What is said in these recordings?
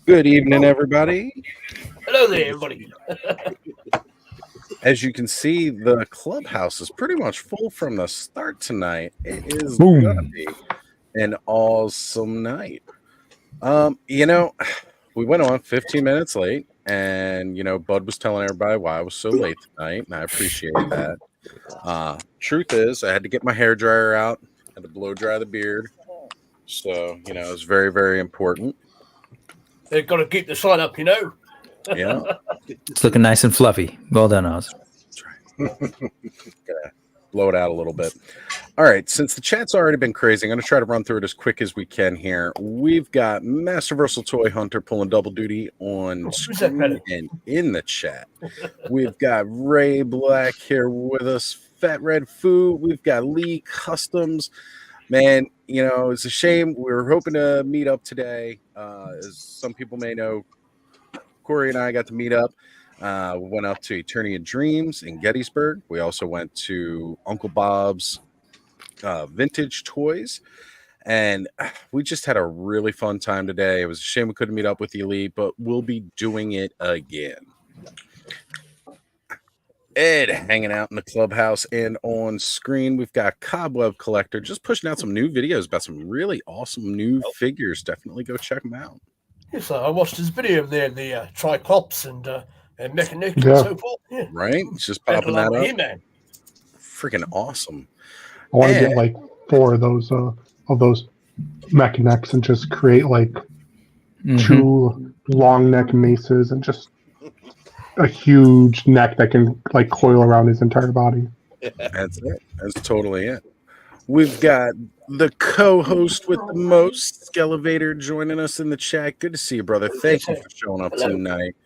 Good evening, everybody. Hello there, everybody. As you can see, the clubhouse is pretty much full from the start tonight. It is Boom. gonna be an awesome night. We went on 15 minutes late, and Bud was telling everybody why I was so late tonight, and I appreciate that. Truth is, I had to get my hair dryer out, had to blow dry the beard, so it's very, very important. They've got to keep the sign up, Yeah. It's looking nice and fluffy. Well done, Oz. Gotta blow it out a little bit. All right, since the chat's already been crazy, I'm going to try to run through it as quick as we can here. We've got Master Versal Toy Hunter pulling double duty on screen and in the chat. We've got Ray Black here with us, Fat Red Foo. We've got Lee Customs. Man, it's a shame. We were hoping to meet up today. As some people may know, Corey and I got to meet up. We went out to Eternity of Dreams in Gettysburg. We also went to Uncle Bob's Vintage Toys. And we just had a really fun time today. It was a shame we couldn't meet up with the Elite, but we'll be doing it again. Ed hanging out in the clubhouse, and on screen we've got Cobweb Collector just pushing out some new videos about some really awesome new figures. Definitely go check them out. Yes, I watched his video there, the Triclops and Mechanic and so forth. Yeah. Right? It's just popping that up. Man. Freaking awesome. I want to get like 4 of those Mechanics and just create like 2 long neck maces and just a huge neck that can like coil around his entire body. That's it. That's totally it. We've got the co-host with the most, Skelevator, joining us in the chat. Good to see you, brother. Thank you for showing up tonight.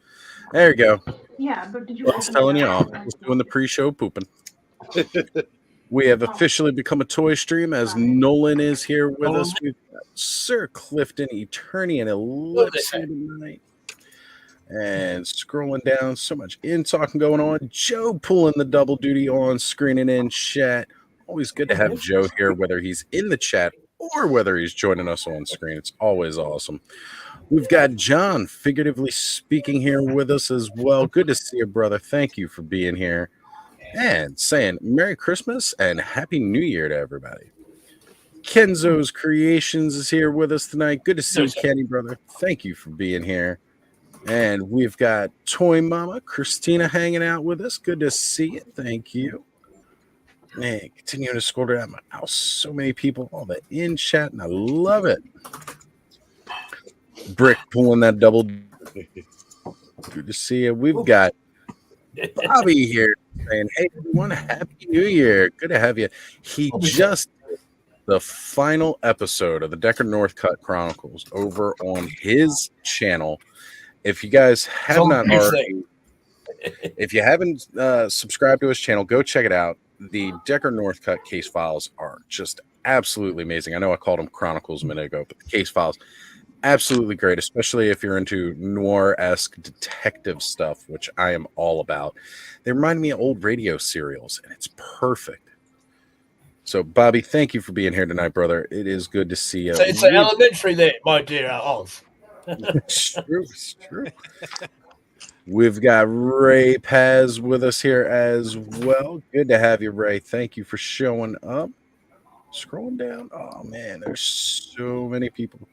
There you go. Yeah, but did you? Bud's telling you off. Just doing the pre-show pooping. We have officially become a toy stream as Nolan is here with us. We've got Sir Clifton, Eternian, and Ellipsis tonight. And scrolling down, so much talking going on. Joe pulling the double duty on screen and in chat. Always good to have Joe here, whether he's in the chat or whether he's joining us on screen. It's always awesome. We've got John, figuratively speaking, here with us as well. Good to see you, brother. Thank you for being here. And saying Merry Christmas and Happy New Year to everybody. Kenzo's Creations is here with us tonight. Good to see you, Kenny, brother. Thank you for being here. And we've got Toy Mama Christina hanging out with us. Good to see you. Thank you. Man, continuing to scroll down my house. So many people, all the in chat, and I love it. Brick pulling that double. Good to see you. We've got Bobby here saying, hey, everyone, Happy New Year. Good to have you. He just did the final episode of the Decker Northcutt Chronicles over on his channel. If you guys have not already, if you haven't subscribed to his channel, go check it out. The Decker Northcutt case files are just absolutely amazing. I know I called them Chronicles a minute ago, but the case files, absolutely great, especially if you're into noir-esque detective stuff, which I am all about. They remind me of old radio serials, and it's perfect. So, Bobby, thank you for being here tonight, brother. It is good to see you. So it's an elementary there, my dear Oz. It's true. It's true. We've got Ray Paz with us here as well. Good to have you, Ray. Thank you for showing up. Scrolling down. Oh, man, there's so many people.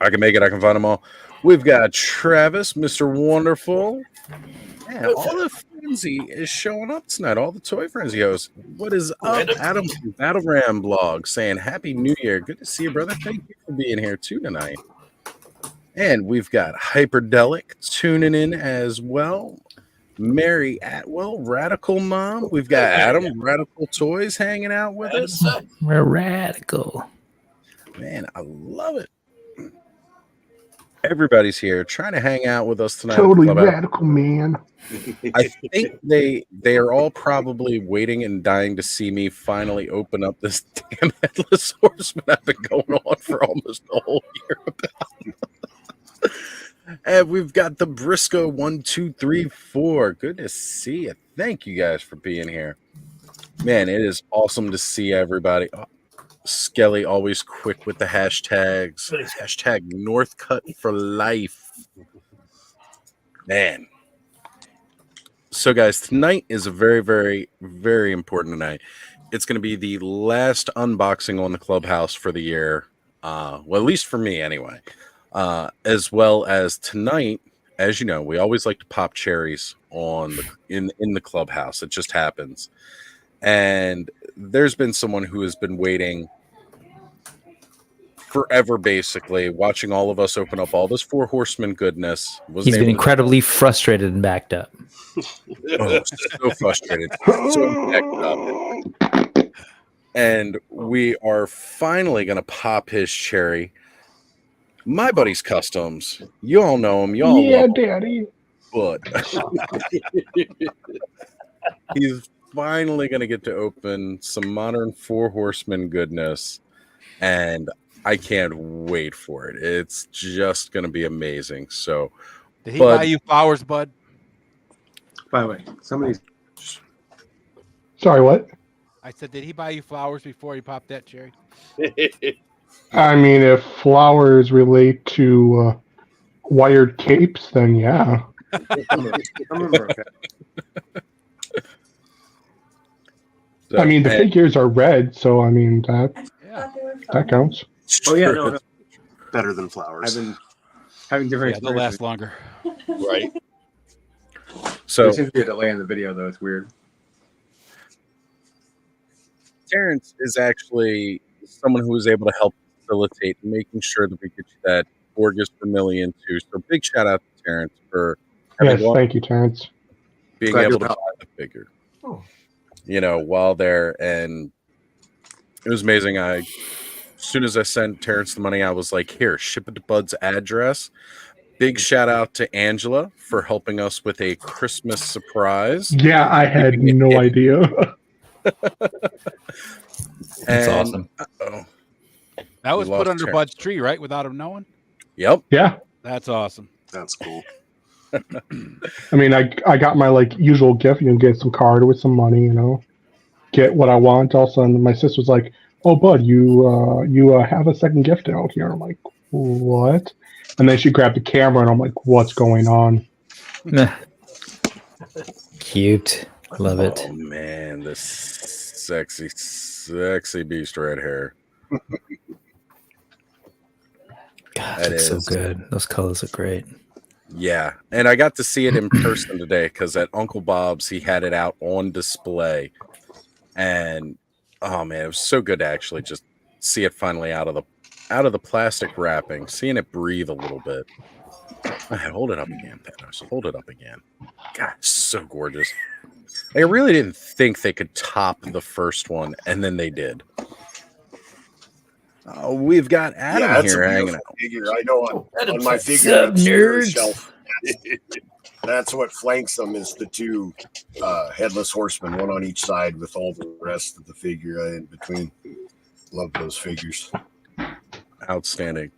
I can make it. I can find them all. We've got Travis, Mr. Wonderful. Man, all the frenzy is showing up tonight. All the Toy Frenzy hosts. What is up? Adam from Battle Ram blog saying Happy New Year. Good to see you, brother. Thank you for being here too tonight. And we've got Hyperdelic tuning in as well. Mary Atwell, Radical Mom. We've got Adam, Radical Toys, hanging out with us. We're radical. Man, I love it. Everybody's here trying to hang out with us tonight. Totally radical, man. I think they are all probably waiting and dying to see me finally open up this damn Headless Horseman I've been going on for almost a whole year about. And we've got the Briscoe 1234. Good to see you. Thank you guys for being here. Man, it is awesome to see everybody. Oh, Skelly always quick with the hashtags. Hashtag Northcut for life. Man. So, guys, tonight is a very, very, very important night. It's going to be the last unboxing on the Clubhouse for the year. Well, at least for me, anyway. As well as tonight, as you know, we always like to pop cherries on in the Clubhouse. It just happens. And there's been someone who has been waiting forever, basically, watching all of us open up all this Four Horsemen goodness. He's been incredibly frustrated and backed up. Oh, so frustrated. So backed up. And we are finally going to pop his cherry. My buddy's Customs. You all know him. Y'all love him. Daddy. But he's finally going to get to open some modern Four Horsemen goodness. And I can't wait for it. It's just going to be amazing. So, did he buy you flowers, bud? By the way, somebody's. Sorry, what? I said, did he buy you flowers before he popped that cherry? I mean, if flowers relate to wired capes, then yeah. Okay. So, I mean, the figures are red, so I mean that counts. Oh yeah, no, better than flowers. I've been having different. Yeah, they'll last longer. Right. So there seems to be a delay in the video, though. It's weird. Terrence is actually someone who was able to help facilitate making sure that we get you that Borges Vermilion too. So big shout out to Terrence for yes, thank you, Terrence. Being Glad able to buy the figure. You know, while there, and it was amazing. As soon as I sent Terrence the money, I was like, "Here, ship it to Bud's address." Big shout out to Angela for helping us with a Christmas surprise. Yeah, I had no idea. That's awesome. That was put under Bud's tree, right? Without him knowing? Yep. Yeah. That's awesome. That's cool. I mean, I got my usual gift. You know, get some card with some money. You know, get what I want. All of a sudden, my sister was like, "Oh, Bud, you have a second gift out here." I'm like, "What?" And then she grabbed the camera, and I'm like, "What's going on?" Cute. Love it. Oh man, this sexy, sexy beast red hair. God, that looks so good. Those colors are great. Yeah, and I got to see it in person today because at Uncle Bob's he had it out on display, and oh man, it was so good to actually just see it finally out of the plastic wrapping, seeing it breathe a little bit. Hold it up again, Thanos. Hold it up again. God, it's so gorgeous. I really didn't think they could top the first one, and then they did. We've got Adam here hanging out. Figure. I know on my figure shelf, that's what flanks them is the two headless horsemen, one on each side with all the rest of the figure in between. Love those figures. Outstanding.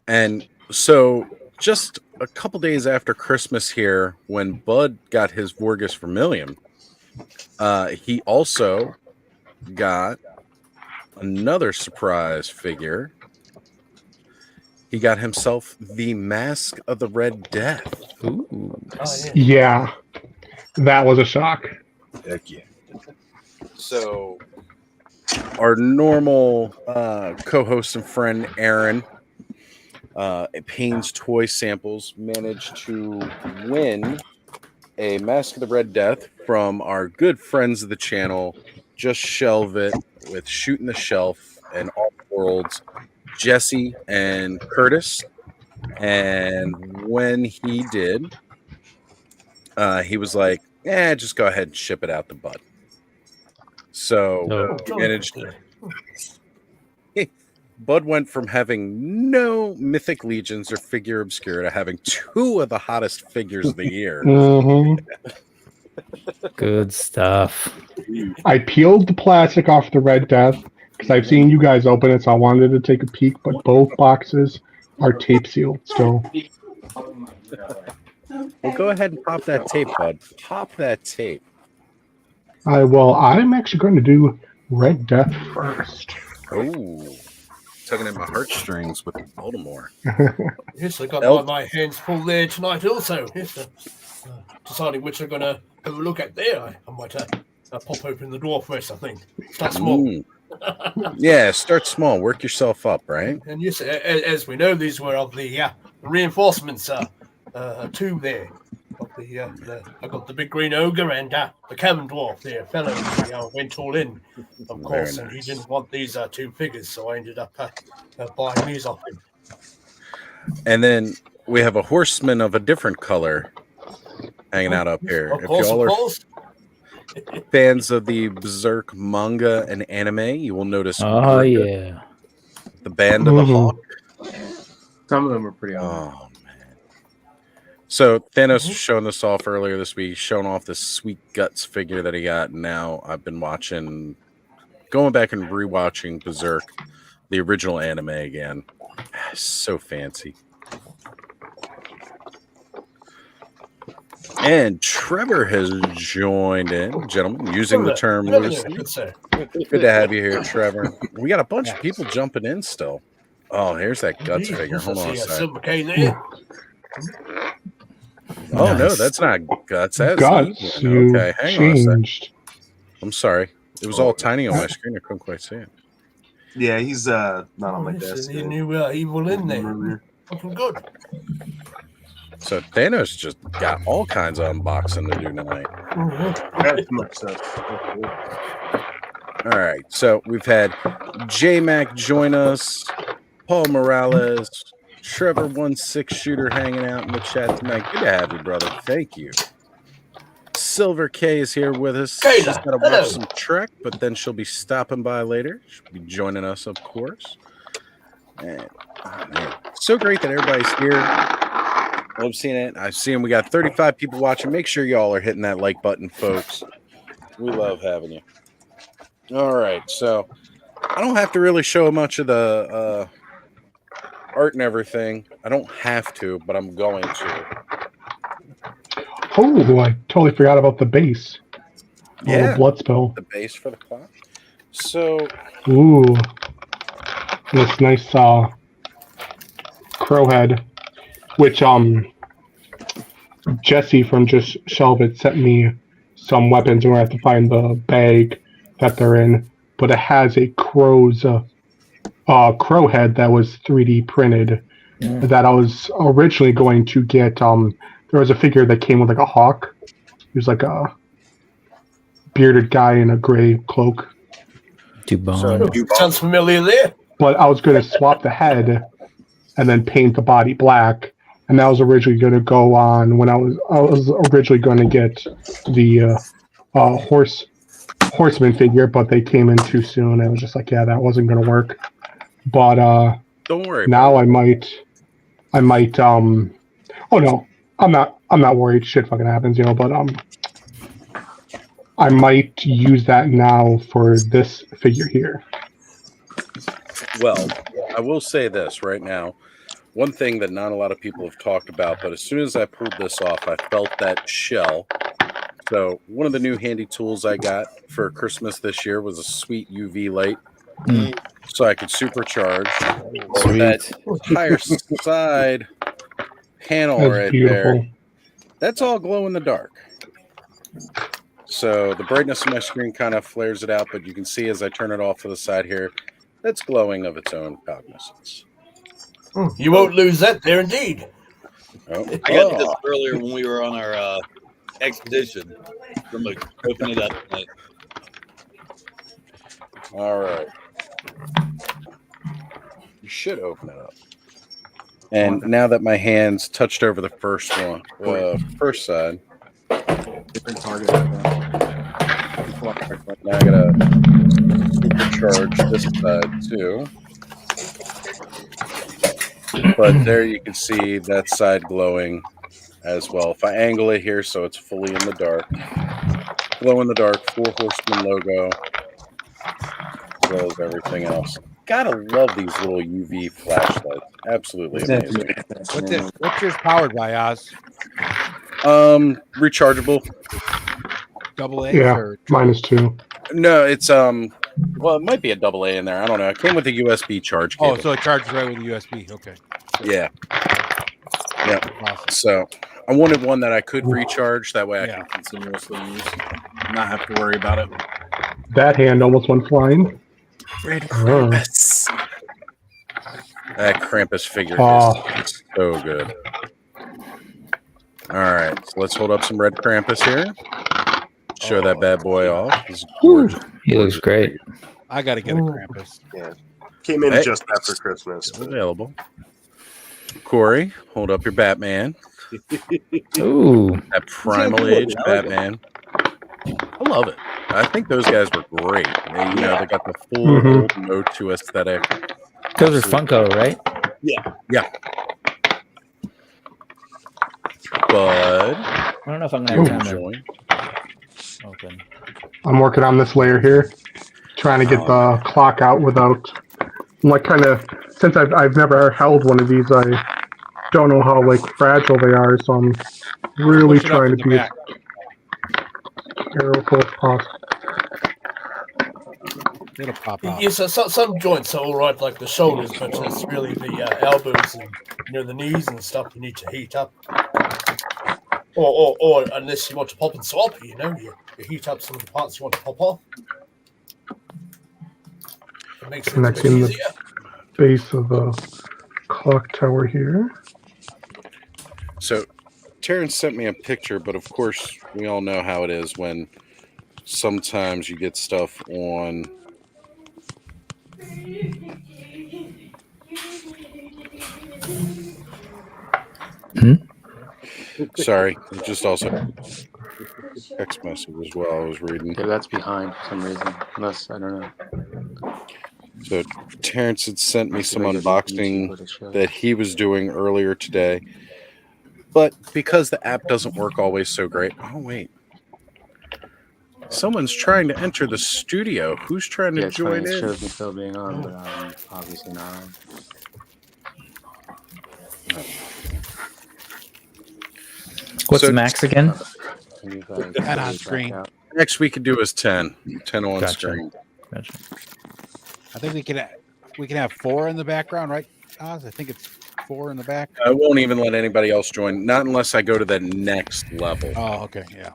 And so just a couple days after Christmas here, when Bud got his Vorgus Vermilion, he also got another surprise figure. He got himself the Mask of the Red Death. Ooh. Yeah, that was a shock. Heck yeah. So our normal co-host and friend Aaron Payne's Toy Samples managed to win a Mask of the Red Death from our good friends of the channel, Just Shelve It, with Shooting the Shelf and All Worlds, Jesse and Curtis. And when he did, he was like, just go ahead and ship it out to Bud. So we managed. Bud went from having no Mythic Legions or Figure Obscura to having two of the hottest figures of the year. Mm-hmm. Good stuff. I peeled the plastic off the Red Death because I've seen you guys open it, so I wanted to take a peek, but both boxes are tape sealed still. Well, go ahead and pop that tape, Bud. Pop that tape. I'm actually going to do Red Death first. Oh, tugging at my heartstrings with Baltimore. Yes, I got my hands full there tonight also. Yes, deciding which I'm going to have a look at there. I might pop open the door first, I think. Start small. Yeah, start small. Work yourself up, right? And yes, as we know, these were of the reinforcements, two there. I got the big green ogre and the cabin dwarf there. Fellow went all in, of course, and he didn't want these two figures, so I ended up buying these off him. And then we have a horseman of a different color hanging out up here. Of course, fans of the Berserk manga and anime, you will notice. Oh yeah, the Band of the Hawk. Some of them are pretty awesome. So Thanos was showing this off earlier this week, showing off this sweet guts figure that he got. And now I've been going back and rewatching Berserk, the original anime again. So fancy. And Trevor has joined in, gentlemen, using the term loosely. Good to have you here, Trevor. We got a bunch of people jumping in still. Oh, here's that guts figure. Hold on a second. Oh, no, that's not guts. That's guts. Okay, hang on a second. I'm sorry. It was all tiny on my screen. I couldn't quite see it. Yeah, he's not on my desk. He knew evil in there. Looking good. So Thanos just got all kinds of unboxing to do tonight. All right, so we've had J-Mac join us, Paul Morales, Trevor 1-6 shooter hanging out in the chat tonight. Good to have you, brother. Thank you. Silver K is here with us. She's got to watch some Trek, but then she'll be stopping by later. She'll be joining us, of course. And man, so great that everybody's here. I love seeing it. I've seen we got 35 people watching. Make sure y'all are hitting that like button, folks. We love having you. All right, so I don't have to really show much of the art and everything. I don't have to, but I'm going to. Oh, I totally forgot about the base. Yeah, blood spill. The base for the clock. So, ooh, this nice crow head, which Jesse from Just Shelve It sent me some weapons, and we have to find the bag that they're in. But it has a crow head that was 3D printed that I was originally going to get. There was a figure that came with like a hawk. He was like a bearded guy in a gray cloak. Sounds familiar there. But I was going to swap the head and then paint the body black. And that was originally going to go on when I was originally going to get the Horseman figure, but they came in too soon. I was just like, yeah, that wasn't going to work. But don't worry. Now I might. Oh no, I'm not worried. Shit fucking happens, But I might use that now for this figure here. Well, I will say this right now. One thing that not a lot of people have talked about, but as soon as I pulled this off, I felt that shell. So one of the new handy tools I got for Christmas this year was a sweet UV light. So I could supercharge that entire side panel. That's right beautiful. There. That's all glow in the dark. So the brightness of my screen kind of flares it out, but you can see as I turn it off to the side here, that's glowing of its own cognizance. You won't lose that there, indeed. I got this earlier when we were on our expedition. I'm going to open it up tonight. All right. You should open it up. And now that my hands touched over the first one, first side. Different target. Now I gotta supercharge this side too. But there you can see that side glowing as well. If I angle it here so it's fully in the dark, glow in the dark, 4 Horsemen logo, as well as everything else. Gotta love these little UV flashlights. Absolutely amazing. What's yours powered by, Oz? Rechargeable. AA? Yeah, or -2. No, it's Well, it might be a AA in there. I don't know. It came with a USB charge cable. Oh, so it charges right with the USB. Okay. Yeah. Yeah. Awesome. So I wanted one that I could recharge. That way I Yeah. can continuously use, not have to worry about it. That hand almost went flying. Red Krampus. That Krampus figure is so good. All right, so let's hold up some Red Krampus here. Show that bad boy off. He's gorgeous. He looks great. I got to get a Krampus. Yeah. Came in just after Christmas. Still available. Corey, hold up your Batman. Ooh. That primal age Batman. I love it. I think those guys were great. They, they got the full old Motu aesthetic. Those are Funko, right? Yeah. Yeah. Bud, I don't know if I'm going to have time join. to open. I'm working on this layer here, trying to get the clock out without. I'm like kind of, since I've never held one of these, I don't know how like fragile they are, so I'm really trying to be as careful as possible. It'll pop out. Yeah, so some joints are all right, like the shoulders, but it's really the elbows and the knees and stuff you need to heat up. Or unless you want to pop and swap, you heat up some of the parts you want to pop off. It makes it a bit Connecting the easier. base of the clock tower here. So, Terrence sent me a picture, but of course, we all know how it is when sometimes you get stuff on. Sorry, just also text message as well. I was reading. Yeah, that's behind for some reason. Unless, I don't know. So Terrence had sent me some unboxing that he was doing earlier today. But because the app doesn't work always so great. Oh, wait. Someone's trying to enter the studio. Who's trying to join It in? shows me still being on, but obviously not on. What's the max again? 10 on screen. Next we could do is 10. 10 on Gotcha. screen. Gotcha. I think we can have 4 in the background, right, Oz? I think it's 4 in the back. I won't even let anybody else join, not unless I go to the next level. Oh, okay, yeah.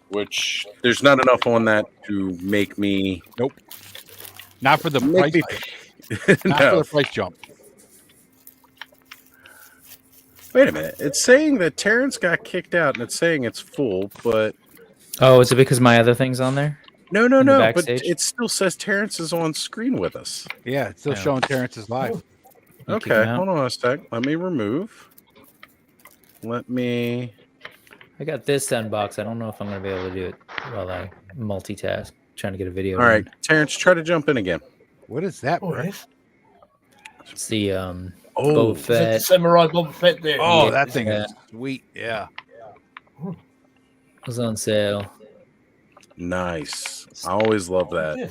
Which there's not enough on that to make me. Nope. Not for the price. Not for the price jump. Wait a minute. It's saying that Terrence got kicked out, and it's saying it's full, but Oh, is it because my other thing's on there? no. the But backstage? it still says Terrence is on screen with us. Yeah, it's still showing Terrence is live. You kick Okay, him out? hold on a sec. Let me remove. Let me. I got this to unbox. I don't know if I'm going to be able to do it while I multitask, trying to get a video. All right, Terrence, try to jump in again. What is that, Oh, bro? yes. It's the Oh, Boba Is that the Fett. Samurai Boba Fett there? Oh, Yeah, that thing yeah. is sweet. Yeah. Was on sale. nice. I always love that. Yeah.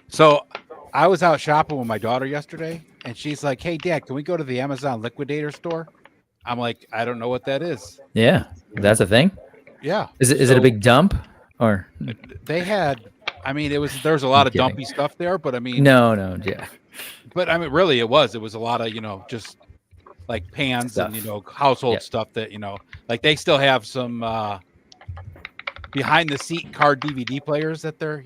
So I was out shopping with my daughter yesterday, and she's like, "Hey, Dad, can we go to the Amazon liquidator store?" I'm like, "I don't know what that is." Yeah, that's a thing. Yeah. Is it a So big dump or They had. I mean, there's a lot of kidding. dumpy stuff there, but I mean, no? Yeah, but I mean, really, it was a lot of just like pans Stuff. and household Yeah. stuff that like they still have some behind the seat car DVD players that they're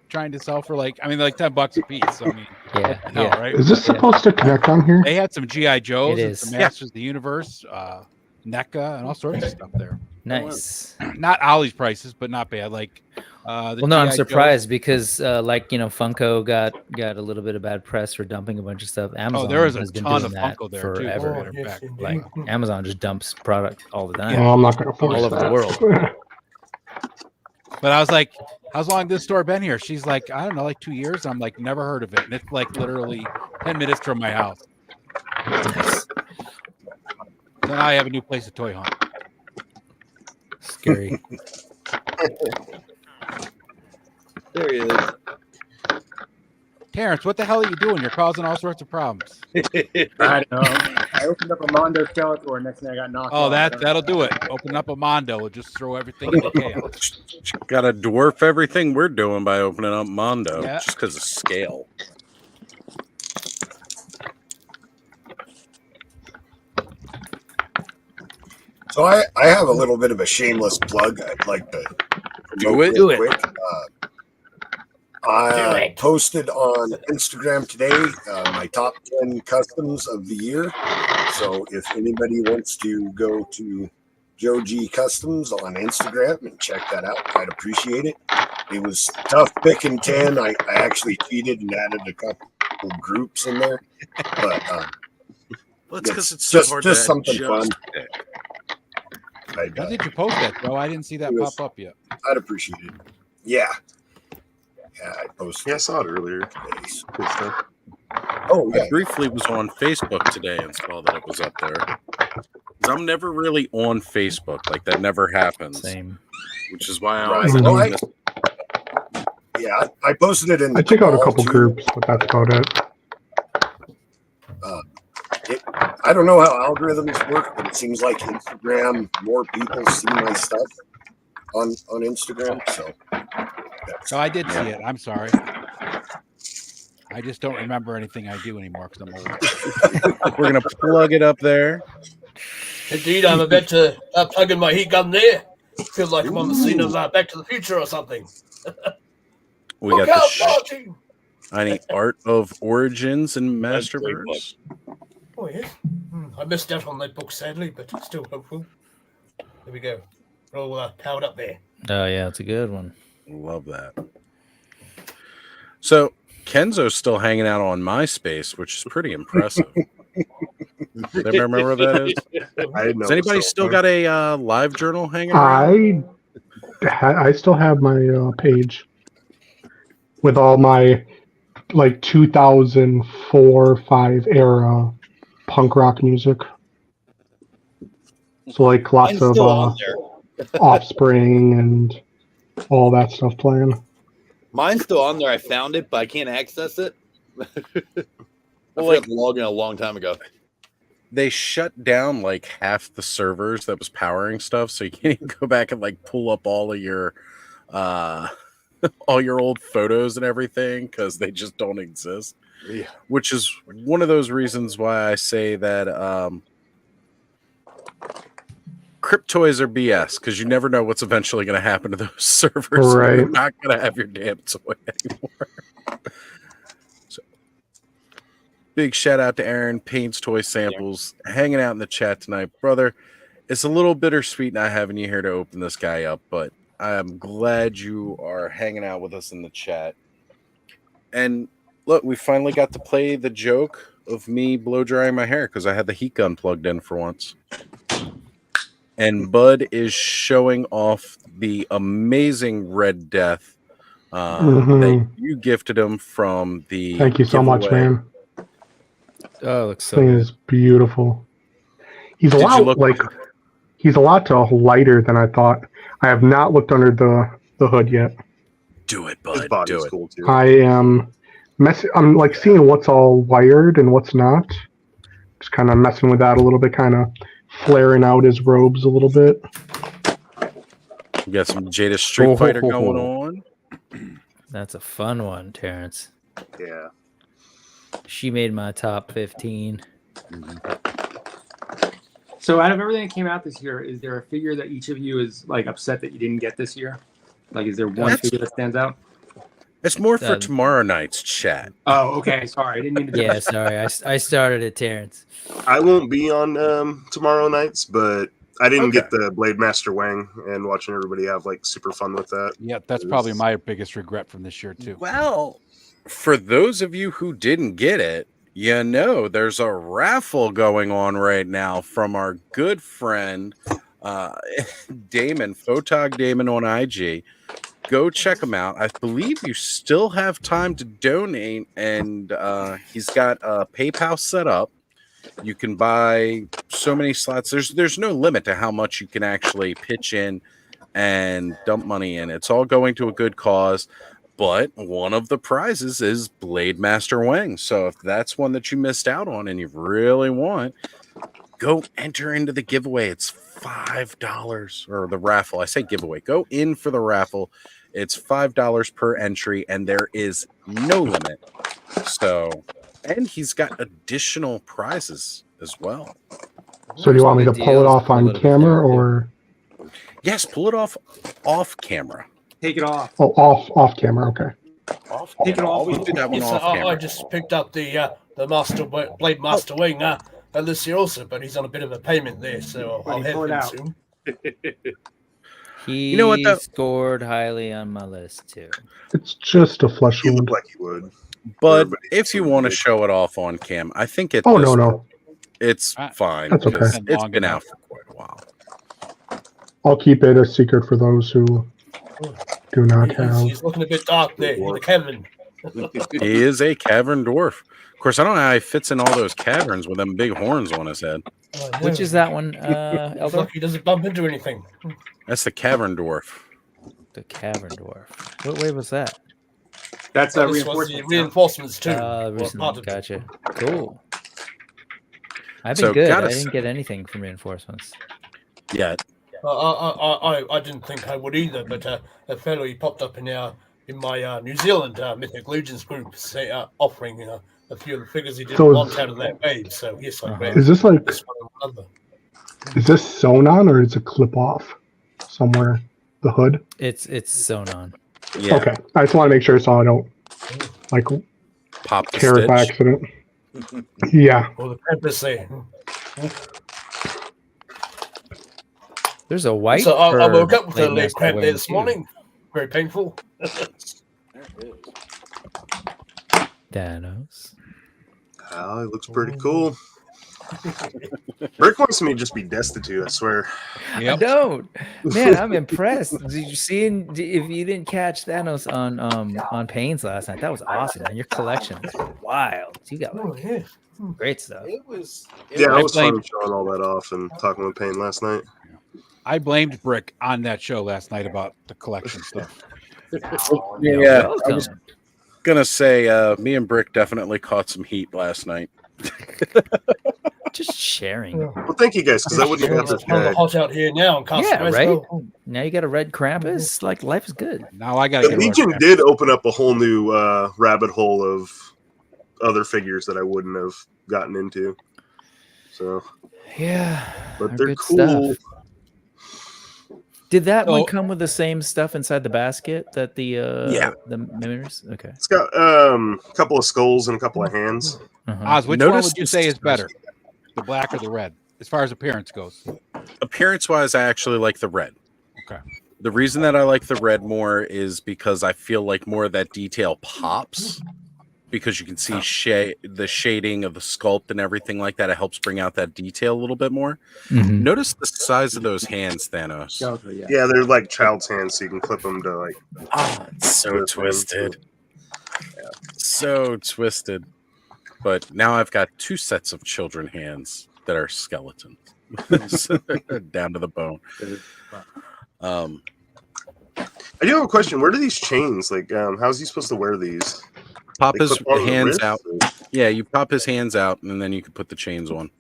trying to sell for like $10 a piece. So, I mean, yeah, no, yeah. right? Is this supposed to connect on here? They had some GI Joes It and is. some Masters of the Universe, NECA, and all sorts of stuff there. Nice. Not Ollie's prices, but not bad. Like, the Well, no, I'm G.I. surprised because, Funko got a little bit of bad press for dumping a bunch of stuff. Amazon there is a has been ton doing of that Funko there, too. forever. Oh, yes, indeed. Like Amazon just dumps product all the time. Oh, I'm not going to force All over the that. world. But I was like, "How's long this store been here?" She's like, "I don't know, like 2 years." I'm like, "Never heard of it." And it's like literally 10 minutes from my house. So now I have a new place to toy hunt. Scary. There he is. Terrence, what the hell are you doing? You're causing all sorts of problems. I know. I opened up a Mondo Skeletor. Next thing I got knocked Oh, off. that'll do it. Open up a Mondo. We'll just throw everything into chaos. Got to dwarf everything we're doing by opening up Mondo Yeah. just because of scale. So I have a little bit of a shameless plug. I'd like to Do it. real quick. I posted on Instagram today my top 10 customs of the year. So if anybody wants to go to Joe G Customs on Instagram and check that out, I'd appreciate it. It was tough picking 10. I actually cheated and added a couple groups in there. But Well, it's because it's so hard just to something adjust fun. it. When did you post that, Joe? I didn't see that pop up yet. I'd appreciate it. Yeah. Yeah, I posted. Yeah, I saw it earlier. Good stuff. Oh, yeah. I briefly was on Facebook today and saw that it was up there. 'Cause I'm never really on Facebook. Like, that never happens. Same. Which is why I Right. always Well, miss. Yeah, I posted it in the I check out a call, couple too. groups, but that's about it. I don't know how algorithms work, but it seems like Instagram, more people see my stuff on Instagram. So I did see it. I'm sorry. I just don't remember anything I do anymore because I'm old. We're going to plug it up there. Indeed, I'm about to plug in my heat gun there. Feels like I'm on the scene of Back to the Future or something. We Look got out, the Marty! Shiny Art of Origins and Masterverse. Oh, yes. I missed out on that book, sadly, but still hopeful. There we go. We're all powered up there. Oh yeah, it's a good one. Love that. So Kenzo's still hanging out on MySpace, which is pretty impressive. Does anybody remember what that is? I didn't know Does it anybody was still so got a live journal hanging around? I still have my page with all my like 2004-5 era punk rock music. So like lots Mine's of still on there. Offspring and all that stuff playing. Mine's still on there. I found it, but I can't access it. I Well, forgot to log in a long time ago. They shut down like half the servers that was powering stuff, so you can't even go back and like pull up all of your all your old photos and everything because they just don't exist. Yeah. Which is one of those reasons why I say that cryptoys are BS, because you never know what's eventually going to happen to those servers. Right. You're not going to have your damn toy anymore. So, big shout out to Aaron, Paints Toy Samples, hanging out in the chat tonight. Brother, it's a little bittersweet not having you here to open this guy up, but I'm glad you are hanging out with us in the chat. And look, we finally got to play the joke of me blow drying my hair because I had the heat gun plugged in for once. And Bud is showing off the amazing Red Death that you gifted him from the Thank you so much, giveaway. man. Oh, it looks so Thing good. is beautiful. He's a Did you lot look- like he's a lot lighter than I thought. I have not looked under the hood yet. Do it, His Bud. body's Do it. cool too. I am I'm like seeing what's all wired and what's not. Just kind of messing with that a little bit, kind of flaring out his robes a little bit. You got some Jada Street Fighter going on. That's a fun one, Terrence. Yeah. She made my top 15. So out of everything that came out this year, is there a figure that each of you is like upset that you didn't get this year? Like, is there one That's- figure that stands out? It's more for Um, tomorrow night's chat. Oh, okay. Sorry, I didn't mean to. Yeah, sorry. I started it, Terrence. I won't be on tomorrow nights, but I didn't Okay. get the Blade Master Wang, and watching everybody have like super fun with that. Yeah, that's probably my biggest regret from this year too. Well, for those of you who didn't get it, you know there's a raffle going on right now from our good friend Damon, Photog Damon on IG. Go check him out. I believe you still have time to donate, and he's got a PayPal set up. You can buy so many slots. There's no limit to how much you can actually pitch in and dump money in. It's all going to a good cause. But one of the prizes is Blade Master Wang. So if that's one that you missed out on and you really want, go enter into the giveaway. It's $5 or the raffle. I say giveaway. Go in for the raffle. It's $5 per entry, and there is no limit. So, and he's got additional prizes as well. So do you want me to Good pull it deals, off on political camera therapy. or Yes, pull it off camera. Take it off. off camera? Okay. Off Take it camera. off. Always do that one Yes, off camera. I just picked up the Blade Master Wing this year also, but he's on a bit of a payment there, so I'll Buddy, have pull it him out. soon. He know what, though? scored highly on my list too. It's just a flesh You wound. look like you would. But Everybody- if you want to show it off on cam, I think it. Oh, no. It's fine. That's okay. 'cause It's Long been enough. out for quite a while. I'll keep it a secret for those who do not have. He's looking a bit dark there, the Kevin. He is a cavern dwarf. Of course, I don't know how he fits in all those caverns with them big horns on his head. Which is that one, He's Elder? lucky he doesn't bump into anything. That's the cavern dwarf. The Cavern Dwarf. What way was that? That's This was the reinforcements too. Recently. part of it. Gotcha. Cool. I've been So, good. gotta I didn't say- get anything from reinforcements. Yeah. I didn't think I would either, but a fellow he popped up in my New Zealand Mythic Legions group, offering a few of the figures he didn't So is- want out of that wave. So yes, I grabbed Is this like, this one and another. is this sewn on or is it clip off somewhere? The hood? It's sewn on. Yeah. Okay. I just want to make sure so I don't like Pop the tear it by stitch. accident. Yeah. Or the purpose there. There's a white. So I for woke up with a Blade leg Master cramp there Wing, this too. morning. Very painful. Thanos. Oh, it looks pretty cool. Rick wants me to just be destitute, I swear. I don't. Man, I'm impressed. Did you see? If you didn't catch Thanos on Pains last night, that was awesome. Man. Your collection is wild. You got Oh, yeah. great stuff. It was. Yeah, I it was fun blamed- showing all that off and talking with Payne last night. I blamed Brick on that show last night about the collection stuff. Yeah. I welcome. was gonna say, me and Brick definitely caught some heat last night. Just sharing. Well, thank you guys, because I wouldn't have got It's this kind of tag. hot out here now in Castle Yeah, right. Grayskull. Now you got a red Krampus. Like life is good. Now I gotta The get Legion more- did open up a whole new rabbit hole of other figures that I wouldn't have gotten into. So, Yeah, but they're they're good cool. stuff. Did that one Oh. come with the same stuff inside the basket that the Yeah. the mirrors? Okay. It's got a couple of skulls and a couple of hands. Uh-huh. Oz, which one Notice would you this- say is better? The black or the red? As far as appearance goes. Appearance wise, I actually like the red. Okay. The reason that I like the red more is because I feel like more of that detail pops because you can see the shading of the sculpt and everything like that. It helps bring out that detail a little bit more. Mhm. Notice the size of those hands, Thanos. Yeah, they're like child's hands, so you can clip them to like. Oh, it's so twisted. So twisted. But now I've got two sets of children hands that are skeletons. Down to the bone. I do have a question. Where do these chains? Like, how's he supposed to wear these? Pop They his clip on the hands wrist? out. Yeah, you pop his hands out, and then you can put the chains on.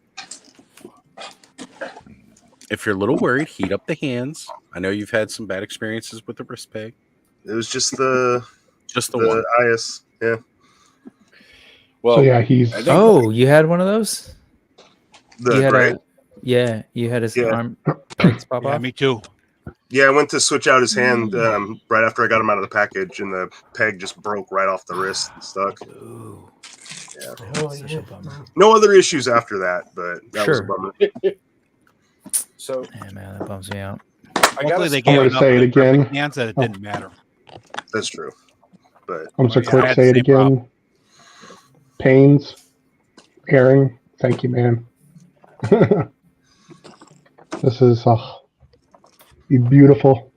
If you're a little worried, heat up the hands. I know you've had some bad experiences with the wrist peg. It was just the one. IS. Yeah. Well, So yeah, he's Oh, you had one of those? The you had gray. you had his Yeah. arm legs pop Yeah, off. me too. Yeah, I went to switch out his hand right after I got him out of the package, and the peg just broke right off the wrist and stuck. Ooh, Yeah. Oh, such yeah. a bummer. No other issues after that, but that was a Sure. bummer. So Yeah, man, that bums me out. Hopefully they I'm gave gonna enough say it of the perfect again. hands that it didn't matter. That's true. But I'm just Yeah, I quick had say the it same again. Pains, Aaron, thank you, man. This is beautiful.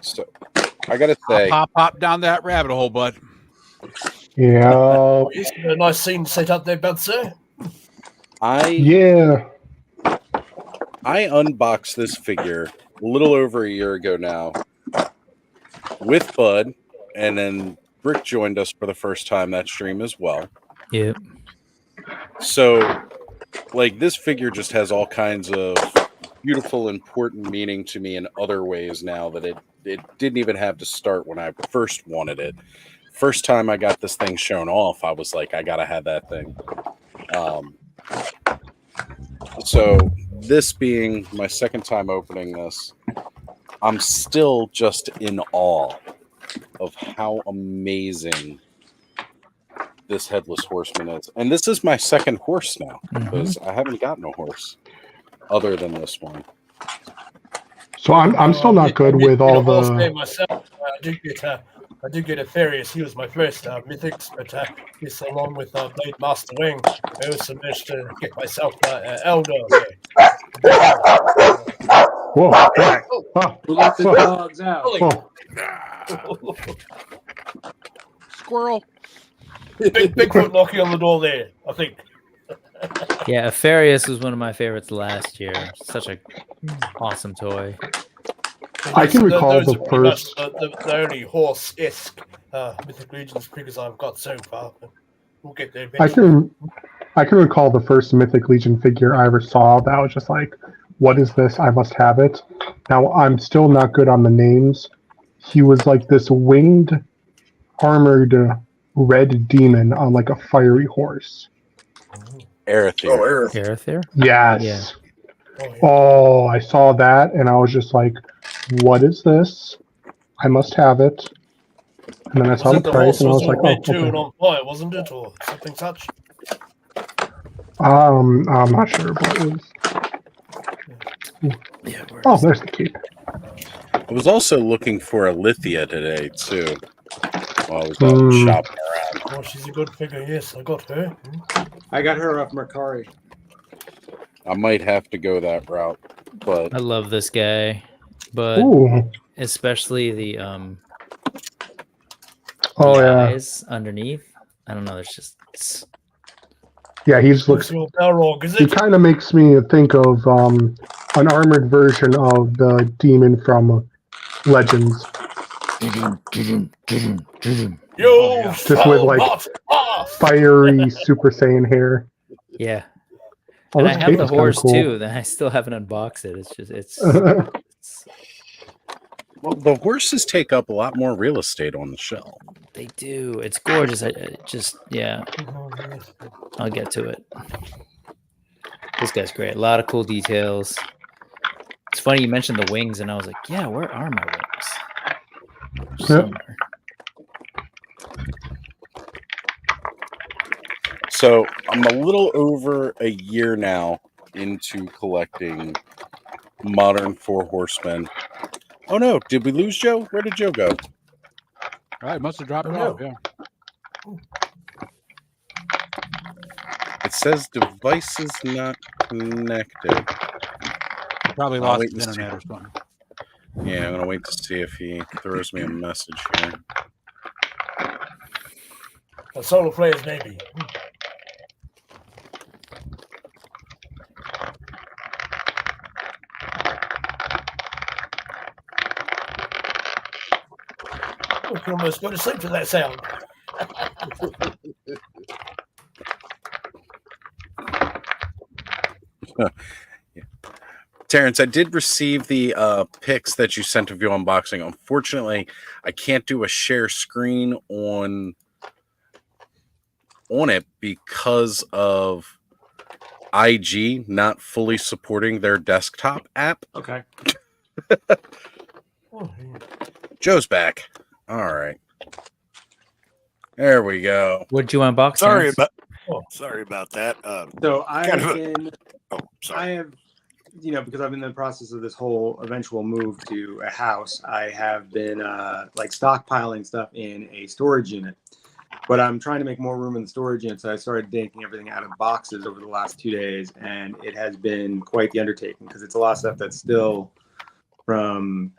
So I gotta say, Pop down that rabbit hole, bud. Yeah, It's a nice scene set up there, bud, sir. yeah. I unboxed this figure a little over a year ago now with Bud, and then Brick joined us for the first time that stream as well. Yep. So like this figure just has all kinds of beautiful, important meaning to me in other ways now that it didn't even have to start when I first wanted it. First time I got this thing shown off, I was like, I gotta have that thing. So this being my second time opening this, I'm still just in awe of how amazing this Headless Horseman is. And this is my second horse now, because I haven't gotten a horse other than this one. So I'm still not good with all the. Myself, I did get a Farius. He was my first mythics, but this along with Blade Master Wing, I also managed to get myself Elder. Whoa! Who let the dogs out? Squirrel. Bigfoot knocking on the door there, I think. Yeah, Afarius was one of my favorites last year. Such a awesome toy. I can recall Those the are pretty first. much the only horse-esque Mythic Legions figures I've got so far. We'll get there eventually. I can recall the first Mythic Legion figure I ever saw that was just like, what is this? I must have it. Now, I'm still not good on the names. He was like this winged, armored red demon on like a fiery horse. Arethyr. Arethyr? Yes. Yeah. Oh, I saw that and I was just like, what is this? I must have it. And then I saw the price and I was like, oh, okay. On fire, wasn't it, or something such? I'm not sure what it was. Yeah, oh, there's the cape. I was also looking for a Lithia today, too, while I was shopping around. Oh, she's a good figure, yes, I got her. I got her off Mercari. I might have to go that route, but I love this guy, but especially the eyes underneath. I don't know. There's just yeah. He looks. He kind of makes me think of an armored version of the demon from Legends. Just with like fiery Super Saiyan hair. Yeah. Oh, and I have the horse cool. too. Then I still haven't unboxed it. It's just it's well, the horses take up a lot more real estate on the shelf. They do. It's gorgeous. I just yeah. I'll get to it. This guy's great. A lot of cool details. It's funny you mentioned the wings, and I was like, yeah, where are my wings? Somewhere. So I'm a little over a year now into collecting modern Four Horsemen. Oh no, did we lose Joe? Where did Joe go? All right, must have dropped it off, yeah. It says devices not connected. Probably lost his internet or something. Yeah, I'm gonna wait to see if he throws me a message here. Solar flares, maybe. We can almost go to sleep to that sound. Yeah. Terrence, I did receive the pics that you sent of your unboxing. Unfortunately, I can't do a share screen on it because of IG not fully supporting their desktop app. Okay. Joe's back. All right. There we go. What'd you unbox? Sorry Terrence? about that. So I kind have of been. I have, because I've been in the process of this whole eventual move to a house. I have been like stockpiling stuff in a storage unit, but I'm trying to make more room in the storage unit. So I started taking everything out of boxes over the last 2 days, and it has been quite the undertaking because it's a lot of stuff that's still from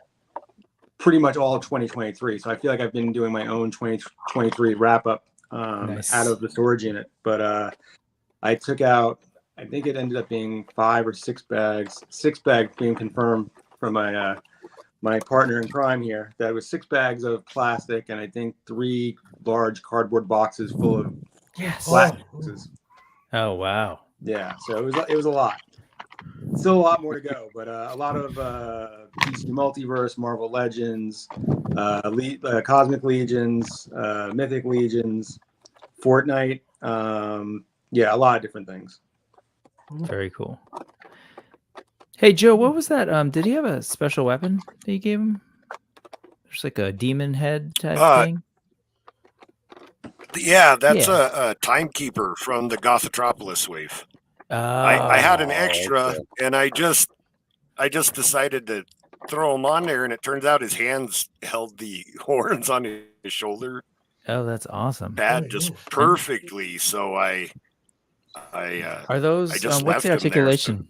pretty much all of 2023. So I feel like I've been doing my own 2023 wrap up out of the storage unit. But I took out, I think it ended up being 5 or 6 bags, 6 bags being confirmed from my my partner in crime here. That was 6 bags of plastic and I think 3 large cardboard boxes full of plastic boxes. Oh wow. Yeah, so it was a lot. Still a lot more to go, but a lot of DC Multiverse, Marvel Legends, Cosmic Legions, Mythic Legions, Fortnite. Yeah, a lot of different things. Very cool. Hey Joe, what was that? Did he have a special weapon that you gave him? There's like a demon head type thing. Yeah, that's Yeah. a timekeeper from the Gothotropolis wave. I had an extra, and I just decided to throw him on there, and it turns out his hands held the horns on his shoulder. Oh, that's awesome. Pad just perfectly. So I Are those? I just What's the left him there, articulation?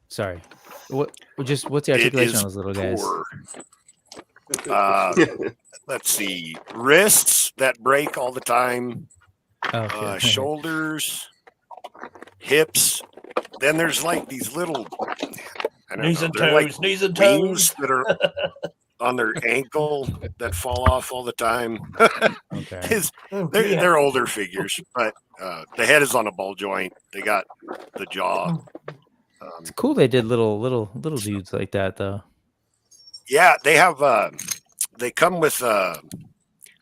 Sorry. What's the articulation on those little guys? Let's see, wrists that break all the time, Okay. shoulders, hips. Then there's like these little Knees and they're like toes, knees and wings toes. that are on their ankle that fall off all the time. Okay. They're older figures, but the head is on a ball joint. They got the jaw. It's cool they did little dudes like that though. Yeah, they have. They come with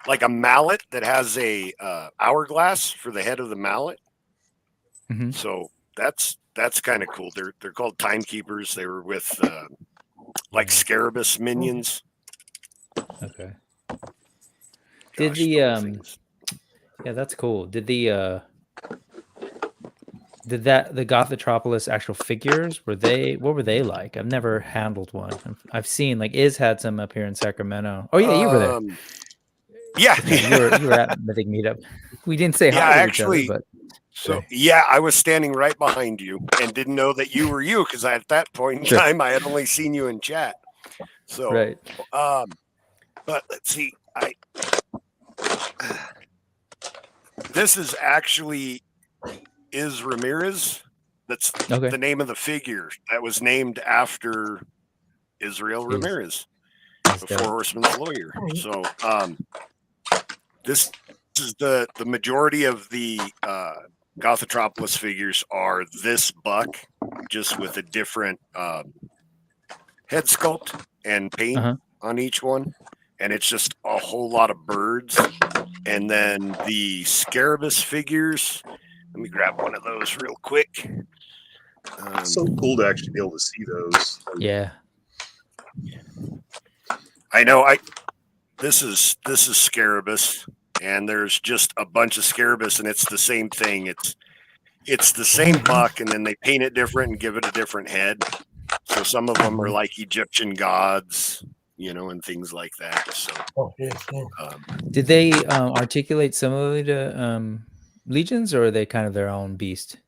like a mallet that has a hourglass for the head of the mallet. Mm-hmm. So that's kind of cool. They're called timekeepers. They were with like Scarabus minions. Okay. Did the yeah, that's cool. Did the Gothotropolis actual figures, what were they like? I've never handled one. I've seen like Iz had some up here in Sacramento. Oh yeah, you were there. Yeah, you were at Mythic Meetup. We didn't say hi to actually, each other, but so yeah, I was standing right behind you and didn't know that you were you because at that point in time I had only seen you in chat. So right. But let's see, this is actually Iz Ramirez. That's the name of the figure that was named after Israel Ramirez, the Four Horsemen's lawyer. So this is the majority of the Gothotropolis figures are this buck, just with a different head sculpt and paint on each one. And it's just a whole lot of birds. And then the Scarabus figures, let me grab one of those real quick. It's so cool to actually be able to see those. Yeah. I know. This is Scarabus, and there's just a bunch of Scarabus, and it's the same thing. It's the same buck, and then they paint it different and give it a different head. So some of them are like Egyptian gods, and things like that. So, did they articulate similarly to Legions, or are they kind of their own beast?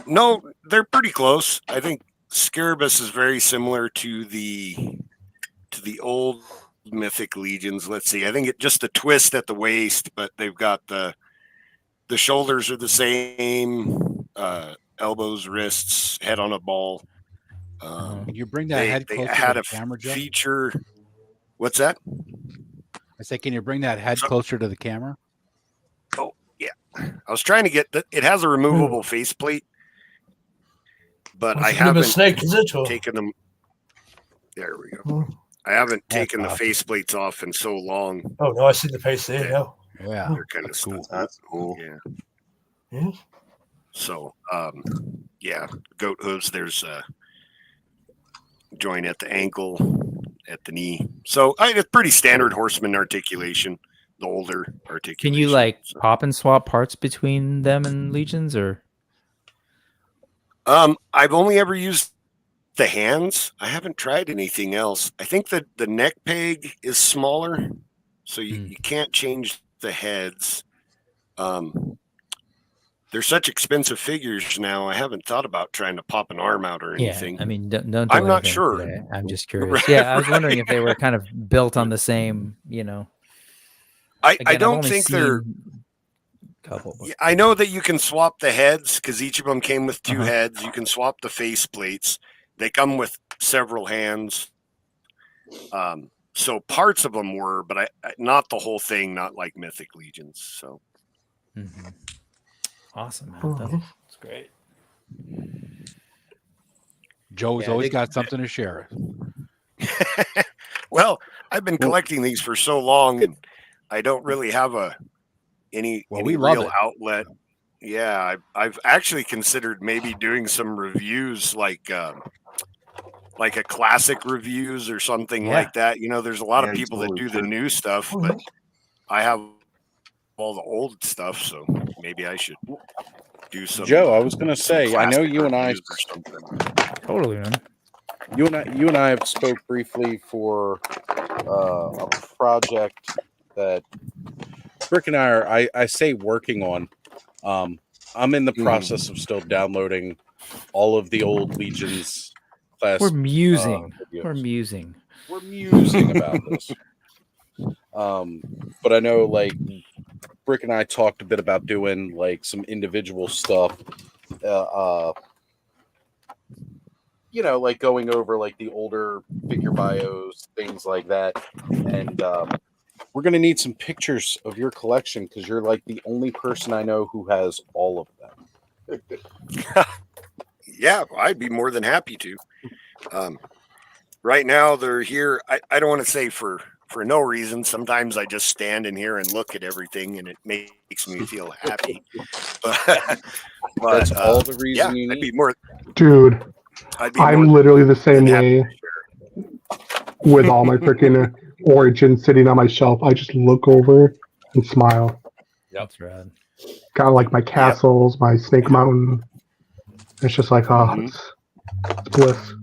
No, they're pretty close. I think Scarabus is very similar to the old Mythic Legions. Let's see. I think it just a twist at the waist, but they've got the shoulders are the same, elbows, wrists, head on a ball. Can you bring that head closer to the camera, Joe? Feature. What's that? I say, can you bring that head closer to the camera? Oh, yeah. I was trying to get it has a removable faceplate, but I haven't taken them. There we go. I haven't taken the faceplates off in so long. Oh no, I see the face there now. Yeah, they're kind of cool. That's cool. Yeah. So, yeah, goat hooves. There's a joint at the ankle, at the knee. So it's pretty standard Horseman articulation. The older articulation. Can you pop and swap parts between them and Legions, or? I've only ever used the hands. I haven't tried anything else. I think that the neck peg is smaller, so you can't change the heads. They're such expensive figures now. I haven't thought about trying to pop an arm out or anything. Yeah, I mean, don't do I'm not anything sure. today. I'm just curious. Yeah, I was wondering if they were kind of built on the same, I don't think they're. Couple, but... I know that you can swap the heads because each of them came with two heads. You can swap the face plates. They come with several hands. So parts of them were, but not the whole thing. Not like Mythic Legions. So. Awesome, man. That's great. Joe's Yeah, I always think- got something to share. Well, I've been collecting these for so long, and I don't really have any we love real it. outlet. Yeah, I've actually considered maybe doing some reviews, like a classic reviews or something like that. You know, there's a lot of people that do the new stuff, but I have all the old stuff, so maybe I should do some. Joe, I was going to say, I know classic you and I reviews or something. Totally, man. You and I have spoke briefly for a project that Brick and I are. I say working on. I'm in the process of still downloading all of the old Legions class. We're musing. Videos. We're musing. We're musing about this. But I know, like, Brick and I talked a bit about doing like some individual stuff. You know, like going over like the older figure bios, things like that. And we're going to need some pictures of your collection because you're like the only person I know who has all of them. Yeah, I'd be more than happy to. Right now, they're here. I don't want to say for no reason. Sometimes I just stand in here and look at everything, and it makes me feel happy. But that's all the reason you need. I'd be more, Dude, I'm literally the same way with all my freaking Origins sitting on my shelf. I just look over and smile. That's rad. Kind of like my castles, my Snake Mountain. It's just like, it's bliss.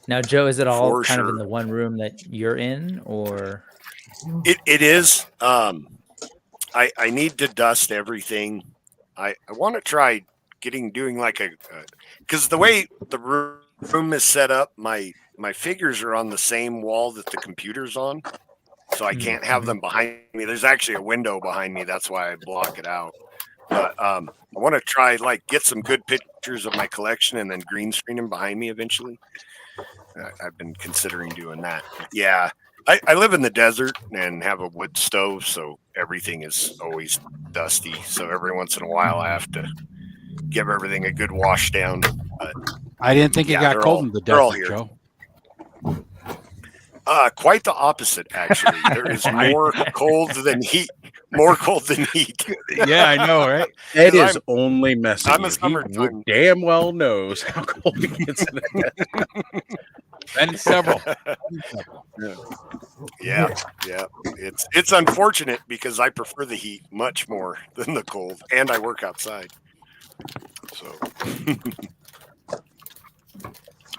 Now, Joe, is it all For kind of in sure. the one room that you're in, or? It is. I need to dust everything. I want to try doing like because the way the room is set up, my figures are on the same wall that the computer's on, so I can't have them behind me. There's actually a window behind me. That's why I block it out. But I want to try like get some good pictures of my collection and then green screen them behind me eventually. I've been considering doing that. Yeah, I live in the desert and have a wood stove, so everything is always dusty. So every once in a while, I have to give everything a good wash down. But I didn't think it got they're cold all- in the they're all desert, here. Joe. Quite the opposite, actually. There is more cold than heat. More cold than heat. Yeah, I know, right? Ed I'm- is only messing. I'm a you. He summertime- damn well knows how cold it gets in the desert. And several. Yeah. It's unfortunate because I prefer the heat much more than the cold, and I work outside. So,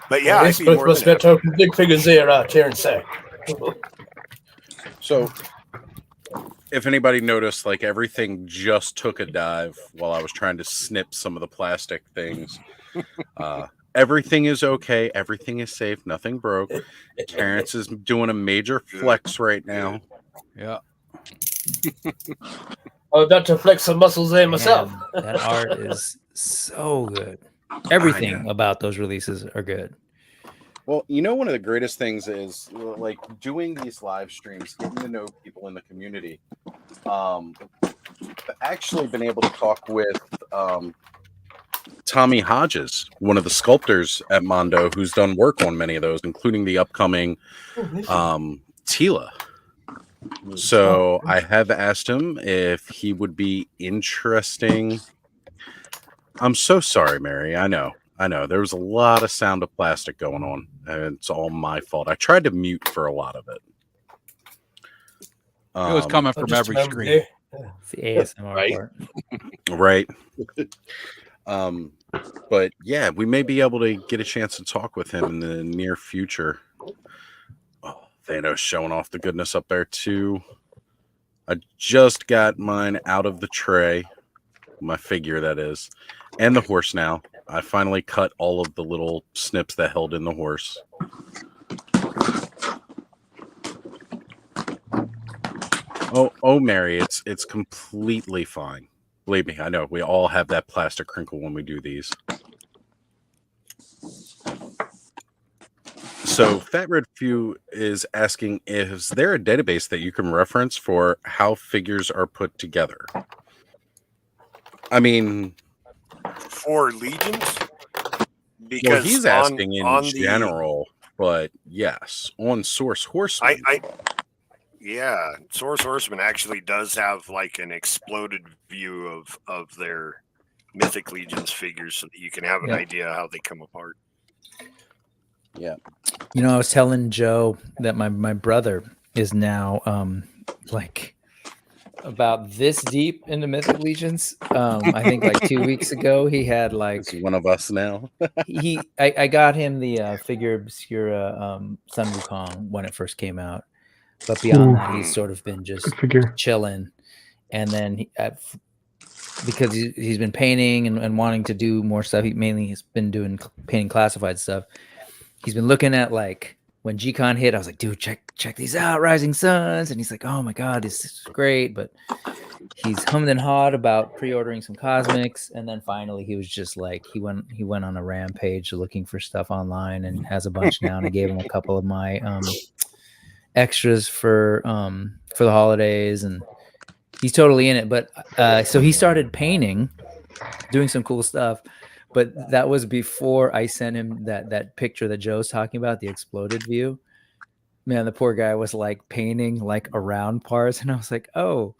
but yeah, I'd be more must than be talking big figures there, Terrence. So, if anybody noticed, like everything just took a dive while I was trying to snip some of the plastic things. Everything is okay. Everything is safe. Nothing broke. Terrence is doing a major flex right now. Yeah. I'm about to flex some muscles there myself. Man, that art is so good. Everything about those releases are good. Well, you know, one of the greatest things is like doing these live streams, getting to know people in the community. I've actually been able to talk with Tommy Hodges, one of the sculptors at Mondo, who's done work on many of those, including the upcoming Tila. So I have asked him if he would be interesting. I'm so sorry, Mary. I know. There was a lot of sound of plastic going on, and it's all my fault. I tried to mute for a lot of it. It was coming from every screen. It's the ASMR part. Right. But yeah, we may be able to get a chance to talk with him in the near future. Oh, Thanos showing off the goodness up there too. I just got mine out of the tray, my figure that is, and the horse now. I finally cut all of the little snips that held in the horse. Oh, Mary, it's completely fine. Believe me, I know. We all have that plastic crinkle when we do these. So Fat Red Few is asking, is there a database that you can reference for how figures are put together? I mean, for legions. Because well, he's asking in on general, but yes, on Source Horseman. Yeah, Source Horseman actually does have like an exploded view of their Mythic Legions figures, so that you can have an idea how they come apart. Yeah. You know, I was telling Joe that my brother is now like about this deep into Mythic Legions. I think like 2 weeks ago he had like He's one of us now. I got him the figure Obscura Sun Wukong when it first came out. But beyond that, he's sort of been just chilling. And then because he's been painting and wanting to do more stuff, he's been doing painting classified stuff. He's been looking at like when G-Con hit, I was like, dude, check these out, Rising Suns. And he's like, oh my God, this is great. But he's hummed and hawed about pre-ordering some cosmics. And then finally he was just like, he went on a rampage looking for stuff online and has a bunch now. And I gave him a couple of my extras for the holidays, and he's totally in it. But so he started painting, doing some cool stuff, but that was before I sent him that picture that Joe's talking about, the exploded view. Man, the poor guy was like painting like around parts, and I was like, oh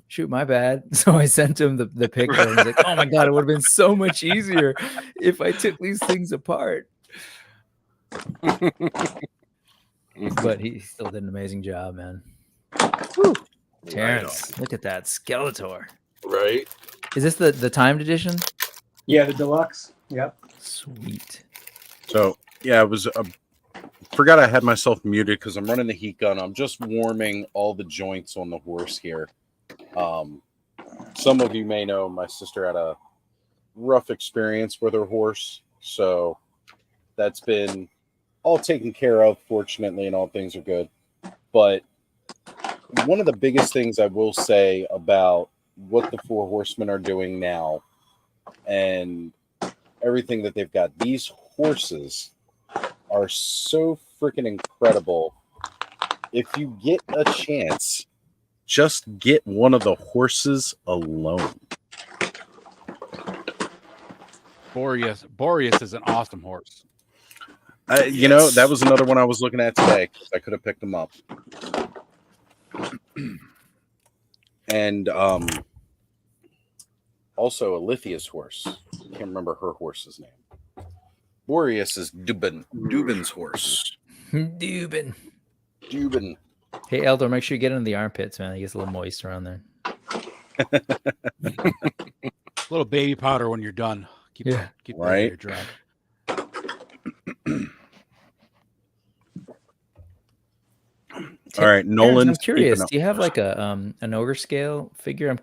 shoot, my bad. So I sent him the picture, and he's like, oh my God, it would have been so much easier if I took these things apart. But he still did an amazing job, man. Woo. Terrence, look at that Skeletor. Right. Is this the timed edition? Yeah, the deluxe. Yep. Sweet. So yeah, it was. Forgot I had myself muted because I'm running the heat gun. I'm just warming all the joints on the horse here. Some of you may know my sister had a rough experience with her horse, so that's been all taken care of, fortunately, and all things are good. But one of the biggest things I will say about what the Four Horsemen are doing now and everything that they've got, these horses are so freaking incredible. If you get a chance, just get one of the horses alone. Boreas is an awesome horse. You know, that was another one I was looking at today. I could have picked them up. And also Alithia's horse. I can't remember her horse's name. Boreas is Dubin's horse. Dubin. Hey, Eldor, make sure you get into the armpits, man. It gets a little moist around there. A little baby powder when you're done. Keep right. Dry. All right, Nolan. I'm curious. Do you have like a an ogre scale figure?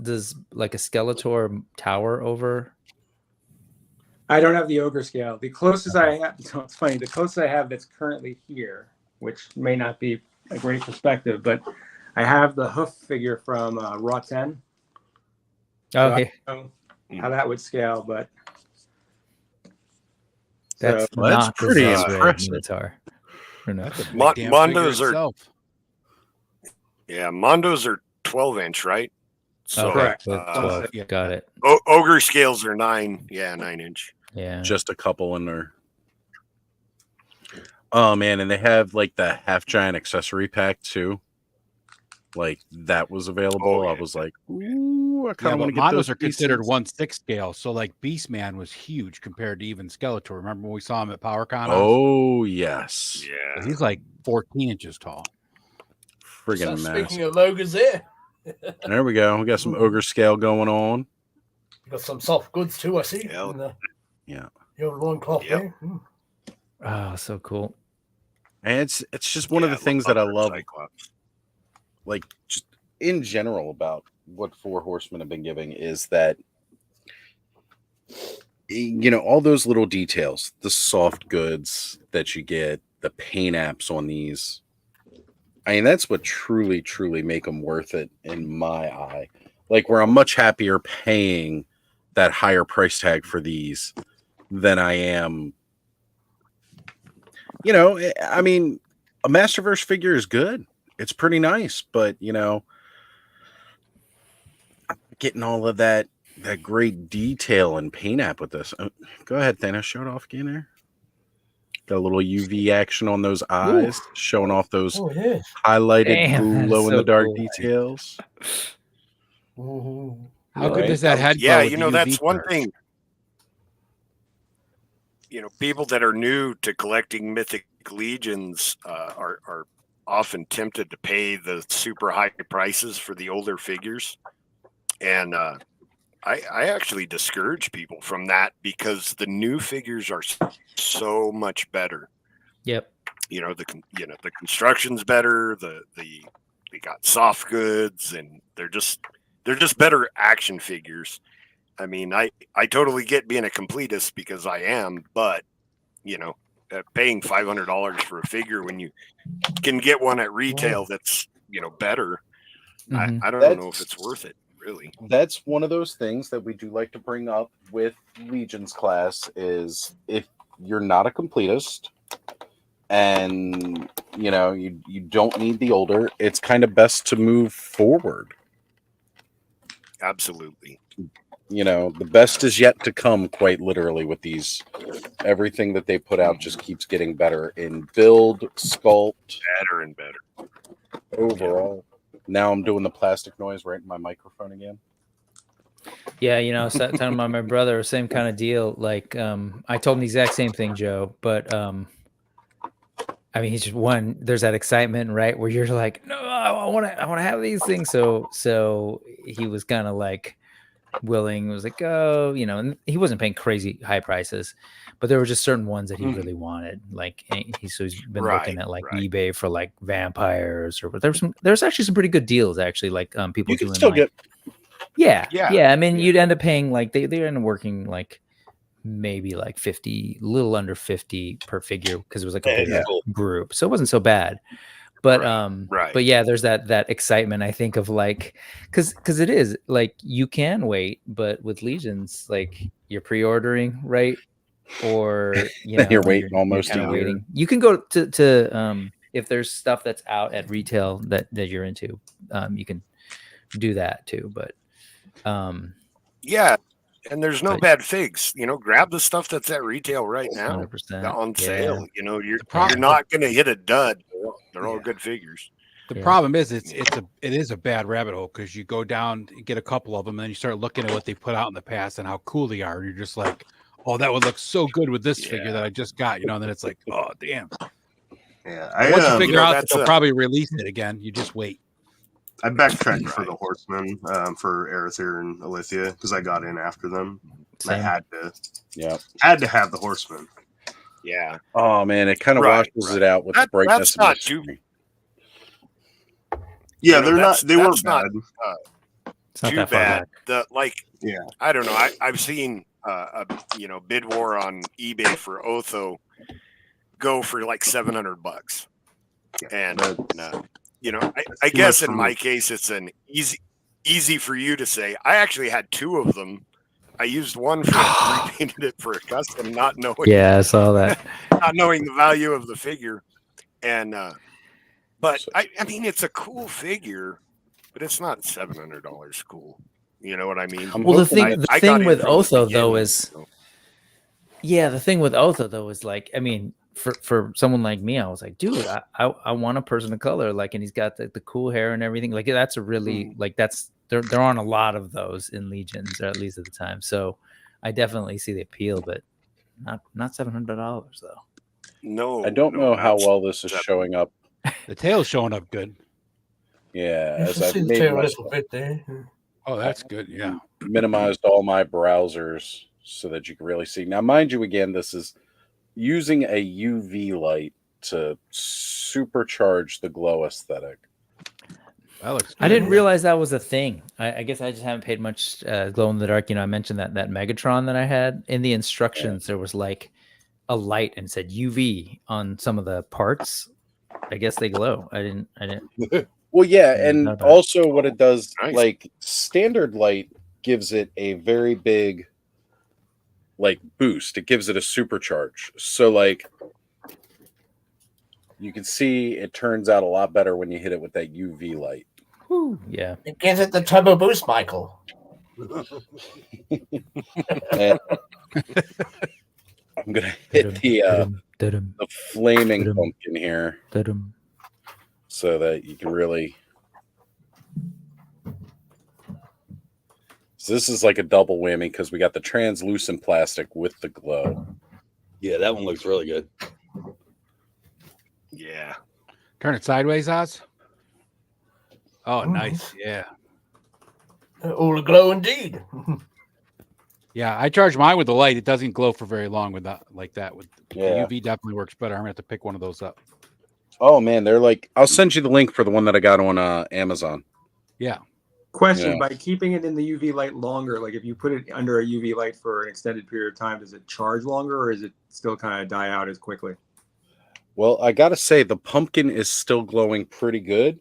Does like a Skeletor tower over? I don't have the ogre scale. The closest I have, it's funny. The closest I have that's currently here, which may not be a great perspective, but I have the hoof figure from Raw 10. Okay. So I don't know how that would scale, but that's pretty impressive. Mondos are 12-inch, right? So, correct. 12. Got it. Ogre scales are 9-inch. Yeah, just a couple in there. Oh man, and they have like the half giant accessory pack too. Like that was available. I was like, ooh, I kind of want to get those. Mondos are considered 1/6 scale, so like Beastman was huge compared to even Skeletor. Remember when we saw him at PowerCon? Oh yes, yeah. He's like 14 inches tall. Friggin' So massive. speaking of ogres, there. There we go. We got some ogre scale going on. Got some soft goods too, I see. Yeah. Your loincloth there. Oh, so cool. And it's just one of the things that I love, like just in general about what Four Horsemen have been giving is that, you know, all those little details, the soft goods that you get, the paint apps on these. I mean, that's what truly, truly make them worth it in my eye. Like where I'm much happier paying that higher price tag for these than I am. You know, I mean, a Masterverse figure is good. It's pretty nice, but you know, getting all of that great detail and paint app with this. Go ahead, Thanos. Show it off again there. Got a little UV action on those eyes, showing off those highlighted glow in the dark details. How good does that head Yeah, glow with the that's UV one part? thing. People that are new to collecting Mythic Legions are often tempted to pay the super high prices for the older figures. And I actually discourage people from that because the new figures are so much better. Yep. The construction's better. They got soft goods, and they're just better action figures. I mean, I totally get being a completist because I am, but paying $500 for a figure when you can get one at retail that's better. Mhm. I don't know if it's worth it. Really, that's one of those things that we do like to bring up with Legion's class is if you're not a completist and you don't need the older, it's kind of best to move forward. Absolutely. The best is yet to come, quite literally, with these. Everything that they put out just keeps getting better in build, sculpt, better and better overall. Now I'm doing the plastic noise right in my microphone again. Yeah, so talking about my brother, same kind of deal. Like, I told him the exact same thing, Joe. But I mean, he's just one. There's that excitement, right, where you're like, no, I want to have these things. So he was kind of like willing. Was like, oh, and he wasn't paying crazy high prices, but there were just certain ones that he really wanted. Like, he's been looking at like eBay for like vampires, or there's actually some pretty good deals actually. Like people you can doing still like, get. Yeah. I mean, you'd end up paying like they end up working like maybe like 50, a little under 50 per figure because it was like a bigger group, so it wasn't so bad. But but yeah, there's that excitement, I think, of like because it is like you can wait, but with Legions, like you're pre-ordering, right? Or you're waiting almost you're a year. waiting. You can go to if there's stuff that's out at retail that you're into, you can do that too. But yeah, and there's no bad figs. Grab the stuff that's at retail right now 100% on sale. You're not going to hit a dud. They're all good figures. The problem is it is a bad rabbit hole because you go down and get a couple of them, and then you start looking at what they put out in the past and how cool they are, and you're just like, oh, that would look so good with this figure that I just got, and then it's like, oh, damn. Yeah, once you figure out that they'll probably release it again, you just wait. I backtracked for the Horsemen for Arethyr and Alithia because I got in after them. I had to have the Horsemen. Yeah. Oh man, it kind of washes it out with the brightness. That's not too. Yeah, they're not. They weren't bad. Too bad. I don't know. I've seen bid war on eBay for Otho go for like $700, and I guess in my case it's an easy for you to say. I actually had two of them. I used one for repainted it for a custom, not knowing. Yeah, I saw that. Not knowing the value of the figure, and but I mean it's a cool figure, but it's not $700 cool. You know what I mean? Well, the thing with Otho though is, the thing with Otho though is like, I mean, for someone like me, I was like, dude, I want a person of color, like, and he's got the cool hair and everything. Like, that's a really like there aren't a lot of those in Legions, or at least at the time. So I definitely see the appeal, but not $700 though. No, I don't know how well this is showing up. The tail's showing up good. Yeah, as I've made a little bit there. Oh, that's good. Yeah, minimized all my browsers so that you can really see. Now, mind you, again, this is using a UV light to supercharge the glow aesthetic. That looks good. I didn't realize that was a thing. I guess I just haven't paid much glow in the dark. I mentioned that Megatron that I had in the instructions. There was like a light and said UV on some of the parts. I guess they glow. I didn't. Well, yeah, and also what it does, like standard light gives it a very big like boost. It gives it a supercharge. So like you can see it turns out a lot better when you hit it with that UV light. Yeah. It gives it the turbo boost, Michael. And I'm gonna hit the flaming pumpkin here so that you can really. So this is like a double whammy because we got the translucent plastic with the glow. Yeah, that one looks really good. Yeah. Turn it sideways, Oz. Oh, nice. Yeah. All aglow indeed. Yeah, I charge mine with the light. It doesn't glow for very long with that, like that. With Yeah. the UV definitely works better. I'm gonna have to pick one of those up. Oh man, they're like. I'll send you the link for the one that I got on Amazon. Yeah. Question: Yeah. by keeping it in the UV light longer, like if you put it under a UV light for an extended period of time, does it charge longer, or is it still kind of die out as quickly? Well, I gotta say the pumpkin is still glowing pretty good,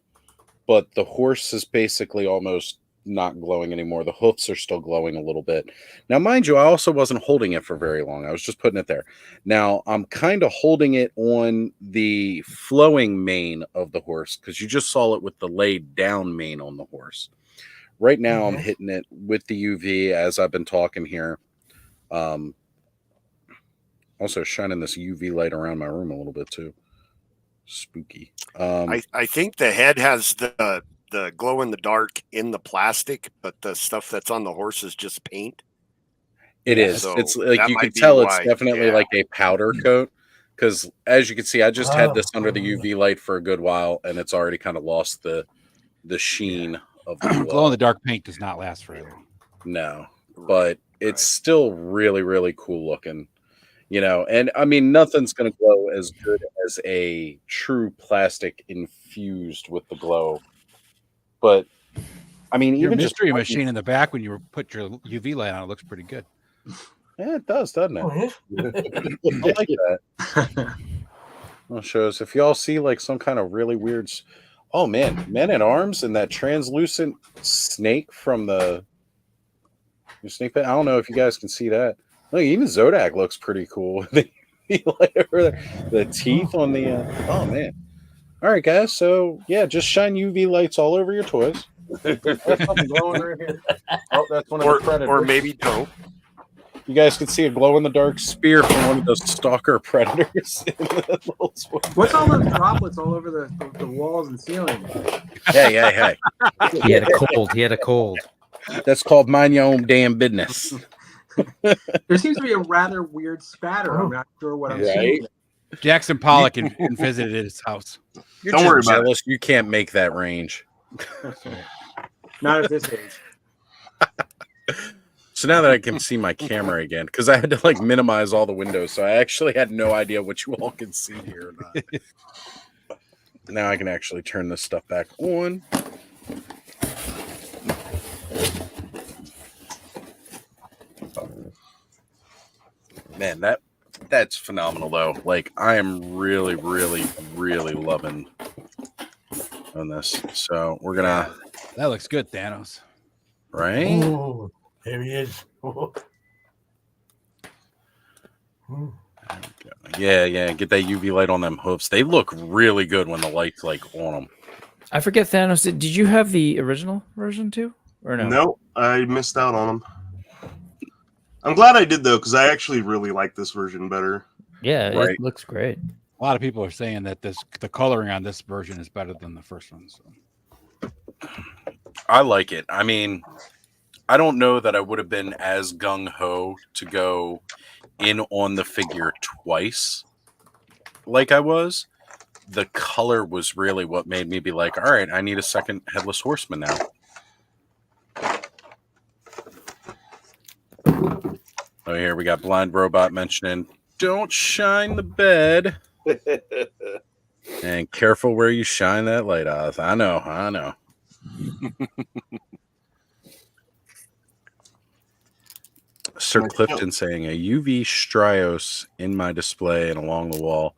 but the horse is basically almost not glowing anymore. The hoofs are still glowing a little bit. Now, mind you, I also wasn't holding it for very long. I was just putting it there. Now, I'm kind of holding it on the flowing mane of the horse because you just saw it with the laid down mane on the horse. Right now, I'm hitting it with the UV as I've been talking here. Also shining this UV light around my room a little bit too. Spooky. I think the head has the glow in the dark in the plastic, but the stuff that's on the horse is just paint. It is. So it's like that you might can be tell it's why, definitely yeah. like a powder coat. Because as you can see, I just had this under the UV light for a good while, and it's already kind of lost the sheen of the glow. Glow in the dark paint does not last forever. No, but it's still really, really cool looking. You know, and I mean, nothing's going to glow as good as a true plastic infused with the glow. But I mean, Your even mystery just machine in the back when you put your UV light on, it looks pretty good. Yeah, it does, doesn't it? Oh, yeah. I like that. Well, shows if y'all see like some kind of really weird. Oh man, Men at Arms and that translucent snake from the snake pit. I don't know if you guys can see that. Look, even Zodak looks pretty cool. The teeth on the. Oh man! All right, guys. So yeah, just shine UV lights all over your toys. That's something glowing right here. Oh, that's one of the predators. Or maybe don't. You guys can see a glow-in-the-dark spear from one of those stalker predators. What's all those droplets all over the walls and ceiling? Hey. He had a cold. He had a cold. That's called mind your own damn business. There seems to be a rather weird spatter. I'm not sure what I'm seeing. Jackson Pollock visited his house. Don't worry about it. You can't make that range. Not at this age. So now that I can see my camera again, because I had to like minimize all the windows, so I actually had no idea what you all can see here or not. Now I can actually turn this stuff back on. Man, that's phenomenal though. Like I am really, really, really loving on this. So we're gonna. That looks good, Thanos. Right? Oh, there he is. Oh. Yeah. Get that UV light on them hoofs. They look really good when the light's like on them. I forget, Thanos. Did you have the original version too, or no? No, I missed out on them. I'm glad I did though, because I actually really like this version better. Yeah, Right. it looks great. A lot of people are saying that the coloring on this version is better than the first one. So. I like it. I mean, I don't know that I would have been as gung-ho to go in on the figure twice like I was. The color was really what made me be like, all right, I need a second Headless Horseman now. Oh, here we got Blind Robot mentioning, don't shine the bed. And careful where you shine that light off. I know. Sir Clifton saying a UV Strios in my display and along the wall.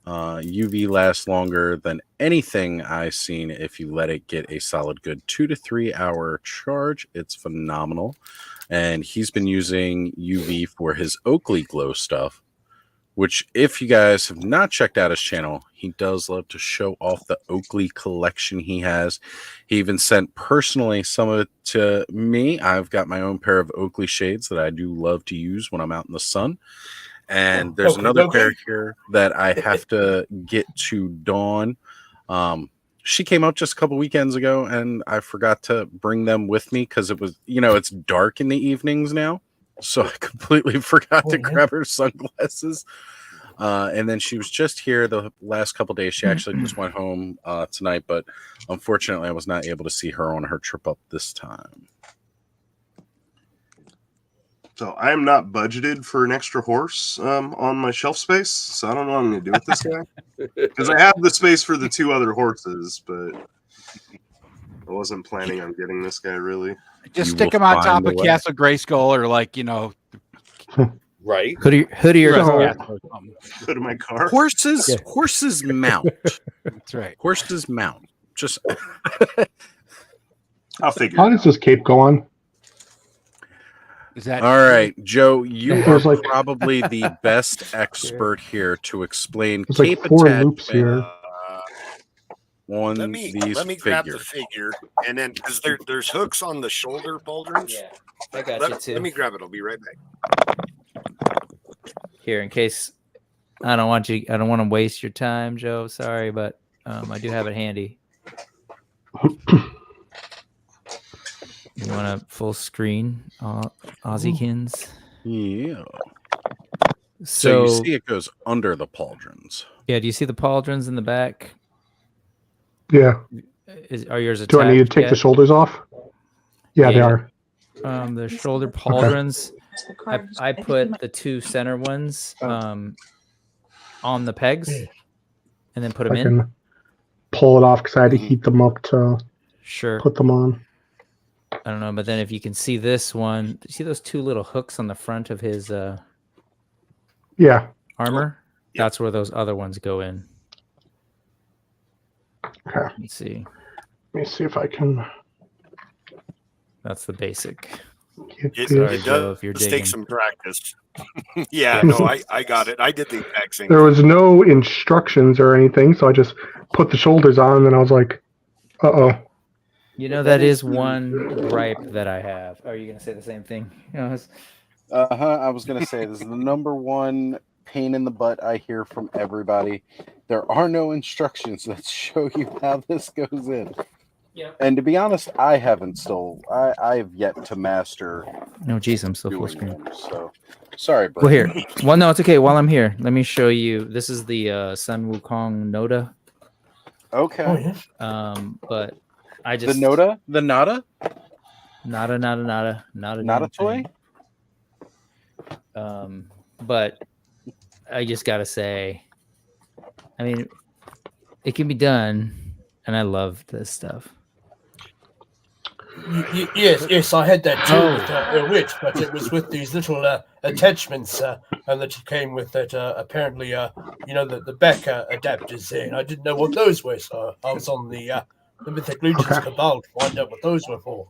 UV lasts longer than anything I've seen if you let it get a solid good 2 to 3 hour charge. It's phenomenal. And he's been using UV for his Oakley glow stuff, which if you guys have not checked out his channel, he does love to show off the Oakley collection he has. He even sent personally some of it to me. I've got my own pair of Oakley shades that I do love to use when I'm out in the sun. And there's another pair here that I have to get to Dawn. She came out just a couple weekends ago, and I forgot to bring them with me because it was, it's dark in the evenings now. So I completely forgot to grab her sunglasses. And then she was just here the last couple days. She actually just went home tonight, but unfortunately I was not able to see her on her trip up this time. So I am not budgeted for an extra horse on my shelf space, so I don't know what I'm going to do with this guy. Because I have the space for the 2 other horses, but I wasn't planning on getting this guy, really. Just stick him on top of Castle Grayskull or right. Hood your car. Hood of my car. Horses mount. That's right. Horses mount. Just I'll figure How does this cape go on? Is that all right, Joe? You are probably the best expert here to explain There's cape like 4 attachment loops here. on Let me grab the figure, and then because there's hooks on the shoulder pauldrons. Yeah, I got you too. Let me grab it. I'll be right back. Here, in case I don't want to waste your time, Joe. Sorry, but I do have it handy. You want a full screen, Aussiekins? Yeah. So you see it goes under the pauldrons. Yeah, do you see the pauldrons in the back? Yeah. Are yours attached? Do I need to take the shoulders off? Yeah, they are. The shoulder pauldrons. Okay. I put the 2 center ones on the pegs and then put them in. Pull it off because I had to heat them up to put them on. I don't know, but then if you can see this one, see those 2 little hooks on the front of his armor? Yeah. That's where those other ones go in. Okay. Let's see. Let me see if I can. That's the basic. It does take some practice. Yeah, no, I got it. I did the exact same. There was no instructions or anything, so I just put the shoulders on, and then I was like, "Uh-oh." That is one gripe that I have. Are you going to say the same thing? I was going to say this is the number one pain in the butt I hear from everybody. There are no instructions that show you how this goes in. Yeah. And to be honest, I haven't I've yet to master. No, geez, I'm still full screen. So sorry, bro. Well, here. Well, no, it's okay. While I'm here, let me show you. This is the Sun Wukong Noda. Okay. Oh, yeah. But I just the Nada? Not a toy. But I just gotta say, I mean, it can be done, and I love this stuff. Yes, I had that too with the witch, but it was with these little attachments, and that came with that apparently, the back adapters there, and I didn't know what those were, so I was on the Mythic Legions Cabal to find out what those were for.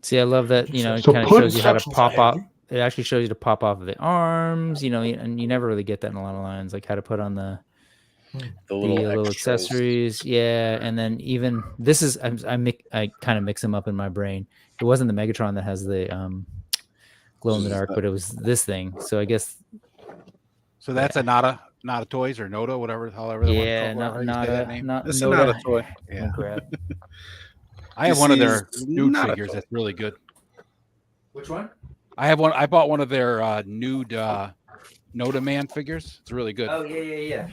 See, I love that, it kind of shows you how to pop off. It actually shows you to pop off of the arms, and you never really get that in a lot of lines, like how to put on the little accessories. Yeah, and then even this is I kind of mix them up in my brain. It wasn't the Megatron that has the glow in the dark, but it was this thing. So I guess so that's a Nada toys or Noda, whatever, however they want to call it. It's not a toy. Yeah. I have one of their nude figures that's really good. Which one? I bought one of their nude Noda Man figures. It's really good. Oh yeah.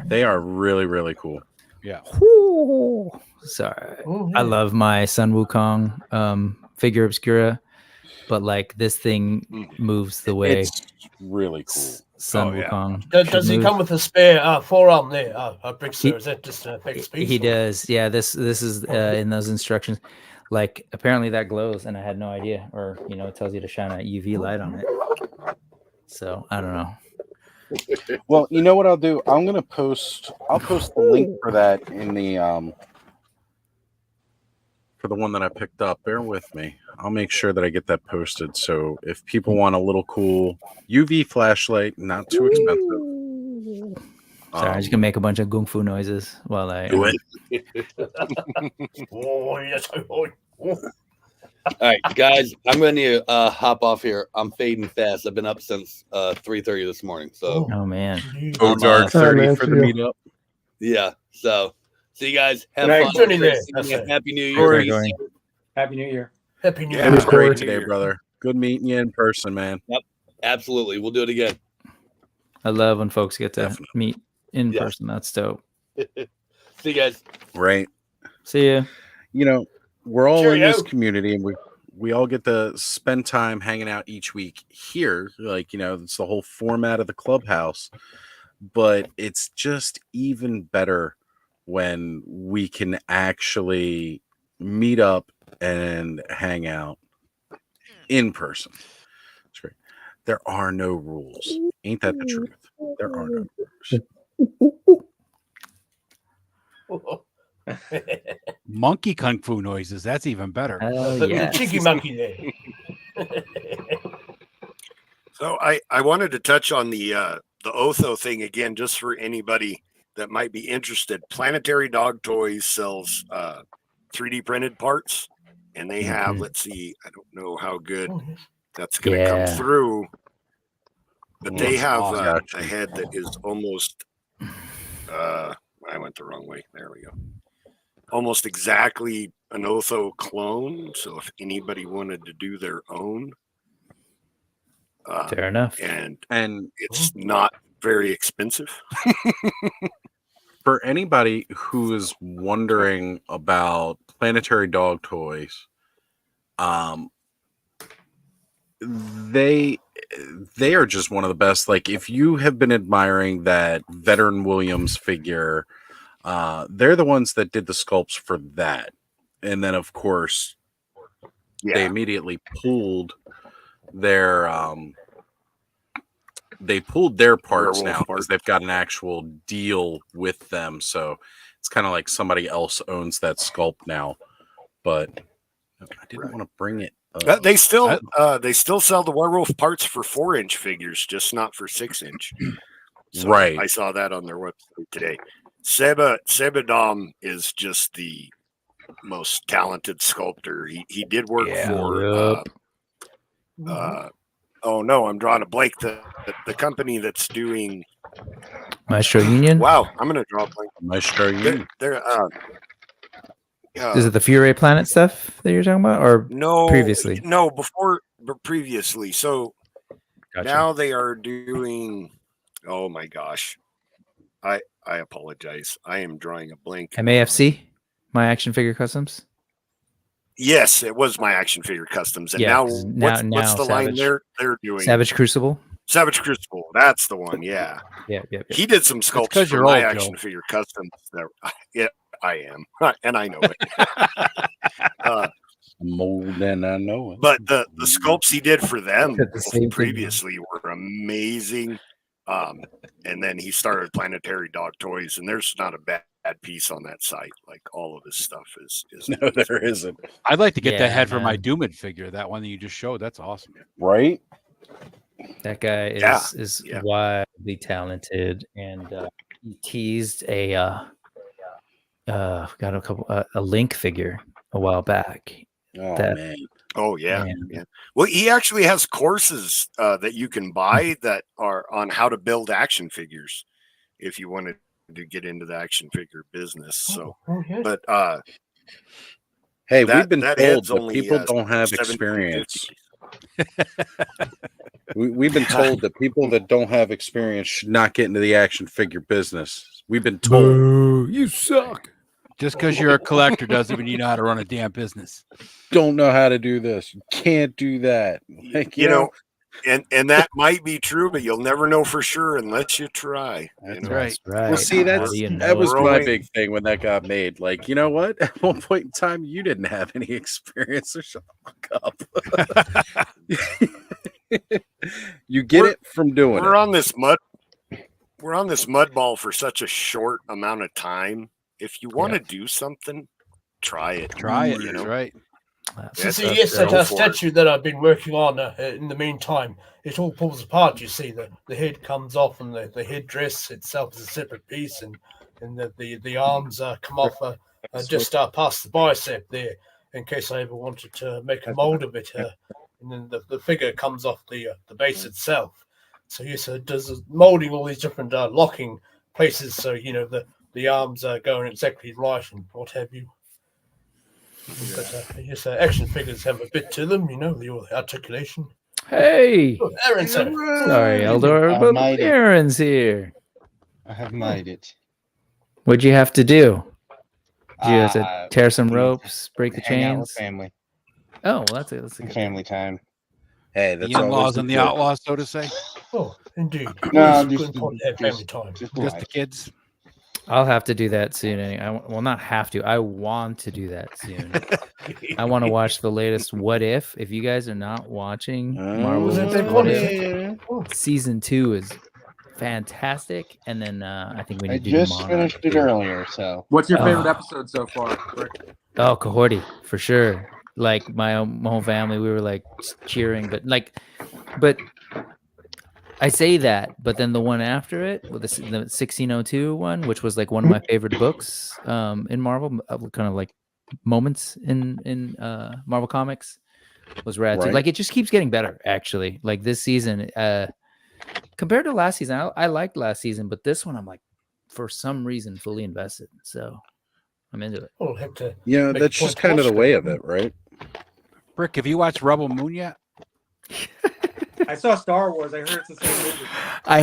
They are really, really cool. Yeah. Ooh, sorry. Ooh, yeah. I love my Sun Wukong figure obscura, but like this thing moves the way it's really cool. Sun Wukong. Does he come with a spare forearm there? Brixer, is that just a fixed piece? He does. Yeah, this is in those instructions. Like apparently that glows, and I had no idea. Or it tells you to shine a UV light on it. So I don't know. Well, you know what I'll do? I'll post the link for that in the for the one that I picked up. Bear with me. I'll make sure that I get that posted. So if people want a little cool UV flashlight, not too expensive. Sorry, I'm just gonna make a bunch of kung fu noises while I Do it. Oh, yes. Oh. All right, guys, I'm going to hop off here. I'm fading fast. I've been up since 3:30 this morning. So, Oh man. Go dark Sorry, 30 man, for see the you. meetup. yeah. So, see you guys. Have Good night. fun. Journey there. See you. That's it. Happy New Year. Corey. Be safe. Happy New Year. Happy New Yeah. It Year. was great Corey. today, brother. Good meeting you in person, man. Absolutely. We'll do it again. I love when folks get to Definitely. meet in Yes. person. That's dope. See you guys. Right. See ya. You know, we're all in this Cheerio. community, and we all get to spend time hanging out each week here. Like, you know, it's the whole format of the clubhouse, but it's just even better when we can actually meet up and hang out in person. It's great. There are no rules. Ain't that the truth? There are no rules. Monkey kung fu noises. That's even better. Oh yeah. Cheeky monkey there. So I wanted to touch on the Otho thing again, just for anybody that might be interested. Planetary Dog Toys sells 3D printed parts, and they have, let's see, I don't know how good that's going to Yeah. come through, but they have awesome. a head that is almost, I went the wrong way. There we go. Almost exactly an Otho clone. So if anybody wanted to do their own, Fair enough. and And it's not very expensive. for anybody who is wondering about Planetary Dog Toys, they are just one of the best. Like, if you have been admiring that Veteran Williams figure, they're the ones that did the sculpts for that. And then, of course, they immediately pulled their parts Werewolf now because parts. they've got an actual deal with them. So it's kind of like somebody else owns that sculpt now. But I didn't want to bring it up. They still sell the werewolf parts for 4-inch figures, just not for 6-inch. So Right. I saw that on their website today. Sebadom is just the most talented sculptor. He did work for oh no, I'm drawing a blank. The company that's doing Maestro Union. wow, I'm gonna draw a blank. Maestro Union. They're Is it the Fury Planet stuff that you're talking about, or no previously? No, previously. So Gotcha. now they are doing. Oh my gosh, I apologize. I am drawing a blank. MAFC, My Action Figure Customs. Yes, it was My Action Figure Customs, and Yeah, now 'cause what's now the line Savage. they're doing? Savage Crucible. Savage Crucible. That's the one. Yeah. Yeah. He did some sculpts 'cause for you're My old, Action Joe. Figure Customs. Yeah, I am, and I know it. More than I know it. But the sculpts he did for them Said the same thing. previously were amazing. And then he started Planetary Dog Toys, and there's not a bad piece on that site. Like, all of his stuff is No, there isn't. I'd like to get Yeah, that head for man. my Doomed figure. That one that you just showed. That's awesome. Right? That guy is Yeah. wildly talented, and he teased a Link figure a while back. Oh, That- man. Oh yeah, Man. yeah. Well, he actually has courses that you can buy that are on how to build action figures if you wanted to get into the action figure business. So, but Hey, that- we've been that told head's that only, people don't have 1750. experience. We've been told that people that don't have experience should not get into the action figure business. We've been told. You suck. Just because you're a collector doesn't mean you know how to run a damn business. Don't know how to do this. You can't do that. Like, You know, and that might be true, but you'll never know for sure unless you try. You That's know? right. That's right. Well, see, How do you that know was it? my Growing- big thing when that got made. Like, you know what? At one point in time, you didn't have any experience, so shut the fuck up. You get We're- it from doing We're it. on this mud ball for such a short amount of time. If you want to do something, try it. Try it. You know? That's right. So see, that's yes, that go for it. statue that I've been working on in the meantime, it all pulls apart. You see, the head comes off, and the headdress itself is a separate piece, and the arms come off just past the bicep there, in case I ever wanted to make a mold of it. And then the figure comes off the base itself. So yes, it does molding all these different locking places, so the arms go in exactly right and what have you. But yes, action figures have a bit to them, the articulation. Hey, Oh, Aaron's here. sorry, Eldor, I but might it. Aaron's here. I have made it. What'd you have to do? Did you have to Uh, tear some ropes, break the Hang out with chains? family. Oh, well, that's a good Family time. Hey, The that's always in-laws and the good. outlaws, so to say. Oh, indeed. No, It's just- important to have family time. Just Just the life. kids. I'll have to do that soon. Well, not have to. I want to do that soon. I want to watch the latest What If. If you guys are not watching Marvel's What If, season 2 is fantastic. And then I think we I need to do just Monarch finished it too. earlier, so What's your favorite Oh. episode so far, Rick? Oh, Cohorty, for sure. Like my whole family, we were like cheering, but I say that, but then the one after it, with the 1602 one, which was like one of my favorite books in Marvel, kind of like moments in Marvel Comics, was rad too. Right. Like it just keeps getting better, actually. Like this season, compared to last season, I liked last season, but this one I'm like, for some reason, fully invested. So I'm into it. We'll have to Yeah, make that's a point just to kind of watch the way that. of it, right? Rick, have you watched Rebel Moon yet? I saw Star Wars. I heard it's the same movie. I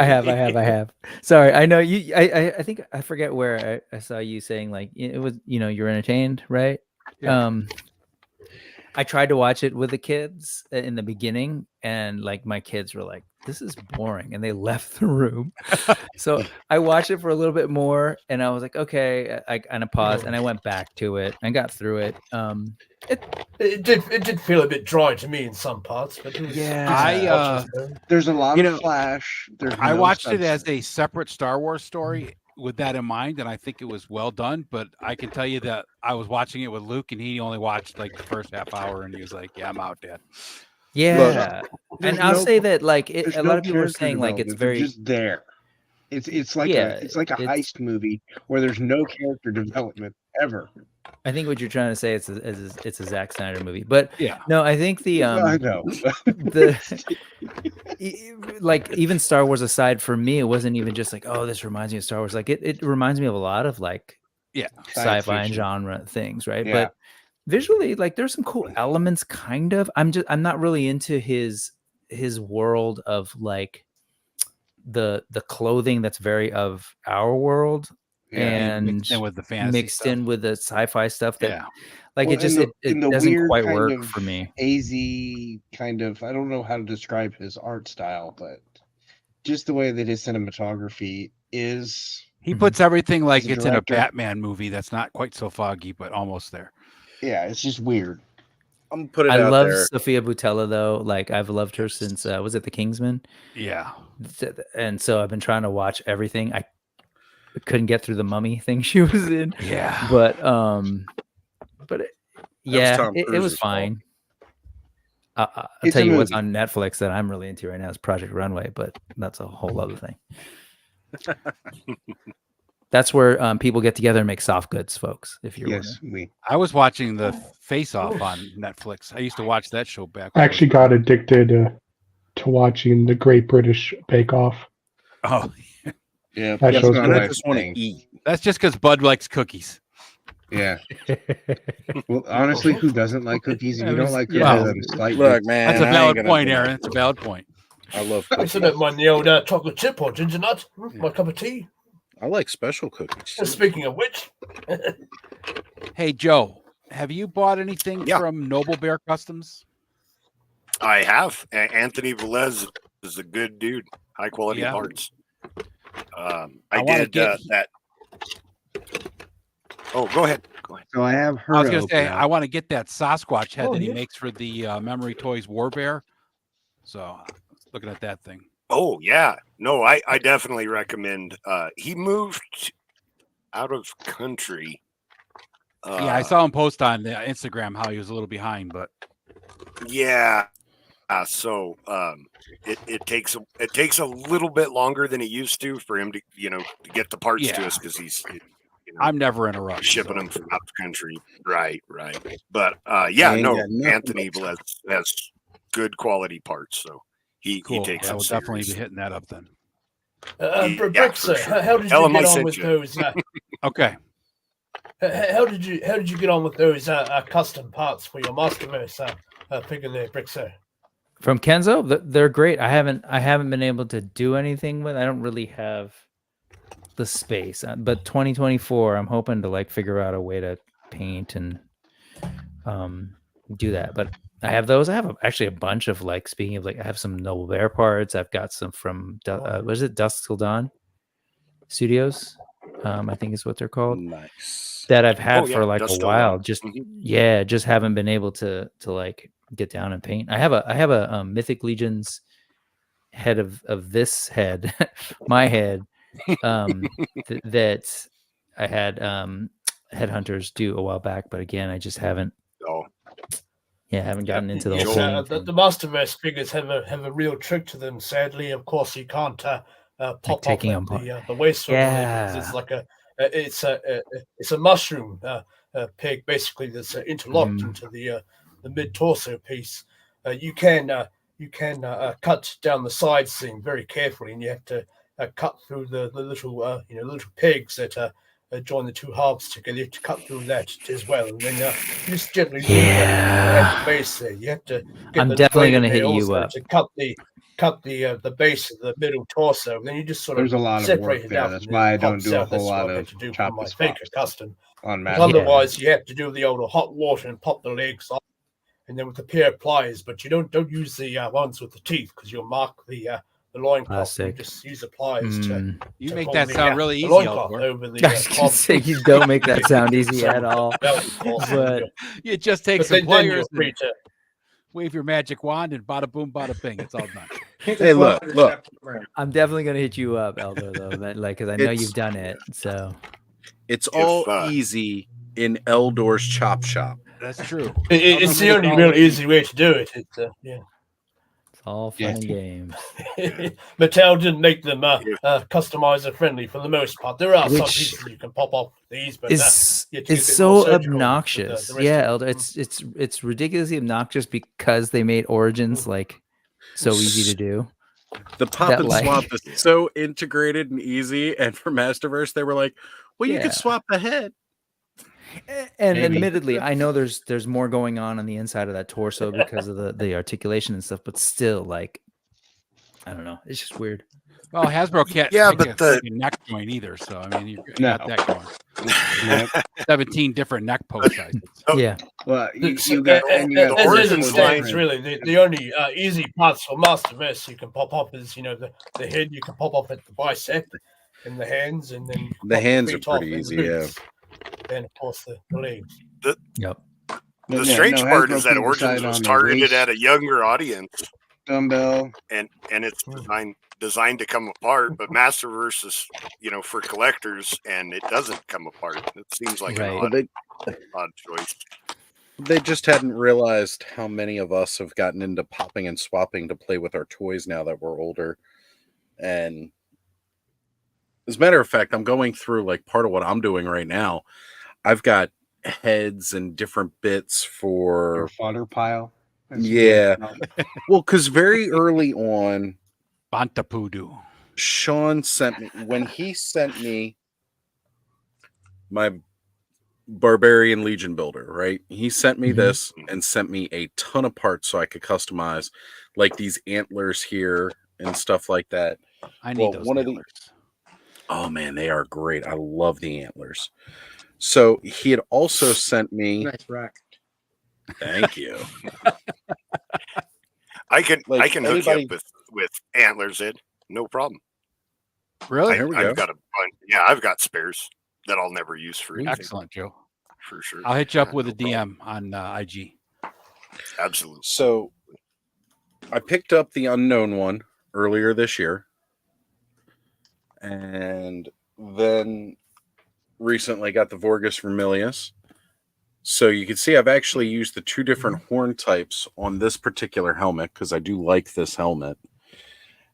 have. Sorry, I know you. I think I forget where I saw you saying like it was. You're entertained, right? Yeah. I tried to watch it with the kids in the beginning, and like my kids were like, "This is boring," and they left the room. So I watched it for a little bit more, and I was like, "Okay." I kind of paused, and I went back to it and got through it. It did feel a bit dry to me in some parts, but it was there's a lot You of know, flash. There's I no watched it as substance. a separate Star Wars story with that in mind, and I think it was well done. But I can tell you that I was watching it with Luke, and he only watched like the first half hour, and he was like, "Yeah, I'm out, Dad." Yeah, There's and I'll no- say that like there's a no lot of people are character saying like it's development. They're very just there. It's like Yeah, a it's- heist movie where there's no character development ever. I think what you're trying to say it's a Zack Snyder movie, but Yeah. no, I think the Well, I know. like even Star Wars aside, for me, it wasn't even just like, oh, this reminds me of Star Wars. Like it reminds me of a lot of like Science sci-fi and fiction. genre things, right? Yeah. But visually, like there's some cool elements, kind of. I'm not really into his world of like the clothing that's very of our world. And mixed in with the fantasy mixed stuff. in with the sci-fi stuff that Yeah. like Well, it just and it the doesn't weird quite kind work of for me. AZ kind of, I don't know how to describe his art style, but just the way that his cinematography is. He puts everything like As a it's in a director. Batman movie that's not quite so foggy, but almost there. Yeah, it's just weird. I'm gonna put it I out love there. Sophia Boutella though. Like I've loved her since was it The Kingsman? Yeah. And so I've been trying to watch everything. I couldn't get through the Mummy thing she was in. Yeah. But yeah, Tom it was Cruise's fault. fine. I'll It's tell a you what's movie. on Netflix that I'm really into right now is Project Runway, but that's a whole other thing. That's where people get together and make soft goods, folks. If you're Yes, we. I was watching the Face Off on Netflix. I used to watch that show back. I actually got addicted to watching the Great British Bake Off. Oh, Yeah, That that's show's not good. my I just want to thing. eat. that's just because Bud likes cookies. Yeah. Well, honestly, who doesn't like cookies? If I you don't was- like yeah. cookies, I'm slightly. Look, man, That's a I ain't valid gonna point, do Aaron. that. It's a valid point. I love I cookies. still don't mind the old chocolate chip or ginger nut. My cup of tea. I like special cookies. too. Speaking of which, Hey, Joe, have you bought anything Yeah. from Noble Bear Customs? I have. Anthony Velez is a good dude. High quality Yeah. parts. I wanna did get- that. Oh, go ahead. Go ahead. So I have her. I was going to open say, up. I want to get that Sasquatch head Oh, that he yeah. makes for the Memory Toys War Bear. So, looking at that thing. Oh yeah. No, I definitely recommend. He moved out of country Yeah, I saw him post on Instagram how he was a little behind, but Yeah. So it takes a little bit longer than it used to for him to to get the parts to Yeah. us because he's I'm never in a rush. shipping so. them from out the country. Right. But Ain't got nothing Anthony but has good quality parts, so he Cool. takes I them will definitely be serious. hitting that up then. Yeah, Bricks, for sure. how did Tell you him I get on sent with you. those? Okay. How did you get on with those custom parts for your Masterverse figure there, Bricks? From Kenzo, they're great. I haven't been able to do anything with. I don't really have the space, but 2024, I'm hoping to like figure out a way to paint and do that. But I have those. I have actually a bunch of like. Speaking of like, I have some Noble Bear parts. I've got some from what is it, Dusk Till Dawn Studios, I think is what they're called. Nice. That I've had yeah, for like Dusk a Till while. Dawn. Just Mhm. just haven't been able to like get down and paint. I have a Mythic Legions head of this head, my head, that I had headhunters do a while back, but again, I just haven't. Oh, Haven't gotten into the whole Joel. paint. The Masterverse figures have a real trick to them. Sadly, of course, you can't pop off taking at them the waist from them because Yeah. it's like it's a mushroom peg basically that's interlocked into the mid torso piece. You can cut down the side seam very carefully, and you have to cut through the little little pegs that join the two halves together. You have to cut through that as well, and then you just gently move at the base there. You have to get I'm the definitely blade in gonna hit there you also up. to cut the base of the middle torso. And then you just sort of There's a lot of separate work it there. out. That's and why it I don't pops do a out. whole That's lot what I had of to do for chop my and Faker swap custom. on But Master. otherwise, you have to do the old hot water and pop the legs off, and then with a pair of pliers. But you don't use the ones with the teeth because you'll mark the loincloth. You Plastic. just use the pliers to You to make pull that the, sound really the easy, loincloth Eldor. over the I was gonna say you don't make that sound easy at all. But You just take But some then you're pliers free and to. wave your magic wand and bada boom, bada bing. It's all done. Hey, look. I'm definitely gonna hit you up, Elder, though, like because I know you've done it. So It's all easy in Eldor's chop shop. That's true. It's the only real easy way to do it. It's yeah. It's all fun and games. Mattel didn't make them customizer friendly for the most part. There are some Which pieces you can pop off these, but It's you have to get a bit so more surgical with obnoxious. the rest Yeah, of Elder. It's ridiculously obnoxious because they made Origins like so easy to do. The pop That, and like- swap is so integrated and easy. And for Masterverse, they were like, well, you Yeah. could swap the head. And Maybe. admittedly, I know there's more going on the inside of that torso because of the articulation and stuff, but still, like, I don't know. It's just weird. Well, Hasbro can't Yeah, make but a the- freaking neck joint either. So I mean, you No. got that going. 17 different neck post sizes. Yeah. Well, you As got and you got it Origins stands, line- really, the only easy parts for Masterverse you can pop off is the head you can pop off at the bicep and the hands, and then you can The pop hands are feet off pretty and the easy, yeah. boots. And of course the legs. Yep. The strange part is that Origins was targeted at a younger audience, dumbbell. and it's designed to come apart. But Masterverse is for collectors, and it doesn't come apart. It seems like Right. an odd choice. They just hadn't realized how many of us have gotten into popping and swapping to play with our toys now that we're older. And as a matter of fact, I'm going through like part of what I'm doing right now. I've got heads and different bits Your for fodder pile. yeah. Well, because very early on, Bantapudu. Sean sent me when he sent me my Barbarian Legion builder, right? He sent me this and sent me a ton of parts so I could customize like these antlers here and stuff like that. I need those antlers. Oh man, they are great. I love the antlers. So he had also sent me Nice rack. Thank you. I can Like, hook you up with antlers, Ed. No problem. Really? Here we I've go. got a bunch. Yeah, I've got spares that I'll never use for anything. Excellent, Joe. For sure. I'll hit you up with no a DM on IG. Absolutely. So I picked up the unknown one earlier this year. And then recently got the Vorgus Vermilius. So you can see I've actually used the two different horn types on this particular helmet because I do like this helmet.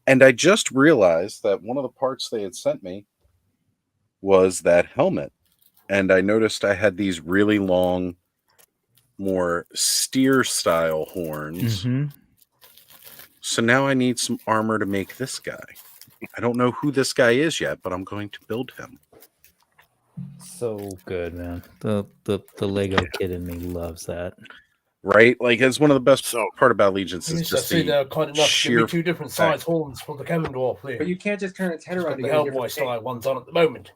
And I just realized that one of the parts they had sent me was that helmet. And I noticed I had these really long, more steer-style horns. Mm-hmm. So now I need some armor to make this guy. I don't know who this guy is yet, but I'm going to build him. So good, man. The Lego kid in me loves that. Right? Like, it's one of the best part about Allegiance is I just see they're the kind enough to give sheer me two different size horns for the Kevin Dwarf there. But you can't just turn its head around. The Hellboy style ones on at the moment.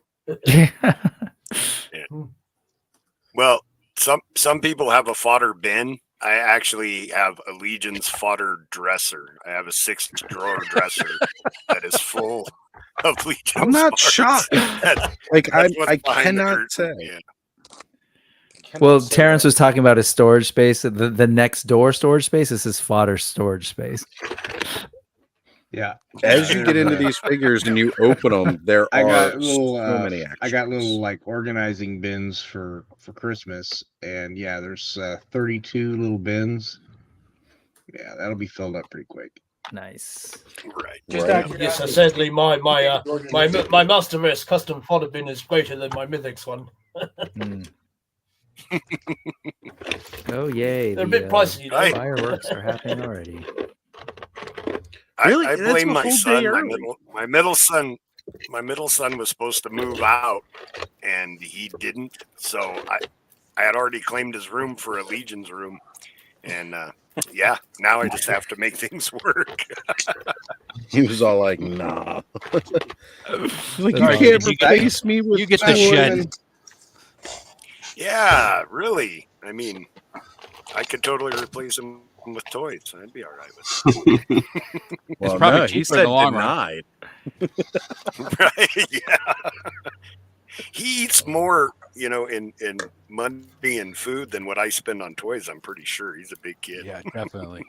Well, some people have a fodder bin. I actually have a Legion's fodder dresser. I have a 6-drawer dresser that is full of Legion's. I'm not parts. shocked. Like, That's what's I behind the cannot curtain. say. Yeah. Well, Terrence was talking about his storage space. The next door storage space is his fodder storage space. Yeah. As you get into these figures and you open them, there I are got little, so many actions. I got little like organizing bins for Christmas, and yeah, there's 32 little bins. Yeah, that'll be filled up pretty quick. Nice. Right. Yes, so sadly, my Masterverse custom fodder bin is greater than my Mythics one. Oh yay! They're a bit pricey, you know. Fireworks are happening already. Really? I That's blame a my whole son. day early. My middle son. My middle son was supposed to move out, and he didn't. So I had already claimed his room for a Legion's room, and yeah, now I just have to make things work. He was all like, "Nah." Like, you Sorry, can't you get- replace me with You get the someone. shed. Yeah, really. I mean, I could totally replace him with toys. I'd be all right with it. Well, probably no, cheaper he in said the long run. denied. Right? Yeah. He eats more, in money and food than what I spend on toys. I'm pretty sure he's a big kid. Yeah, definitely.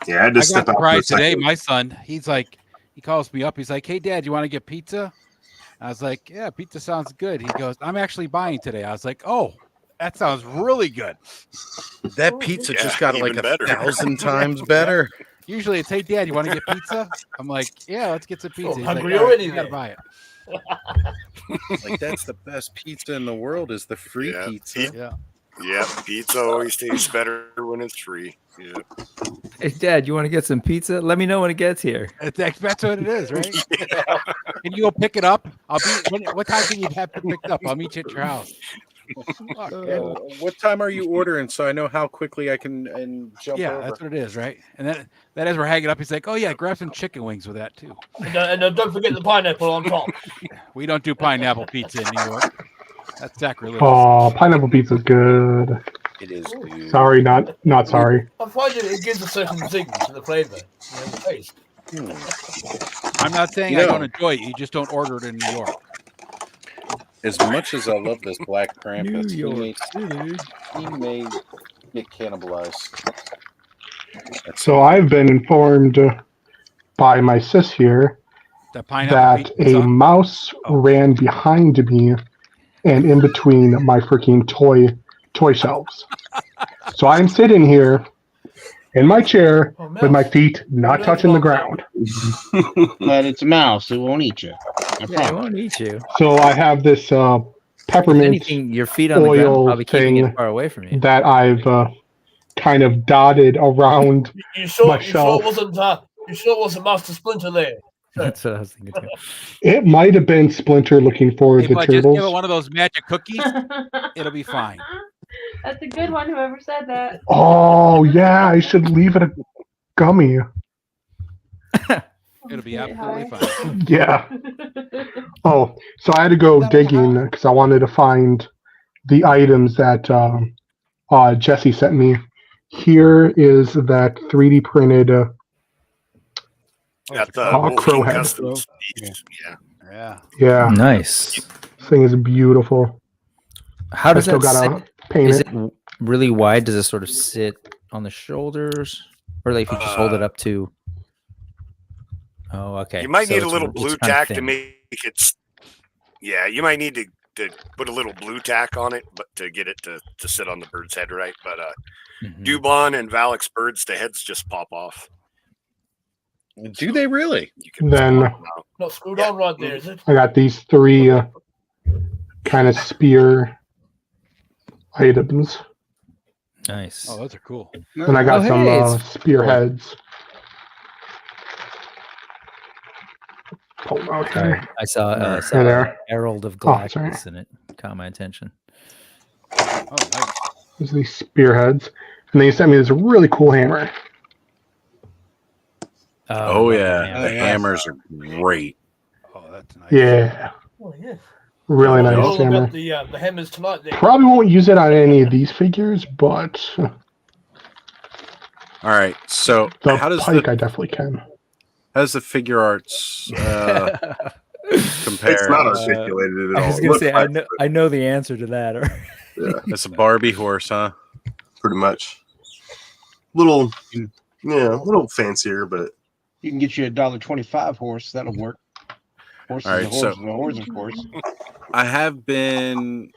Yeah, I I just got step out for a surprised today. second. My son, he calls me up. He's like, "Hey, Dad, you want to get pizza?" I was like, "Yeah, pizza sounds good." He goes, "I'm actually buying today." I was like, "Oh, that sounds really good." That pizza Yeah, just got like even better. 1,000 times better. Usually it's, "Hey, Dad, you want to get pizza?" I'm like, "Yeah, let's get some pizza." He's like, hungry "All right, already you gotta then." buy it. Like, that's the best pizza in the world is the free Yeah. pizza. Yeah. Yeah, pizza always tastes better when it's free. Yeah. Hey, Dad, you want to get some pizza? Let me know when it gets here. That's what it is, right? Can you go pick it up? What time can you have it picked up? I'll meet you at your house. Fuck, man. What time are you ordering so I know how quickly I can jump Yeah, over? that's what it is, right? And that as we're hanging up, he's like, "Oh yeah, grab some chicken wings with that too." And don't forget the pineapple on top. We don't do pineapple pizza in New York. That's sacrilegious. Oh, pineapple pizza's good. It is good. Sorry, not sorry. I find it gives a certain zing to the flavour, the taste. I'm not saying I don't enjoy it. You just don't order it in New York. As much as I love this Black Krampus, New he may get cannibalized. So I've been informed by my sis here The pineapple that pizza. a mouse ran behind me and in between my freaking toy shelves. So I'm sitting here in my chair with my feet not touching the ground. But it's a mouse; it won't eat you. Yeah, it won't eat you. So I have this If peppermint anything, your feet on the ground oil probably keeping thing it far away from you. that I've kind of dotted around You sure myself. you sure it wasn't Master Splinter there? That's what I was thinking too. It might have been Splinter looking for Hey, the bud, just give it turtles. one of those magic cookies. It'll be fine. That's a good one, whoever said that. Oh yeah, I should leave it a gummy. It'll be Get absolutely high. fine. Yeah. Oh, so I had to go digging because I wanted to find the items that Jesse sent me. Here is that 3D printed. Got the Oh, Wolfing Crowhead. Customs piece. Yeah. Yeah. Yeah, Nice. this thing is beautiful. How I does still that sit? gotta paint Is it. it really wide? Does it sort of sit on the shoulders, or like if you just hold it up to? Oh, okay. You might So need a it's little it's blue kinda tack to thin. make it Yeah, you might need to put a little blue tack on it, but to get it to sit on the bird's head right. But Dubon and Valak's birds, the heads just pop off. Do they really? You can Then Not screwed on right there, is it? I got these 3 kind of spear items. Nice. Oh, those are cool. And I got Oh, some hey, it's spearheads. Pull them out here. I saw There. Herald of Oh, sorry. Galactus, and it caught my attention. Oh, nice. These are these spearheads. And they sent me this really cool hammer. Oh, yeah. man. The hammers are great. Oh, that's nice. Yeah. Oh, yeah. Really Well, nice all hammer. about the hammers tonight. Then. Probably won't use it on any of these figures, but All right. So the how does pike I definitely can. how does the figure arts compare? It's not articulated at all. I was It gonna looks say like I know the answer to that. Yeah, It's a Barbie horse, huh? pretty much. Little fancier, but You can get you $1.25 horse. That'll work. Horse All is right, a so- horse is a horse, of course. I have been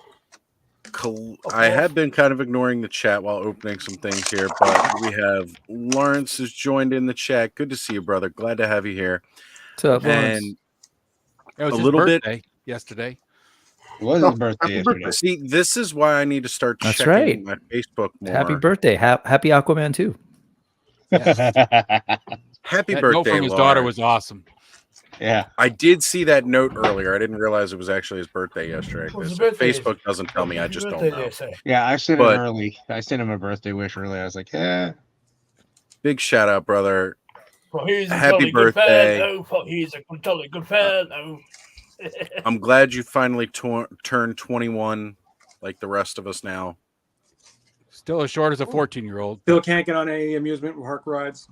kind of ignoring the chat while opening some things here, but we have Lawrence has joined in the chat. Good to see you, brother. Glad to have you here. What's up, Lawrence? And It was a his little bit- birthday yesterday. It was his birthday happy yesterday. birthday. see, this is why I need to start That's checking right. my Facebook more. Happy birthday. Happy Aquaman too. Happy That birthday, note from his daughter Lawrence. was awesome. Yeah. I did see that note earlier. I didn't realize it was actually his birthday yesterday. What's his 'cause birthday Facebook doesn't tell me. I Happy just don't birthday know. there, sir. Yeah, I sent But- him early. I sent him a birthday wish early. I was like, yeah. Big shout out, brother. Well, he's a Happy jolly good birthday. fan. Oh, he's a jolly good fan. Oh. I'm glad you finally turned 21 like the rest of us now. Still as short as a 14-year-old. Still can't get on any amusement park rides.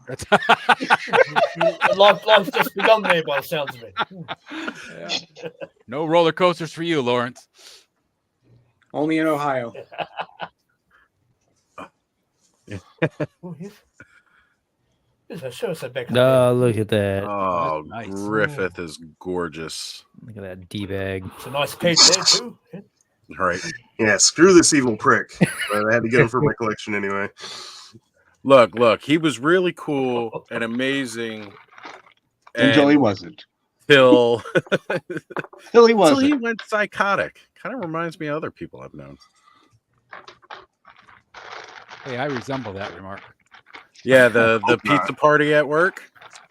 Life's just begun there by the sounds of it. No roller coasters for you, Lawrence. Only in Ohio. Oh, yes. Show us that back. Oh, look at that. Oh, nice. Griffith is gorgeous. Look at that D-bag. It's a nice cage there, too. All right. yeah, screw this evil prick. But I had to get him for my collection anyway. Look. He was really cool and amazing. Until he and wasn't. Till Until he he wasn't. went psychotic. Kind of reminds me of other people I've known. Hey, I resemble that remark. Yeah, the Hope not. pizza party at work,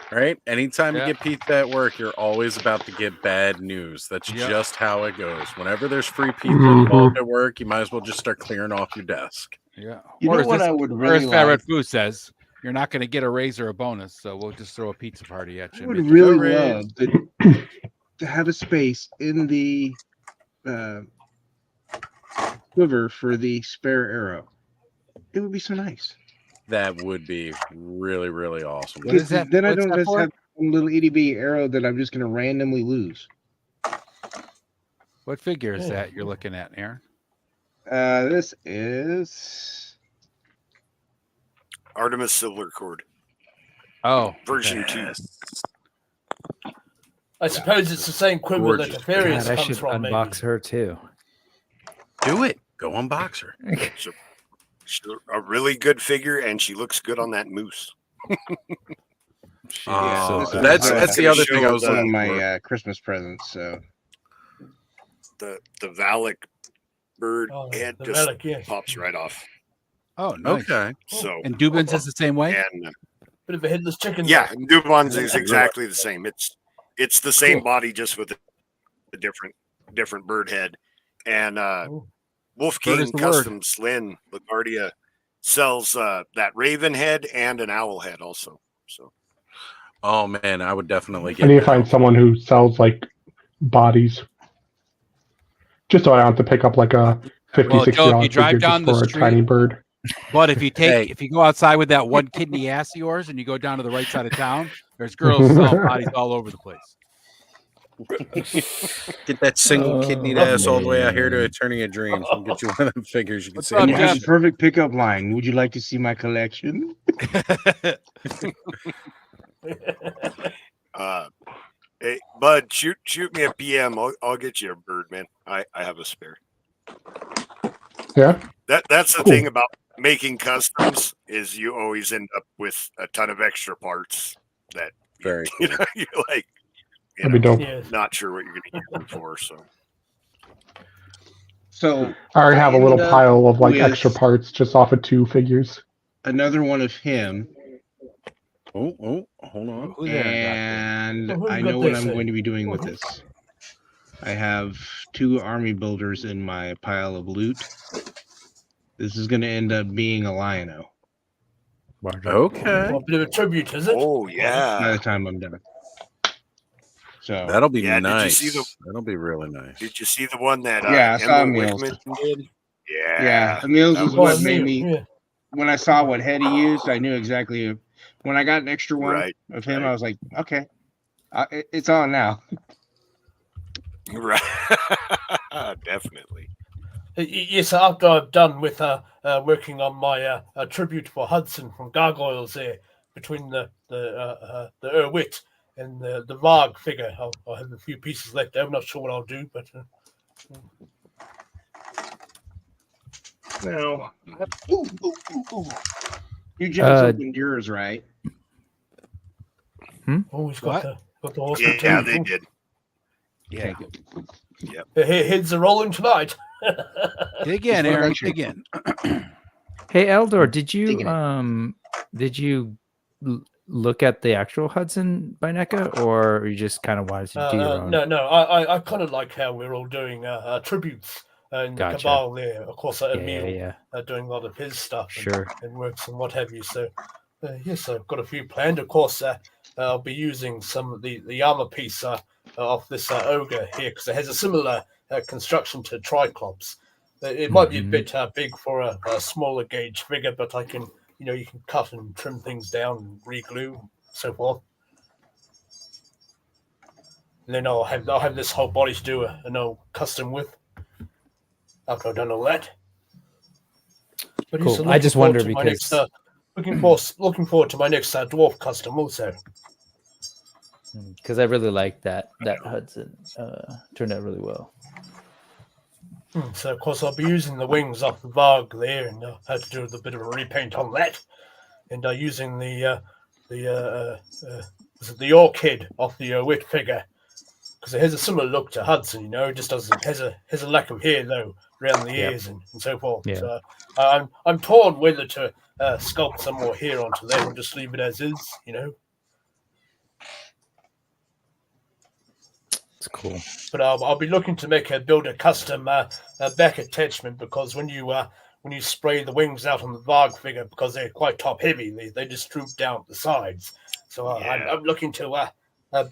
right? Anytime Yeah. you get pizza at work, you're always about to get bad news. That's Yeah. just how it goes. Whenever there's free pizza Mhm. involved at work, you might as well just start clearing off your desk. Yeah. You Or know as what this- I would or really as Fat Red like? Foo says, you're not going to get a raise or a bonus, so we'll just throw a pizza party at you. I would and make really you- love to have a space in the quiver for the spare arrow. It would be so nice. That would be really, really awesome. What is that? Then I What's don't that just for? have one little itty bitty arrow that I'm just going to randomly lose. What figure is that you're looking at, Aaron? This is Artemis Silver Cord, Oh, version okay. 2. I suppose it's the same quiver that Gorgeous. Aquarius God, I comes should from, maybe. unbox her too. Do it. Go unbox her. She's a really good figure, and she looks good on that moose. Oh, so that's good. the other thing I was one of looking my for. Christmas presents. So The Valak bird Oh, head the just relic, yes. pops right off. Oh, nice. Okay. So And Dubin's is the same way? and Bit of a headless chicken. yeah, there. Dubon's is exactly the same. It's the same Cool. body, just with a different bird head. And Cool. Wolf Bird King is the word. Customs Lynn LaGuardia sells that raven head and an owl head also. So Oh man, I would definitely I get need to that. find someone who sells like bodies. Just so I don't have to pick up like a $50, Well, Joe, if $60 you drive figure down just the for a street- tiny bird. But if you Hey. if you go outside with that one kidney ass of yours and you go down to the right side of town, there's girls selling bodies all over the place. Get that single Oh, kidneyed ass all the way out here to man. Attorney of Dreams. We'll get you one of them figures you can What's see. up, and in it has Jeff? a perfect pickup line. Would you like to see my collection? Bud, shoot me a PM. I'll get you a bird, man. I have a spare. Yeah. That's the Cool. thing about making customs is you always end up with a ton of extra parts that Very you know you're like That'd be dope. Yes. not sure what you're going to use them for. So I already have a little ended up pile of like with extra parts just off of 2 figures. another one of him, Oh, hold on. Who's there? and Well, who I got know what this I'm in? going to be doing with this. I have 2 army builders in my pile of loot. This is going to end up being a Lion-O Okay. Well, a bit of a tribute, is it? Oh by yeah, the time I'm done. So That'll be Yeah, did you nice. see the- That'll be really nice. did you see the one that Yeah, I saw Emil Emil's. Wickman did? yeah, Emil's that is Well, what I made mean, me. yeah. When I saw what head he used, I knew exactly. When I got an extra one Right, of him, right. I was like, okay, it's on now. Right, definitely. Yes, after I've done with working on my tribute for Hudson from Gargoyles there, between the Erwit and the Varg figure, I'll have a few pieces left. I'm not sure what I'll do, but Now, you just opened yours, right? always What? got the Horsemen Yeah, too. they did. Yeah. The heads are rolling tonight. Dig in, What Aaron. about you? Dig in. Hey Eldor, did you Digging it. look at the actual Hudson by NECA, or you just kind of wanted to do your own? No. I kind of like how we're all doing tributes and Gotcha. the Cabal there. Of course, Yeah, Emil yeah. doing a lot of his stuff Sure. and works and what have you. So, yes, I've got a few planned. Of course, I'll be using some of the armor piece of this ogre here because it has a similar construction to Triclops. It might be a bit big for a smaller gauge figure, but I can, you can cut and trim things down and re-glue, so forth. And then I'll have this whole body to do an old custom with after I've done all that. But Cool. yes, I just looking wonder forward to my next, because looking forward to my next dwarf custom also. because I really like that Hudson. Turned out really well. So of course I'll be using the wings off the Varg there, and I had to do a bit of a repaint on that, and using the orchid off the Wit figure because it has a similar look to Hudson. It just doesn't has a lack of hair though around the ears and so forth. Yeah. So I'm torn whether to sculpt some more hair onto that or just leave it as is. It's cool. But I'll be looking to build a custom back attachment because when you spray the wings out on the Varg figure, because they're quite top heavy, they just droop down the sides. So I'm looking to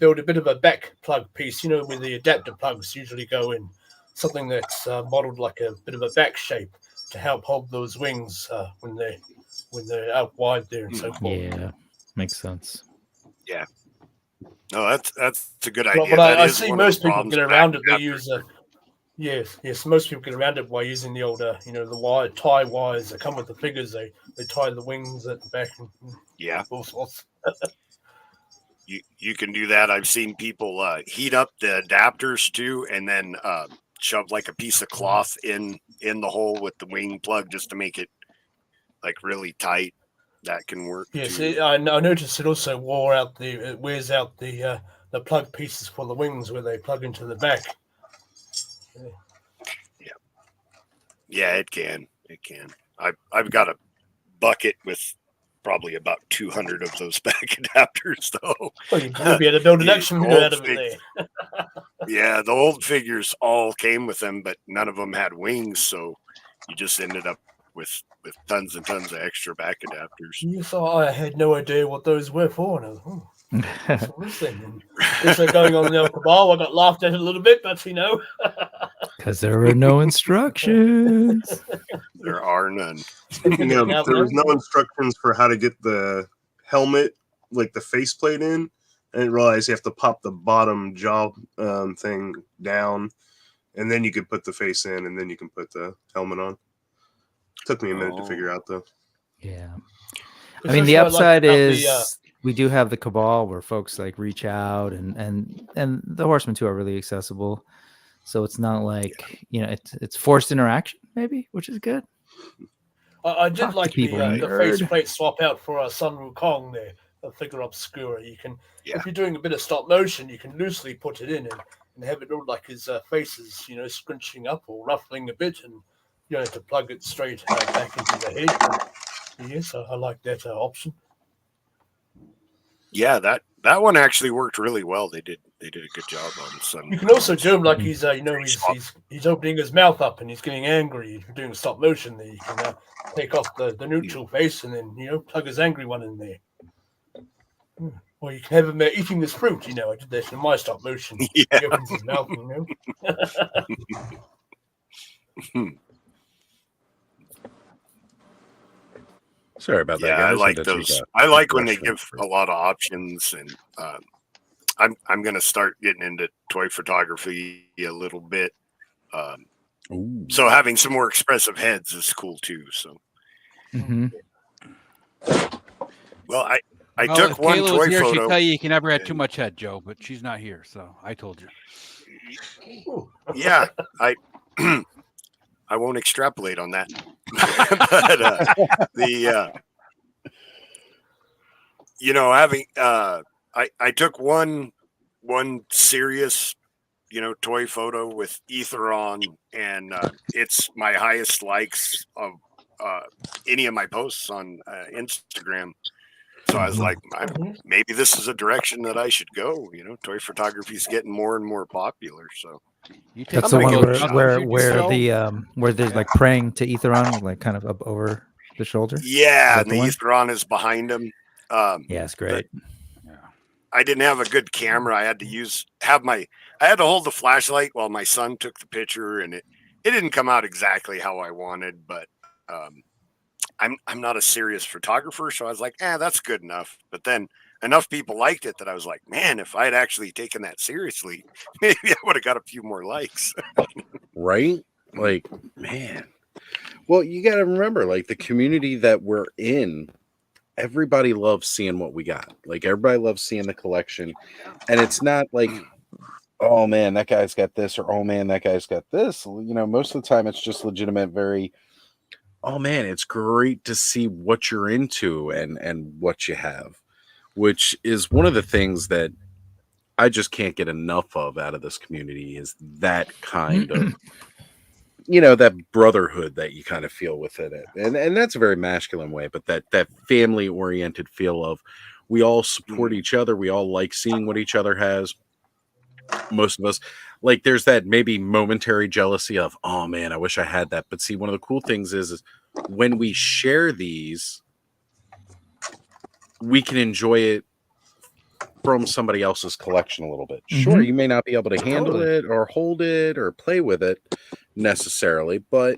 build a bit of a back plug piece, where the adapter plugs usually go in, something that's modeled like a bit of a back shape to help hold those wings when they're out wide there and so forth. Yeah, makes sense. Yeah. No, that's a good idea. But I is see one of most the people problems get with around it. They adapters. use yes. Most people get around it by using the old, the tie wires that come with the figures. They tie the wings at the back. And Yeah. all sorts. You can do that. I've seen people heat up the adapters too, and then shove like a piece of cloth in the hole with the wing plug just to make it like really tight. That can work. Yes, too. I noticed it also wears out the plug pieces for the wings where they plug into the back. Yeah, it can. It can. I've got a bucket with probably about 200 of those back adapters, though. Well, you'd be able to build an action figure out of it there. Yeah, the old figures all came with them, but none of them had wings, so you just ended up with tons and tons of extra back adapters. Yes, I had no idea what those were for. And I was, what's all this thing? And as they're going on the El Cabal, I got laughed at a little bit, but Because there were no instructions. There are none. Speaking of, there was no instructions for how to get the helmet, like the faceplate in. I didn't realize you have to pop the bottom jaw thing down, and then you could put the face in, and then you can put the helmet on. Took me a minute to figure out, though. Yeah. I mean, the upside is we do have the Cabal where folks like reach out, and the Horsemen too are really accessible. So it's not like it's forced interaction maybe, which is good. I did Talk to like people, the nerd. faceplate swap out for Sun Wukong there, the figure obscura. You can, Yeah. if you're doing a bit of stop motion, you can loosely put it in and have it look like his face is, scrunching up or ruffling a bit, and to plug it straight back into the head. But, yes, I like that option. Yeah, that one actually worked really well. They did a good job on Sun. You can also do him like he's he's opening his mouth up and he's getting angry. If you're doing stop motion, there you can take off the neutral face and then plug his angry one in there. Or you can have him eating this fruit. I did that in my stop motion. Yeah. He opens his mouth. Sorry about that, Yeah, guys. I like Had to take those. a I like when they restaurant give break. a lot of options, and I'm gonna start getting into toy photography a little bit. Ooh. So having some more expressive heads is cool too. So, well, I Well, took if one Kayla was toy here, she'd photo. tell you can never have too much head, Joe, but she's not here, so I told you. Yeah, I I won't extrapolate on that. But having I took one serious toy photo with ether on, and it's my highest likes of any of my posts on Instagram. So I was like, maybe this is a direction that I should go. Toy photography is getting more and more popular. So That's I'm the gonna one give it a shot. where there's like praying to Etheron, like kind of up over the shoulder. Yeah, Is that and the one? Etheron is behind him. Yeah, it's great. I didn't have a good camera. I had to I had to hold the flashlight while my son took the picture, and it didn't come out exactly how I wanted, but I'm not a serious photographer, so I was like, that's good enough. But then enough people liked it that I was like, man, if I had actually taken that seriously, maybe I would have got a few more likes. Right? Like, man. Well, you got to remember, like, the community that we're in, everybody loves seeing what we got. Like, everybody loves seeing the collection. And it's not like, oh, man, that guy's got this, or oh, man, that guy's got this. Most of the time it's just legitimate, very, oh, man, it's great to see what you're into and what you have, which is one of the things that I just can't get enough of out of this community, is that kind of, that brotherhood that you kind of feel within it. And that's a very masculine way, but that family oriented feel of, we all support each other. We all like seeing what each other has. Most of us, like, there's that maybe momentary jealousy of, oh man, I wish I had that. But see, one of the cool things is when we share these, we can enjoy it from somebody else's collection a little bit. Sure, you may not be able to handle it or hold it or play with it necessarily, but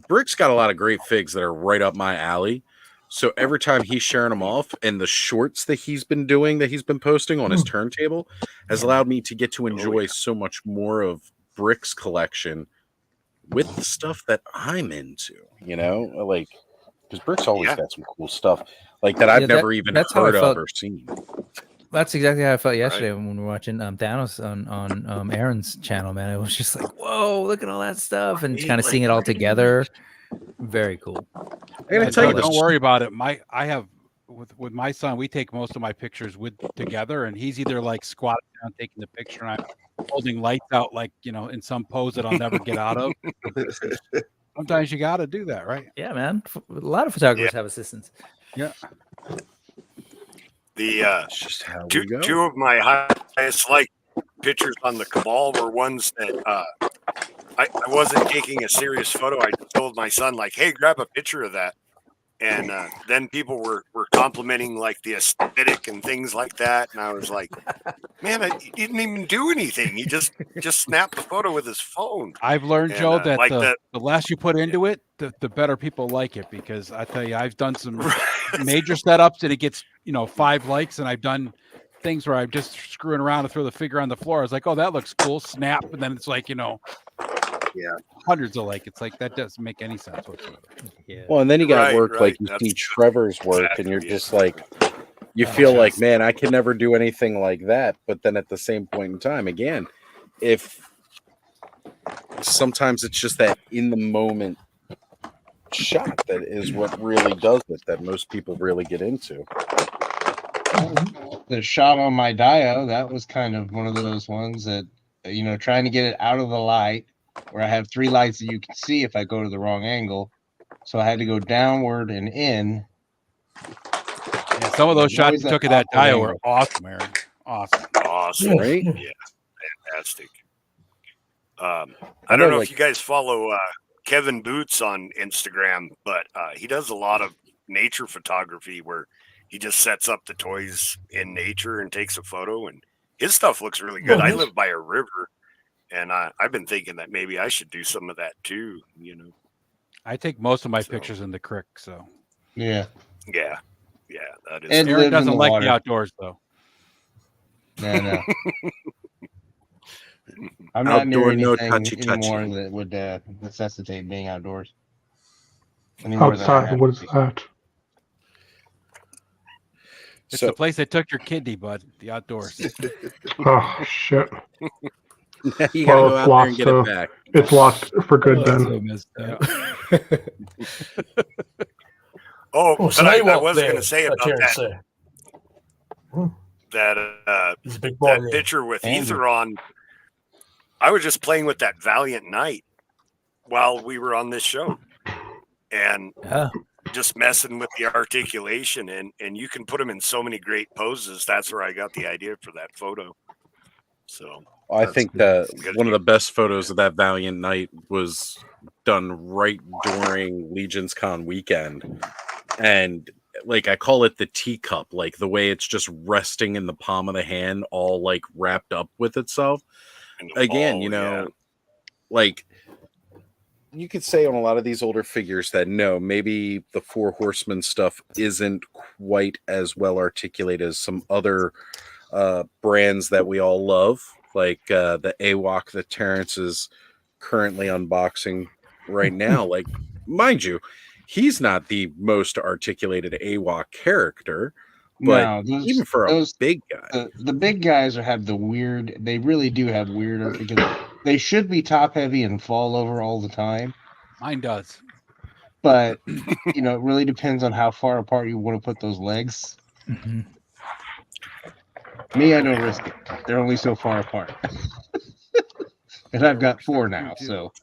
Brick's got a lot of great figs that are right up my alley. So every time he's sharing them off, and the shorts that he's been doing, that he's been posting on his turntable, has allowed me to get to enjoy so much more of Brick's collection with the stuff that I'm into, like, because Brick's always got some cool stuff like that I've never even heard of or seen. That's exactly how I felt yesterday when we were watching Thanos on Aaron's channel, man. It was just like, whoa, look at all that stuff, and kind of seeing it all together. Very cool. I gotta tell you, don't worry about it. I have with my son, we take most of my pictures together, and he's either like squatting down taking the picture, and I'm holding lights out like in some pose that I'll never get out of. Sometimes you got to do that, right? Yeah, man. A lot of photographers have assistants. Yeah. Just how Two of my highest like pictures on the Cabal were ones that I wasn't taking a serious photo. I told my son, like, hey, grab a picture of that. And then people were complimenting like the aesthetic and things like that. And I was like, man, he didn't even do anything. He just snapped the photo with his phone. I've learned, And, Joe, that like the less you put into it, the better people like it. Because I tell you, I've done some major setups and it gets 5 likes, and I've done things where I'm just screwing around to throw the figure on the floor. I was like, oh, that looks cool. Snap. And then it's like, hundreds alike. It's like that doesn't make any sense whatsoever. Yeah. Well, and then you got Right, work right. like you That's see Trevor's work, and you're just like, you feel like, man, I can never do anything like that. But then at the same point in time, again, if sometimes it's just that in the moment shot that is what really does it, that most people really get into. The shot on my Dio, that was kind of one of those ones that, trying to get it out of the light, where I have 3 lights that you can see if I go to the wrong angle. So I had to go downward and in. Yeah, some of those shots you took at that Dio were awesome, Aaron. Awesome, right? Yeah, fantastic. I don't know if you guys follow Kevin Boots on Instagram, but he does a lot of nature photography where he just sets up the toys in nature and takes a photo, and his stuff looks really good. I live by a river, and I've been thinking that maybe I should do some of that too. I take most of my pictures in the creek, so yeah, that is. Aaron doesn't like the outdoors though. No. I'm not Outdoor, near no anything touchy-touchy. anymore that would necessitate being outdoors. Any more than I Outside, have what to is be. that? It's So- the place that took your kidney, bud. The outdoors. Oh shit! You gotta Well, go it's out there and get it locked. back. It's locked for good So then. messed up. But so I they walk was there, going to say about Terrence that there. that He's a big boy that there. picture with Andrew. ether on. I was just playing with that Valiant Knight while we were on this show, and just messing with the articulation, and you can put them in so many great poses. That's where I got the idea for that photo. So I think that one of the best photos of that Valiant Knight was done right during Legion's Con weekend. And like, I call it the teacup, like the way it's just resting in the palm of the hand, all like wrapped up with itself. Again, like you could say on a lot of these older figures that no, maybe the Four Horsemen stuff isn't quite as well articulated as some other brands that we all love, like the AWOC that Terrence is currently unboxing right now. Like, mind you, he's not the most articulated AWOC character, but even for a big guy, the big guys have the weird. They really do have weird articulation. They should be top heavy and fall over all the time. Mine does. But it really depends on how far apart you want to put those legs. Mm-hmm. Me, I don't risk it. They're only so far apart. And I've got 4 now, so.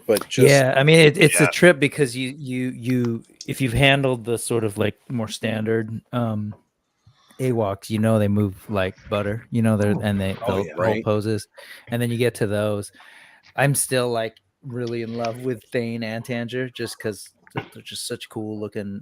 But just, yeah, I mean it's a trip because you if you've handled the sort of like more standard AWOCs, they move like butter, they'll hold poses, and then you get to those. I'm still like really in love with Thane and Tanger just because they're just such cool looking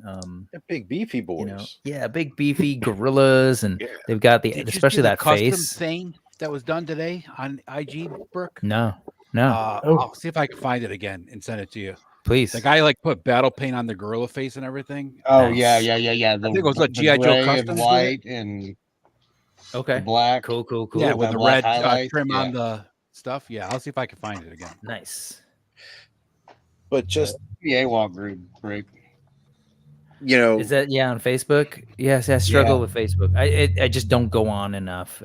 big beefy boys. Big beefy gorillas, and they've got especially that face thing that was done today on IG, Brooke. No. I'll see if I can find it again and send it to you. Please. The guy like put battle paint on the gorilla face and everything. Oh nice. Yeah. I think it was like GI Joe custom white and black. Cool. Yeah, with the red trim on the stuff. Yeah, I'll see if I can find it again. Nice. But just the AWOC group, great. Is that on Facebook? Yes, I struggle with Facebook. I just don't go on enough.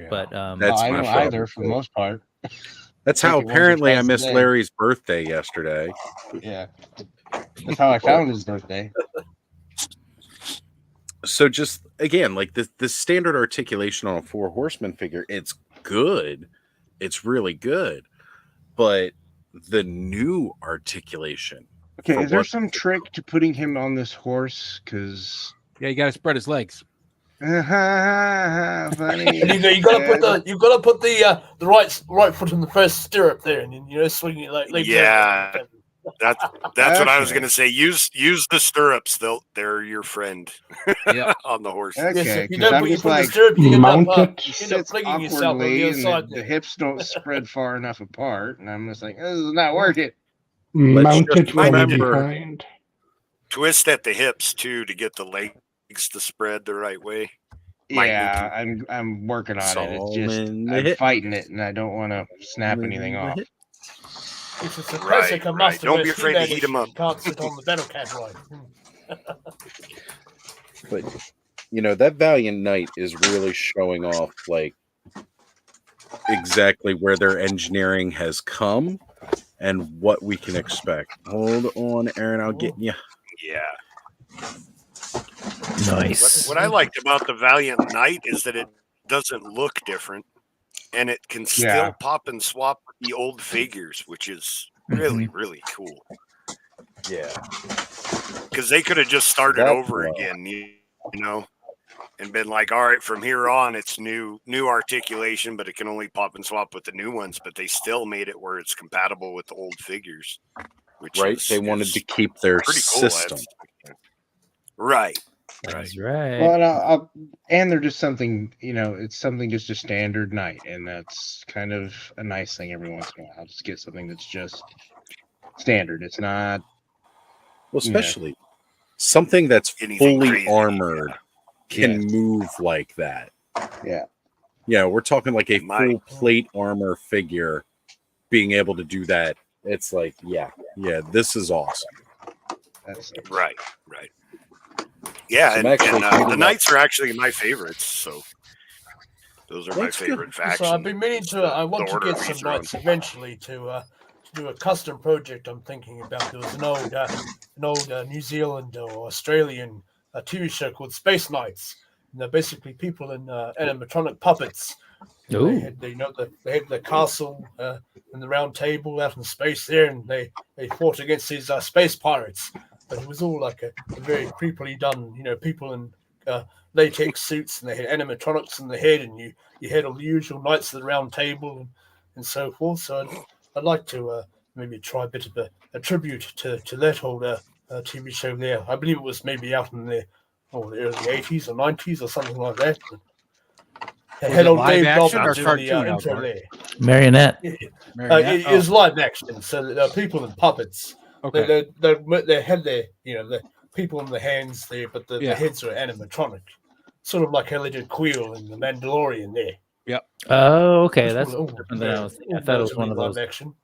But that's I don't either for the most part. That's how apparently I missed Larry's birthday yesterday. Yeah, that's how I found his birthday. So just again, like the standard articulation on a Four Horsemen figure, it's good, it's really good, but the new articulation. Okay, is there some trick to putting him on this horse? Because you got to spread his legs. Funny. And you gotta put the right foot in the first stirrup there, and swing it like that's what I was gonna say. Use the stirrups; they're your friend. On the horse. Okay, you don't I'm put just your like stirrup, you mount it. sits awkwardly, and the hips don't spread far enough apart, and I'm just like, this is not working. Mount it from behind. Twist at the hips too to get the legs to spread the right way. Yeah, I'm working on it. It's just I'm fighting it, and I don't want to snap anything off. It's just a Right, classic right. Master Don't be Race afraid to He-Man heat 'em issue. up. You can't sit on the battle cat ride. But that Valiant Knight is really showing off like exactly where their engineering has come and what we can expect. Hold on, Aaron, I'll get you. Yeah. Nice. What I liked about the Valiant Knight is that it doesn't look different, and it can still pop and swap with the old figures, which is really, really cool. Yeah. Because they could have just started That's over again, you know, and been like, all right, from here on, it's new articulation, but it can only pop and swap with the new ones. But they still made it where it's compatible with the old figures. Which They wanted to keep their pretty cool. system. Right. That's right. Well, and they're just something, it's something just a standard night, and that's kind of a nice thing every once in a while. Just get something that's just standard. It's not. Well, especially something that's anything fully crazy. armored can move like that. Yeah. Yeah, we're talking like a full plate armor figure being able to do that. It's like, yeah, this is awesome. That's right. Yeah, So and the Knights are actually my favorites, so those are my favorite factions. So I've been meaning to. I want to get some Knights eventually to do a custom project. I'm thinking about. There was an old New Zealand or Australian TV show called Space Knights. And they're basically people in animatronic puppets. They had, they had the castle and the round table out in space there, and they fought against these space pirates. But it was all like a very creepily done, people in latex suits, and they had animatronics in the head, and you had all the usual knights of the round table and so forth. So I'd like to maybe try a bit of a tribute to that old TV show there. I believe it was maybe out in the early 80s or 90s or something like that. It had old Dave Dobbins doing the intro there. Marionette. It is live action, so there are people in puppets. Okay. They had their, the people in the hands there, but the heads are animatronic. Sort of like how they did Quill in The Mandalorian there. Yep. Oh, okay. That's different than I was. I thought it was one of those action.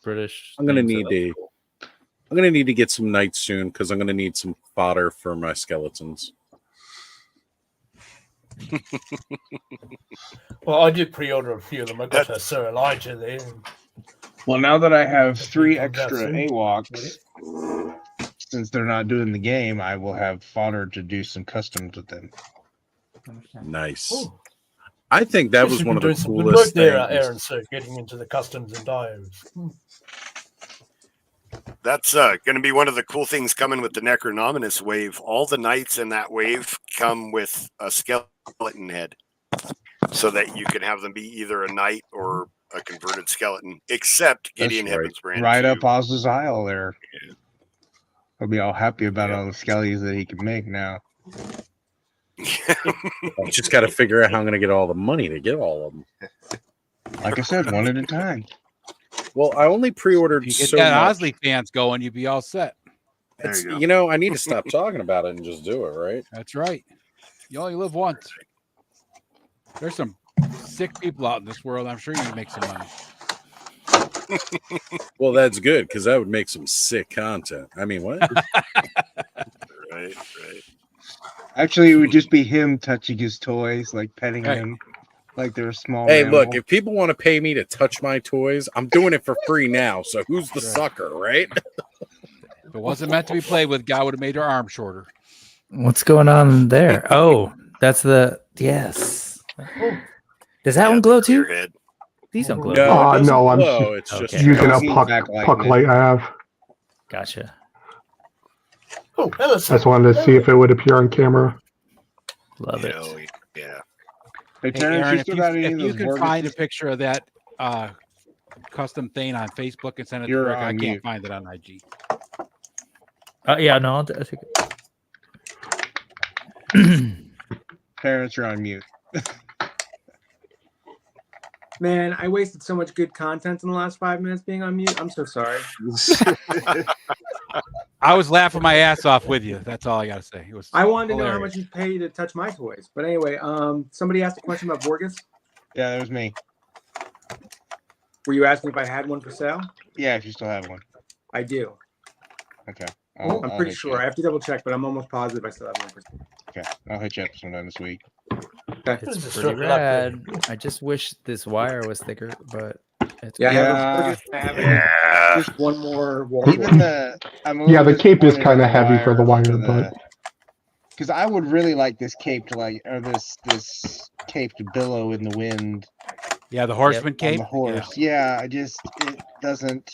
British. I'm gonna need to get some Knights soon because I'm gonna need some fodder for my skeletons. Well, I did pre-order a few of them. I got a Sir Elijah there. Well, now that I have 3 extra AWOCs, since they're not doing the game, I will have fodder to do some customs with them. Nice. Ooh. I think that was one of the coolest coolest things. There, things. Aaron, so getting into the customs and diodes. That's going to be one of the cool things coming with the Necronominous wave. All the Knights in that wave come with a skeleton head, so that you can have them be either a knight or a converted skeleton, except Gideon Heaven's Brand. Right up Oz's aisle there. Yeah. He'll be all happy about all the skellies that he can make now. I just got to figure out how I'm going to get all the money to get all of them. Like I said, one at a time. Well, I only pre-ordered If you get so that much. Osley fans going, you'd be all set. I need to stop talking about it and just do it, right? That's right. You only live once. There's some sick people out in this world. I'm sure you can make some money. Well, that's good because that would make some sick content. I mean, what? Right. Actually, it would just be him touching his toys, like petting them, like they're a small. Hey, animal. look, if people want to pay me to touch my toys, I'm doing it for free now. So who's the sucker, right? If it wasn't meant to be played with, guy would have made her arm shorter. What's going on there? Oh, that's the yes. Does that one glow too? These don't glow. No, I'm glow. It's just using a puck light I have. Gotcha. Oh, I just wanted to see if it would appear on camera. Love it. Yeah. Hey, Hey, Terrence, Aaron, you still got any if of you those can Morgan- find a picture of that custom thing on Facebook and send it to You're Rick, I on can't mute. find it on IG. Yeah, no, I'll take it. Terrence, you're on mute. Man, I wasted so much good content in the last 5 minutes being on mute. I'm so sorry. I was laughing my ass off with you. That's all I got to say. It was I wanted to know how hilarious. much you'd pay to touch my toys. But anyway, somebody asked a question about Borges. Yeah, that was me. Were you asking if I had one for sale? Yeah, if you still have one. I do. Okay. I'm pretty hit sure. you I up. have to double check, but I'm almost positive I still have one for sale. Okay, I'll hit you up sometime this week. Okay. It's Just pretty look like rad. I just wish this wire was thicker, but it's Yeah, I Yeah. have Yeah. just one more wall. Even I'm a Yeah, little the cape is disappointed kind on of heavy for the wire, but because I would really like this cape to or this cape to billow in the wind Yeah, the Horseman on cape. the horse. Yeah, it doesn't.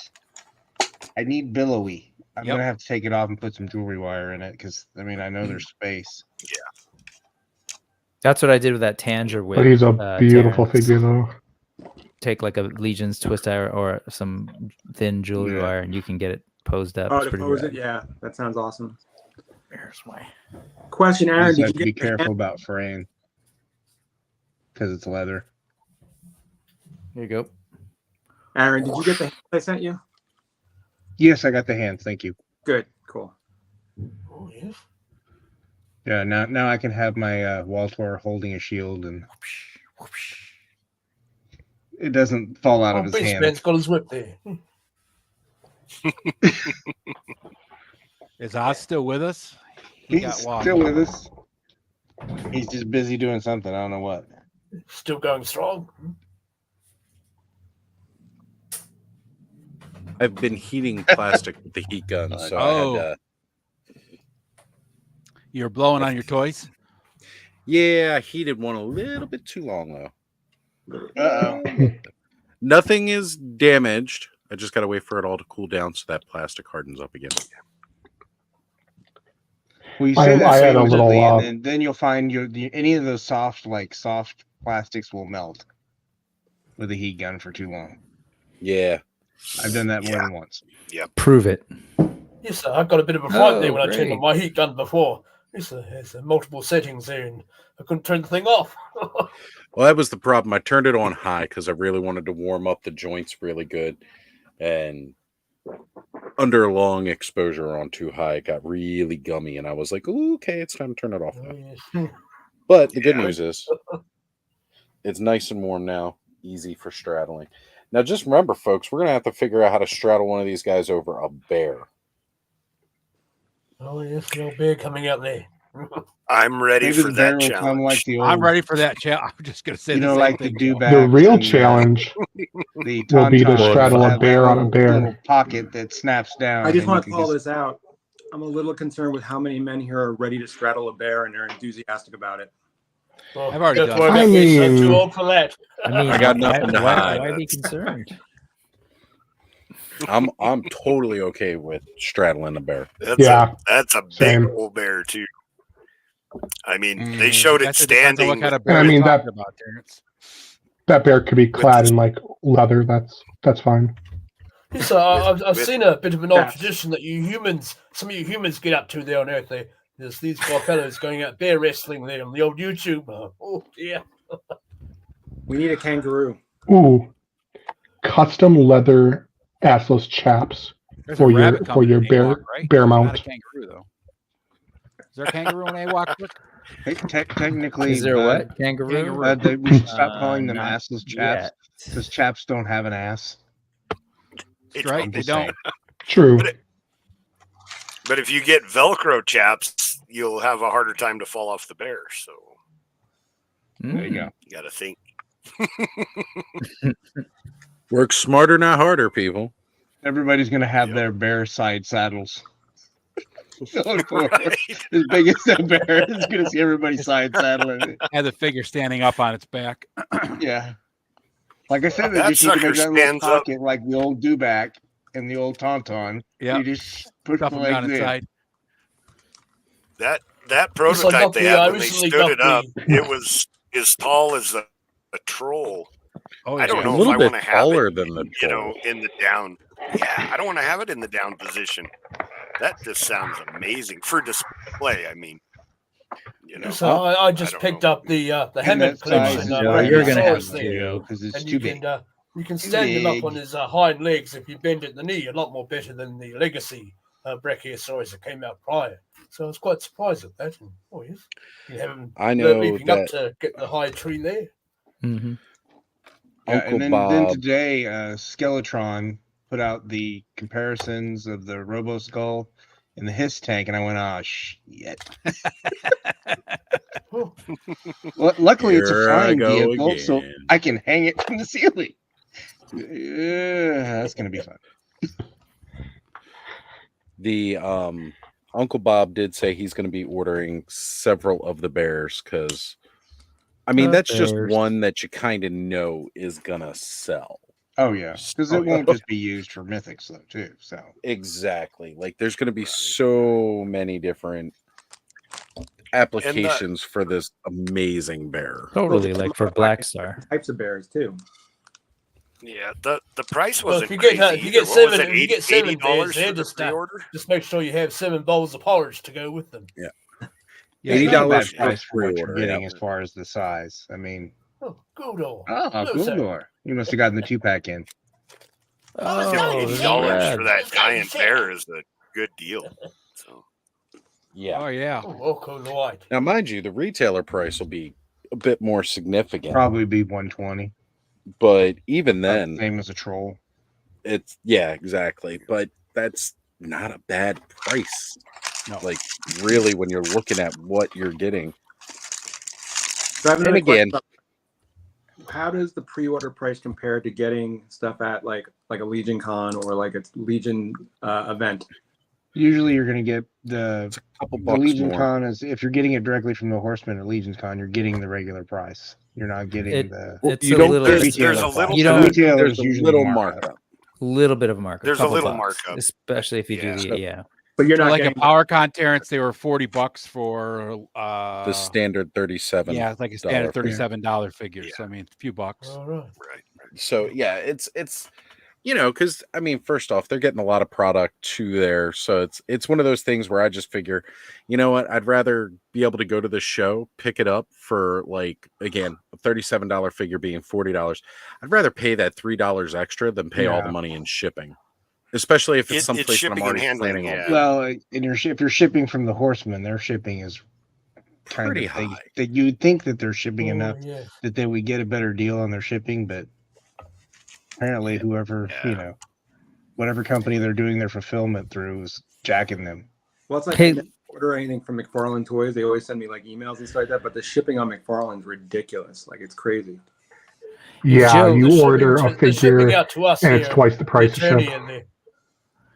I need billowy. I'm Yep. gonna have to take it off and put some jewelry wire in it because I know there's space. That's what I did with that Tanger whip. but he's a beautiful Terrence. figure though. Take like a Legion's twist wire or some thin jewelry Yeah. wire, and you can get it posed up. Oh, It's to pretty pose rad. it? Yeah, that sounds awesome. There's my. Question, You Aaron, just did have you to be get the careful about fraying because it's leather. There you go. Aaron, did you get the hand I sent you? Yes, I got the hands. Thank you. Good, cool. Oh, yes. Yeah, now I can have my Waltor holding a shield and it doesn't fall out of his Beast hand. Man's got his whip there. Is Oz still with us? He He's got still with us. He's just busy doing something. I don't know what. Still going strong. I've been heating plastic with the heat gun, so I had You're blowing on your toys? yeah, I heated one a little bit too long though. Uh-oh. Nothing is damaged. I just gotta wait for it all to cool down so that plastic hardens up again. Well, you say that I so had a little, easily, and then you'll find any of those soft plastics will melt with a heat gun for too long. Yeah. I've done that more than once. Prove it. Yes, sir. I got a bit of a fright there when I turned great. on my heat gun before. Yes, sir. There's multiple settings there, and I couldn't turn the thing off. Well, that was the problem. I turned it on high because I really wanted to warm up the joints really good. And under long exposure on too high, it got really gummy. And I was like, ooh, okay, it's time to turn it off now. But the good news is it's nice and warm now, easy for straddling. Now, just remember, folks, we're going to have to figure out how to straddle one of these guys over a bear. Oh, yes, the old bear coming out there. I'm ready Maybe for the bear that will come challenge. like the old. I'm ready for that challenge. I'm just gonna say You the know, same like the thing. do The real challenge the will be to tauntaun straddle will a have bear that on a little- bear. little pocket that snaps down. I just and want you to can call this out. I'm a little concerned with how many men here are ready to straddle a bear and they're enthusiastic about it. Well, I've already don't done worry that. about this. I'm too mean- old for that. I mean, I got nothing to hide. Why be concerned? I'm totally okay with straddling a bear. That's a big same. old bear too. I mean, they showed it Guess it depends on standing. what kind of And bear I you're mean, talking about, Terrence. That bear could be clad in like leather. That's fine. Yes, sir. I've with- seen a bit of an old Yeah. tradition that some of you humans get up to there on Earth. There's these poor fellows going out bear wrestling there on the old YouTube. Oh, yeah. We need a kangaroo. Ooh, custom leather assless chaps There's for a your rabbit coming in bear AWOC, right? bear Not mount. a kangaroo though. Is there a kangaroo in AWOC? Rick? technically. Is there Bud, what? Kangaroo? we should stop calling them Not assless chaps yet. because chaps don't have an ass. That's right. I'm They just don't. saying. True. But if you get Velcro chaps, you'll have a harder time to fall off the bear. So There you go. you got to think. Work smarter, not harder, people. Everybody's gonna have their bear side saddles. As big as that bear is gonna see everybody side saddling it. Have the figure standing up on its back. Yeah. Like I said, they That just need to make sucker that little stands up. pocket like the old Dewback and the old Tauntaun. Yeah. You just push Stuff the them down legs in. inside. That prototype they had I when they recently stood got it up, it was as tall as a troll. Oh, I don't A know if little I bit want to have taller it, than the you know, in the down. Yeah, I don't want to have it in the down position. That just sounds amazing for display. I mean, you know. So I just don't picked know. up the And Hammond that size collection. is Joe, why you're gonna have Brachiosaurus to, there. Joe. because it's And too big. you can stand him up big. on his hind legs if you bend at the knee. A lot more better than the legacy Brachiosaurus that came out prior. So I was quite surprised at that. And, oh yes, you have him I know leaping that up to get the high tree there. Mm-hmm. Yeah, Uncle and then Bob. today, Skeletron put out the comparisons of the Robo Skull and the Hiss tank, and I went, "Oh shit!" Well, luckily, it's a Here I flying go vehicle, so again. I can hang it from the ceiling. That's gonna be fun. The Uncle Bob did say he's going to be ordering several of the bears because, I mean, that's just Bears. one that you kind of know is going to sell. Oh yeah, because it won't just be used for mythics though, too. So Exactly. Like, there's going to be so many different applications for this amazing bear. Totally, like for Black Star. Types of bears too. Yeah, the price Well, wasn't if you get crazy if you either. get What was seven, it, if you get seven bears, $80 there, for the pre-order? just make sure you have 7 bowls of porridge to go with them. Yeah. yeah, it's not a bad $80 price for what you're pre-order, getting yeah. as far as the size. I mean, Oh, Gudor. oh, No, sir. Guldur. You must have gotten the 2-pack in. Oh, $80 rad. for that giant bear is a good deal. So Yeah. Oh yeah. Oh, okay, right. Now, mind you, the retailer price will be a bit more significant, Probably be 120. but even then, Same as a troll. it's exactly. But that's not a bad price. No. Like, really, when you're looking at what you're getting. So I have And another question again, about- how does the pre-order price compare to getting stuff at like a Legion Con or like a Legion event? Usually you're going to get it's a couple the bucks Legion more. Con is if you're getting it directly from the Horsemen or Legion Con, you're getting the regular price. You're not getting It- the It's you a don't little. get- there's a little You bit don't- of- retailer There's is a usually little markup. markup. Little bit of a markup. There's a couple little bucks, markup. especially if you Yeah. do the yeah. But you're So not like at getting PowerCon Terrence, they were $40 for The standard 37. yeah, it's like a standard figure. $37 figure. Yeah. So I mean, a few bucks. All right. right. So yeah, it's because I mean, first off, they're getting a lot of product to there, so it's one of those things where I just figure, you know what, I'd rather be able to go to the show, pick it up for like again a $37 figure being $40. I'd rather pay that $3 extra than pay all the money in shipping, especially if it's It's someplace that I'm shipping and already handling, planning on. yeah. Well, and if you're shipping from the Horsemen, their shipping is kind Pretty of high. that you would think that they're shipping enough Oh, yeah. that they would get a better deal on their shipping, but apparently whoever whatever company they're doing their fulfillment through is jacking them. well, it's like Hey- I never order anything from McFarlane Toys. They always send me like emails and stuff like that, but the shipping on McFarlane's ridiculous. Like it's crazy. Yeah, Joe, The you shipping order to- a the shipping figure out to us and it's here, twice the price of attorney ship. and it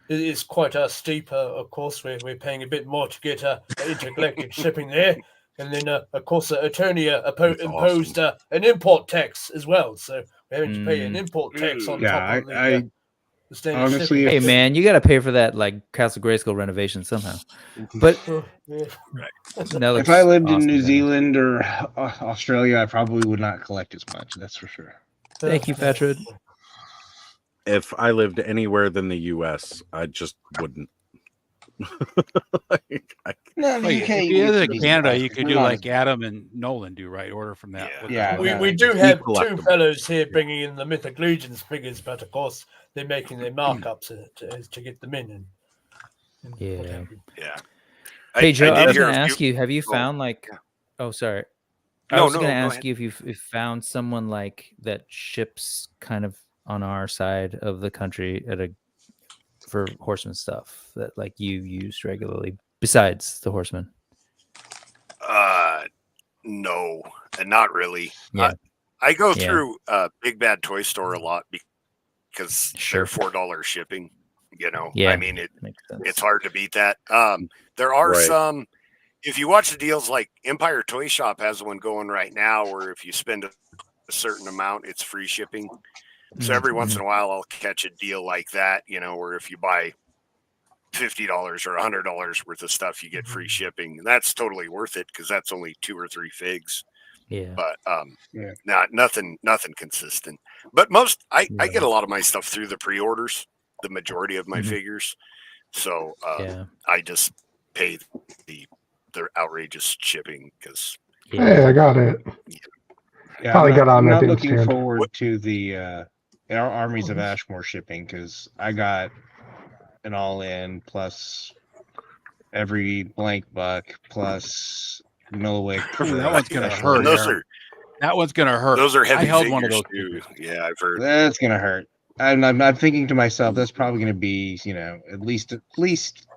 is quite steep. Of course, we're paying a bit more to get intergalactic shipping there, and then of course the attorney imposed an import tax as well. So we're having to pay an import tax on Yeah, top of the standard honestly, shipping. Hey man, you got to pay for that like Castle Grayskull renovation somehow. But Yeah. that looks if I lived in awesome, New man. Zealand or Australia, I probably would not collect as much. That's for sure. Thank you, Petra. If I lived anywhere than the U.S., I just wouldn't. Like, No, Well, if you live in Canada, you could do like Adam and Nolan do, right? Order from that. Yeah. We do have collectible. two fellows here bringing in the Mythic Legions figures, but of course they're making their markups to get them in. And what Yeah. have you. Yeah. Hey Joe, I did was hear going to a ask few- you, have you oh, found like? Oh, sorry. I No, was no, going to go ask ahead. you if you've found someone like that ships kind of on our side of the country for Horseman stuff that like you used regularly besides the Horseman. No, and not really. Yeah. I go Yeah. through Big Bad Toy Store a lot because Sure. they're $4 shipping. You know, Yeah, I mean makes sense. it's hard to beat that. There are Right. some. If you watch the deals, like Empire Toy Shop has one going right now, where if you spend a certain amount, it's free shipping. So every once in a while, I'll catch a deal like that. You know, where if you buy $50 or $100 worth of stuff, you get free shipping. And that's totally worth it because that's only 2 or 3 figs. Yeah. But Yeah. nothing consistent. But I get a lot of my stuff through the pre-orders, the majority of my figures. So Yeah. I just pay the outrageous shipping because Hey, I got it. Yeah, Probably got on I'm that not didn't looking stand. forward to the our Armies of Ashmore shipping because I got an all-in plus every blank buck plus Milliwick. That one's gonna special. hurt. and those are That one's gonna hurt. Those are heavy I held figures one of those too. figures. Yeah, I've heard. That's gonna hurt. I'm thinking to myself, that's probably gonna be, at least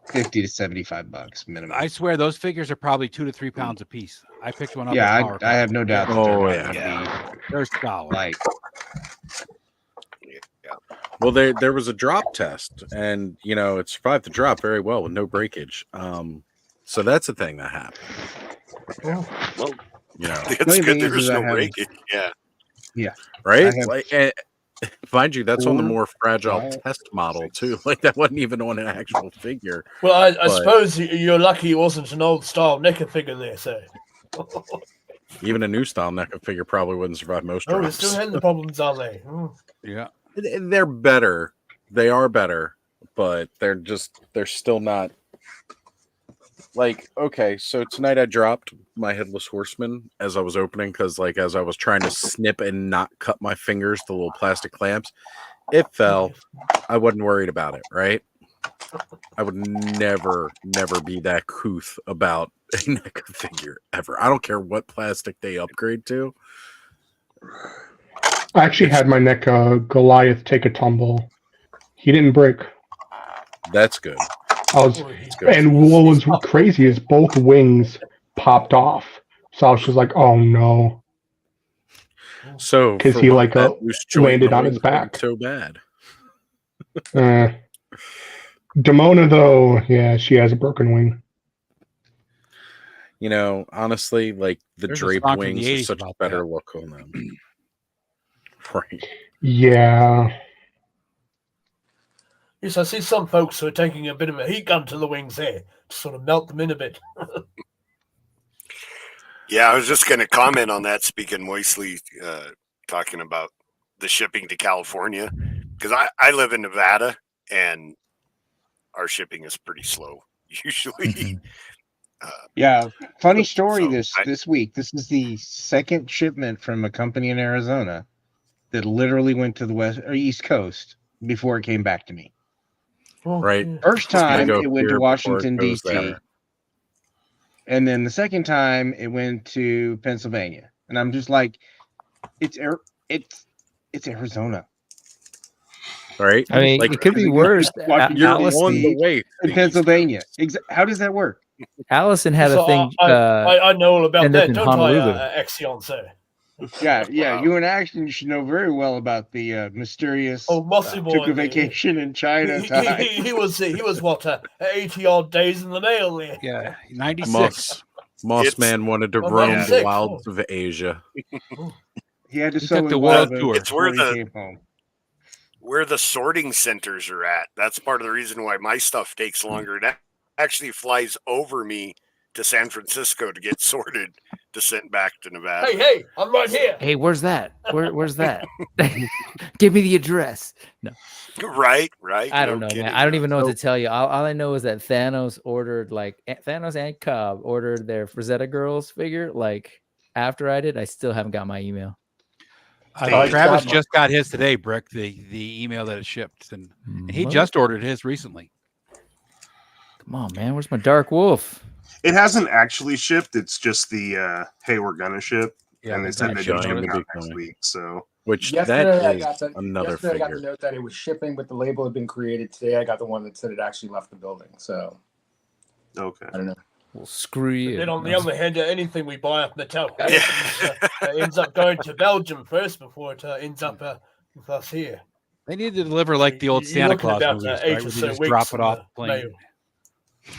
50 to $75 minimum. I swear those figures are probably 2 to 3 pounds a piece. I picked one up. Yeah, at Power I have no doubt that they're Oh, not yeah. gonna They're be solid. like. Well, there was a drop test, and it survived the drop very well with no breakage. So that's a thing that happened. Well, The it's only good thing there was is I no have- breakage. Yeah. Yeah. Right? I have Like, mind you, that's on the 4 more fragile five, test model too. Like that wasn't even on an actual figure. Well, I But- suppose you're lucky it wasn't an old style NECA figure there, so. Even a new style NECA figure probably wouldn't survive most Oh, they're drops. still having the problems, are they? Oh. Yeah. They're better. They are better, but they're still not. Like, okay, so tonight I dropped my Headless Horseman as I was opening because, like, as I was trying to snip and not cut my fingers, the little plastic clamps, it fell. I wasn't worried about it, right? I would never be that couth about a NECA figure ever. I don't care what plastic they upgrade to. I actually had my Goliath take a tumble. He didn't break. That's good. And what was crazy is both wings popped off. So I was just like, oh no. So because for he what, that loose joint landed on noise his back. so bad. Demona though, yeah, she has a broken wing. Honestly, like the There's a draped song from the wings are 80s such a about better that. look on them. Right. Yeah. Yes, I see some folks who are taking a bit of a heat gun to the wings there to sort of melt them in a bit. Yeah, I was just going to comment on that, speaking moistly, talking about the shipping to California, because I live in Nevada and our shipping is pretty slow usually. Yeah, funny story So this week. This is the second shipment from a company in Arizona that literally went to the west or east coast before it came back to me. Right. First It's gonna time go it went here to before it Washington goes D.C. there. And then the second time it went to Pennsylvania. And I'm just like, it's Arizona. Right. I mean, Like, it could be worse. Washington, you're Allison, on the way in Pennsylvania. How does that work? Allison had So a thing. I know all about ended up that, in don't Honolulu. I, Exion, sir? Yeah. You in action, you should know very well about the mysterious Mossy boy. took a vacation in China. He was what 80 odd days in the mail there. Yeah, 96. Moss Man wanted to Oh, roam the 96. wilds of Asia. He had to He sew took his the world wallet tour. It's before he came home. where the sorting centers are at. That's part of the reason why my stuff takes longer. It actually flies over me to San Francisco to get sorted to send back to Nevada. Hey, I'm right here. Hey, where's that? Where's that? Give me the address. No, Right. I No don't know, kidding. man. I don't even know what to tell you. All I know is that Thanos and Cobb ordered their Frazetta Girls figure. Like after I did, I still haven't got my email. Travis just got his today, Brick. The email that it shipped, and he just ordered his recently. Come on, man. Where's my Dark Wolf? It hasn't actually shipped. It's just the hey, we're gonna ship, Yeah, and they they're said gonna they'd ship. be shipping It'll be out next coming. week. So, Which Yesterday, that I is got the, another yesterday I got figure. the note that it was shipping, but the label had been created. Today I got the one that said it actually left the building. So okay. I don't know. Well, screw you. Then on the other hand, anything we buy up Mattel ends up going to Belgium first before it ends up with us here. They need to deliver like the old You're Santa looking Claus about, movies, 8 right? or Where so they just weeks drop it in off the the plane. mail.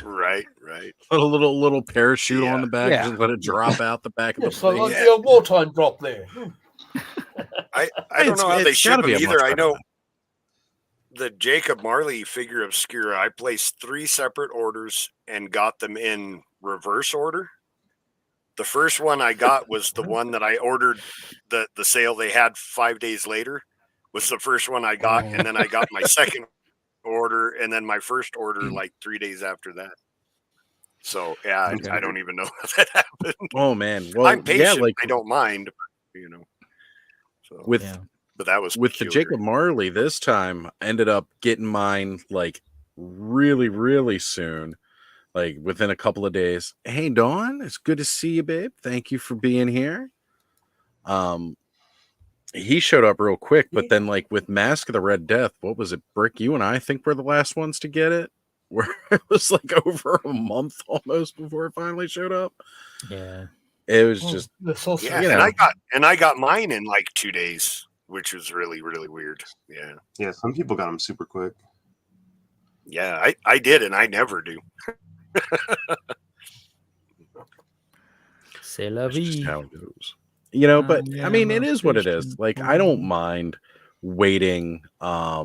Right. Put a little parachute Yeah. on the back, Yeah. just let it drop out the back of the Yeah, so plane. like the old wartime drop there. I don't know how they It's ship gotta them be a much either. I better know one. the Jacob Marley figure obscura. I placed 3 separate orders and got them in reverse order. The first one I got was the one that I ordered. The sale they had 5 days later was the first one I got, and then I got my second order, and then my first order like 3 days after that. So yeah, Okay. I don't even know how that happened. Oh man. Well, I'm patient. yeah, like I don't mind, So, with Yeah. but that was with the peculiar. Jacob Marley this time, I ended up getting mine like really soon, like within a couple of days. Hey Dawn, it's good to see you, babe. Thank you for being here. He showed up real quick, but then like with Mask of the Red Death, what was it, Brick? You and I think were the last ones to get it. Where it was like over a month almost before it finally showed up. Yeah. It was just and I got mine in like 2 days, which was really, really weird. Yeah. Yeah, some people got them super quick. Yeah, I did, and I never do. C'est la That's just vie. how it goes. You know, but I mean, it is what it is. Like, I don't mind waiting. I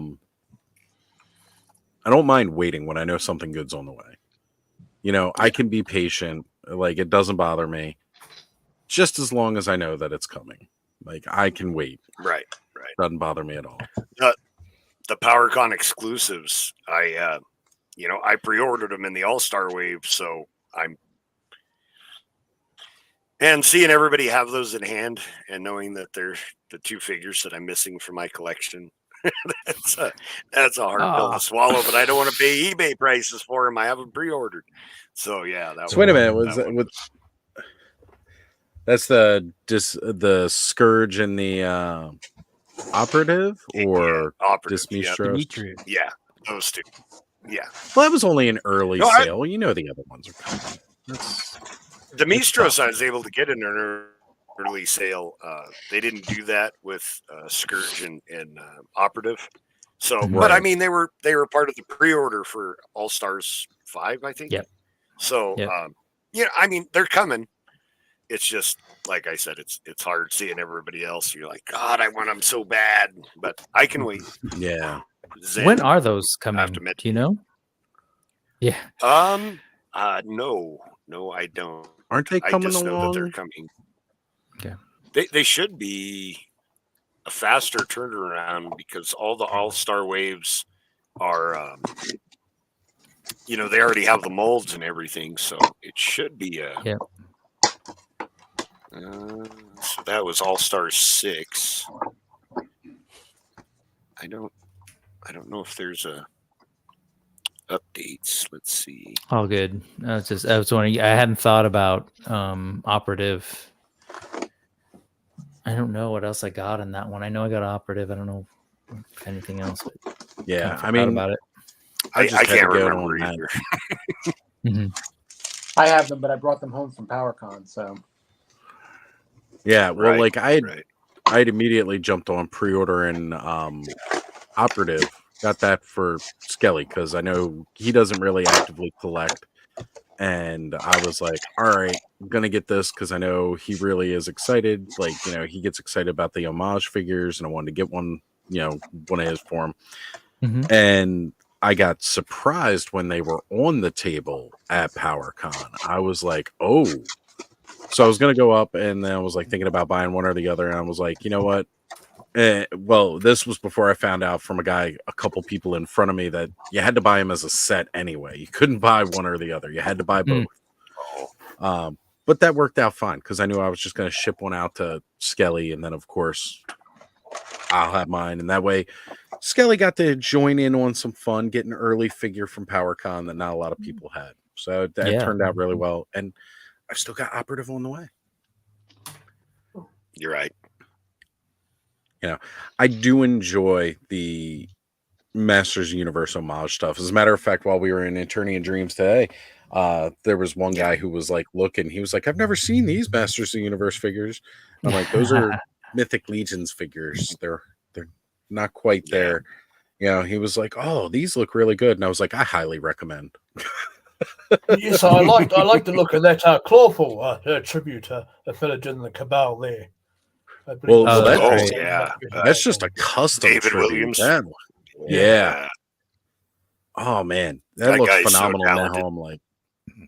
don't mind waiting when I know something good's on the way. You know, I can be patient. Like, it doesn't bother me. Just as long as I know that it's coming. Like, I can wait. Right. Doesn't bother me at all. The PowerCon exclusives, I pre-ordered them in the All-Star Wave, so and seeing everybody have those in hand and knowing that they're the 2 figures that I'm missing from my collection. that's a hard pill to swallow, but I don't want to pay eBay prices for them. I have them pre-ordered. So yeah, wait a minute, that's the Scourge and the Operative or Dismistros? Yeah, those 2. Yeah. Well, that was only an early sale. You know the other ones are coming. Demistros I was able to get in an early sale. They didn't do that with Scourge and Operative. So, but I mean, they were part of the pre-order for All Stars 5, I think. Yep. So, I mean, they're coming. It's just like I said, it's hard seeing everybody else. You're like, God, I want them so bad, but I can wait. Yeah. When are those coming? Do you know? Yeah. No, I don't. Aren't they coming I just along? know that they're coming. Okay. They should be a faster turnaround because all the All-Star Waves are, they already have the molds and everything, so it should be a. Yeah. So that was All-Star 6. I don't know if there's a updates. Let's see. All good. I was wondering. I hadn't thought about Operative. I don't know what else I got in that one. I know I got Operative. I don't know if anything else. Yeah, I mean, about it. I can't remember either. I have them, but I brought them home from PowerCon, so. Yeah, well, I'd immediately jumped on pre-ordering Operative. Got that for Skelly because I know he doesn't really actively collect. And I was like, all right, I'm going to get this because I know he really is excited. Like, he gets excited about the homage figures, and I wanted to get one, one of his for him. Mm-hmm. And I got surprised when they were on the table at PowerCon. I was like, oh. So I was going to go up, and then I was like thinking about buying one or the other. And I was like, you know what? Well, this was before I found out from a couple people in front of me that you had to buy them as a set anyway. You couldn't buy one or the other. You had to buy both. But that worked out fine because I knew I was just going to ship one out to Skelly, and then of course I'll have mine. And that way Skelly got to join in on some fun, get an early figure from PowerCon that not a lot of people had. So that turned out really well. And I've still got Operative on the way. You're right. I do enjoy the Masters Universe homage stuff. As a matter of fact, while we were in Eternian Dreams today, there was one guy who was like looking. He was like, "I've never seen these Masters of the Universe figures." I'm like, "Those are Mythic Legions figures. They're not quite there." He was like, "Oh, these look really good," and I was like, "I highly recommend." Yes, I like the look of that Clawful tribute to Felidin and the Cabal there. Well, that's that's just a custom David tribute. Williams. Yeah. Oh man, that looks guy's so phenomenal now. talented. I'm like,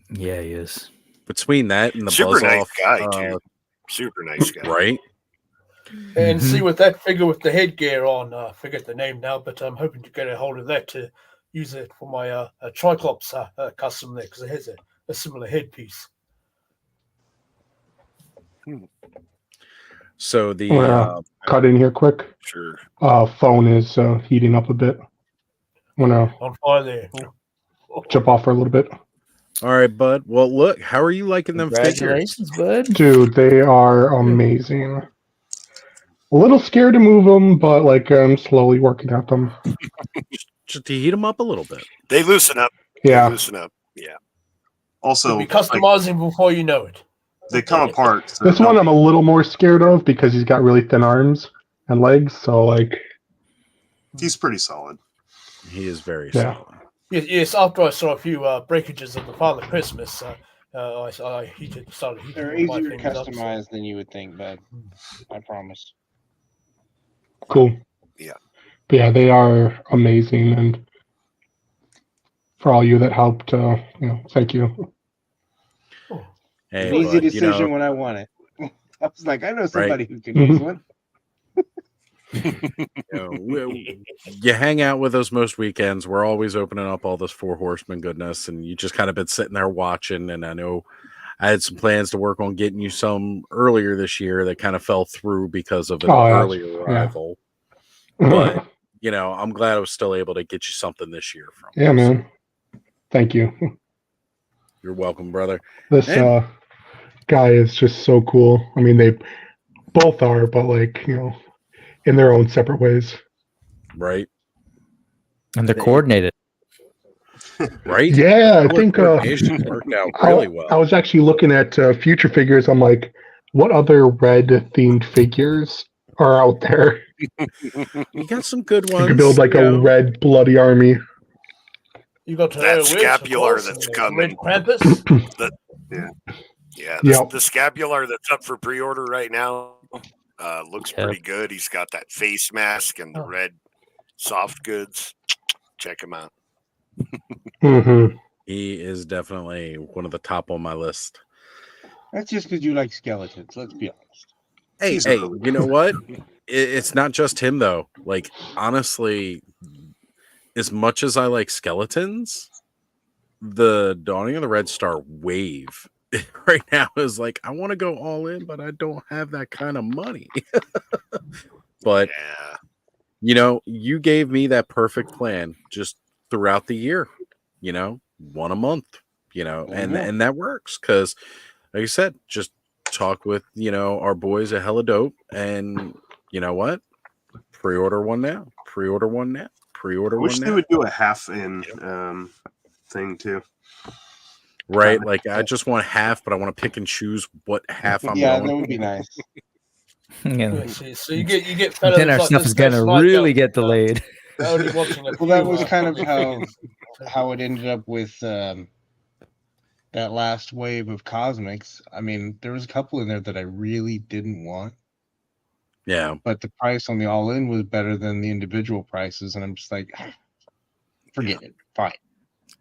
yeah, he is. Between that and the super buzz nice off, guy too. Super nice guy, right? And see with that figure with the headgear on, I forget the name now, but I'm hoping to get a hold of that to use it for my Triclops custom there because it has a similar headpiece. So the cut in here quick. Sure. Phone is heating up a bit. I'm gonna on fire there. jump off for a little bit. All right, bud. Well, look, how are you liking them figures? Congratulations, bud. Dude, they are amazing. A little scared to move them, but like I'm slowly working at them. Just to heat them up a little bit. They loosen up. Yeah. They loosen up. Yeah. Also, You'll be customizing before you know it. they come apart. So This one I'm a little more scared of because he's got really thin arms and legs. So like, he's pretty solid. He is very Yeah. solid. Yes, after I saw a few breakages of the Father Christmas, I started heating They're all my easier to things up. customize than you would think, bud. I promise. cool. Yeah. But yeah, they are amazing, and for all you that helped, thank you. Hey, An easy but, decision when I want it. I was like, I know somebody who can use one. You hang out with us most weekends. We're always opening up all this Four Horsemen goodness, and you just kind of been sitting there watching. And I know I had some plans to work on getting you some earlier this year that kind of fell through because of an earlier arrival. But I'm glad I was still able to get you something this year from. Yeah, man. Thank you. You're welcome, brother. This guy is just so cool. I mean, they both are, but like, in their own separate ways. Right. And they're coordinated. Right? Yeah, I think coordination worked out really well. I was actually looking at future figures. I'm like, what other red themed figures are out there? You got some good ones. You could build like a red bloody army. You got that scapular that's coming. The scapular that's up for pre-order right now looks pretty good. He's got that face mask and the red soft goods. Check him out. He is definitely one of the top on my list. That's just because you like skeletons. Let's be honest. Hey, you know what? It's not just him though. Like honestly, as much as I like skeletons, the Dawning of the Red Star wave right now is like, I want to go all in, but I don't have that kind of money. But you gave me that perfect plan just throughout the year, one a month, and that works because, like I said, just talk with our boys at Hella Dope, and you know what? Pre-order one now. Pre-order one now. Pre-order I one wish now. they would do a half in thing too. Right, like I just want half, but I want to pick and choose what half I'm going. That would be nice. So you get then our stuff is gonna really get delayed. Well, that was kind of how it ended up with that last wave of Cosmics. I mean, there was a couple in there that I really didn't want. Yeah. But the price on the all-in was better than the individual prices, and I'm just like, forget it. Fine.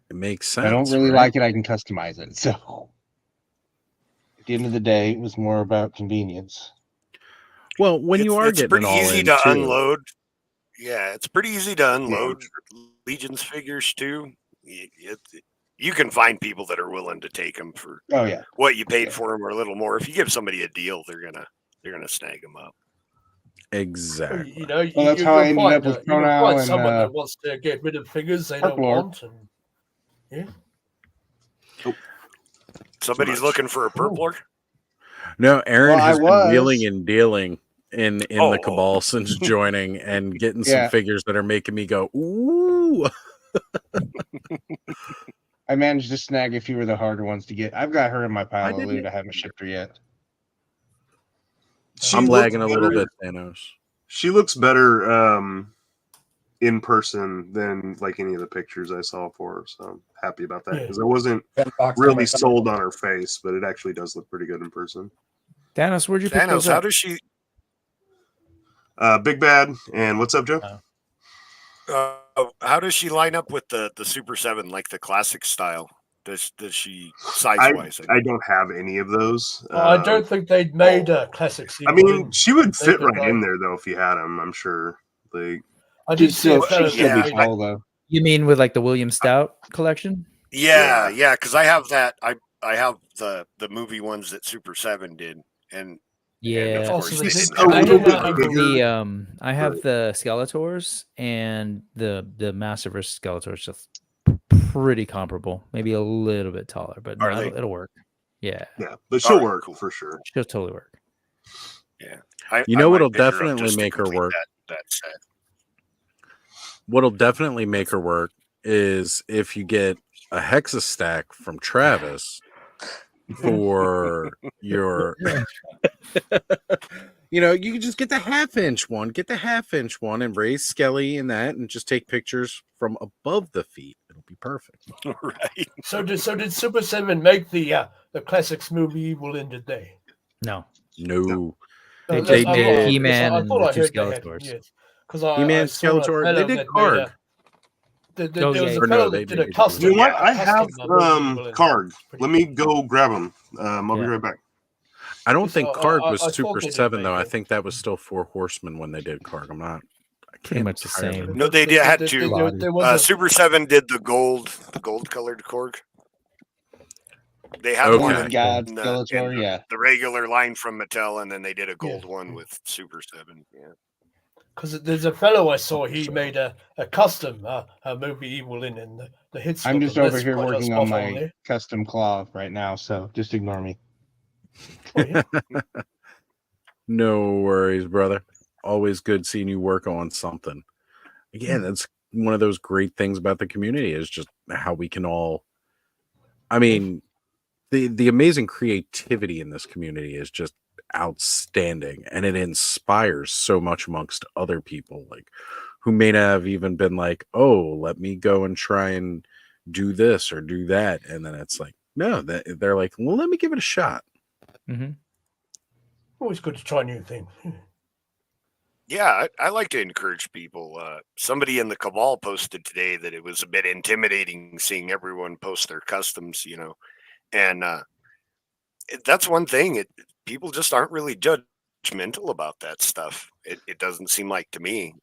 It makes sense. I don't really like it. I can customize it. So at the end of the day, it was more about convenience. Well, when you are getting pretty all easy in to too. unload. Yeah, it's pretty easy to unload Legion's figures too. You can find people that are willing to take them for what you paid for them or a little more. If you give somebody a deal, they're gonna snag them up. Exactly. That's how I ended up with Pronow and someone that wants to get rid of figures they don't want. Somebody's looking for a purpler. No, Aaron has been wheeling and dealing in the Cabal since joining and getting some figures that are making me go, ooh. I managed to snag a few of the harder ones to get. I've got her in my pile of loot. I haven't shipped her yet. I'm lagging a little bit, Thanos. She looks better in person than like any of the pictures I saw for her. So I'm happy about that because I wasn't really sold on her face, but it actually does look pretty good in person. Thanos, where'd you pick those how up? does she? Big Bad and what's up, Joe? How does she line up with the Super 7, like the classic style? Does she size wise? I don't have any of those. I don't think they'd made a classic. I mean, she would fit right in there though if you had them. I'm sure. Like, I did see a be tall though. You mean with like the William Stout collection? Yeah, because I have that. I have the movie ones that Super 7 did, and yeah. of course, I have the Skeletors and the Massiverse Skeletors just pretty comparable, maybe a little bit taller, but no, it'll work. Yeah, but she'll work for sure. She'll totally work. Yeah. You know I what'll might pick her up definitely just to make her complete work? That set. What'll definitely make her work is if you get a Hexa stack from Travis for your you know, you can just get the half-inch one, and raise Skelly in that and just take pictures from above the feet. It'll be perfect. Right. So did Super 7 make the Classics movie Evil in today? No. No. They They just made did He-Man I and thought the I two heard they had, Skeletors. yes. Because I He-Man, saw a Skeletor, they fellow did that Karg. made there Oh, was yeah, a fellow no, that did they a did custom. You know what? a I have custom movie Evil in. Karg. Let me go grab him. I'll be Yeah. right back. I don't Because think Karg was I Super thought they did 7 though. make I it. think that was still 4 Horsemen when they did Karg. I Pretty can't much the entirely same. No, they did had There to. was a Super 7 did the gold colored Korg. They had Okay. one Demon in God, the, Skeletor, in yeah. the regular line from Mattel, and then they did a gold one with Super 7. Yeah. Because there's a fellow I saw. He made a custom a movie Evil in, and the hits. I'm look just over less here quite working spot on my there. custom claw right now, so just ignore me. Oh, yeah. No worries, brother. Always good seeing you work on something. Again, that's one of those great things about the community is just how we can all. I mean, the amazing creativity in this community is just outstanding, and it inspires so much amongst other people, like who may not have even been like, "Oh, let me go and try and do this or do that," and then it's like, no, they're like, "Well, let me give it a shot." Mm-hmm. Always good to try new things. Yeah, I like to encourage people. Somebody in the Cabal posted today that it was a bit intimidating seeing everyone post their customs, and that's one thing. People just aren't really judgmental about that stuff. It doesn't seem like to me.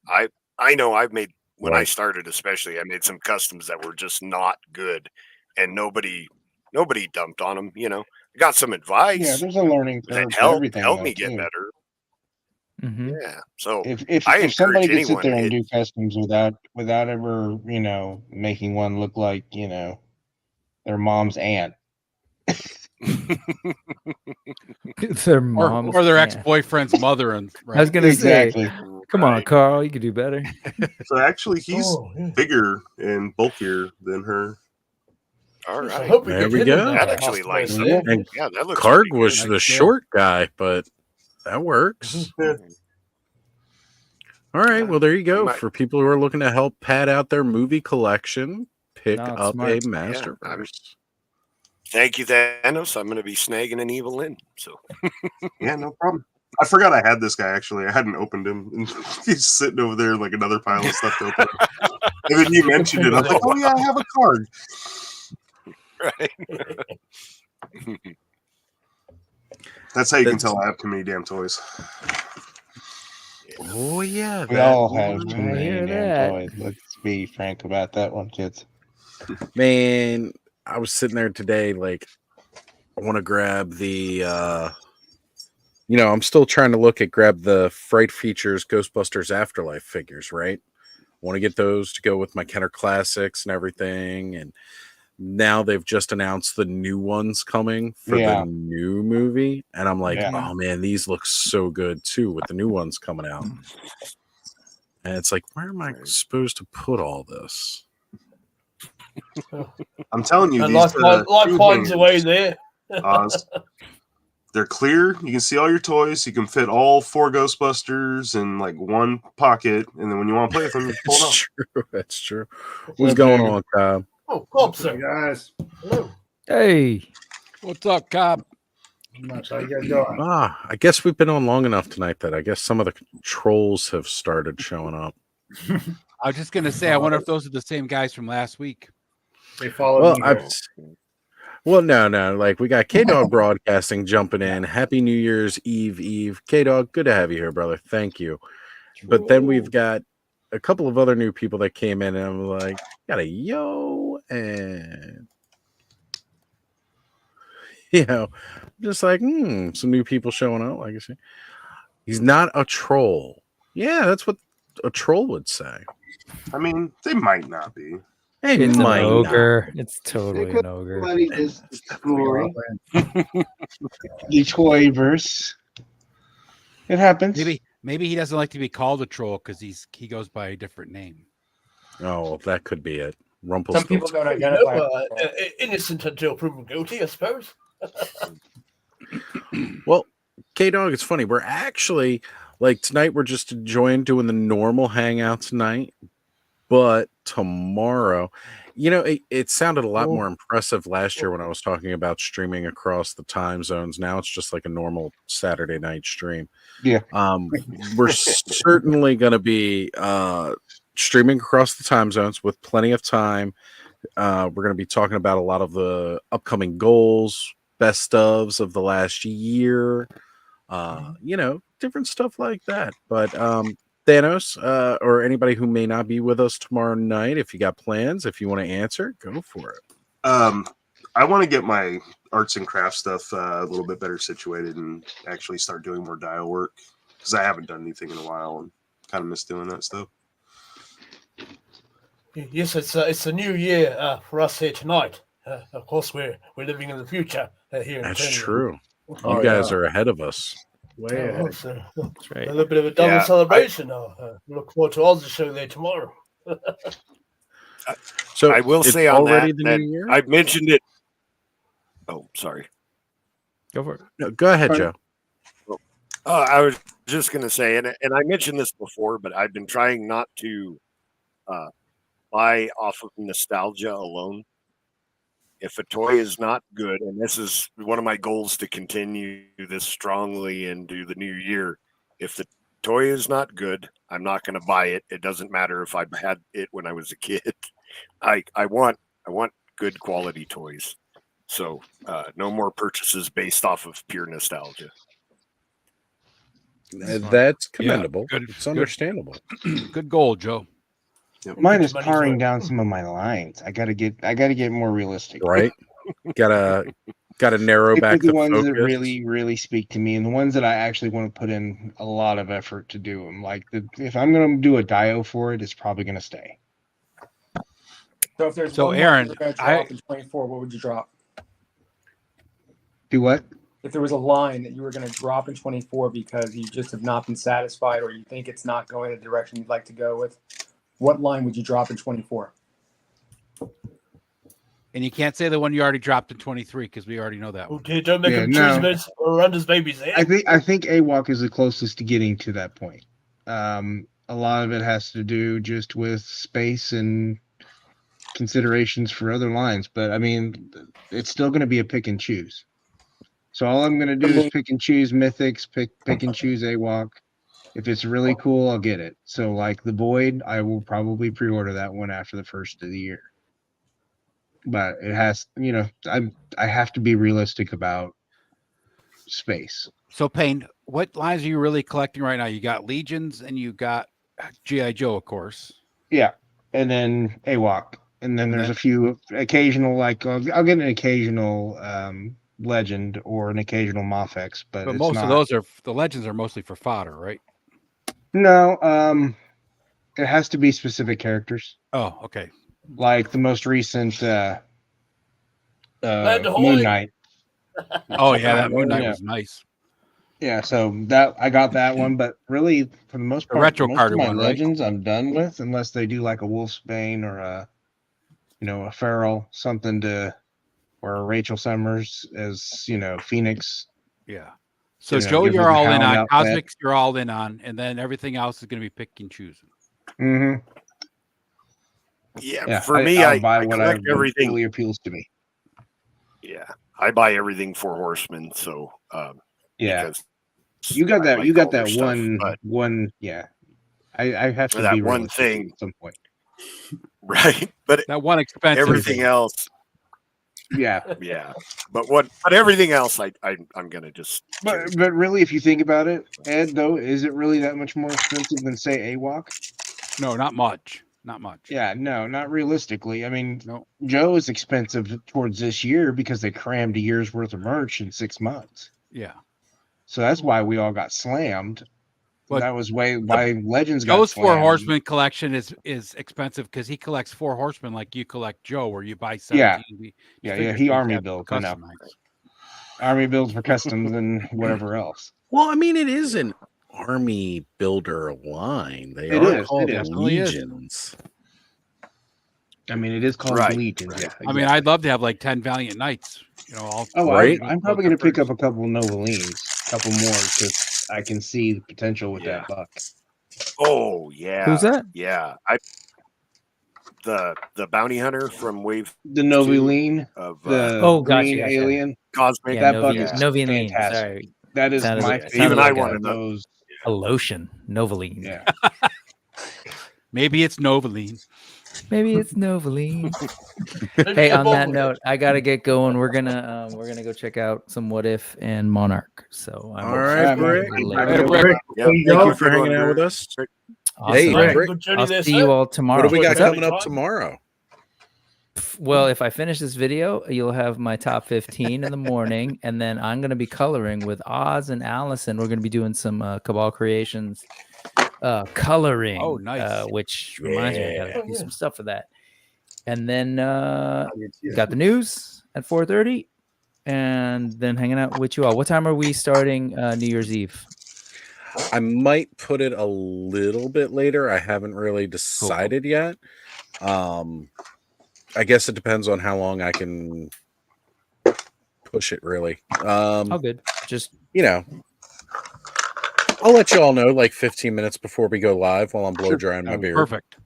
I know I've made when I Right. started, especially, I made some customs that were just not good, and nobody dumped on them. I got some Yeah, advice there's a learning that curve to helped everything, though, me get too. better. Mm-hmm. Yeah, so If I if somebody encourage could sit anyone. there and do customs without ever, making one look like, their mom's aunt. Their mom's or their aunt. ex-boyfriend's mother, and I was gonna Exactly. say, come on, Carl, you could do better. So actually, he's Oh, yeah. bigger and bulkier than her. All Jeez, I right, hope we There get we him in go. that the actually hospital lines up. there. And Yeah, that looks Karg pretty was good. the short guy, but that works. All right, well, there you go. might- For people who are looking to help pad out their movie collection, pick No, it's up smart. a Yeah, Masterverse. Thank you, Thanos. I'm going to be snagging an evil in. So Yeah, no problem. I forgot I had this guy, actually. I hadn't opened him. And he's sitting over there like another pile of stuff to open. And then you mentioned it. I was like, oh, yeah, I have a card. right. That's how you can That's- tell I have too many damn toys. Oh, yeah. We that all have one. too I many hear damn that. toys. Let's be frank about that one, kids. Man, I was sitting there today, like, I want to grab the, I'm still trying to grab the Fright Features Ghostbusters Afterlife figures, right? Want to get those to go with my Kenner Classics and everything. And now they've just announced the new ones coming for Yeah. the new movie. And I'm like, Yeah. oh man, these look so good too with the new ones coming out. And it's like, where am I supposed to put all this? I'm telling you, And these life shoe finds a hangers, way there. Oz, they're clear. You can see all your toys. You can fit all 4 Ghostbusters in like one pocket. And then when you want to play with them, you pull it That's out. true. That's true. What's going on, Cobb? Oh, Cobbson. guys. Hello. Hey, what's up, Cobb? Much. How you guys doing? I guess we've been on long enough tonight that I guess some of the trolls have started showing up. I was just gonna say, I wonder if those are the same guys from last week. They followed Well, me. no. Like we got K Dog Broadcasting jumping in. Happy New Year's Eve. K Dog, good to have you here, brother. Thank you. But then we've got a couple of other new people that came in, and I'm like, got a yo, and just like, some new people showing up. Like I say, he's not a troll. Yeah, that's what a troll would say. I mean, they might not be. Hey, it's an might not. ogre. It's totally an ogre. Somebody just destroy the Toyverse. It happens. Maybe he doesn't like to be called a troll because he goes by a different name. Oh, that could be it. Some people don't You identify. know, innocent until proven guilty, I suppose. Well, K-Dog, it's funny. We're actually, like, tonight we're just enjoying doing the normal hangout tonight. But tomorrow, it sounded a lot more impressive last year when I was talking about streaming across the time zones. Now it's just like a normal Saturday night stream. Yeah. We're certainly going to be streaming across the time zones with plenty of time. We're going to be talking about a lot of the upcoming goals, best ofs of the last year, different stuff like that. But Thanos, or anybody who may not be with us tomorrow night, if you got plans, if you want to answer, go for it. I want to get my arts and crafts stuff a little bit better situated and actually start doing more dial work because I haven't done anything in a while and kind of miss doing that stuff. Yes, it's a new year for us here tonight. Of course, we're living in the future here. That's true. You guys are ahead of us. Way ahead. That's right. A little bit of a double celebration. Look forward to Oz's show there tomorrow. So I will it's say on already that, the new year? I've mentioned it. Oh, sorry. Go for it. No, go ahead, Joe. I was just going to say, and I mentioned this before, but I've been trying not to buy off of nostalgia alone. If a toy is not good, and this is one of my goals to continue this strongly into the new year, if the toy is not good, I'm not going to buy it. It doesn't matter if I had it when I was a kid. I want good quality toys. So no more purchases based off of pure nostalgia. That's commendable. Yeah, It's understandable. Good goal, Joe. Mine is paring down some of my lines. I gotta get more realistic. Right? Gotta narrow Pick back the the ones focus. that really speak to me, and the ones that I actually want to put in a lot of effort to do them. Like if I'm gonna do a dio for it, it's probably gonna stay. So if there's So, one Aaron, line you're going to drop in 24, what would you drop? Do what? If there was a line that you were going to drop in 24 because you just have not been satisfied or you think it's not going the direction you'd like to go with, what line would you drop in 24? And you can't say the one you already dropped in 23 because we already know that one. Okay, don't make him choose or run his babies there. I think AWOC is the closest to getting to that point. A lot of it has to do just with space and considerations for other lines, but I mean, it's still going to be a pick and choose. So all I'm going to do is pick and choose mythics, pick and choose AWOC. If it's really cool, I'll get it. So like the Void, I will probably pre-order that one after the first of the year. But it has, I have to be realistic about space. So Payne, what lines are you really collecting right now? You got Legions and you got G.I. Joe, of course. Yeah, and then AWOC, and then there's a few occasional, like I'll get an occasional Legend or an occasional Mofex, but it's most not... of those are the Legends are mostly for fodder, right? No, it has to be specific characters. Oh, okay. Like the most recent Moon Knight. Oh yeah, that Moon Knight was nice. Yeah, so that I got that one, but really for the most part, retro most card of my one, right? Legends I'm done with, unless they do like a Wolfsbane or a Feral, something to, or a Rachel Summers as Phoenix. Yeah. So Joe, give her you're the all in hound on outfit. Cosmics. You're all in on, and then everything else is going to be pick and choosing. Mm-hmm. Yeah, for me, I'll I buy what collect everything. really appeals to me. Yeah, I buy everything for Horsemen. So yeah, because you got that. like You got all their that stuff, one. Yeah, I have to that be one realistic thing at some point. Right, but that one expensive everything thing. else. Yeah, yeah, but everything else, I'm gonna just. But really, if you think about it, Ed, though, is it really that much more expensive than say AWOC? No, not much. Not much. Yeah, no, not realistically. I mean, no. Joe is expensive towards this year because they crammed a year's worth of merch in 6 months. Yeah. So that's why we all got slammed. But that was why Legends got Joe's slammed. 4 Horsemen collection is expensive because he collects 4 Horsemen like you collect Joe, where you buy 17. Yeah. He army builds. I know. Army builds for customs and whatever else. Well, I mean, it isn't army builder line. They It are is, called it is. legions. I mean, it is called Right. Legions. Yeah. I mean, I'd love to have like 10 Valiant Knights. You know, all Right? I'm probably going to pick up a couple Novelines, a couple more, because I can see the potential with that buck. Oh yeah. Who's that? Yeah, the bounty hunter from Wave. The Noveline, of the Oh, green gotcha. alien. Cosmic. Yeah, That buck is Novian Lean. fantastic. Sorry. That is Sounded my like- favorite. Even I like wanted of to- those. A lotion. Novaline. Yeah. Maybe it's Novaline. Maybe it's Novaline. Hey, on that note, I gotta get going. We're gonna go check out some What If and Monarch. So I'm All right, Brick. Later, Brick. Yep. Thank you for hanging out with us. Awesome. Hey, All right. Brick. Good journey I'll there, see sir. you all tomorrow. What do we got What's up? coming up tomorrow? Well, if I finish this video, you'll have my top 15 in the morning, and then I'm going to be coloring with Oz and Allison. We're going to be doing some Cabal Creations coloring. Oh, nice. Which reminds me, I got to do some stuff for that. And then got the news at 4:30, and then hanging out with you all. What time are we starting New Year's Eve? I might put it a little bit later. I haven't really decided yet. I guess it depends on how long I can push it, really. Oh, good. Just, you know, I'll let you all know like 15 minutes before we go live while I'm blow drying my beard. Perfect.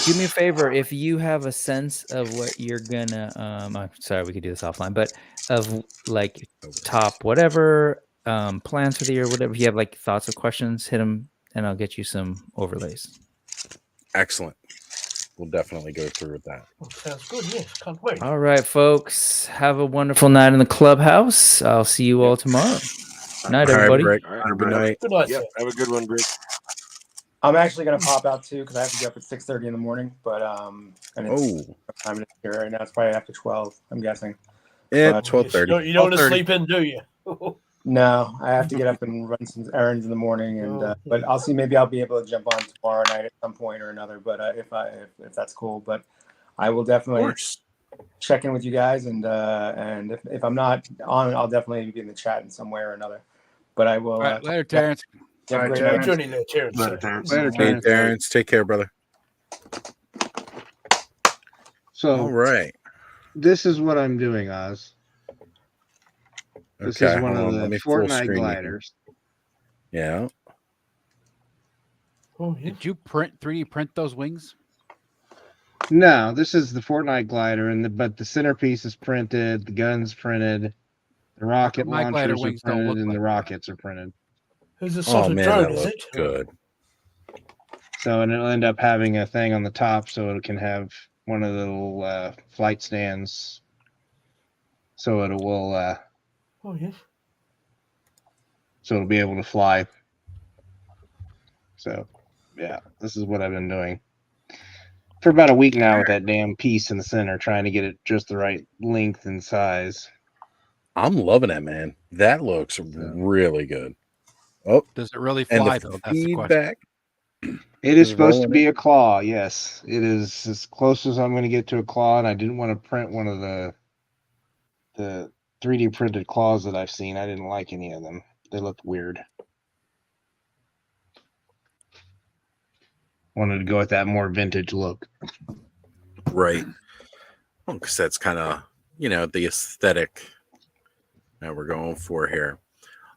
do me a favor. If you have a sense of what you're gonna, I'm sorry, we could do this offline, but of like top whatever plans for the year, whatever. If you have like thoughts or questions, hit them, and I'll get you some overlays. Excellent. We'll definitely go through with that. Oh, sounds good. Yes, can't wait. All right, folks. Have a wonderful night in the clubhouse. I'll see you all tomorrow. Night, All right, everybody. Brick. All right, Good night. Good night, Yep. sir. Have a good one, Brick. I'm actually gonna pop out too because I have to get up at 6:30 in the morning. But and it's Oh, time it is here right now. It's probably after 12. I'm guessing. yeah, But- 12:30. You don't want to 12:30. sleep in, do you? No, I have to get up and run some errands in the morning, and but I'll see. Maybe I'll be able to jump on tomorrow night at some point or another. But if that's cool, but I will definitely check in with you guys, and if I'm not on, I'll definitely be in the chat in some way or another. But I will. All right, later, Terrence. Have a All right, great Good night. Terrence. journey there, Terrence. Later, Terrence. Later, Hey, Terrence. Terrence, take care, brother. So All right. this is what I'm doing, Oz. This Okay, is one hold of on, let the me full Fortnite screen you. gliders. Yeah. Oh, yeah. Did you 3D print those wings? No, this is the Fortnite glider, but the centerpiece is printed, the gun's printed, the rocket My glider launchers are wings don't printed, look and like the that. rockets are printed. Who's a Oh sort of man, drone, that is looks it? good. So, and it'll end up having a thing on the top, so it can have one of the little flight stands. So it will, Oh, yes. so it'll be able to fly. So, yeah, this is what I've been doing for about a week now with that damn piece in the center, trying to get it just the right length and size. I'm loving it, man. That looks really good. Oh, Does it really and fly, the though? That's the question. feedback. It is Is supposed to rolling be a claw. Yes, it is as close as I'm going to get to a claw, and I didn't want to print one of the 3D printed claws that I've seen. I didn't like any of them. They looked weird. Wanted to go with that more vintage look. Right. Because that's kind of, the aesthetic that we're going for here.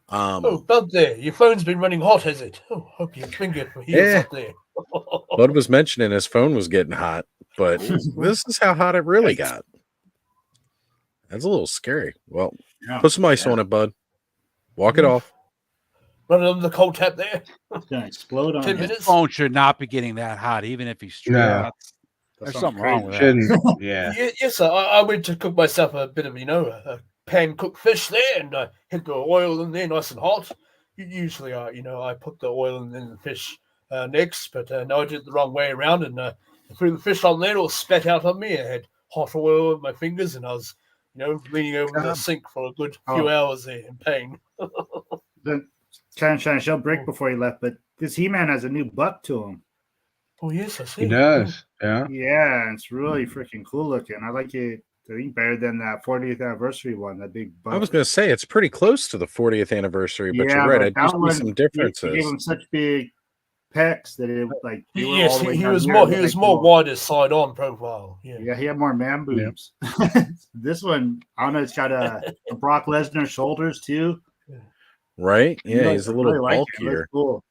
Oh, Bud there. Your phone's been running hot, has it? Oh, hope your finger heals Yeah. up there. Bud was mentioning his phone was getting hot, but this is how hot it really got. That's a little scary. Well, put some ice on it, Bud. Walk it off. Running on the cold tap there. It's gonna explode on 10 you. His minutes. phone should not be getting that hot, even if he's straight. No. There's That something sounds wrong with crazy. that. Shouldn't. Yeah. Yes, sir. I went to cook myself a bit of, a pan cooked fish there, and I hit the oil in there nice and hot. Usually, I put the oil in the fish next, but no, I did it the wrong way around, and I threw the fish on there. It all spat out on me. I had hot oil in my fingers, and I was, leaning over the sink for a good few hours there in pain. Then trying to show Brick before he left, but this He-Man has a new butt to him. Oh yes, I see. He does. Yeah. Yeah, it's really freaking cool looking. I like it. I think better than that 40th anniversary one. That big. I was going to say it's pretty close to the 40th anniversary, but Yeah, you're right. but I do that see one, some He differences. gave him such big pecs that it like they were Yes, all the way he down was here, more. it He looked was like more more- wider side on profile. Yeah. Yeah, he had more man boobs. This one, I don't know. It's got a Brock Lesnar shoulders too. Right? Yeah, Really- he's a I little really like it. It looks bulkier. cool.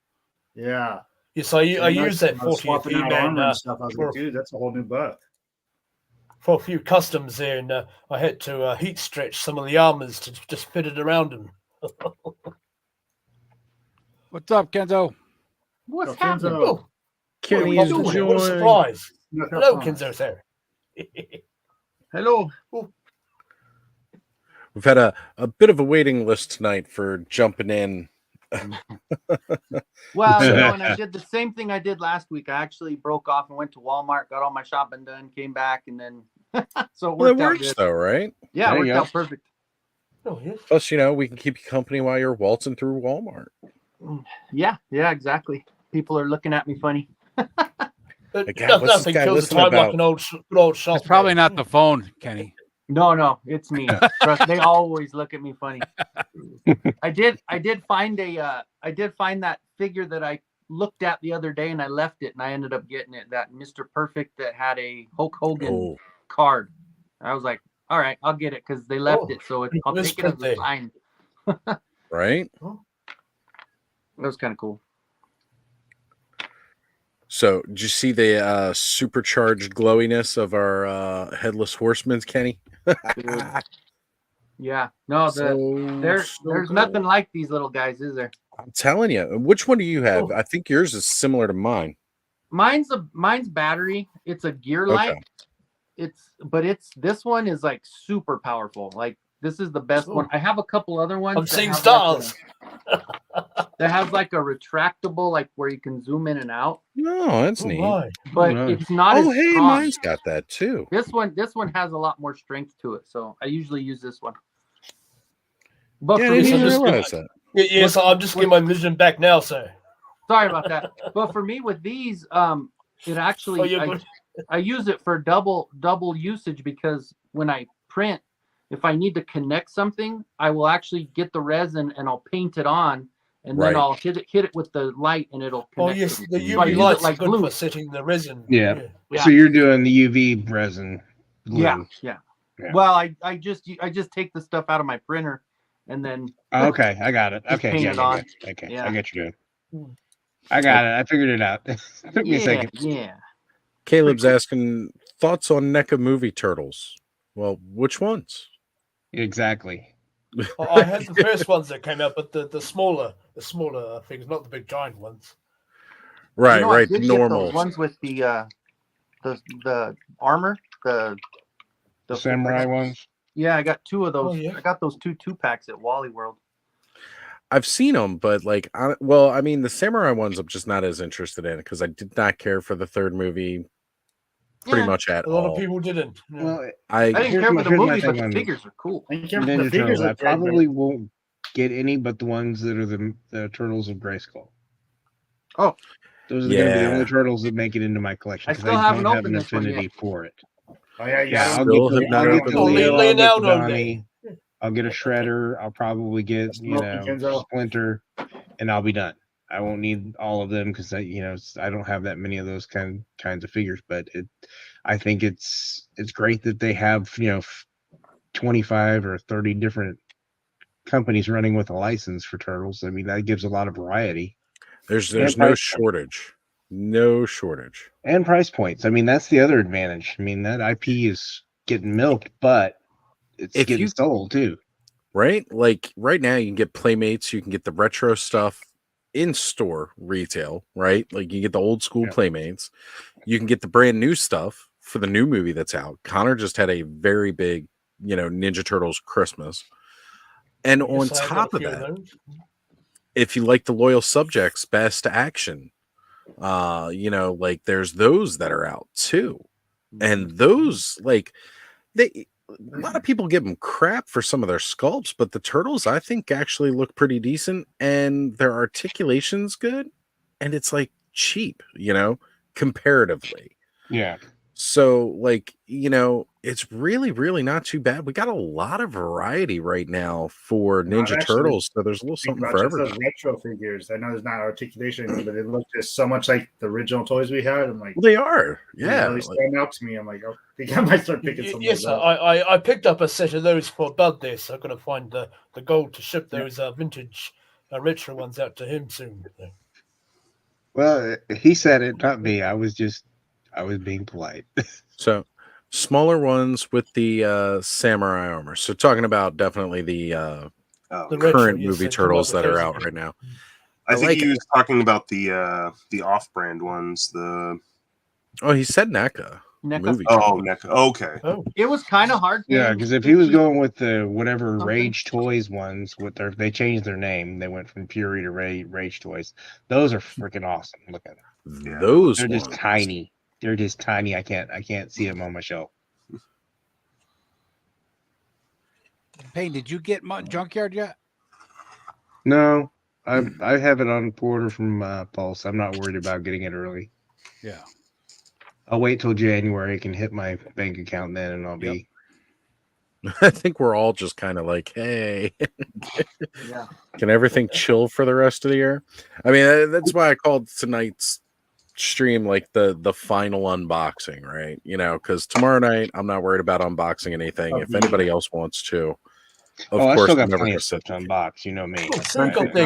Yeah. Yes, I And used that I was 40th swapping out He-Man armor and stuff. I was for, like, dude, that's a whole new buck. for a few customs there, and I had to heat stretch some of the armors to just fit it around him. What's up, Kenzo? What's So, happening? Kenzo, Oh, Kenny what is are you doing? joined. What a surprise! look how Hello, fun. Kenzo, sir. Hello. We've had a bit of a waiting list tonight for jumping in. Well, you know, and I did the same thing I did last week. I actually broke off and went to Walmart, got all my shopping done, came back, and then so it Well, it worked out works good. though, right? Yeah, There it you worked go. out perfect. Oh, yes. Plus, you know, we can keep you company while you're waltzing through Walmart. Yeah, exactly. People are looking at me funny. Like, God, what's this Nothing guy kills the listening time like about? an good old shop. It's probably not the phone, Kenny. No, it's me. Trust, they always look at me funny. I did find that figure that I looked at the other day, and I left it, and I ended up getting it. That Mr. Perfect that had a Hulk Hogan card. I was like, all right, I'll get it because they left it, so I'll take it as a sign. Right? That was kind of cool. So, did you see the supercharged glowiness of our headless horsemen, Kenny? Yeah, no, there's nothing like these little guys, is there? I'm telling you. Which one do you have? I think yours is similar to mine. Mine's battery. It's a gear light. This one is like super powerful. Like this is the best one. I have a couple other ones. I'm seeing have stars. that has like a retractable, like where you can zoom in and out. No, that's neat. My. But it's not as hey, strong. mine's got that too. This one has a lot more strength to it, so I usually use this one. But Yeah, for I didn't me, even realize that. Yes, I'm just getting my vision back now, sir. sorry about that. But for me, with these, it actually Oh, you're good. I use it for double usage because when I print, if I need to connect something, I will actually get the resin and I'll paint it on, and then Right. I'll hit it with the light, and it'll Oh, connect. yes, it. the So I UV use lights it like are good glue. for setting the resin. Yeah. Yeah. So you're doing the UV resin glue. Yeah. Yeah. Well, I just take the stuff out of my printer, and then Okay, I got it. just Okay, paint yeah, it yeah, on. yeah. Okay, Yeah. I get you doing. I got it. I figured it out. Took me a second. Yeah. Caleb's asking thoughts on NECA movie turtles. Well, which ones? Exactly. I had the first ones that came out, but the smaller things, not the big giant ones. Right, You know, I right. The did get those normal. ones with the armor, the Samurai ones. Yeah, I got two of those. Oh, yeah. I got those two packs at Wally World. I've seen them, but like, I mean, the samurai ones I'm just not as interested in because I did not care for the third movie pretty Yeah, much at A lot all. of people didn't. Yeah. Well, I didn't here's care my- for the here's my movie, but thing the on figures are cool. I care for the Ninja figures. Turtles. I look good, but- probably won't get any but the ones that are the Turtles of Grayskull. Oh, Those are going to be the Yeah. only turtles that make it into my collection I because still I haven't don't have opened an this one affinity yet. for it. Oh yeah, Yeah, I'll Still get have not I'll get opened the it. Leo, I'll get Leonardo the Day. Johnny, I'll get a Shredder, I'll probably get Smoky Kenzo. Splinter, and I'll be done. I won't need all of them because I don't have that many of those kinds of figures. But I think it's great that they have 25 or 30 different companies running with a license for turtles. I mean, that gives a lot of variety. There's And no price- shortage. No shortage. and price points. I mean, that's the other advantage. I mean, that IP is getting milked, but it's If getting you- sold too. Right? Like right now you can get Playmates, you can get the retro stuff in store retail, right? Like you get the old school Yeah. Playmates. You can get the brand new stuff for the new movie that's out. Connor just had a very big, Ninja Turtles Christmas. And on Yes, I got top a of few that, those. if you like the Loyal Subjects Best Action, like there's those that are out too. And those, like, a lot of people give them crap for some of their sculpts, but the turtles I think actually look pretty decent and their articulation's good and it's like cheap, comparatively. Yeah. So like, it's really, really not too bad. We got a lot of variety right now for I've Ninja actually Turtles, so there's a little think something about for just those everybody. retro figures. I know there's not articulation, but it looked just so much like the original toys we had. I'm like, Well, they are, they yeah. really stand out to me. I'm like, oh, I think I might start picking some Yes, of those up. I picked up a set of those for Bud there, so I'm going to find the gold to ship those vintage retro ones out to him soon. Well, he said it, not me. I was being polite. So smaller ones with the samurai armor. So talking about definitely the retro, current yes, movie I come turtles up with that are those out again. right now. I think like he was talking about the off-brand ones. he said NECA. NECA. Movie. Oh, NECA. Okay. It was kind of hard. Yeah, paying because if he was 50 going with the whatever something. Rage Toys ones, they changed their name. They went from Fury to Rage Toys. Those are freaking awesome. Look at them. Those they're just ones. tiny. They're just tiny. I can't see them on my shelf. Payne, did you get Junkyard yet? No, I have it on order from Pulse. I'm not worried about getting it early. Yeah. I'll wait till January. I can hit my bank account then, and I'll be. I think we're all just kind of like, hey, Yeah. can everything chill for the rest of the year? I mean, that's why I called tonight's stream like the final unboxing, right? You know, because tomorrow night I'm not worried about unboxing anything. If anybody else wants to, of I course, still I'm got never plenty going of to stuff sit. to unbox. You know me.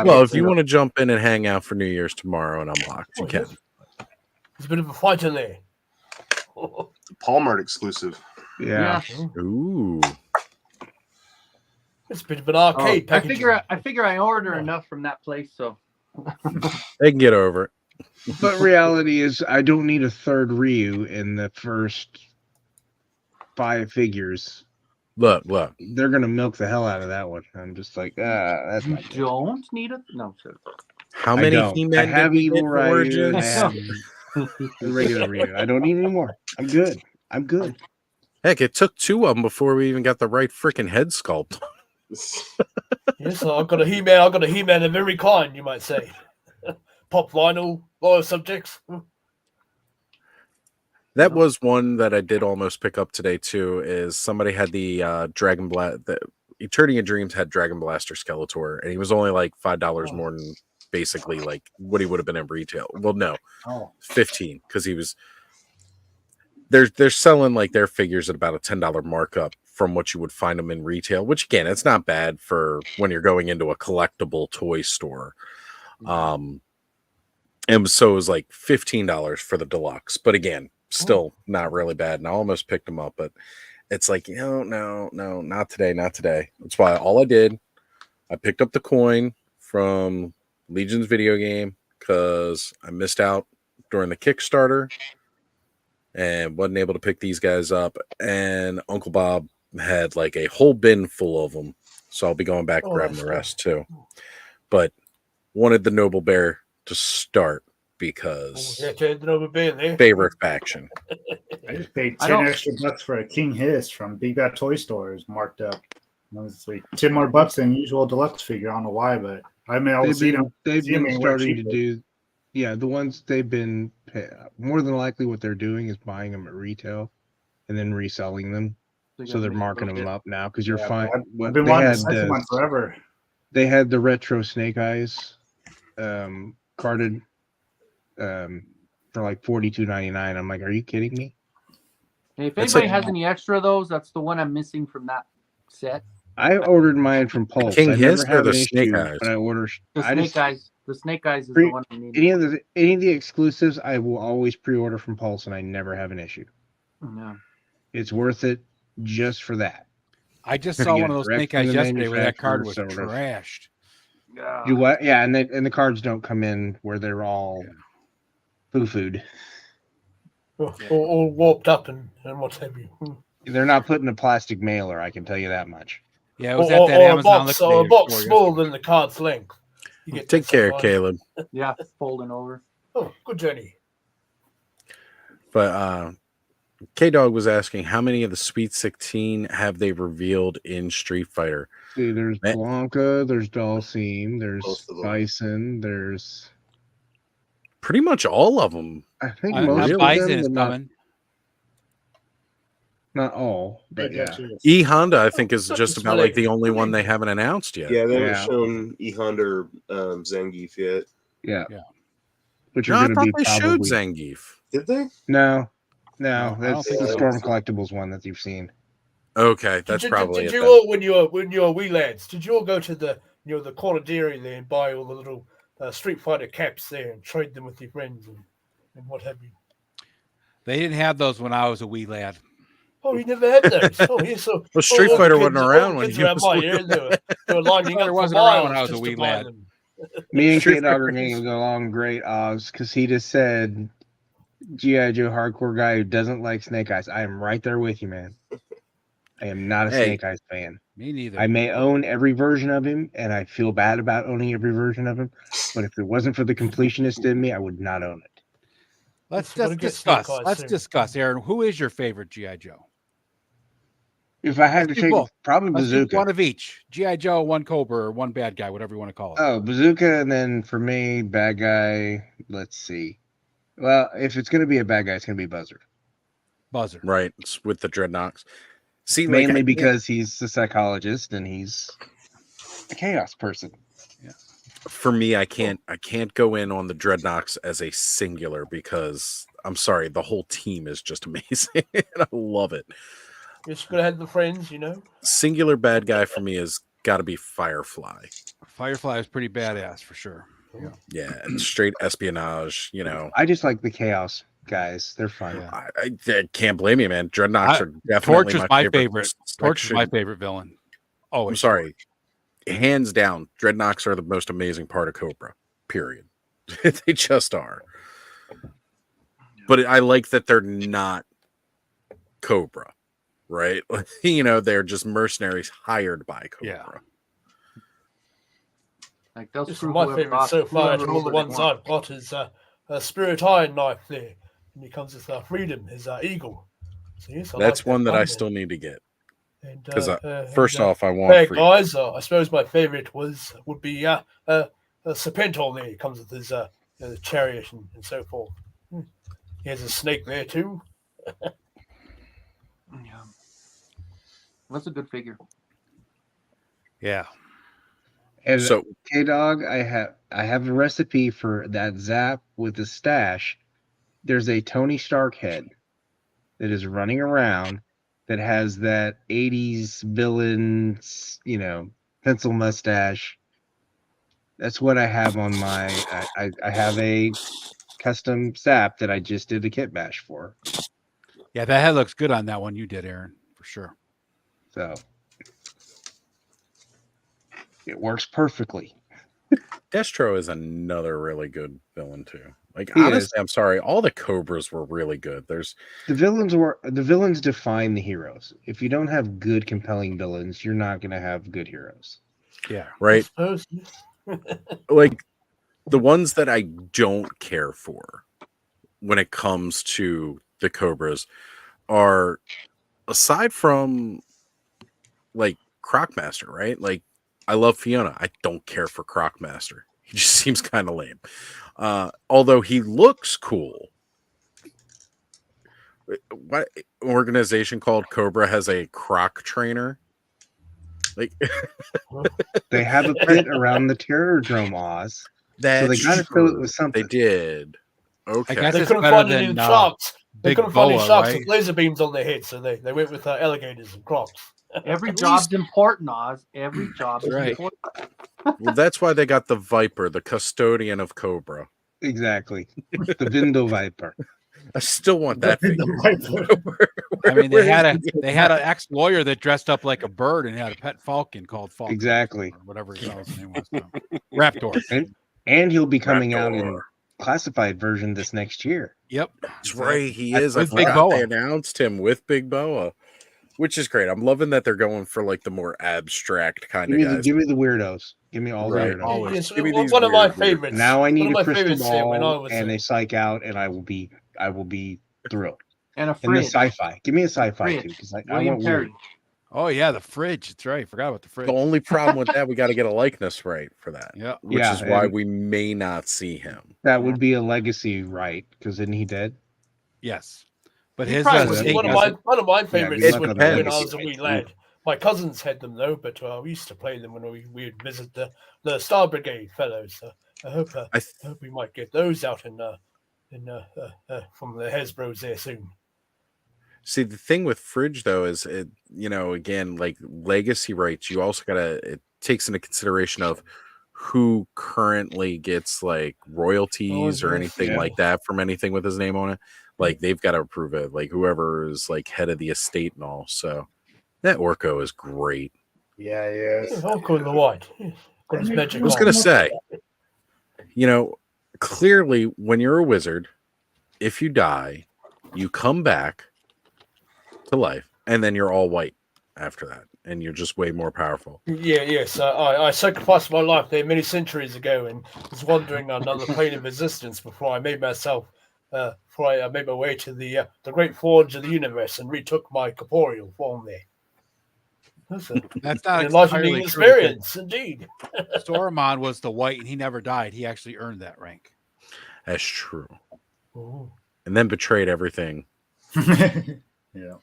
Well, if you want to jump in and hang out for New Year's tomorrow and unbox, you can. There's a bit of a fight in there. Walmart exclusive. Yeah. Ooh. It's a bit of an arcade I package. figure I order enough from that place, so They can get over it. But reality is, I don't need a third Ryu in the first 5 figures. Look. They're gonna milk the hell out of that one. I'm just like, that's you not good. don't need a no. Sir. How I many don't. He-Man I have did we Evil get for Ryu. Origins? I have the regular Ryu. I don't need any more. I'm good. I'm good. Heck, it took 2 of them before we even got the right freaking head sculpt. Yes, I've got a He-Man. I've got a He-Man of every kind, you might say. Pop vinyl, loyal subjects. That was one that I did almost pick up today too. Is somebody had the Dragon Blast, the Eternity of Dreams had Dragon Blaster Skeletor, and he was only like $5 more than basically like what he would have been in retail. Well, no, 15 because he was. They're selling like their figures at about a $10 markup from what you would find them in retail, which again, it's not bad for when you're going into a collectible toy store. And so it was like $15 for the deluxe, but again, still not really bad. And I almost picked them up, but it's like, no, not today. That's why all I did, I picked up the coin from Legion's video game because I missed out during the Kickstarter and wasn't able to pick these guys up. And Uncle Bob had like a whole bin full of them. So I'll be going back grabbing the rest too. But wanted the Noble Bear to start because favorite faction. I just paid 10 extra bucks for a King Hiss from Big Bad Toy Stores marked up. It was like 10 more bucks than usual deluxe figure. I don't know why, but I mean, They've been starting to do, the ones they've been more than likely what they're doing is buying them at retail and then reselling them. So they're marking them up now because you're fine. I've been wanting to see one forever. They had the retro Snake Eyes carded for like $42.99. I'm like, are you kidding me? Hey, if anybody has any extra of those, that's the one I'm missing from that set. I ordered mine from Pulse. King I Hiss never or have the an Snake issue Eyes? when I order. The Snake Eyes is the one I need. Any of the exclusives, I will always pre-order from Pulse, and I never have an issue. No. It's worth it just for that. I just saw one of those Snake Eyes yesterday where that card was manufacturer, sort of. trashed. You what? Yeah, and the cards don't come in where they're all foo-fooed. All warped up and what have you. They're not put in a plastic mailer, I can tell you that much. Yeah, it was at that Amazon or a box smaller than the card's length. Take care, Caleb. Yeah, folding over. Oh, good journey. But K-Dog was asking how many of the Sweet 16 have they revealed in Street Fighter? See, there's Blanca, there's Dhalsim, there's Bison, there's pretty much all of them. I think most of them. is coming. Not all, but yeah. E Honda, I think, is just It's about like the only one they haven't announced yet. Yeah, they haven't shown E Honda or Zangief yet. Yeah. Yeah. Which No, are I going to thought be they showed probably. Zangief. Did they? No, No, I don't that's think the so. Storm Collectibles one that you've seen. Okay, that's probably Did it. you Then. all, when you were wee lads, did you all go to the the corner dairy there and buy all the little Street Fighter caps there and trade them with your friends and what have you? They didn't have those when I was a wee lad. Oh, you never had those. Oh, yeah. So Well, Street all the Fighter kids- wasn't all around the when kids you around was my little. area, they were lining Street up Fighter for wasn't around when I miles was a just wee to buy lad. them. Me and Street K Dog are Fighter going is- to go along great, Oz, because he just said, G.I. Joe hardcore guy who doesn't like Snake Eyes. I am right there with you, man. I am not a Hey. Snake Eyes fan. Me neither. I may own every version of him, and I feel bad about owning every version of him. But if it wasn't for the completionist in me, I would not own it. Let's What just a good Snake discuss. Eyes Let's series. discuss, Aaron. Who is your favorite GI Joe? If I had Let's to do take both. probably Let's do Bazooka. one of each. GI Joe, one Cobra, or one bad guy, whatever you want to call it. Oh, Bazooka, and then for me, bad guy. Let's see. Well, if it's going to be a bad guy, it's going to be Buzzard. Buzzer. Right, it's with the dreadnoughts. See, like, Mainly I can't- because he's a psychologist and he's a chaos person. for me, I can't go in on the dreadnoughts as a singular because I'm sorry, the whole team is just amazing. I love it. Just gonna have the friends, Singular bad guy for me has got to be Firefly. Firefly is pretty badass for sure. Yeah. Yeah, and straight espionage. I just like the chaos guys. They're fun. I can't blame you, man. Dreadnoughts are definitely Torch is my favorite. Torch is my section. favorite villain. Oh, I'm sorry. Hands down, dreadnoughts are the most amazing part of Cobra. Period. They just are. But I like that they're not Cobra, right? They're just mercenaries hired by Cobra. Yeah. Like they'll This is screw my whoever favorite off- so far. whoever And all the over they ones want. I've got is a Spirit Iron knife there, and he comes with freedom, his eagle. So yes, I That's like one that I there. still need to get. And, Because and, first off, I want bad free. guys. I suppose my favorite would be Serpentor there. He comes with his the chariot and so forth. He has a snake there too. Yeah. That's a good figure. Yeah. And So- K Dog, I have a recipe for that zap with the stash. There's a Tony Stark head that is running around that has that 80s villain, pencil mustache. That's what I have on my. I have a custom zap that I just did a kit bash for. Yeah, that head looks good on that one you did, Aaron, for sure. So it works perfectly. Destro is another really good villain too. Like He honestly, is. I'm sorry, all the Cobras were really good. There's The villains define the heroes. If you don't have good, compelling villains, you're not going to have good heroes. Yeah. right, Suppose. like the ones that I don't care for when it comes to the Cobras are aside from like Crocmaster, right? Like I love Fiona. I don't care for Crocmaster. He just seems kind of lame. Although he looks cool. What organization called Cobra has a croc trainer? Like They have a pit around the Terror Drome, Oz. that's So they got to fill it true. with something. They did. Okay. guess They it's couldn't better find any than, sharks. They Big couldn't find any Boa, sharks right? with laser beams on their heads, so they went with alligators and crocs. Every At job's least- important, Oz. Every job is right. important. Well, that's why they got the Viper, the custodian of Cobra. Exactly. The Vindo Viper. I still want that figure. I mean, they had an ex-lawyer that dressed up like a bird and had a pet falcon called Falcon. Exactly. Or whatever his name was. now. Raptor. And he'll be coming out in Raptor. classified version this next year. Yep. That's right. He That's is. I with Big forgot Boa. they announced him with Big Boa, which is great. I'm loving that they're going for like the more abstract kind of guys. Give me the weirdos. Give me all Right. the weirdos. Always. Yes, Give me these one of my weird- favorites. Now I need one of a my crystal favorites there when I ball was and a psych out, and I will be thrilled. And a And the fridge. sci-fi. Give me a sci-fi Fridge. too, because I William want Perry. weird. Oh yeah, the fridge. That's right. Forgot about the fridge. The only problem with that, we got to get a likeness right for that. Yeah. Which Yeah, is why and- we may not see him. That would be a legacy, right? Because isn't he dead? Yes. But He his probably was steak one has of my favorites it's when depends. I was a wee lad. My cousins had them though, but we used to play them when we'd visit the Star Brigade fellows. I hope we might get those out from the Hasbro's there soon. See, the thing with Fridge though is it, again, like legacy rights, you also it takes into consideration of who currently gets like royalties or anything like that from anything with his name on it. Like they've got to approve it, like whoever is like head of the estate and all. So that Orko is great. Yeah, yes. Orko the White. Got his magic I was on. gonna say, clearly when you're a wizard, if you die, you come back to life, and then you're all white after that, and you're just way more powerful. Yes. I sacrificed my life there many centuries ago, and was wandering on another plane of existence before I made myself. Before I made my way to the great forge of the universe and retook my corporeal form there. That's not an enlightening entirely experience, indeed. Saruman was the white, and he never died. He actually earned that rank. That's true. Ooh. And then betrayed everything. Yeah.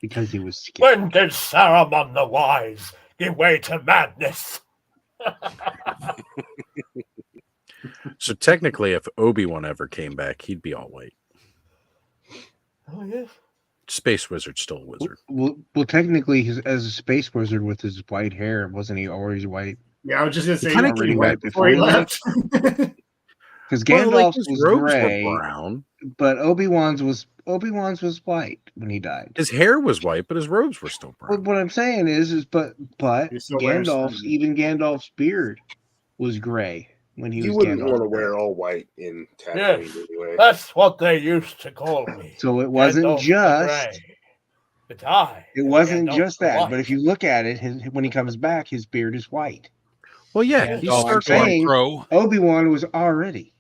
Because he was scared. When did Saruman the Wise give way to madness? So technically, if Obi-Wan ever came back, he'd be all white. Oh yes. Space Wizard's still a wizard. Well, technically, as a space wizard with his white hair, wasn't he always white? Yeah, I was just gonna say Kinda already came white back before he left. Because Well, like, Gandalf's his was robes were gray, brown. but Obi-Wan's was white when he died. His hair was white, but his robes were still brown. But what I'm saying is but still wearing Gandalf's beard was gray when he You was wouldn't Gandalf. want to wear all white in Tatooine Yes, anyway. that's what they used to call me. So it wasn't Gandalf the just. Grey. But I. It wasn't Gandalf just the that. White. But if you look at it, when he comes back, his beard is white. Well, yeah, And he's so I'm Stark saying Pro. Obi-Wan was already.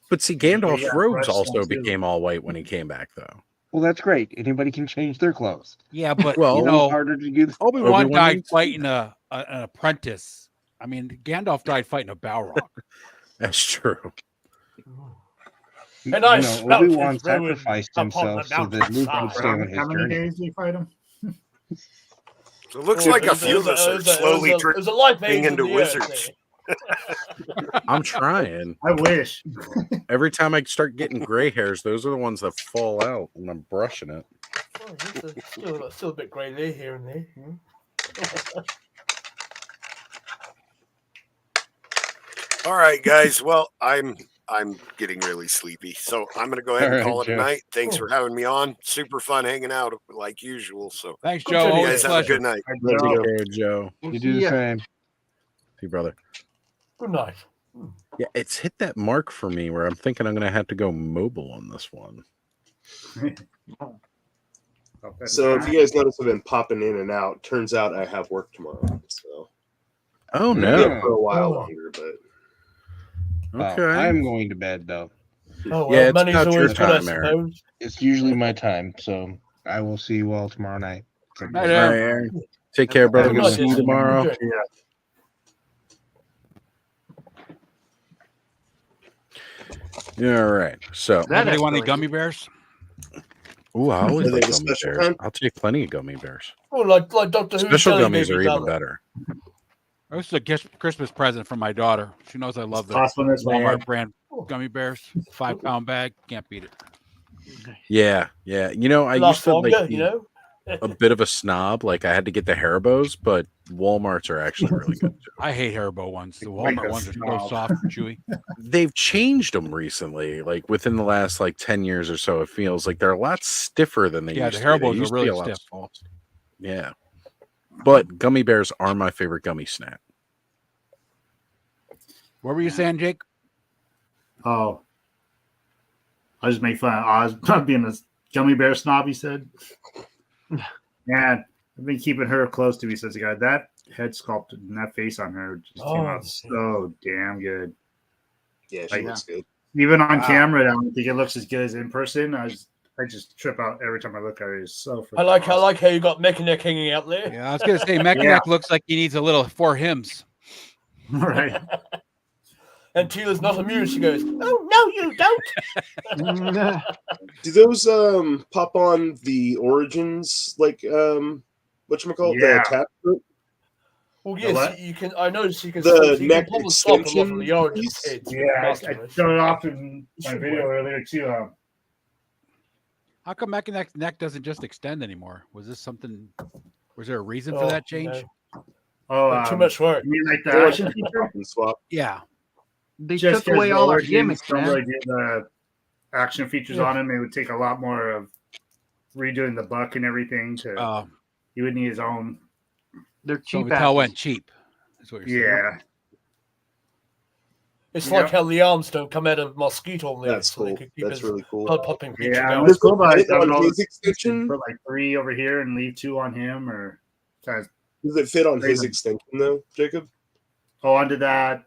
But see, Gandalf's Yeah, robes fresh also ones, too. became all white when he came back, though. Well, that's great. Anybody can change their clothes. Yeah, but Well, harder to do. Obi-Wan Obi-Wan died needs- fighting an apprentice. I mean, Gandalf died fighting a Balrog. That's true. And I smelt his Obi-Wan ruin sacrificed upon himself the so that Luke would mountainside. stay on How his many journey. days did you fight him? So it looks like a few of us are slowly it was a life turning age into of the earth wizards. I'm trying. I wish. Every time I start getting gray hairs, those are the ones that fall out when I'm brushing it. Oh, it's still a bit grey there, here and there. All right, guys. Well, I'm getting really sleepy, so I'm gonna go ahead and All right, call it a Joe. night. Thanks for having me on. Super fun hanging out like usual. So Thanks, Good Joe. to you Always guys a have a pleasure. good night. Joe. Hey, Joe. You do the same. See you, brother. Good night. Yeah, it's hit that mark for me where I'm thinking I'm going to have to go mobile on this one. So if you guys notice, I've been popping in and out. Turns out I have work tomorrow, so Oh, I'll be no. up for a while longer. But Okay. I'm going to bed though. Oh, well, Yeah, it's money's about your always good, I time, Eric. suppose. It's usually my time, so I will see you all tomorrow night. Night, All right, Aaron. Aaron. Take care, brother. Good We'll night, see you Jason. tomorrow. Good. Yeah, all right. So, That Anybody want any escalated. gummy bears? ooh, I always Are they like the gummy special bears. kind? I'll take plenty of gummy bears. Oh, like Doctor Who. Special jelly gummies baby are even dollar. better. This is a Christmas present from my daughter. She knows I love the Cost one this Walmart man. brand gummy bears. 5-pound bag. Can't beat it. Yeah, yeah. I Last used to longer, like you be know. a bit of a snob. Like I had to get the Haribos, but Walmart's are actually really good. Too. I hate Haribo ones. The Like Walmart a ones are so snob. soft and chewy. They've changed them recently. Like within the last 10 years or so, it feels like they're a lot stiffer than they Yeah, used the to be. They Haribos are used to be really a lot stiff. soft. Yeah. But gummy bears are my favorite gummy snack. What were you saying, Jake? Oh, I just make fun of Oz not being a gummy bear snob. He said, "Man, I've been keeping her close to me since I got that head sculpted and that face on her just came out so damn good. yeah, she Like, looks good. Even on Wow. camera, I don't think it looks as good as in person. I just trip out every time I look at her. It's so. I like freaking how you got Mechanic hanging out there. Yeah, I was gonna say Mechanic looks like he needs a little 4 hymns. awesome. Right. And Tila's not amused. She goes, "Oh no, you don't." Do those pop on the Origins like whatchamacallit, Yeah. the attachment? Well, The yes, what? you can. I noticed you can. The You neck can pull the stopper off of extension the Origins piece? heads. Yeah, I showed it off in my Should video work. earlier too. How come Mechanic neck doesn't just extend anymore? Was this something? Was there a reason for that change? Oh, too much work. You mean like the They're like action a feature? swap and swap. Yeah. They Just took away 'cause all the our Origins gimmicks, don't man. really do the action features Yeah. on them. It would take a lot more of redoing the buck and everything to. He would need his own. They're So cheap. Mattel went cheap. That's what you're saying. Yeah. It's Yep. like how the arms don't come out of mosquito on there, That's so they cool. could keep That's his really cool. blood popping feature Yeah, going. what's cool about it, Does it fit on all his the- extension? put like 3 over here and leave 2 on him, or kind of. Does it fit on his Raven. extension though, Jacob? Oh, onto that.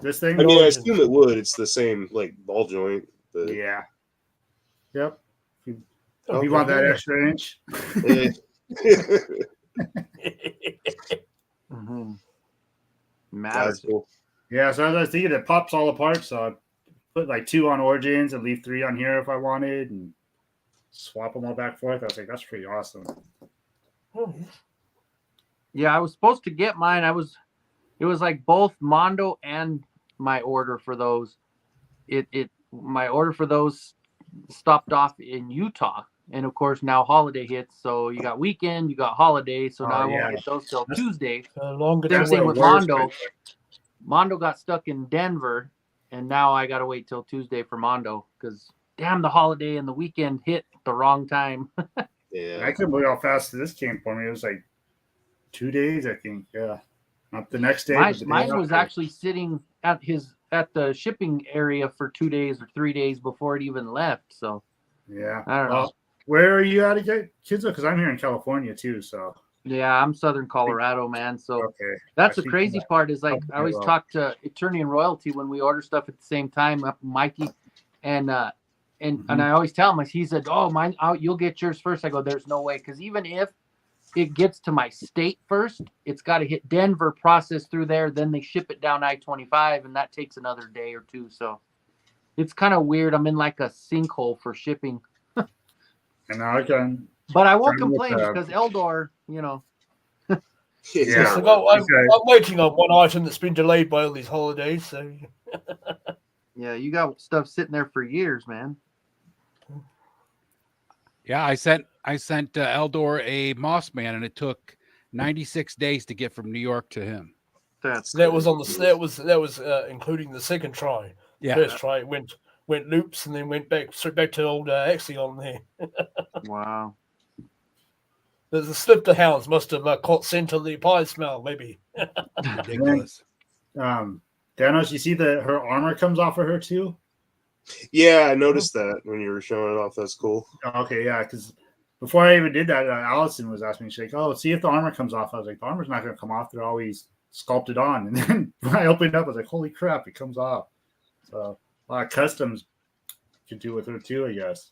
This thing. I mean, I assume it would. It's the same like ball joint. But... Yeah. Yep. If you Okay, want that yeah. extra inch. Mm-hmm. That's cool. Yeah, so as I was thinking, it pops all apart. So I put like 2 on Origins and leave 3 on here if I wanted, and swap them all back and forth. I was like, that's pretty awesome. Yeah, I was supposed to get mine. It was like both Mondo and my order for those. My order for those stopped off in Utah, and of course now holiday hits. So you got weekend, you got holiday. So now I won't get those till Tuesday. Longer Same than thing what with it was. Mondo. Mondo got stuck in Denver, and now I got to wait till Tuesday for Mondo because damn, the holiday and the weekend hit the wrong time. Yeah, I couldn't believe how fast this came for me. It was like 2 days, I think. Yeah, not the next day. but the day Mine was after. actually sitting at the shipping area for 2 days or 3 days before it even left. So Yeah. I don't know. Where are you at again, kids? Because I'm here in California too. So Yeah, I'm Southern Colorado, man. So okay. that's I the think crazy that- part is like I always well. talk to Attorney and Royalty when we order stuff at the same time, up Mikey, and I always tell him, he said, "Oh, mine, you'll get yours first." I go, "There's no way," because even if it gets to my state first, it's got to hit Denver, process through there, then they ship it down I-25, and that takes another day or two. So it's kind of weird. I'm in like a sinkhole for shipping. And now I can. But I won't Trying with, complain because Eldor, you know. Yes, I'm waiting on one item that's been delayed by all these holidays. So Yeah, you got stuff sitting there for years, man. Yeah, I sent Eldor a Moss Man, and it took 96 days to get from New York to him. that was on the that was including the second try. Yeah. First try it went loops and then went straight back to old Axion there. Wow. The slipper hounds must have caught scent of the pie smell, maybe. Ridiculous. Danos, you see that her armor comes off of her too? Yeah, I noticed that when you were showing it off. That's cool. Okay, yeah, because before I even did that, Allison was asking me, she's like, "Oh, see if the armor comes off." I was like, "The armor's not going to come off. They're always sculpted on." And then when I opened it up, I was like, "Holy crap, it comes off!" So a lot of customs you can do with her too, I guess.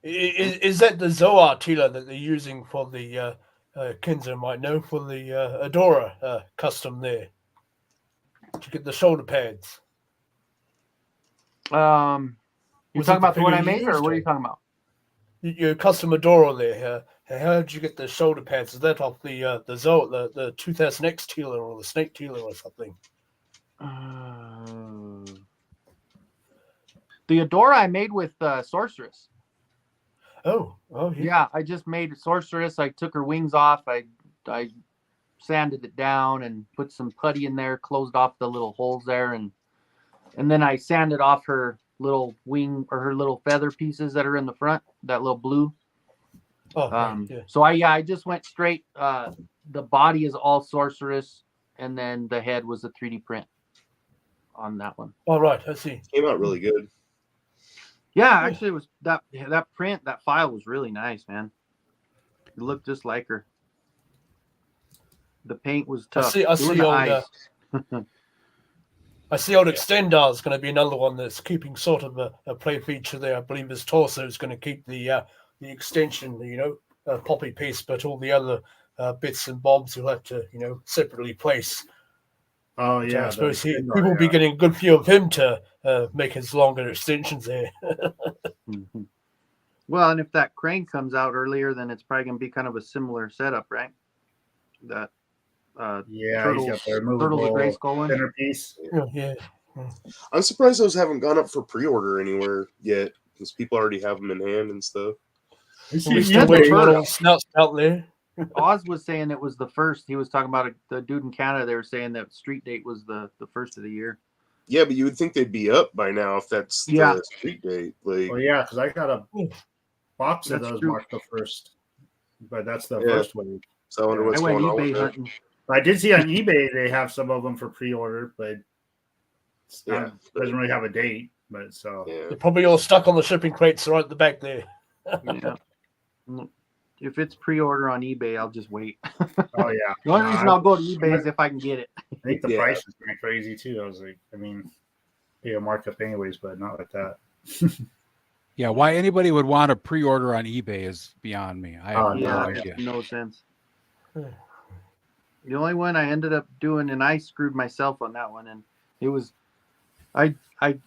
Is that the Zoar Tila that they're using for the Kinzer might know for the Adora custom there to get the shoulder pads? You're Was talking it the about the one I figure you made, or used, what are you or- talking about? Your custom Adora there. How did you get the shoulder pads? Is that off the the 2000X Tila or the Snake Tila or something? The Adora I made with Sorceress. Oh, yeah. I just made Sorceress. I took her wings off. I sanded it down and put some putty in there, closed off the little holes there, and then I sanded off her little wing or her little feather pieces that are in the front, that little blue. Oh, yeah. So I just went straight. The body is all Sorceress, and then the head was a 3D print on that one. All right, I see. Came out really good. Yeah, actually, it was that print, that file was really nice, man. It looked just like her. The paint was tough. I see the old. eyes. I see old Extendar is going to be another one that's keeping sort of a play feature there. I believe his torso is going to keep the extension, poppy piece, but all the other bits and bobs you'll have to, separately place. Oh Which yeah, I suppose the- people will be getting a good view of him to make his longer extensions there. Well, and if that crane comes out earlier, then it's probably going to be kind of a similar setup, right? That yeah, turtles, he's got the turtles with gray removable skull one. centerpiece. Yeah. I'm surprised those haven't gone up for pre-order anywhere yet, because people already have them in hand and stuff. We still waiting on old snouts out there. Oz was saying it was the first. He was talking about the dude in Canada. They were saying that Street Date was the first of the year. Yeah, but you would think they'd be up by now if that's Yeah. the street date. Like, Well, yeah, because I got a box of That's those true. marked the first, but that's the Yeah. first wave. So I wonder what's I went going on eBay with that. hunting. I did see on eBay they have some of them for pre-order, but Yeah. it doesn't really have a date. But so They're probably all stuck on the shipping crates right at the back there. Yeah. If it's pre-order on eBay, I'll just wait. oh yeah, The only No, reason I'll go to eBay is if I can get it. I think the Yeah. price is kind of crazy too. I was like, I mean, pay a markup anyways, but not like that. Yeah, why anybody would want to pre-order on eBay is beyond me. I have no idea. No sense. The only one I ended up doing, and I screwed myself on that one, and it was, I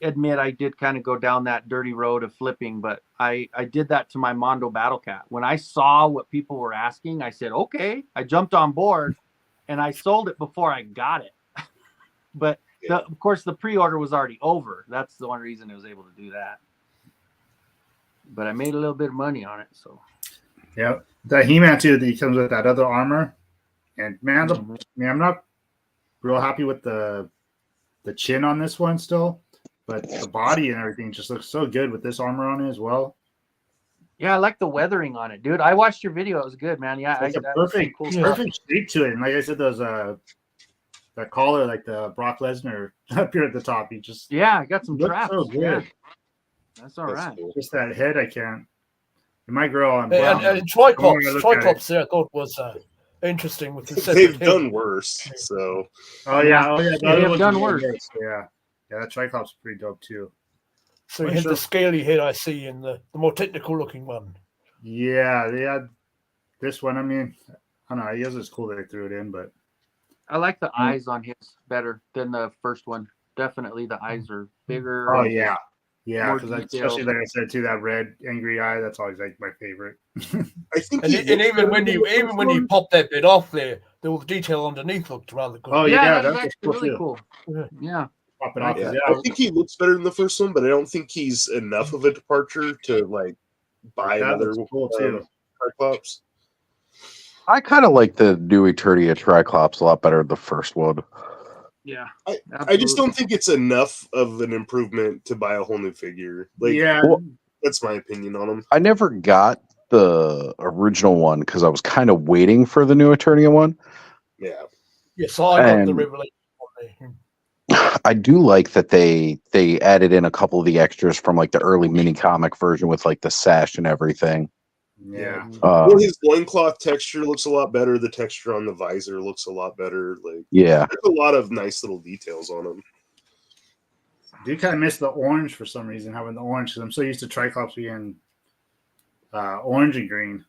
admit I did kind of go down that dirty road of flipping, but I did that to my Mondo Battle Cat. When I saw what people were asking, I said, okay, I jumped on board, and I sold it before I got it. But of course, the pre-order was already over. That's the one reason I was able to do that. But I made a little bit of money on it, so. Yeah, the He-Man too. He comes with that other armor, and man, I'm not real happy with the chin on this one still, but the body and everything just looks so good with this armor on it as well. Yeah, I like the weathering on it, dude. I watched your video; it was good, man. Yeah, It's a that was some perfect, cool stuff. perfect shape to it. And like I said, those that collar, like the Brock Lesnar up here at the top, he just Yeah, I got some looks traps. so good. Yeah. That's all right. cool. Just that head, I can't. And my girl on And brown. Triclops there I thought was interesting with the They've separate done head. worse. So Oh yeah, oh yeah, the They other have ones done are worse. Yeah, yeah, that Triclops is pretty dope too. So you had the scaly head I see in the more technical looking one. Yeah, they had this one. I mean, I don't know. I guess it's cool that they threw it in, but I like the eyes on his better than the first one. Definitely, the eyes are bigger. oh and yeah, yeah, more because detailed. especially like I said too, that red angry eye. That's always like my favorite. I think And, he and looks even when better you than the even first when you one. pop that bit off there, all the detail underneath looked rather good. Oh Yeah, yeah, that was that's actually really too. cool. Yeah. Pop it off. Yeah, Yeah, I think he looks better than the first one, but I don't think he's enough of a departure to like buy that another looks cool too. Triclops. I kind of like the new Eternia Triclops a lot better than the first one. Yeah. I just don't think it's enough of an improvement to buy a whole new figure. Like, Yeah, Well, that's my opinion on him. I never got the original one because I was kind of waiting for the new Eternia one. Yeah. Yes, I got the And- revelation on there. I do like that they added in a couple of the extras from like the early mini comic version with like the sash and everything. yeah. Well, his loincloth texture looks a lot better. The texture on the visor looks a lot better. Like, Yeah. there's a lot of nice little details on him. I do kind of miss the orange for some reason, having the orange, because I'm so used to Triclops being orange and green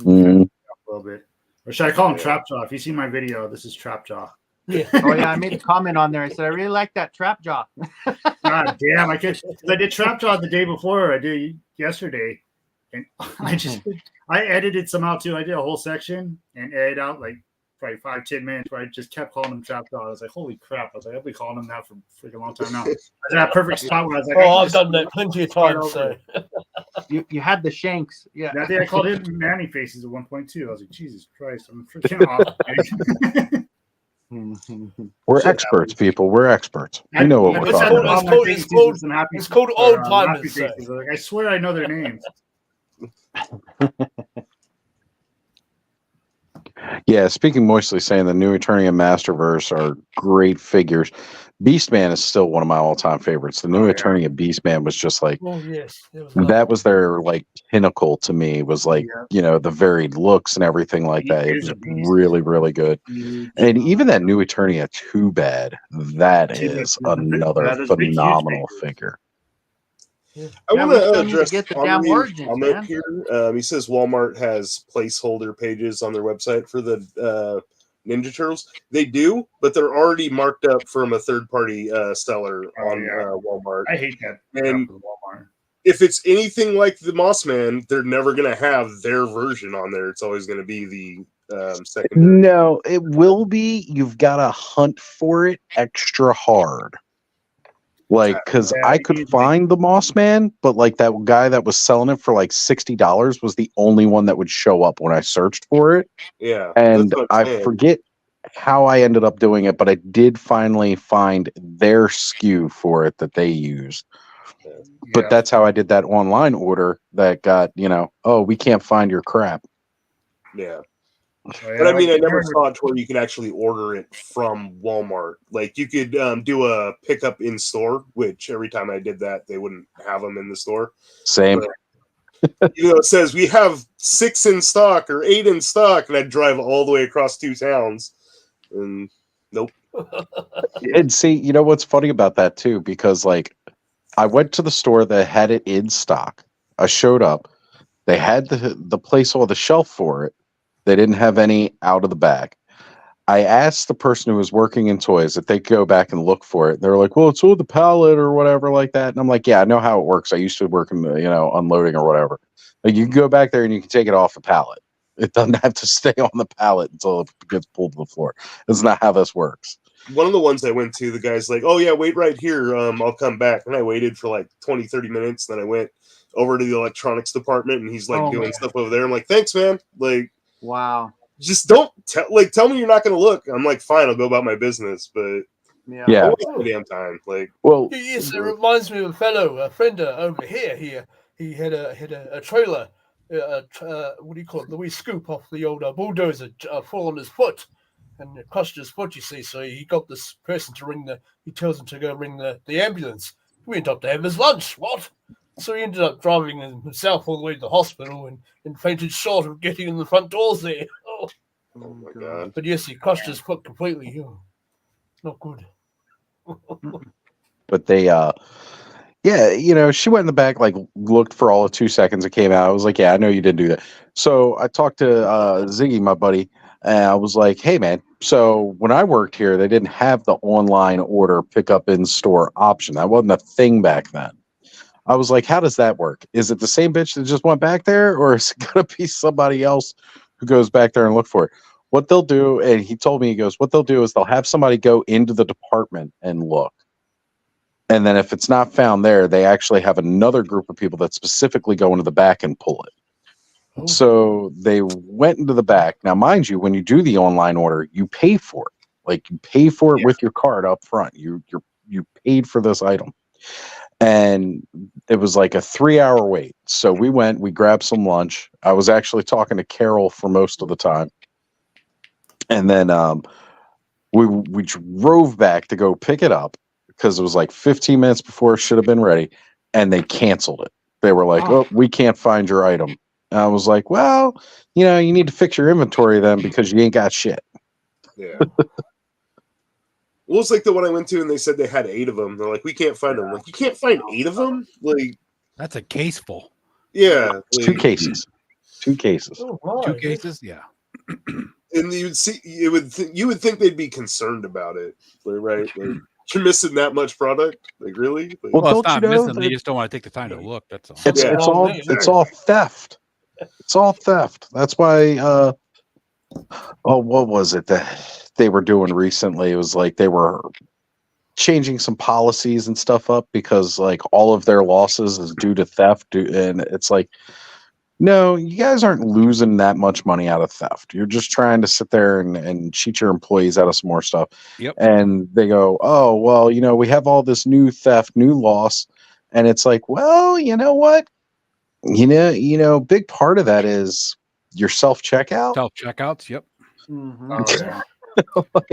Mm. a little bit. Or should I call him Trapjaw? If you see my video, this is Trapjaw. Yeah. Oh yeah, I made a comment on there. I said I really like that trap jaw. God damn, I did Trapjaw the day before. I did yesterday, and I edited some out too. I did a whole section and edited out like probably 5-10 minutes where I just kept calling him Trapjaw. I was like, holy crap! I was like, I've been calling him that for a freaking long time now. I was at that perfect spot where I was like, Oh, I've done that plenty of times. So. You had the shanks. Yeah. That day I called him Manny Faces at 1.2. I was like, Jesus Christ, I'm freaking off. We're experts, people. We're experts. We know what we're talking about. It's called old timers. Like, I swear I know their names. Yeah, speaking moistly, saying the new Eternia Masterverse are great figures. Beastman is still one of my all-time favorites. The new Eternia Beastman was just like Oh yes, that was their like pinnacle to me. Was like the varied looks and everything like that. It was really really good. And even that new Eternia Too Bad, that is another phenomenal figure. I Yeah, want we to still need to address get the damn Conrad's origins, comment man. here. He says Walmart has placeholder pages on their website for the Ninja Turtles. They do, but they're already marked up from a third-party seller on Walmart. I hate that. And Walmart. if it's anything like the Mossman, they're never going to have their version on there. It's always going to be the secondary. No, it will be. You've got to hunt for it extra hard. Like, because I could find the Mossman, but like that guy that was selling it for like $60 was the only one that would show up when I searched for it. Yeah. And I forget how I ended up doing it, but I did finally find their SKU for it that they used. But that's how I did that online order that got, oh, we can't find your crap. Yeah. But I mean, I never saw it where you could actually order it from Walmart. Like you could do a pickup in store, which every time I did that, they wouldn't have them in the store. Same. But, it says we have 6 in stock or 8 in stock, and I'd drive all the way across 2 towns. And nope. And see, you know what's funny about that too? Because like I went to the store that had it in stock. I showed up. They had the place on the shelf for it. They didn't have any out of the bag. I asked the person who was working in toys if they could go back and look for it. They were like, well, it's on the pallet or whatever like that. And I'm like, yeah, I know how it works. I used to work in the, unloading or whatever. Like you can go back there and you can take it off the pallet. It doesn't have to stay on the pallet until it gets pulled to the floor. That's not how this works. One of the ones I went to, the guy's like, oh yeah, wait right here. I'll come back. And I waited for like 20, 30 minutes. Then I went over to the electronics department and he's like doing stuff over there. I'm like, thanks, man. Like, wow. Just don't tell me you're not going to look. I'm like, fine, I'll go about my business, but yeah, no damn time. Like, well, yes, it reminds me of a friend over here. He had a trailer. What do you call it? The wee scoop off the old bulldozer fall on his foot, and it crushed his foot. You see, so he got this person to he tells him to go ring the ambulance. He went up to have his lunch. What? So he ended up driving himself all the way to the hospital and fainted short of getting in the front doors there. Oh my god! But yes, he crushed his foot completely. Not good. But they, she went in the back, like looked for all of 2 seconds. It came out. I was like, yeah, I know you didn't do that. So I talked to Ziggy, my buddy, and I was like, hey man, so when I worked here, they didn't have the online order pickup in store option. That wasn't a thing back then. I was like, how does that work? Is it the same bitch that just went back there, or is it going to be somebody else who goes back there and look for it? What they'll do, and he told me, he goes, what they'll do is they'll have somebody go into the department and look. And then if it's not found there, they actually have another group of people that specifically go into the back and pull it. Oh. So they went into the back. Now, mind you, when you do the online order, you pay for it. Like you pay for it with your card up front. You paid for this item. And it was like a 3-hour wait. So we went, we grabbed some lunch. I was actually talking to Carol for most of the time. And then we drove back to go pick it up because it was like 15 minutes before it should have been ready. And they canceled it. They were like, oh, we can't find your item. And I was like, well, you need to fix your inventory then because you ain't got shit. Yeah. Well, it's like the one I went to, and they said they had 8 of them. They're like, we can't find them. Like, you can't find 8 of them? Like, that's a case full. Yeah, like, 2 cases. 2 cases. Oh, wow. 2 cases, yeah. And you would see, you would think they'd be concerned about it, right? Like, you're missing that much product, like really? Like, well, it's not missing. They just don't want to take the time to look. That's all. It's all theft. It's all theft. That's why. What was it that they were doing recently? It was like they were changing some policies and stuff up because like all of their losses is due to theft, and it's like, no, you guys aren't losing that much money out of theft. You're just trying to sit there and cheat your employees out of some more stuff. Yep. And they go, oh, well, we have all this new theft, new loss. And it's like, well, you know what? Big part of that is your self-checkout. Self-checkouts, yep. Mm-hmm.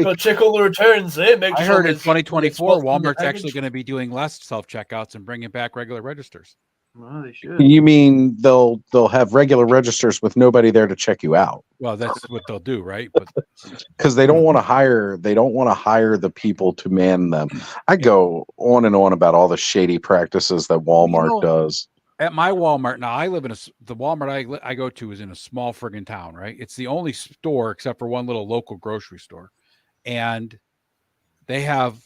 Go check all the returns there. I heard in 2024, Walmart's actually going to be doing less self-checkouts and bringing back regular registers. Well, they should. You mean they'll have regular registers with nobody there to check you out? Well, that's what they'll do, right? But because they don't want to hire the people to man them. I go on and on about all the shady practices that Walmart does. at my Walmart now, I live in the Walmart I go to is in a small friggin' town, right? It's the only store except for one little local grocery store, and they have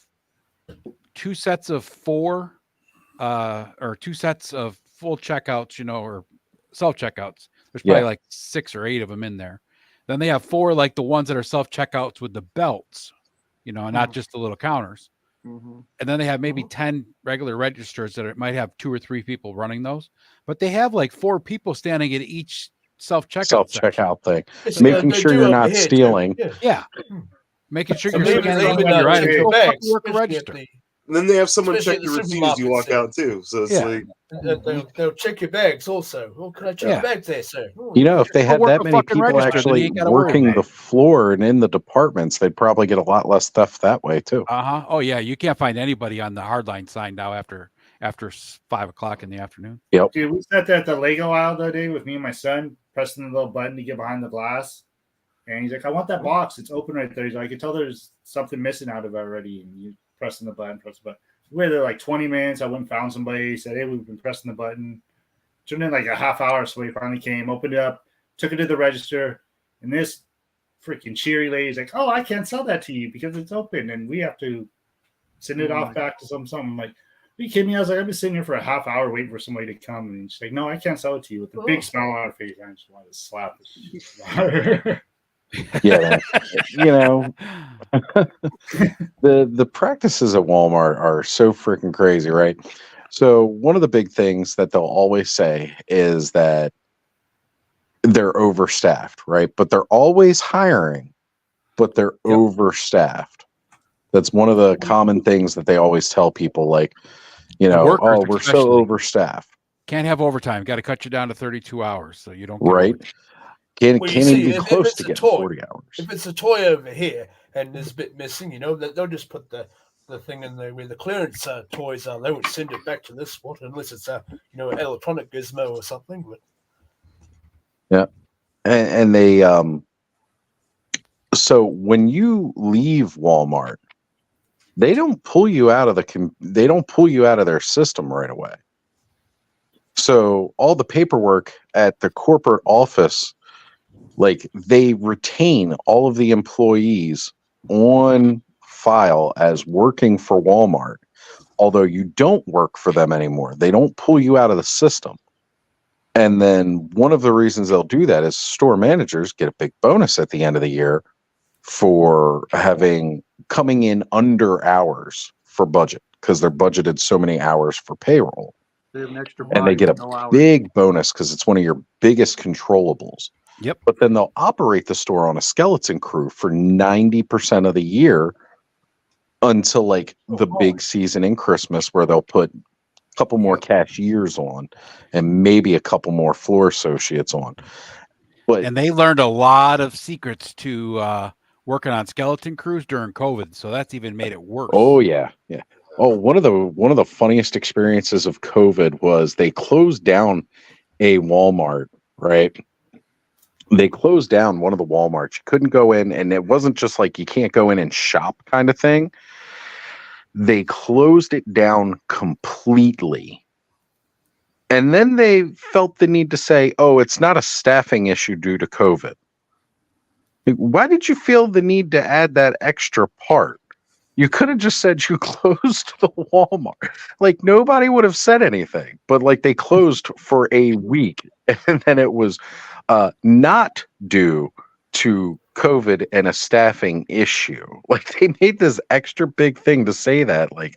2 sets of 4, or 2 sets of full checkouts, or self checkouts. There's probably like 6 or 8 of them in there. Then they have 4 like the ones that are self checkouts with the belts, and not just the little counters. Mm-hmm. And then they have maybe 10 regular registers that might have 2 or 3 people running those, but they have like 4 people standing at each self-checkout thing, making sure you're not stealing. Yeah. Making sure So you're maybe scanning they in would your not items. check Go your fucking work a register. And then they have someone check Especially your at the reviews. You walk supermarkets, out too. So it's like they'll check your bags also. Oh, can I check your bags there, sir? Oh, If they had work that a many fucking people register, then you actually ain't gotta worry working about the floor and in the departments, they'd probably get a lot less theft that way too. Oh yeah, you can't find anybody on the hardline sign now after 5 o'clock in the afternoon. Yep. Dude, we sat there at the Lego aisle the other day with me and my son, pressing the little button to get behind the glass. And he's like, I want that box. It's open right there. He's like, I can tell there's something missing out of it already. And you press the button. We were there like 20 minutes. I went and found somebody. Said, hey, we've been pressing the button. Turned in like a half hour. So he finally came, opened it up, took it to the register. And this freaking cheery lady's like, oh, I can't sell that to you because it's open. And we have to send it off back to something. I'm like, are you kidding me? I was like, I've been sitting here for a half hour waiting for somebody to come. And she's like, no, I can't sell it to you. With a big smile on her face. I just wanted to slap her. Yeah, the practices at Walmart are so freaking crazy, right? So one of the big things that they'll always say is that they're overstaffed, right? But they're always hiring, but they're overstaffed. That's one of the common things that they always tell people, like, Workers we're so especially. overstaffed. Can't have overtime. Got to cut you down to 32 hours so you don't Right. Can't Well, you even see, be if close it's to a getting toy, 40 hours. if it's a toy over here and there's a bit missing, they'll just put the thing in there where the clearance toys are. They won't send it back to this spot unless it's an electronic gizmo or something. But Yeah. And they so when you leave Walmart, they don't pull you out of their system right away. So all the paperwork at the corporate office, like, they retain all of the employees on file as working for Walmart, although you don't work for them anymore. They don't pull you out of the system. And then one of the reasons they'll do that is store managers get a big bonus at the end of the year for coming in under hours for budget, because they're budgeted so many hours for payroll. They have an extra And they body get with a no hours. big bonus because it's one of your biggest controllables. Yep. But then they'll operate the store on a skeleton crew for 90% of the year until like the big season in Christmas, where they'll put a couple more cashiers on and maybe a couple more floor associates on. And they learned a lot of secrets to working on skeleton crews during COVID, so that's even made it worse. Oh yeah. Oh, one of the funniest experiences of COVID was they closed down a Walmart, right? They closed down one of the Walmarts. You couldn't go in, and it wasn't just like you can't go in and shop kind of thing. They closed it down completely. And then they felt the need to say, oh, it's not a staffing issue due to COVID. Why did you feel the need to add that extra part? You could have just said you closed the Walmart. Like, nobody would have said anything, but like, they closed for a week, and then it was not due to COVID and a staffing issue. Like, they made this extra big thing to say that. Like,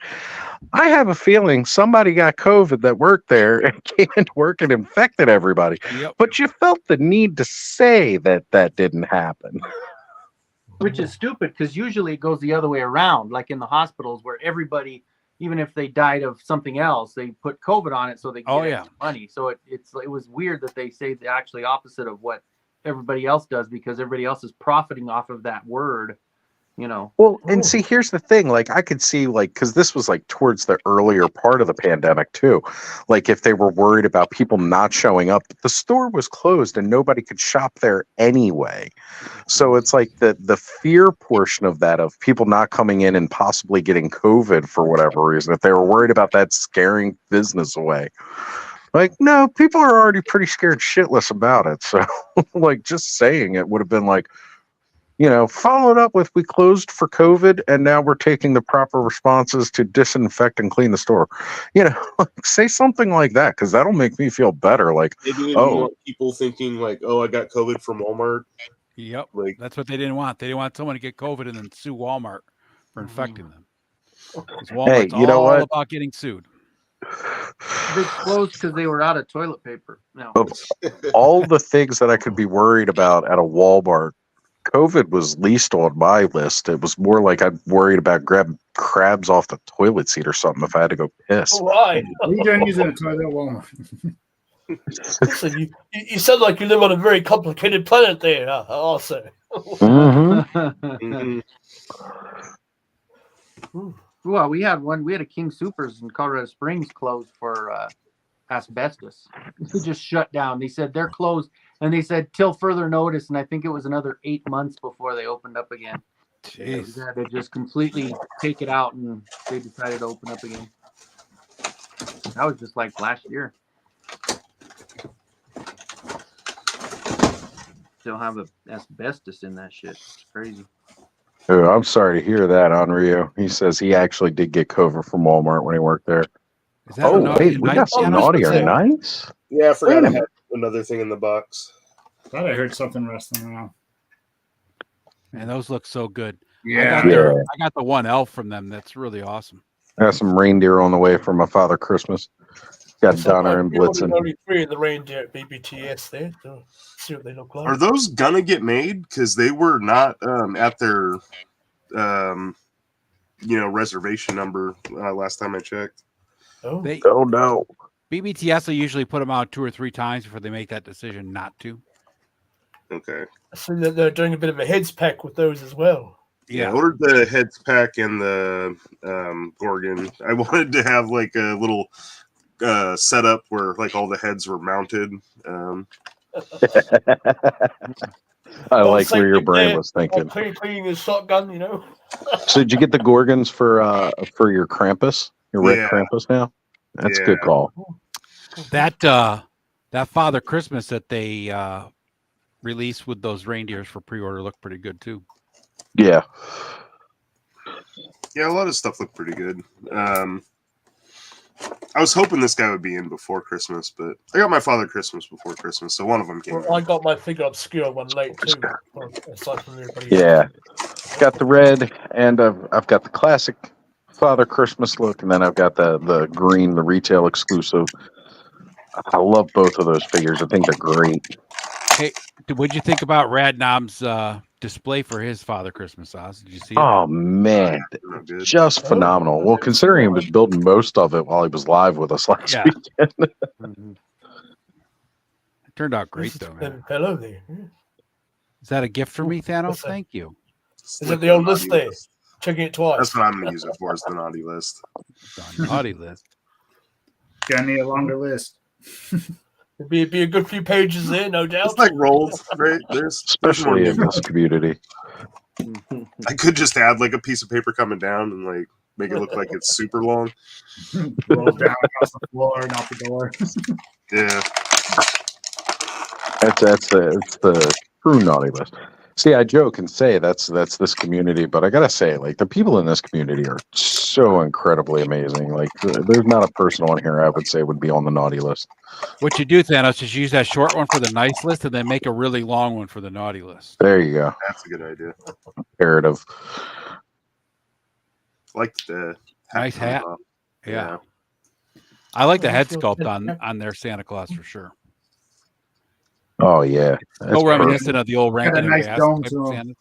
I have a feeling somebody got COVID that worked there and came into work and infected everybody. Yep. But you felt the need to say that didn't happen. Which is stupid, because usually it goes the other way around, like in the hospitals where everybody, even if they died of something else, they put COVID on it so they can get extra money. So it was weird that they say the actually opposite of what everybody else does, because everybody else is profiting off of that word. Well, and see, here's the thing. Like, I could see, like, because this was like towards the earlier part of the pandemic too. Like, if they were worried about people not showing up, the store was closed and nobody could shop there anyway. So it's like the fear portion of that, of people not coming in and possibly getting COVID for whatever reason, if they were worried about that scaring business away. Like, no, people are already pretty scared shitless about it. So, like, just saying it would have been like, followed up with we closed for COVID and now we're taking the proper responses to disinfect and clean the store. Like, say something like that because that'll make me feel better. Like, They didn't want people thinking like, "Oh, I got COVID from Walmart." Yep, like that's what they didn't want. They didn't want someone to get COVID and then sue Walmart for infecting them. Because Walmart's you know all what? about getting sued. They closed because they were out of toilet paper. No. Of all the things that I could be worried about at a Walmart, COVID was least on my list. It was more like I'm worried about grabbing crabs off the toilet seat or something if I had to go piss. Why? You don't use it in a toilet at Walmart. Listen, you sound like you live on a very complicated planet there, also. Mm-hmm. Well, we had a King Supers in Colorado Springs closed for asbestos. It just shut down. They said they're closed, and they said till further notice, and I think it was another 8 months before they opened up again. Jeez. They had to just completely take it out, and they decided to open up again. That was just like last year. Still have asbestos in that shit. It's crazy. Oh, I'm sorry to hear that, Henrio. He says he actually did get COVID from Walmart when he worked there. Oh, wait, we got some naughty or nice? Yeah, I forgot Wait I a had another thing in the box. Thought I heard something rustling around. Man, those look so good. Yeah. I got the one elf from them. That's really awesome. I got some reindeer on the way for my father Christmas. Got Donner and Blitzen. Only 3 of the reindeer at BBTS there. To see what they look like. Are those gonna get made? Because they were not at their, reservation number last time I checked. Oh no. BBTS will usually put them out 2 or 3 times before they make that decision not to. Okay. So they're doing a bit of a heads pack with those as well. Yeah, I ordered the heads pack and the Gorgon. I wanted to have like a little setup where like all the heads were mounted. I like where your brain was thinking. Cleaning his shotgun, So did you get the Gorgons for your Krampus? Your Red Krampus now? That's a good call. That Father Christmas that they released with those reindeers for pre-order looked pretty good too. Yeah. Yeah, a lot of stuff looked pretty good. I was hoping this guy would be in before Christmas, but I got my Father Christmas before Christmas, so one of them came. Well, I got my figure obscure one late too. Aside from everybody Yeah. Got the red, and I've got the classic Father Christmas look, and then I've got the green, the retail exclusive. I love both of those figures. I think they're great. Hey, what'd you think about Radnom's display for his Father Christmas, Oz? Did you see it? Oh man, just phenomenal. Well, considering he was building most of it while he was live with us last weekend. It turned out great though, man. Hello there. Is that a gift for me, Thanos? Thank you. Is it the old list there? Checking it twice. That's what I'm going to use it for, is the naughty list. Naughty list. Gonna need a longer list. It'd be a good few pages there, no doubt. It's like rolls, right? Especially in this community. I could just add like a piece of paper coming down and like make it look like it's super long. Roll down across the floor, not the door. Yeah. It's the true naughty list. See, I joke and say that's this community, but I gotta say, like, the people in this community are so incredibly amazing. Like, there's not a person on here I would say would be on the naughty list. What you do, Thanos, is use that short one for the nice list and then make a really long one for the naughty list. There you go. That's a good idea. Imperative. Like the nice hat. Yeah. I like the head sculpt on their Santa Claus for sure. Oh yeah, so reminiscent of the old Rankin nice and dome Bass to him. Santa.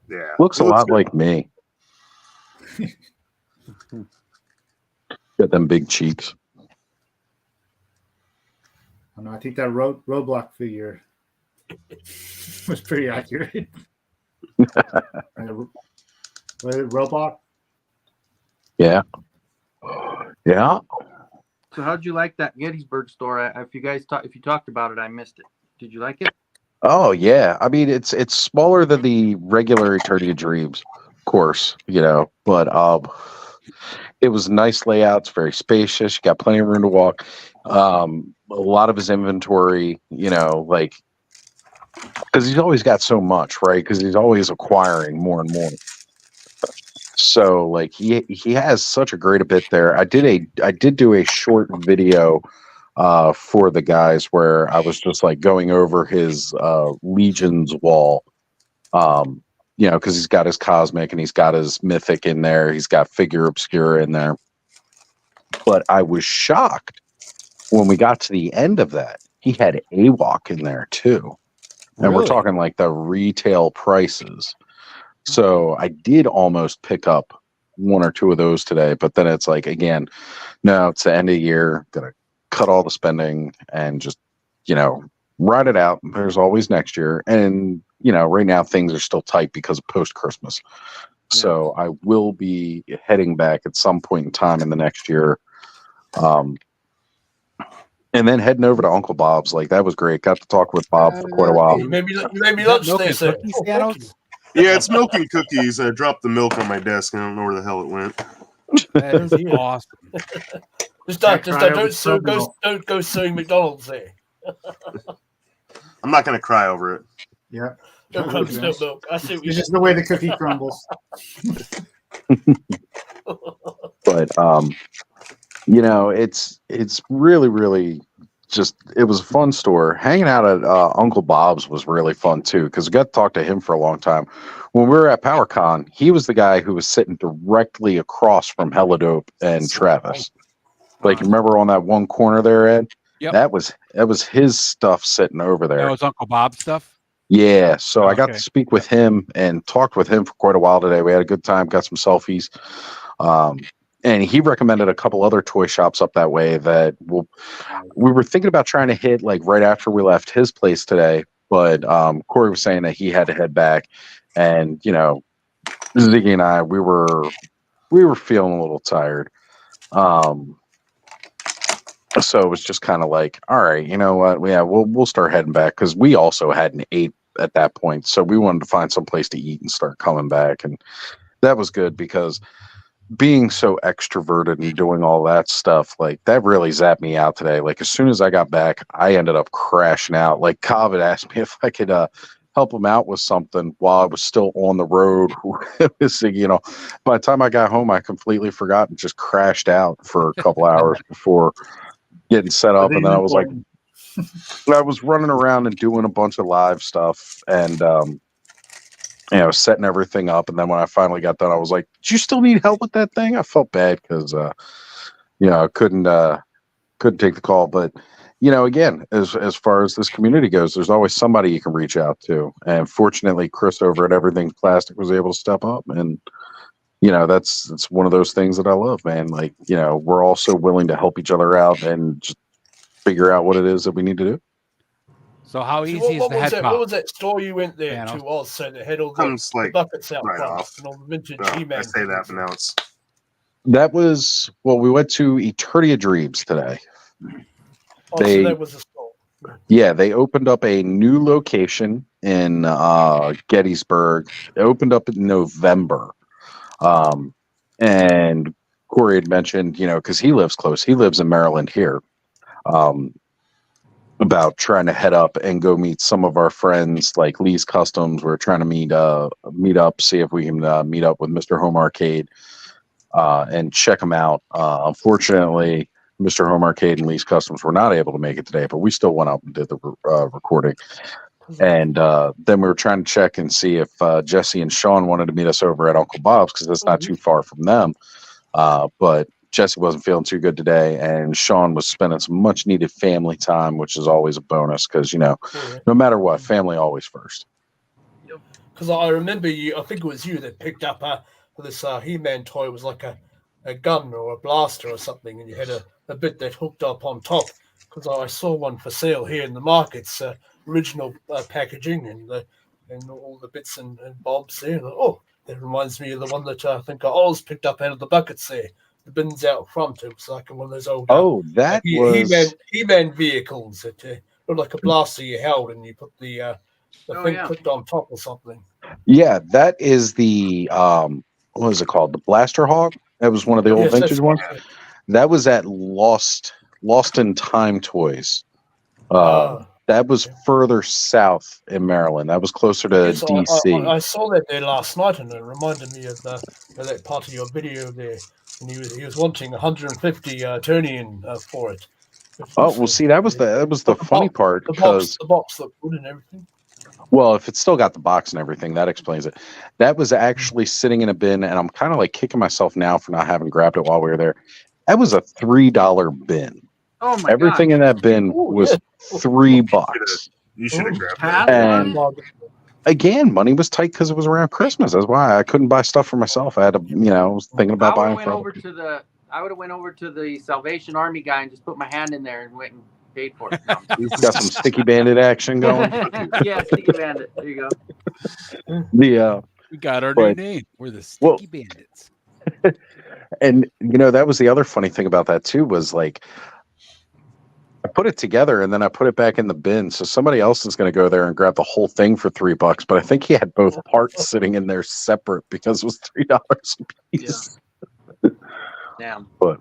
Yeah, looks a lot like me. Got them big cheeks. I know. I think that roadblock figure was pretty accurate. Roadblock. Yeah. Yeah. So how'd you like that Gettysburg store? If you talked about it, I missed it. Did you like it? Oh yeah. I mean, it's smaller than the regular Eternity of Dreams course, but It was a nice layout. It's very spacious. You got plenty of room to walk. A lot of his inventory, you know, like, because he's always got so much, right? Because he's always acquiring more and more. So like he has such a great bit there. I did do a short video for the guys where I was just like going over his Legions wall. You know, because he's got his cosmic and he's got his mythic in there. He's got figure obscura in there. But I was shocked when we got to the end of that. He had AWOC in there too. And we're Really? talking like the retail prices. So I did almost pick up one or two of those today, but then it's like, again, no, it's the end of the year. Gonna cut all the spending and just, you know, ride it out. There's always next year. And, you know, right now things are still tight because of post-Christmas. So I will be heading back at some point in time in the next year. And then heading over to Uncle Bob's. Like, that was great. Got to talk with Bob for quite a while. You made me lunch there, sir. Oh, thank you. Yeah, it's milk and cookies. I dropped the milk on my desk. I don't know where the hell it went. That is awesome. Don't go suing McDonald's there. I'm not going to cry over it. Yeah. Don't come spill milk. I see what It's just the way the cookie crumbles. But you know, it's really, really just, it was a fun store. Hanging out at Uncle Bob's was really fun too, because we got to talk to him for a long time. When we were at PowerCon, he was the guy who was sitting directly across from Helidope and Travis. Like, remember on that one corner there, Ed? Yep. That was his stuff sitting over there. That was Uncle Bob's stuff. Yeah, so I got Okay. to speak with him and talked with him for quite a while today. We had a good time, got some selfies. And he recommended a couple other toy shops up that way that we were thinking about trying to hit like right after we left his place today. But Corey was saying that he had to head back. And, you know, Ziggy and I, we were feeling a little tired. So it was just kind of like, all right, you know what? Yeah, we'll start heading back, because we also hadn't ate at that point. So we wanted to find some place to eat and start coming back. And that was good, because being so extroverted and doing all that stuff, like, that really zapped me out today. Like, as soon as I got back, I ended up crashing out. Like, Cobb had asked me if I could help him out with something while I was still on the road. It was, you know, by the time I got home, I completely forgot and just crashed out for a couple hours before getting set up. And then I was like, I was running around and doing a bunch of live stuff and, you know, setting everything up. And then when I finally got done, I was like, "Do you still need help with that thing?" I felt bad because, you know, I couldn't take the call. But, you know, again, as far as this community goes, there's always somebody you can reach out to. And fortunately, Chris over at Everything's Plastic was able to step up. And, you know, that's one of those things that I love, man. Like, you know, we're all so willing to help each other out and just figure out what it is that we need to do. So how So easy is the head what pop? was that store you went there Yeah, to? Also, that had all the, Comes, the like, buckets out right front off. and all the vintage No, He-Man. I say that, but now it's That was, well, we went to Eternia Dreams today. Oh, so that was a store. Yeah, they opened up a new location in Gettysburg. It opened up in November. And Corey had mentioned, you know, because he lives close. He lives in Maryland here. About trying to head up and go meet some of our friends, like Lee's Customs. We're trying to meet up, see if we can meet up with Mr. Home Arcade and check them out. Unfortunately, Mr. Home Arcade and Lee's Customs were not able to make it today, but we still went up and did the recording. And then we were trying to check and see if Jesse and Sean wanted to meet us over at Uncle Bob's, because that's not too far from them. But Jesse wasn't feeling too good today, and Sean was spending some much needed family time, which is always a bonus, because, you know, no matter what, family always first. Because I remember you, I think it was you that picked up this He-Man toy. It was like a gun or a blaster or something, and you had a bit that hooked up on top. Because I saw one for sale here in the markets, original packaging and all the bits and bobs there. And, oh, that reminds me of the one that I think Oz picked up out of the buckets there. The bins out front. It was like one of those old that was He-Man vehicles that looked like a blaster you held, and you put the thing clicked on top or something. Yeah, that is the what is it called? The Blaster Hog. That was one of the old Yes, that's vintage ones. right. That was at Lost in Time Toys. That was further south in Maryland. That was closer to Yes, DC. I saw that there last night, and it reminded me of that part of your video there. And he was wanting 150 Turnian for it. Oh well, see, that was the funny part because The box looked good and everything. well, if it's still got the box and everything, that explains it. That was actually sitting in a bin, and I'm kind of like kicking myself now for not having grabbed it while we were there. That was a $3 bin. Oh my Everything gosh. in that bin was $3. You should have grabbed Pass that. And again, money was tight because it was around Christmas. That's why I couldn't buy stuff for myself. I had to, I was thinking about buying for other people. I would have went over to the Salvation Army guy and just put my hand in there and went and paid for it. No. Got some sticky bandit action going. Yeah, Sticky Bandit. There you go. We got our new name. We're the Sticky Bandits. And that was the other funny thing about that too, was like I put it together and then I put it back in the bin. So somebody else is going to go there and grab the whole thing for $3. But I think he had both parts sitting in there separate because it was $3 a piece. Yeah. Damn. But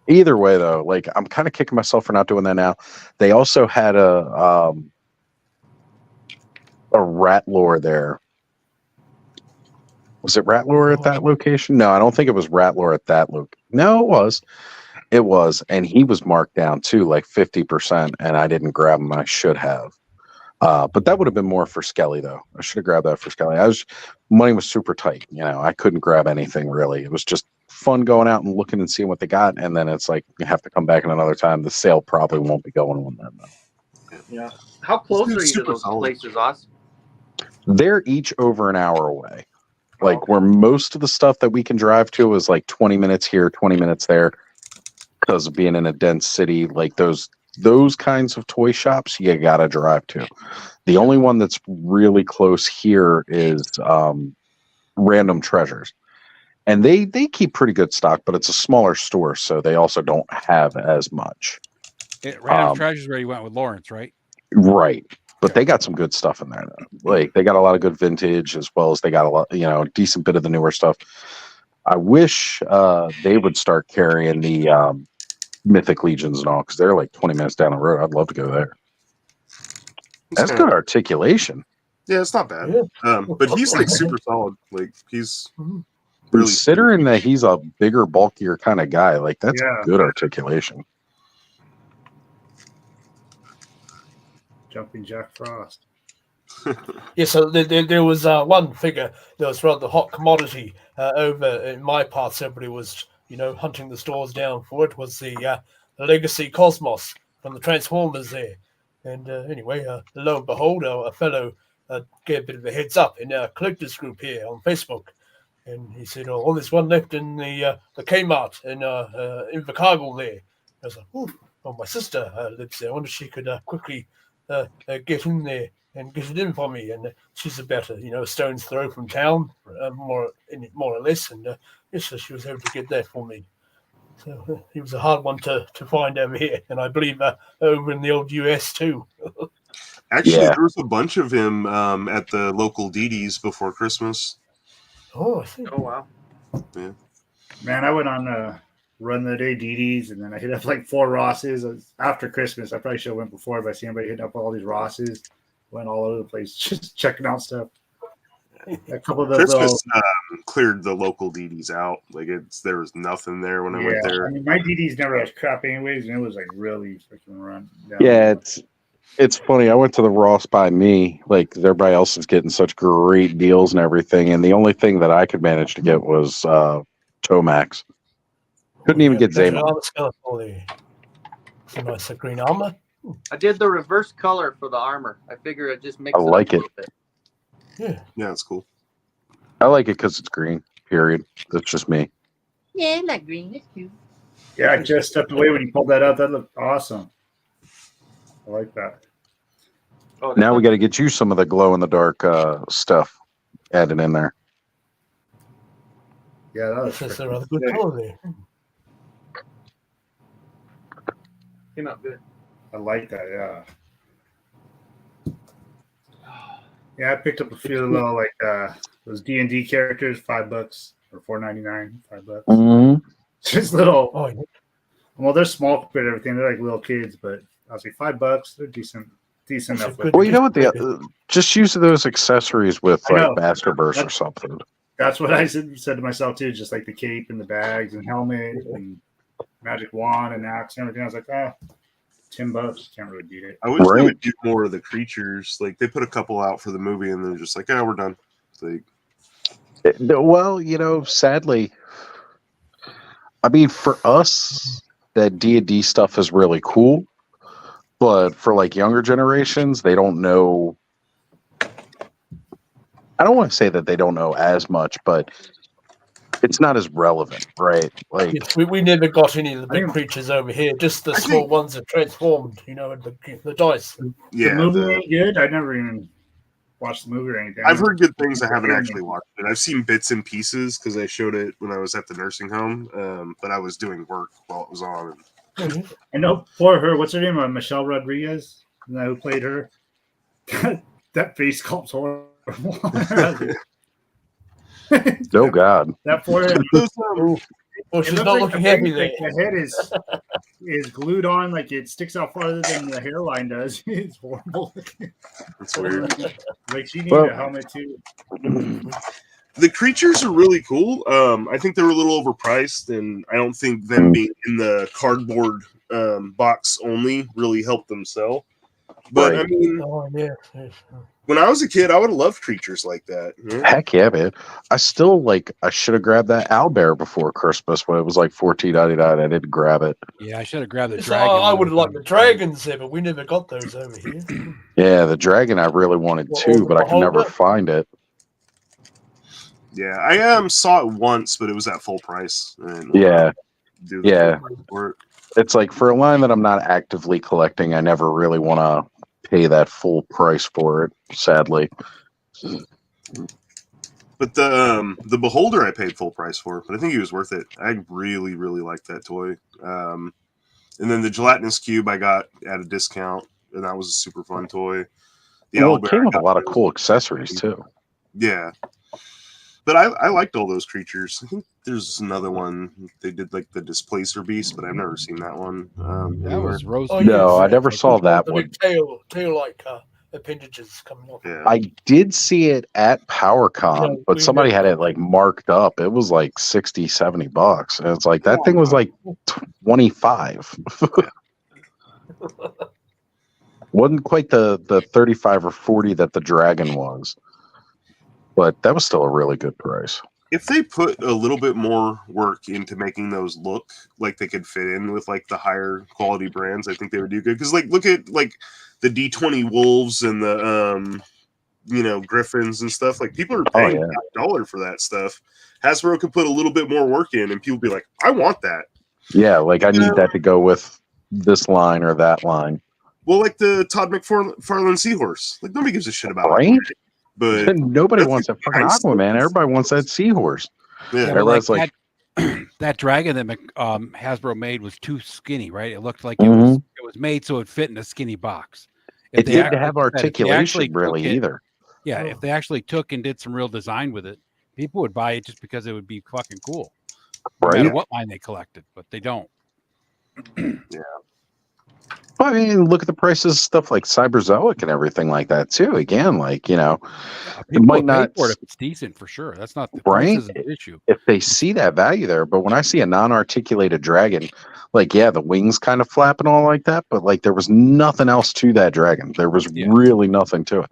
either way, though, like I'm kind of kicking myself for not doing that now. They also had a rat lore there. Was it rat lore at that location? No, I don't think it was rat lore at that location. No, it was. It was, and he was marked down too, like 50%, and I didn't grab him. I should have. But that would have been more for Skelly, though. I should have grabbed that for Skelly. Money was super tight. I couldn't grab anything really. It was just fun going out and looking and seeing what they got, and then it's like you have to come back in another time. The sale probably won't be going on then, though. Yeah. How close are you to those places, Oz? They're each over an hour away. Like where most of the stuff that we can drive to is like 20 minutes here, 20 minutes there. Because of being in a dense city, like those kinds of toy shops, you gotta drive to. The only one that's really close here is Random Treasures, and they keep pretty good stock, but it's a smaller store, so they also don't have as much. Random Treasures where you went with Lawrence, right? Right, but they got some good stuff in there. Though. Like they got a lot of good vintage, as well as they got a lot, a decent bit of the newer stuff. I wish they would start carrying the Mythic Legions and all, because they're like 20 minutes down the road. I'd love to go there. That's good articulation. Yeah, it's not bad. But he's like super solid. Like he's really considering that he's a bigger, bulkier kind of guy. Like that's good articulation. Jumping Jack Frost. Yeah, so there was one figure that was rather hot commodity over in my parts. Everybody was, hunting the stores down for it. Was the Legacy Cosmos from the Transformers there. And anyway, lo and behold, a fellow gave a bit of a heads up in our collectors group here on Facebook. And he said, oh, there's one left in the Kmart in Invercargill there. I was like, oh, my sister lives there. I wonder if she could quickly get in there and get it in for me. And she's about a stone's throw from town, more or less. And yes, so she was able to get that for me. So he was a hard one to find over here, and I believe over in the old US too. Actually, there was a bunch of him at the local DD's before Christmas. Oh, I see. Oh, wow. Yeah. Man, I went on a run the day DD's, and then I hit up like 4 Rosses after Christmas. I probably should have went before, but I see anybody hitting up all these Rosses. Went all over the place, just checking out stuff. A couple of those Christmas cleared the local DD's out. Like there was nothing there when I went there. I mean, my DD's never had crap anyways, and it was like really freaking run down. Yeah, it's funny. I went to the Ross by me. Like everybody else is getting such great deals and everything, and the only thing that I could manage to get was Tomax. Couldn't even get Zamo. Some nice green armor. I did the reverse color for the armor. I figure it just makes I like it. it. Up a bit. Yeah, it's cool. I like it because it's green. Period. That's just me. Yeah, I like green. It's cute. Yeah, I just stepped away when you pulled that out. That looked awesome. I like that. Oh, Now we got to get you some of the glow in the dark stuff added in there. Yeah, that was That's a rather good color there. Came out good. I like that. Yeah. Yeah, I picked up a few little like those D&D characters, $5. or $4.99, $5. Mhm. Just little. Oh, yeah. Well, they're small compared to everything. They're like little kids, but I was like $5. They're decent enough. Well, you know what? Just use those accessories with I like know. Master Burst or That's- something. That's what I said to myself too. Just like the cape and the bags and helmet and magic wand and axe and everything. I was like, $10 can't really beat it. I wish they would do more of the creatures. Like they put a couple out for the movie, and they're just like, "Yeah, we're done." It's like, Well, sadly, I mean, for us, that D&D stuff is really cool, but for like younger generations, they don't know. I don't want to say that they don't know as much, but it's not as relevant, right? Like, Yes, we never got any of the big creatures over here. Just the small ones that transformed. And the dice. The movie ain't good. I never even watched the movie or anything. I've heard good things. I haven't actually watched it. I've seen bits and pieces because I showed it when I was at the nursing home, but I was doing work while it was on. I know poor her. What's her name? Michelle Rodriguez. Isn't that who played her? That face sculpt's horrible. oh God. That poor. Well, she's not looking happy there. The head is glued on, like it sticks out farther than the hairline does. It's horrible. That's weird. Like she needed a helmet too. The creatures are really cool. I think they were a little overpriced, and I don't think them being in the cardboard box only really helped them sell. But I mean, when I was a kid, I would have loved creatures like that. Yeah. Heck yeah, man! I still I should have grabbed that owlbear before Christmas when it was like $14.99. I didn't grab it. Yeah, I should have grabbed the So dragon. I would have liked the dragons there, but we never got those over here. Yeah, the dragon I really wanted too, but I could never find it. Yeah, I saw it once, but it was at full price. And, Yeah, do the yeah. full price for it. It's like for a line that I'm not actively collecting, I never really want to pay that full price for it. Sadly. But the beholder I paid full price for, but I think he was worth it. I really, really liked that toy. And then the gelatinous cube I got at a discount, and that was a super fun toy. The Well, it owlbear came I with a got lot of cool accessories too. Yeah. But I liked all those creatures. I think there's another one. They did like the Displacer Beast, but I've never seen that one. That was Rose. No, I never saw that The one. big tail like appendages coming off. Yeah. I did see it at PowerCon, but somebody had it like marked up. It was like $60-$70. And it's like that thing was like 25. Wasn't quite the 35 or 40 that the dragon was. But that was still a really good price. If they put a little bit more work into making those look like they could fit in with like the higher quality brands, I think they would do good. Because like look at like the D20 Wolves and the Griffins and stuff. Like people are paying $1 for that stuff. Hasbro could put a little bit more work in, and people be like, "I want that." Yeah, like I need that to go with this line or that line. Well, like the Todd McFarlane Seahorse. Like nobody gives a shit about Right? it. But nobody wants that fucking Aquaman. Everybody wants that seahorse. Yeah, everybody's like that dragon that Hasbro made was too skinny, right? It looked like Mhm. it was made so it fit in a skinny box. It they didn't ac- have like I said, if they actually articulation took really it- either. Yeah, if they actually took and did some real design with it, people would buy it just because it would be fucking cool. No Right. matter what line they collected, but they don't. Yeah. Well, I mean, look at the prices of stuff like Cyberzoic and everything like that too. Again, like it People might would pay not for it if it's decent for sure. That's not the price right isn't the issue. if they see that value there. But when I see a non-articulated dragon, like the wings kind of flap and all like that, but like there was nothing else to that dragon. There was really nothing to it.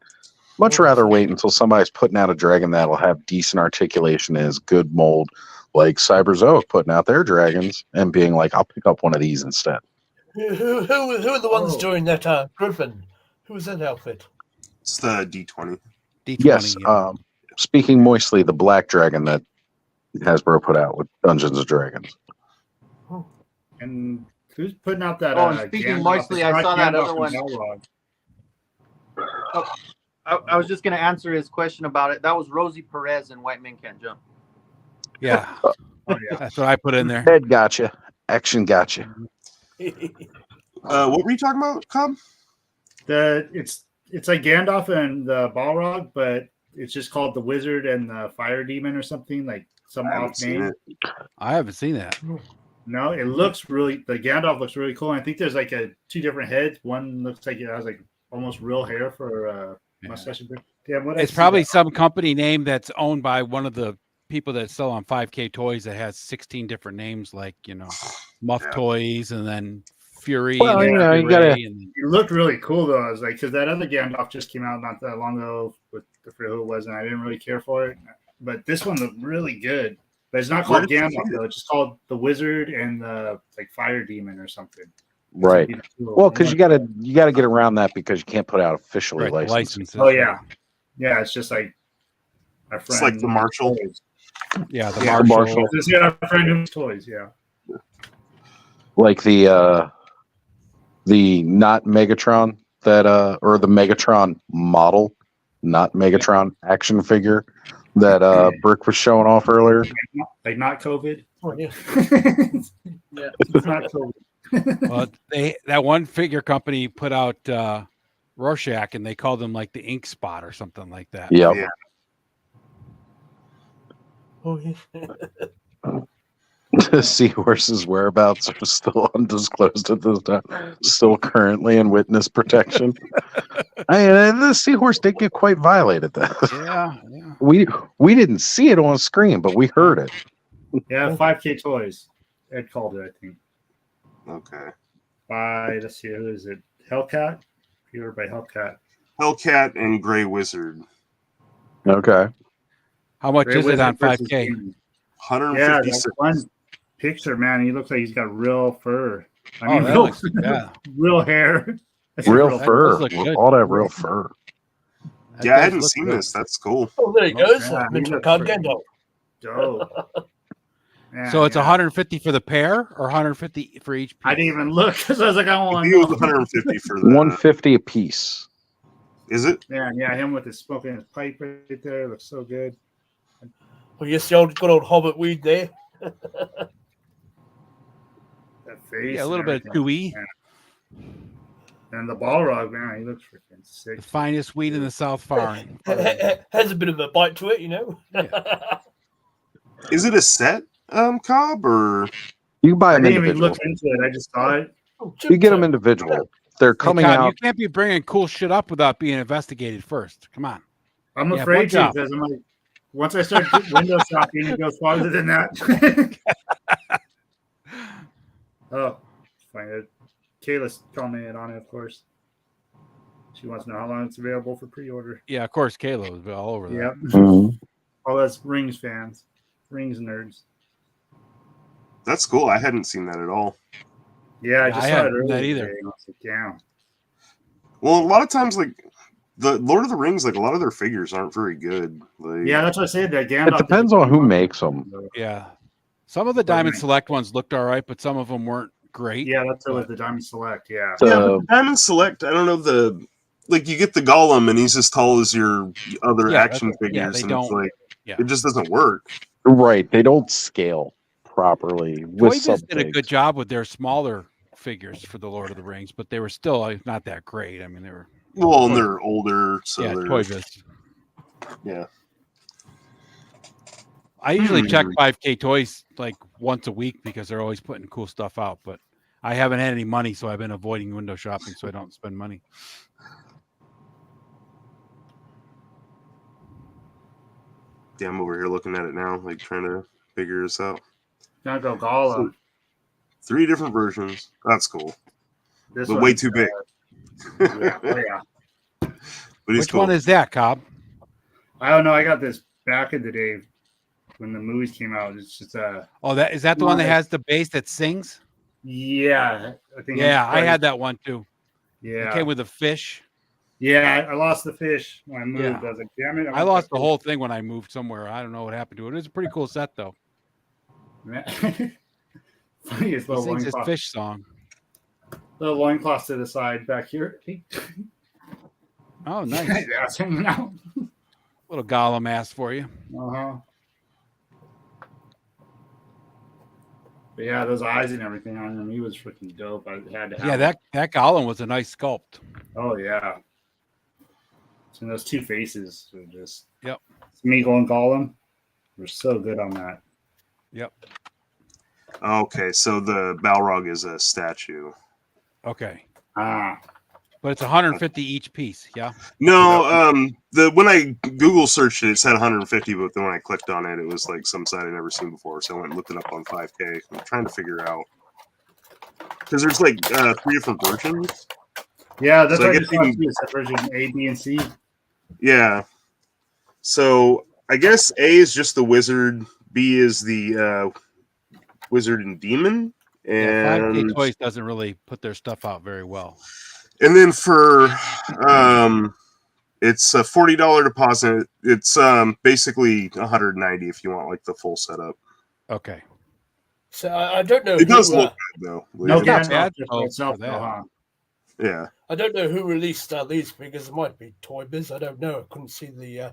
Much rather wait until somebody's putting out a dragon that'll have decent articulation and is good mold, like Cyberzoic putting out their dragons and being like, I'll pick up one of these instead. Who are the ones doing that Griffin? Who was that outfit? It's the D20. Yes. Speaking moistly, the black dragon that Hasbro put out with Dungeons and Dragons. And who's putting out that? Oh, and speaking Gandalf? moistly, It's I not saw that Gandalf other from one. Balrog. Oh, I was just going to answer his question about it. That was Rosie Perez in White Men Can't Jump. Yeah. That's what I put in there. Head gotcha. Action gotcha. What were you talking about, Cobb? It's like Gandalf and the Balrog, but it's just called the Wizard and the Fire Demon or something. Like some I haven't off seen name. it. I haven't seen that. No, it looks really. The Gandalf looks really cool. And I think there's like two different heads. One looks like it has like almost real hair for mustache. Yeah, what It's probably some company name that's owned by one of the people that sell on 5K Toys that has 16 different names, like Muff Toys and then Fury. Well, and you Ray gotta. and It looked really cool though. I was like, because that other Gandalf just came out not that long ago with I forget who it was, and I didn't really care for it. But this one looked really good. But it's not Where called did you Gandalf see it? though. It's just called the Wizard and the like Fire Demon or something. Right. It's cool. Well, because you gotta get around that because you can't put out officially Right, the licensed. licenses. Oh yeah, yeah. It's just like my friend. It's like the Marshall. Yeah, the Yeah, Marshall. Just yeah, a friend who's toys. Yeah. Like the not Megatron that or the Megatron model, not Megatron action figure that Brick was showing off earlier. Like not COVID. Oh, yeah. Yeah, it's not COVID. Well, that one figure company put out Rorschach, and they called him like the Ink Spot or something like that. Yep. Yeah. Oh, yeah. Seahorse's whereabouts are still undisclosed at this time. Still currently in witness protection. The seahorse did get quite violated. Though. Yeah. We didn't see it on screen, but we heard it. Yeah, 5K Toys. Ed called it, I think. Okay. By let's see, who is it? Hellcat. Here by Hellcat. Hellcat and Gray Wizard. Okay. How much Gray is it Wizard on versus 5K? Demon. Yeah, 156. that one picture, man. He looks like he's got real fur. I Oh, mean, that real, looks- yeah. real hair. Real fur. does look good. All that real fur. That Yeah, I does hadn't look seen good. this. That's cool. Oh, there he goes. Yeah, he Mental looks card freaking Gandalf. dope. Man, So it's yeah. 150 for the pair or 150 for each piece? I didn't even look because I was like, I don't I want think to it was know. 150 for the. 150 a piece. Is it? Man, yeah, him with his smoking his pipe right there looks so good. Oh, yes, the old good old Hobbit weed there. That face. Yeah, a and little bit of everything. 2E. Yeah. And the Balrog, man, he looks freaking sick. The finest weed in the South Farm. Has a bit of a bite to it, you know. Is it a set, Cobb, or You can buy I them didn't even individual. look into it. I just saw it. You get them individual. They're coming Hey, Cobb, out. You can't be bringing cool shit up without being investigated first. Come on. I'm Yeah, afraid one to job. because I'm like, once I start window shopping, it goes farther than that. Oh, find it. Kayla's commented on it, of course. She wants to know how long it's available for pre-order. Yeah, of course, Kayla was all over that. Yep. Mhm. All that's Rings fans, Rings nerds. that's cool? I hadn't seen that at all. Yeah, I Yeah, just I saw it hadn't seen earlier that either. today, and I was like, damn. Well, a lot of times, like the Lord of the Rings, like a lot of their figures aren't very good. Like, Yeah, that's what I said. That Gandalf. It depends on who makes them. Yeah. Some of the Diamond Select ones looked all right, but some of them weren't great. Yeah, that's what the Diamond Select. Yeah. yeah, but the Diamond Select, I don't know like you get the Gollum and he's as tall as your other Yeah, action that's- yeah, figures, they and it's don't- like yeah. it just doesn't work. Right. They don't scale properly with Toy sub Biz did a good job with their smaller figures for the Lord of the Rings, but they were still not that great. I mean, they were Well, and they're older, so yeah, they're Toy Biz. yeah. I usually check 5K Toys like once a week because they're always putting cool stuff out, but I haven't had any money, so I've been avoiding window shopping so I don't spend money. Yeah, I'm over here looking at it now, like trying to figure this out. Gonna go Gollum. 3 different versions. That's cool. This But one, way too big. Yeah, oh yeah. But he's Which cool. one is that, Cobb? I don't know. I got this back in the day when the movies came out. It's just Oh, that is that the one that has the bass that sings? yeah. I think. Yeah, it's I had that one too. Yeah. It came with a fish. Yeah, I lost the fish when I moved. Yeah. I was like, damn it! I lost the whole thing when I moved somewhere. I don't know what happened to it. It was a pretty cool set though. Funniest He little sings his loincloth. fish song. Little loincloth to the side back here. Oh, nice. Yeah, it's hanging out. Little Gollum ass for you. Uh-huh. But yeah, those eyes and everything on him, he was freaking dope. I had to have Yeah, him. that Gollum was a nice sculpt. Oh yeah. And those two faces are just Yep. Smeagol and Gollum. We're so good on that. Yep. Okay, so the Balrog is a statue. Okay. Ah. But it's 150 each piece. Yeah. No, when I Google searched it, it said 150, but then when I clicked on it, it was like some site I'd never seen before. So I went and looked it up on 5K. I'm trying to figure out because there's like 3 different versions. Yeah, that's So I what I guess just you want can- to see. It's version A, B, and C. Yeah. So I guess A is just the wizard, B is the wizard and demon, Yeah. 5K and Toys doesn't really put their stuff out very well. then for it's a $40 deposit. It's basically 190 if you want like the full setup. Okay. So I don't know. It does who, look good though. No It- Gandalf just Oh, by itself, for though, that. huh? Yeah. I don't know who released these figures. It might be Toy Biz. I don't know. I couldn't see the.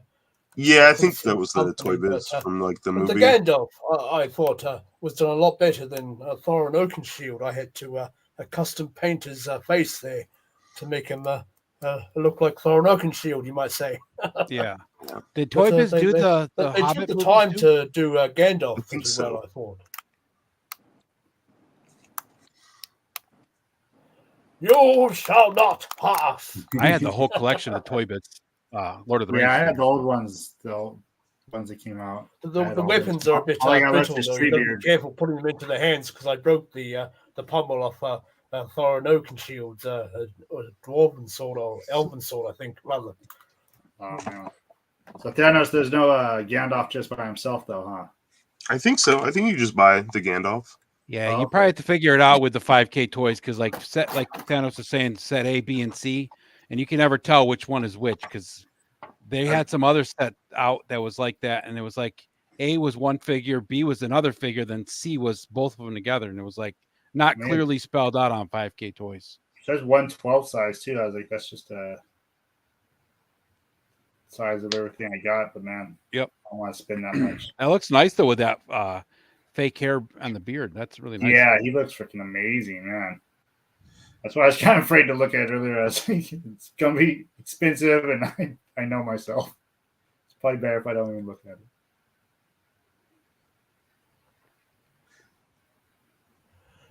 Yeah, I couldn't think see that was the Toy company, Biz from like the but the movie. Gandalf, I thought was done a lot better than Thorin Oakenshield. I had to a custom paint his face there to make him look like Thorin Oakenshield, you might say. Yeah. Did But, Toy Biz do they, the they took Hobbit the movies time too? to do Gandalf think pretty so. well, I thought. You shall not pass. I had the whole collection of Toy Bits, Lord of the Rings. Yeah, I had figures. the old ones, the old ones that came out. I The had all weapons those. are a bit All I got left brittle, is though. You got to Treebeard. be careful putting them into the hands because I broke the pommel off Thorin Oakenshield's dwarven sword or elven sword, I think, rather. Oh, man. So Thanos, there's no Gandalf just by himself, though, huh? I think so. I think you just buy the Gandalf. Yeah, Oh, you okay. probably have to figure it out with the 5K Toys because, like Thanos was saying, set A, B, and C, and you can never tell which one is which because they had some other set out that was like that, and it was like A was one figure, B was another figure, then C was both of them together, and it was like not Man. clearly spelled out on 5K Toys. It says 112 size, too. I was like, that's just a size of everything I got, but man, Yep, I don't want to spend that much. that looks nice though with that fake hair on the beard. That's really nice. Yeah, he looks freaking amazing, man. That's why I was kind of afraid to look at it earlier. I was thinking it's gonna be expensive, and I know myself. It's probably better if I don't even look at it.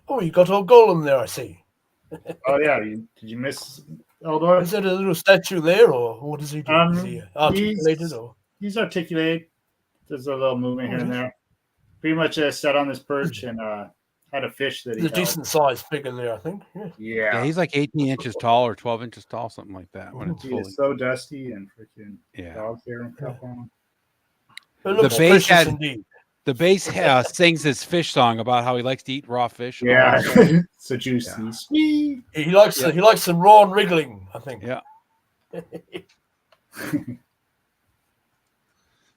Oh, you got old Golem there, I see. Oh yeah, did you miss Eldor? Is that a little statue there, or what does he do? Is he articulated, He's, or? he's articulated. There's a little movement here and yes. there. Pretty much sat on this perch and had a fish that he He's a held. decent sized figure there, I think. Yeah. Yeah, He's like 18 inches tall or 12 inches tall, something like that. When it's he fully, is so dusty and freaking yeah. dog hair and stuff on him. It The looks base precious had indeed. the base sings his fish song about how he likes to eat raw fish. And all Yeah, that. so juicy, sweet. He likes he likes some raw and wriggling, I think. Yeah.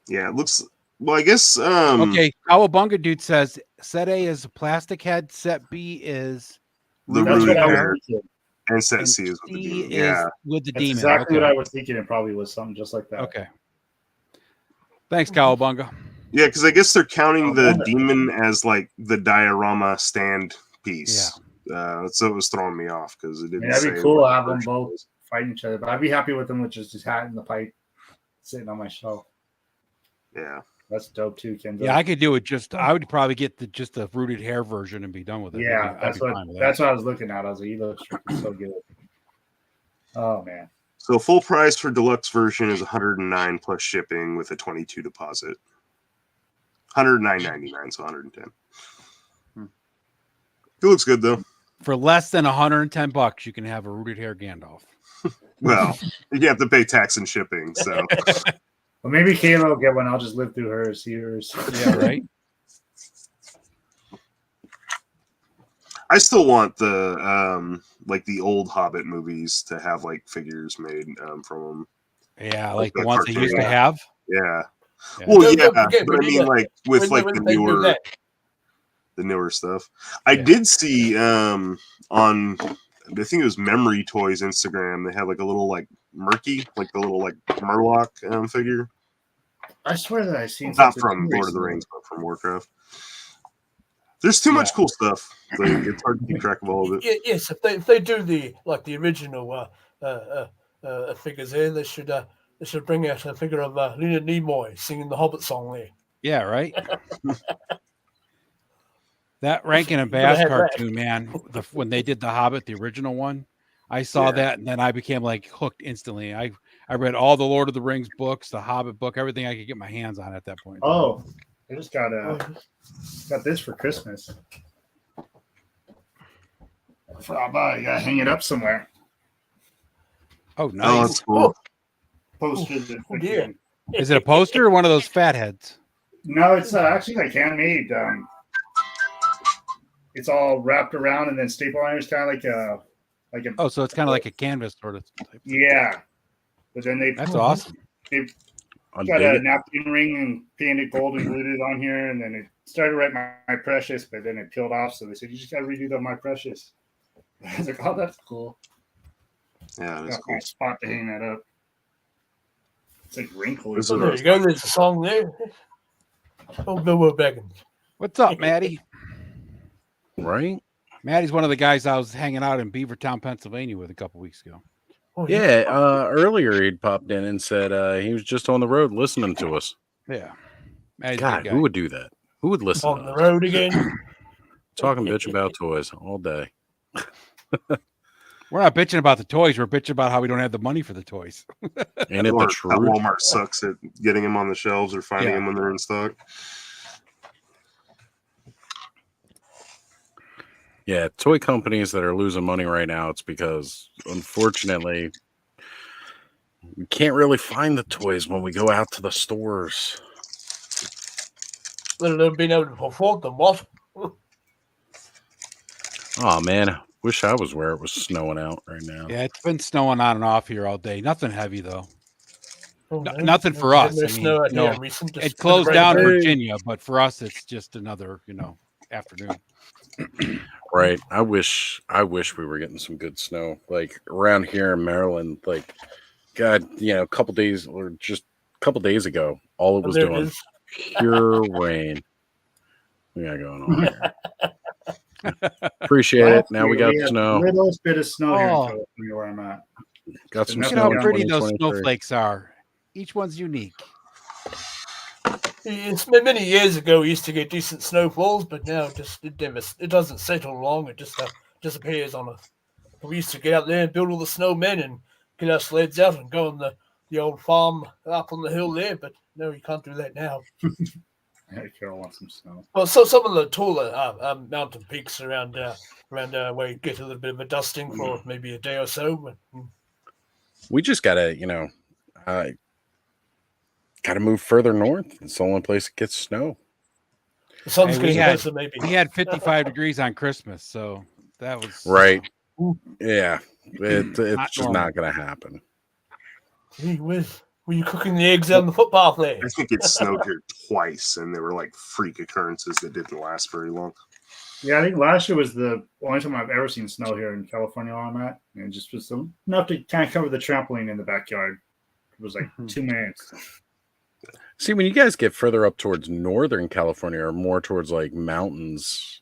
Yeah, it looks. Well, I guess. Okay, Cowabunga dude says set A is a plastic head, set B is The That's rooted what I was hair, thinking. and set and C is with the C demon. is Yeah. with the That's demon. exactly Okay. what I was thinking. It probably was something just like that. Okay. Thanks, Cowabunga. Yeah, because I guess they're counting the wonderful. demon as like the diorama stand piece. So it was throwing me off because it I didn't mean, that'd say be cool what to have the them version both was. fighting each other, but I'd be happy with them with just his hat and the pipe sitting on my shelf. Yeah. That's dope too, Kenzo. Yeah, I could do it. I would probably get just the rooted hair version and be done with it. Yeah, I'd be fine with that. that's what I was looking at. I was like, he looks freaking so good. Oh man. So full price for deluxe version is 109 plus shipping with a 22 deposit. 109.99, so 110. It looks good though. For less than $110, you can have a rooted hair Gandalf. Well, you have to pay tax and shipping, so Well, maybe Kayla will get one. I'll just live through hers, see hers. Yeah, right. I still want the like the old Hobbit movies to have like figures made from them. Yeah, like the ones they used to cartoon. have. Yeah. Yeah. Well, Don't yeah, forget, but I we mean, need like with like when the they do newer, that. the newer stuff. I did see on I think it was Memory Toys Instagram. They had like a little like Murky, like the little like Murloc figure. I swear that I've seen Not something from too Lord of the recently. Rings, but from Warcraft. There's too much cool stuff. Like, it's hard to keep track of all of it. Yes, if they do the original figures here, they should bring out a figure of Leonard Nimoy singing the Hobbit song there. Yeah, right. That Rankin and You gotta Bass have that. cartoon, man. When they did the Hobbit, the original one, I saw that, and then I became like hooked instantly. I read all the Lord of the Rings books, the Hobbit book, everything I could get my hands on at that point. Oh, I just got this for Christmas. You gotta hang it up somewhere. Oh, nice. that's cool. Poster. Yeah. Is it a poster or one of those fat heads? No, it's actually like handmade. It's all wrapped around and then staple iron is kind of like a. Oh, so it's kind of like a canvas sort of type. Yeah, but then That's awesome. They I'm got digging a it. napkin ring and painted gold and glued it on here, and then it started right my precious, but then it peeled off. So they said you just got to redo the my precious. I was like, oh, that's cool. Yeah, that's Got cool. my spot to hang that up. It's like wrinkly. So there you go. There's a song there. Oh, Bilbo Baggins. What's up, Maddie? Right? Maddie's one of the guys I was hanging out in Beavertown, Pennsylvania with a couple weeks ago. Yeah, earlier he'd popped in and said he was just on the road listening to us. Yeah. Maddie's a God, good guy. who would do that? Who would listen On to the us? road again. Talking bitch about toys all day. We're not bitching about the toys. We're bitching about how we don't have the money for the toys. Ain't it Or the how truth? Walmart sucks at getting them on the shelves or finding Yeah. them when they're in stock. Yeah, toy companies that are losing money right now, it's because, unfortunately, we can't really find the toys when we go out to the stores. Let alone being able to afford them. What? Oh, man. Wish I was where it was snowing out right now. Yeah, it's been snowing on and off here all day. Nothing heavy, though. Oh, No- no. nothing for No, us. no I mean, snow out you know, here recent, just it closed rain. down Hey. Virginia, but for us, it's just another, afternoon. Right. I wish we were getting some good snow. Like around here in Maryland, like God, a couple days or just a couple days ago, all it Oh, was there it doing is. pure rain. We got going on here. Appreciate it. Now we got have snow. a little bit of snow here in Oh. California where I'm at. Got some Look at snow how in pretty those 2023. snowflakes are. Each one's unique. It's been many years ago we used to get decent snowfalls, but now it doesn't settle long. It just disappears on us. We used to get out there and build all the snowmen and get our sleds out and go on the old farm up on the hill there, but no, you can't do that now. Yeah, Carol wants some snow. Well, so some of the taller mountain peaks around where you get a little bit of a dusting for maybe a day or so. But, We just gotta, gotta move further north. It's the only place that gets snow. the sun's Hey, we getting had closer, maybe. we had 55 degrees on Christmas, so that was Right. Yeah. It's Not just normal. not gonna happen. Gee whiz. Were you cooking the eggs on the footpath there? I think it snowed here twice, and they were like freak occurrences that didn't last very long. Yeah, I think last year was the only time I've ever seen snow here in California where I'm at. And it just was enough to kind of cover the trampoline in the backyard. It was like 2 minutes. See, when you guys get further up towards Northern California or more towards like mountains,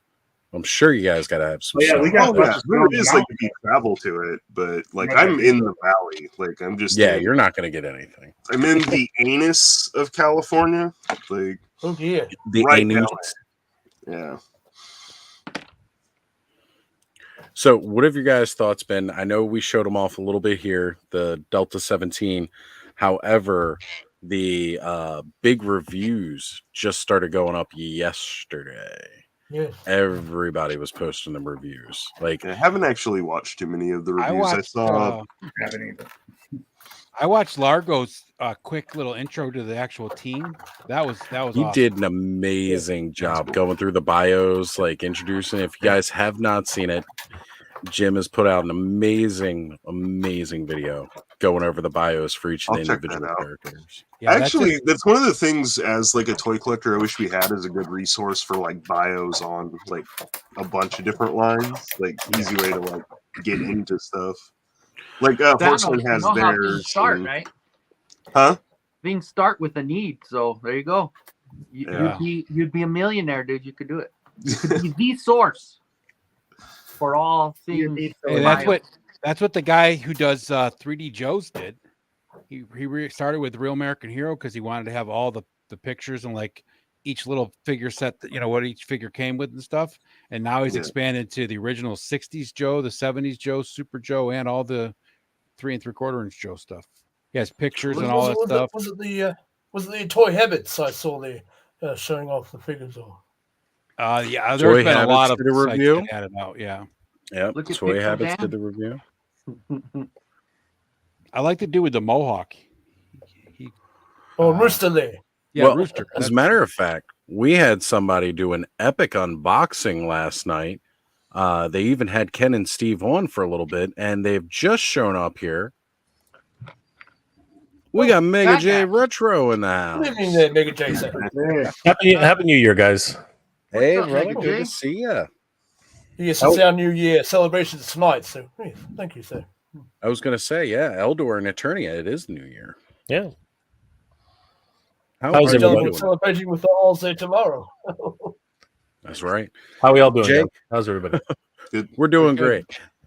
I'm sure you guys got to have some. Oh, yeah, we snow. got Oh, yeah, there is like if you travel to it, but like I'm in the valley. Like I'm just You're not going to get anything. I'm in the anus of California. Like Oh dear. The right anus. down there. Yeah. So, what have your guys' thoughts been? I know we showed them off a little bit here, the Delta 17. However, the big reviews just started going up yesterday. Yes. Everybody was posting the reviews. Like, I haven't actually watched too many of the I reviews. I watched, saw Haven't either. I watched Largo's quick little intro to the actual team. That was he awesome. did an amazing job going through the bios, like introducing. If you guys have not seen it, Jim has put out an amazing video going over the bios for each of the I'll check that individual out. characters. Yeah, Actually, that's one of the things as like a toy collector I wish we had as a good resource for like bios on like a bunch of different lines, like easy way to like get into stuff. Like Horsemen has how things theirs. start, and- right? Huh? Things start with a need, so there you go. Yeah. You'd be a millionaire, dude. You could do it. You could be the source for all things. Hey, that's what the guy who does 3D Joe's did. He started with Real American Hero because he wanted to have all the pictures and like each little figure set that, what each figure came with and stuff. And now he's Yeah. expanded to the original 60s Joe, the 70s Joe, Super Joe, and all the 3 3/4 inch Joe stuff. He has pictures and all that stuff. Was it the Toy Habits I saw there showing off the figures? Or Yeah, Toy there's been a lot Habits of did a sites review. that had it out. Yeah. Yep. Look at Toy Pixel Habits Dan. did the review. I like the dude with the mohawk. Rooster there. Yeah, well, Rooster. As a matter of fact, we had somebody do an epic unboxing last night. They even had Ken and Steve on for a little bit, and they've just shown up here. We got Mega J Retro in the house. Good evening there, Mega J. Sir. Happy New Year, guys. Hey, What's up, brother, Mega good J? to see you. Yes, it's our New Year celebrations tonight. So thank you, sir. I was going to say, yeah, Eldor and Eternia, it is New Year. Yeah. How How's are you everybody? doing? Celebrating with the Alls there tomorrow. That's right. How we all doing? Jay? Now? How's everybody? We're doing great.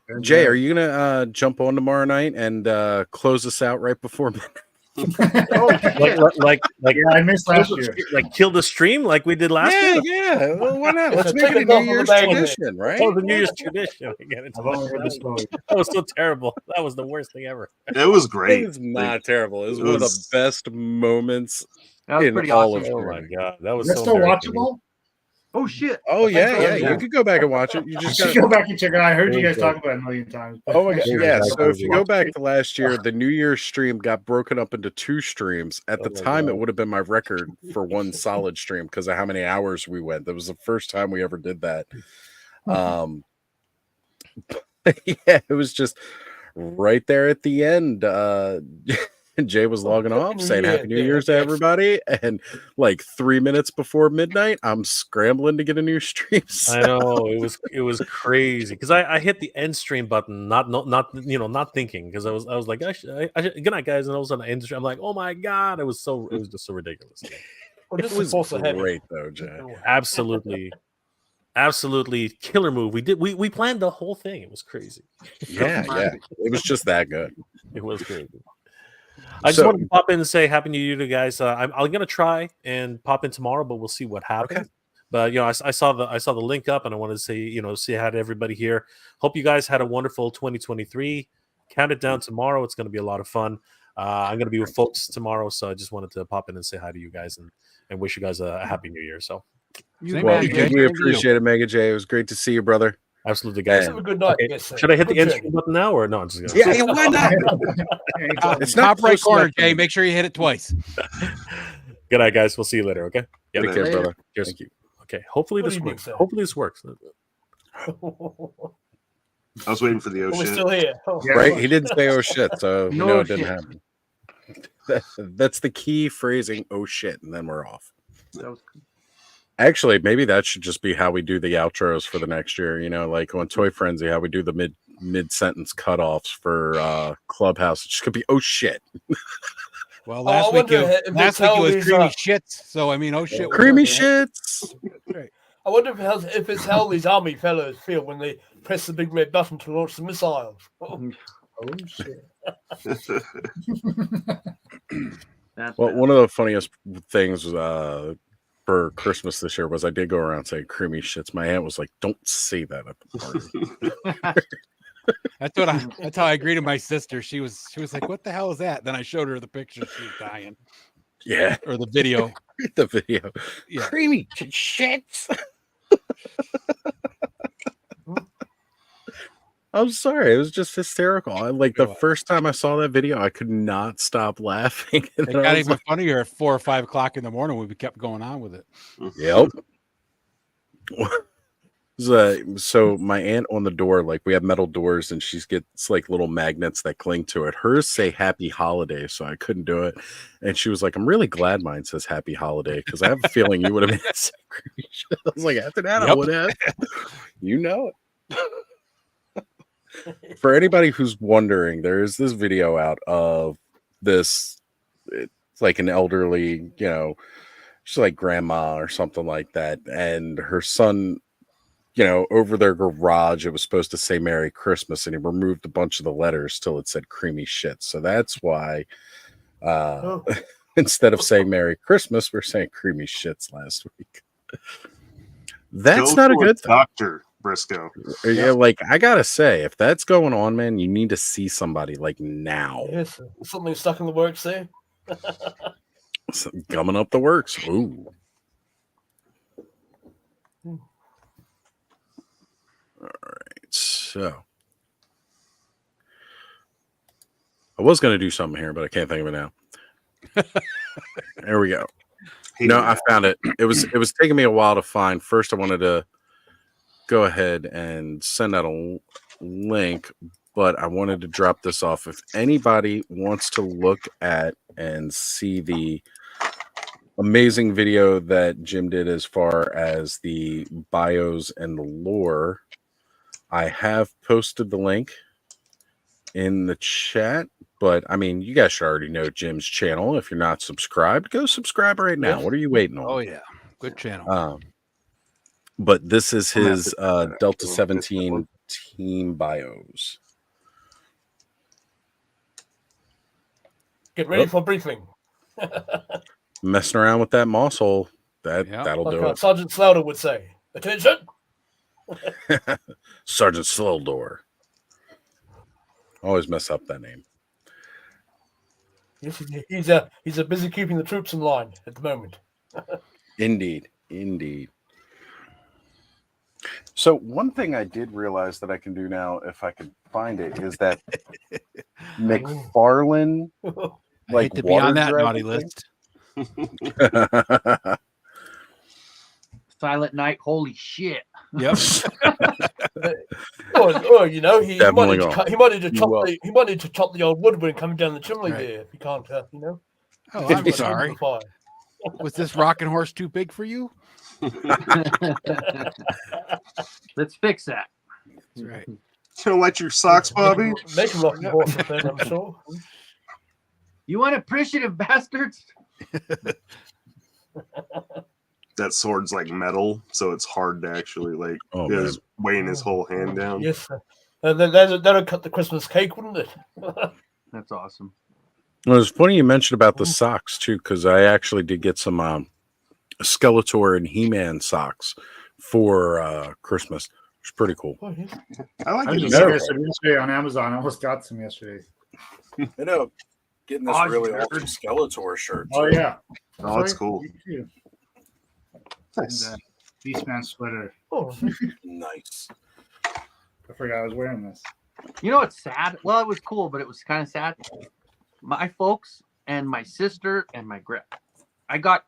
Good, Jay, good. are you gonna jump on tomorrow night and close us out right before midnight? like Yeah, I missed last year. like kill the stream like we did last year. Yeah. Well, why not? Let's So make take it a it New off of the Year's bag of it. tradition, right? Oh, the New Year's tradition. I've only heard the story. That was so terrible. That was the worst thing ever. It was great. It was not terrible. It was it one of the was- best moments That was in pretty all awesome. of Oh my streaming. god, that was Is that so still embarrassing. watchable? Oh shit! Oh yeah, yeah. Yeah. You could go back and watch it. You I just should gotta, go back and check it out. I heard you guys talk about it a million times. Oh my god! Yeah. Exactly. So if you go back to last year, the New Year's stream got broken up into 2 streams. At the Oh my time, God. it would have been my record for one solid stream because of how many hours we went. That was the first time we ever did that. Yeah, it was just right there at the end. Jay was logging off New saying Year, Happy New yeah, Year's to yes. everybody. And like 3 minutes before midnight, I'm scrambling to get a new stream I know it was crazy because I hit the end stream button not thinking because I was like I should, good night guys and I was on the end stream. I'm like, oh my god, it was just so ridiculous. Well, It this is was supposed to happen. great though, Jay. Absolutely killer move. We planned the whole thing. It was crazy. Yeah, yeah. It was just that good. It was crazy. I just So- wanted to pop in and say Happy New Year to you guys. I'm gonna try and pop in tomorrow, but we'll see what happens. Okay. But I saw the link up, and I wanted to say hi to everybody here. Hope you guys had a wonderful 2023. Count it down tomorrow. It's going to be a lot of fun. I'm going to be with folks tomorrow, so I just wanted to pop in and say hi to you guys and wish you guys a happy New Year. So, Well, we appreciate it, Mega J. It was great to see you, brother. Absolutely, guys. Have a good night. Okay, Yes, sir. should I hit the Good end journey. screen button now, or no? I'm just gonna... Yeah, why not? It's not top right close corner, enough to Jay. me. Make sure you hit it twice. Good night, guys. We'll see you later. Okay. Yeah, Take care, Later. brother. Cheers. Thank you. Okay. Hopefully Good this evening, works. sir. Hopefully this works. I was waiting for the oh We're shit. still here. Oh. Yeah. Right? He didn't say oh shit, so you No know it didn't shit. happen. That's the key phrasing, oh shit, and then we're off. That was Actually, maybe that should just be how we do the outros for the next year. You know, like on Toy Frenzy, how we do the mid sentence cutoffs for Clubhouse. It just could be oh shit. Well, I last week wonder it if was it's how creamy these, shits. So I mean, oh shit, Creamy was okay. shits. I wonder if it's how these army fellows feel when they press the big red button to launch the missiles. Oh shit! Well, one of the funniest things for Christmas this year was I did go around saying creamy shits. My aunt was like, "Don't say that at the party." That's how I greeted my sister. She was like, "What the hell is that?" Then I showed her the picture. She was dying. Yeah, or the video. The video. Yeah. Creamy shits. I'm sorry. It was just hysterical. The first time I saw that video, I could not stop laughing. And It then I got was even funnier at 4 or 5 o'clock in the morning when we kept going on with it. Yep. So my aunt on the door, like we have metal doors, and she gets like little magnets that cling to it. Hers say "Happy Holiday," so I couldn't do it. And she was like, "I'm really glad mine says Happy Holiday because I have a feeling you would have made it say creamy shit." I was like, after that, I would have. You know it. For anybody who's wondering, there is this video out of this. It's like an elderly, she's like grandma or something like that, and her son, over their garage, it was supposed to say Merry Christmas, and he removed a bunch of the letters till it said creamy shit. So that's why Instead of saying Merry Christmas, we're saying creamy shits last week. That's Go not a to good thing. Doctor Briscoe. Yeah, like I gotta say, if that's going on, man, you need to see somebody like now. Yes, something stuck in the works there. Gumming up the works. Ooh. All right, so I was gonna do something here, but I can't think of it now. There we go. No, I found it. It was taking me a while to find. First, I wanted to go ahead and send out a link, but I wanted to drop this off. If anybody wants to look at and see the amazing video that Jim did as far as the bios and the lore, I have posted the link in the chat. But I mean, you guys should already know Jim's channel. If you're not subscribed, go subscribe right now. Yeah. What are you waiting on? Oh yeah, good channel. But this is his Delta 17 team bios. Get ready for briefing. Messing around with that moss hole, that'll Like do it. Sergeant Slaughter would say, "Attention, Sergeant Slildor." Always mess up that name. Yes, he's busy keeping the troops in line at the moment. Indeed. So one thing I did realize that I can do now, if I could find it, is that McFarlane, I like hate to be on that water naughty dragon list. Silent Night, holy shit. Yep. You know, he might need to chop the old woodwind coming down the chimney Right. there if he can't, you know. Oh, I'm sorry. Was this rocking horse too big for you? Let's fix that. That's right. You gonna wet your socks, Bobby? Make a rocking horse up there, I'm sure. You unappreciative bastards. That sword's like metal, so it's hard to actually like. Oh, is weighing his whole hand down. Yes, sir. And then that'll cut the Christmas cake, wouldn't it? That's awesome. Well, it's funny you mentioned about the socks too, because I actually did get some Skeletor and He-Man socks for Christmas. It's pretty cool. I like I it. was just yesterday on Amazon. I almost got some yesterday. I know. Getting this really awesome Skeletor shirt. Oh yeah. Oh, that's cool. You too. Nice. And, Beastman sweater. Oh, nice. I forgot I was wearing this. You know what's sad? Well, it was cool, but it was kind of sad. My folks and my sister and my I just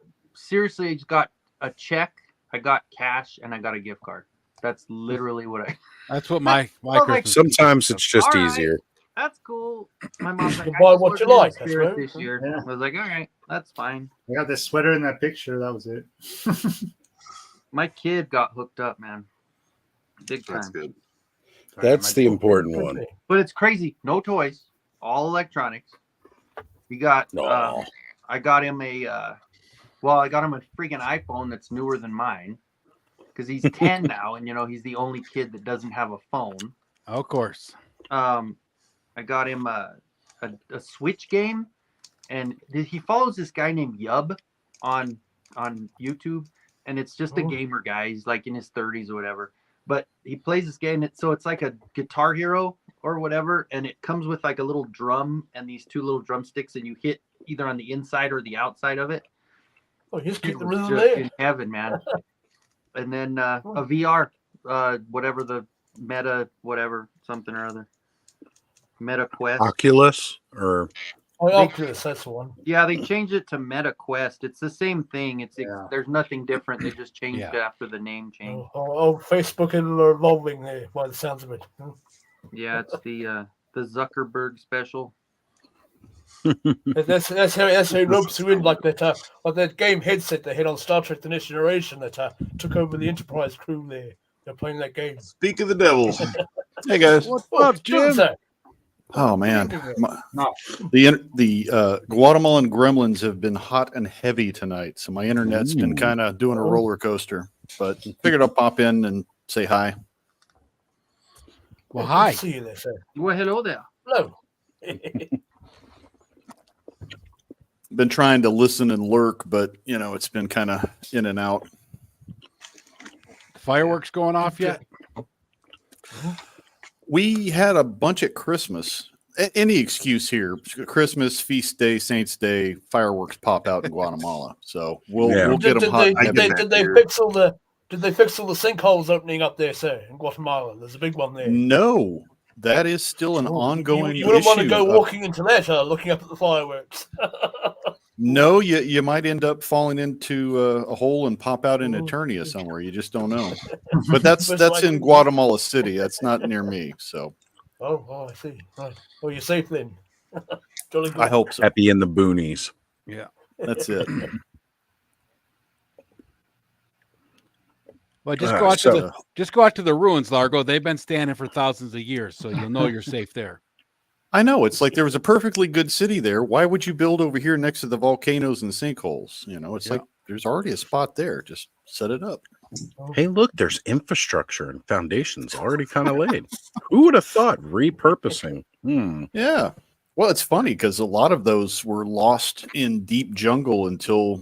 got a check, I got cash, and I got a gift card. That's literally what I. That's what my Well, Christmas. Sometimes it's just All right. easier. That's cool. My mom's like, Buy what you like, that's spirit right. this year. Yeah. I was like, all right, that's fine. I got this sweater in that picture. That was it. My kid got hooked up, man. Big time. That's good. That's the important one. But it's crazy. No toys, all electronics. We got. Aw. I got him a freaking iPhone that's newer than mine because he's 10 now, and he's the only kid that doesn't have a phone. Of course. I got him a Switch game, and he follows this guy named Yub on YouTube, and it's just a gamer guy. He's like in his 30s or whatever, but he plays this game. So it's like a Guitar Hero or whatever, and it comes with like a little drum and these two little drumsticks, and you hit either on the inside or the outside of it. Oh, just He keep the was rhythm just there. in heaven, man. And then a VR, whatever the Meta, whatever, something or other. Meta Quest. Oculus or Oculus, that's the one. Yeah, they changed it to Meta Quest. It's the same thing. There's nothing different. They just changed it after the name change. Facebook and evolving there by the sounds of it. Yeah, it's the Zuckerberg special. That's how he ropes you in like that game headset they had on Star Trek: The Next Generation that took over the Enterprise crew there. They're playing that game. Speak of the devil. Hey guys. What's up, Jim? Oh man, the Guatemalan gremlins have been hot and heavy tonight, so my internet's been kind of doing a roller coaster. But figured I'll pop in and say hi. Well, hi. See you there, sir. Well, hello there. Hello. been trying to listen and lurk, but it's been kind of in and out. Fireworks going off yet? We had a bunch at Christmas. Any excuse here: Christmas, feast day, Saints Day, fireworks pop out in Guatemala. So we'll get them hot. Did they fix all the sinkholes opening up there, sir, in Guatemala? There's a big one there. No, that is still an ongoing You wouldn't want to issue. go walking into that, looking up at the fireworks. No, you might end up falling into a hole and pop out in Eternia somewhere. You just don't know. But that's in Guatemala City. That's not near me. So. Oh, I see. Right. Oh, you're safe then. Jolly good. I hope so. Happy in the boonies. Yeah, that's it. Well, just go out to the ruins, Largo. They've been standing for thousands of years, so you'll know you're safe there. I know. It's like there was a perfectly good city there. Why would you build over here next to the volcanoes and sinkholes? It's like there's already a spot there. Just set it up. Hey, look, there's infrastructure and foundations already kind of laid. Who would have thought repurposing? Yeah. Well, it's funny because a lot of those were lost in deep jungle until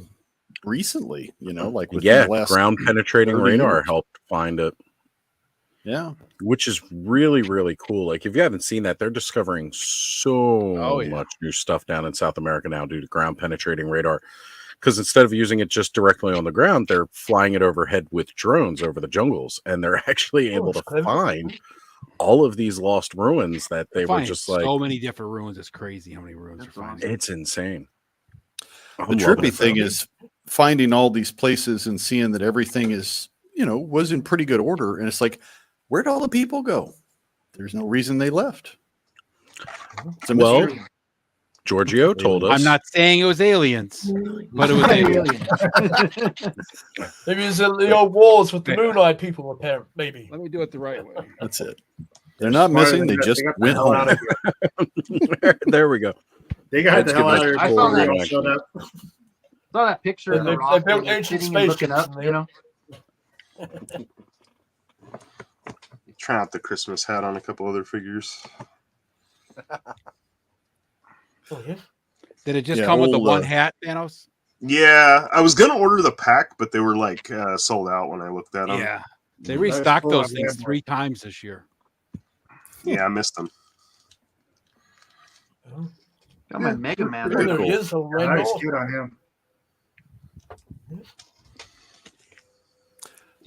recently, like with the last ground penetrating 30 radar years. helped find it. Yeah. Which is really, really cool. Like, if you haven't seen that, they're discovering so much new stuff down in South America now due to ground penetrating radar. Because instead of using it just directly on the ground, they're flying it overhead with drones over the jungles, and they're actually able to find all of these lost ruins that they were just like so many different ruins. It's crazy how many ruins are finding. It's insane. The trippy thing is finding all these places and seeing that everything is, was in pretty good order. And it's like, where'd all the people go? There's no reason they left. It's a mystery. Giorgio told us. I'm not saying it was aliens, but it was aliens. Maybe it's the old wars with the moon-eyed people, apparently. Maybe. Let me do it the right way. That's it. They're not missing. They just went home. There we go. They got the hell out of here. I saw that. Saw that picture of They the rock built where they're ancient sitting and looking spaceships up. in Try out the Christmas hat on a couple other figures. Did it just come with the one hat, Thanos? Yeah, I was gonna order the pack, but they were like sold out when I looked at them. Yeah, they restocked those things 3 times this year. Yeah, I missed them. Got my Mega Man. There he is. Nice, cute on him.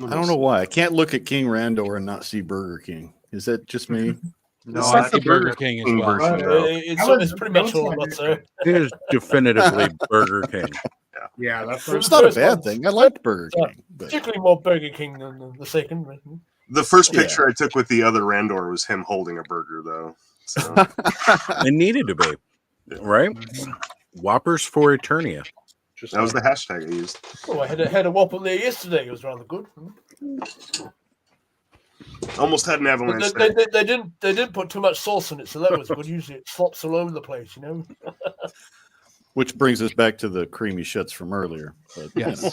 I don't know why. I can't look at King Randor and not see Burger King. Is that just me? No, that's the Burger King as well. It's pretty much all about, sir. It is definitively Burger King. Yeah, that's It's not a bad thing. I liked Burger King. Particularly more Burger King than the second. The first picture I took with the other Randor was him holding a burger, though. So. It needed to be, right? Whoppers for Eternia. That was the hashtag I used. Oh, I had a Whopper there yesterday. It was rather good. Almost had an avalanche. They didn't put too much sauce in it, so that was good. Usually it flops all over the place, Which brings us back to the creamy shits from earlier. But, yes.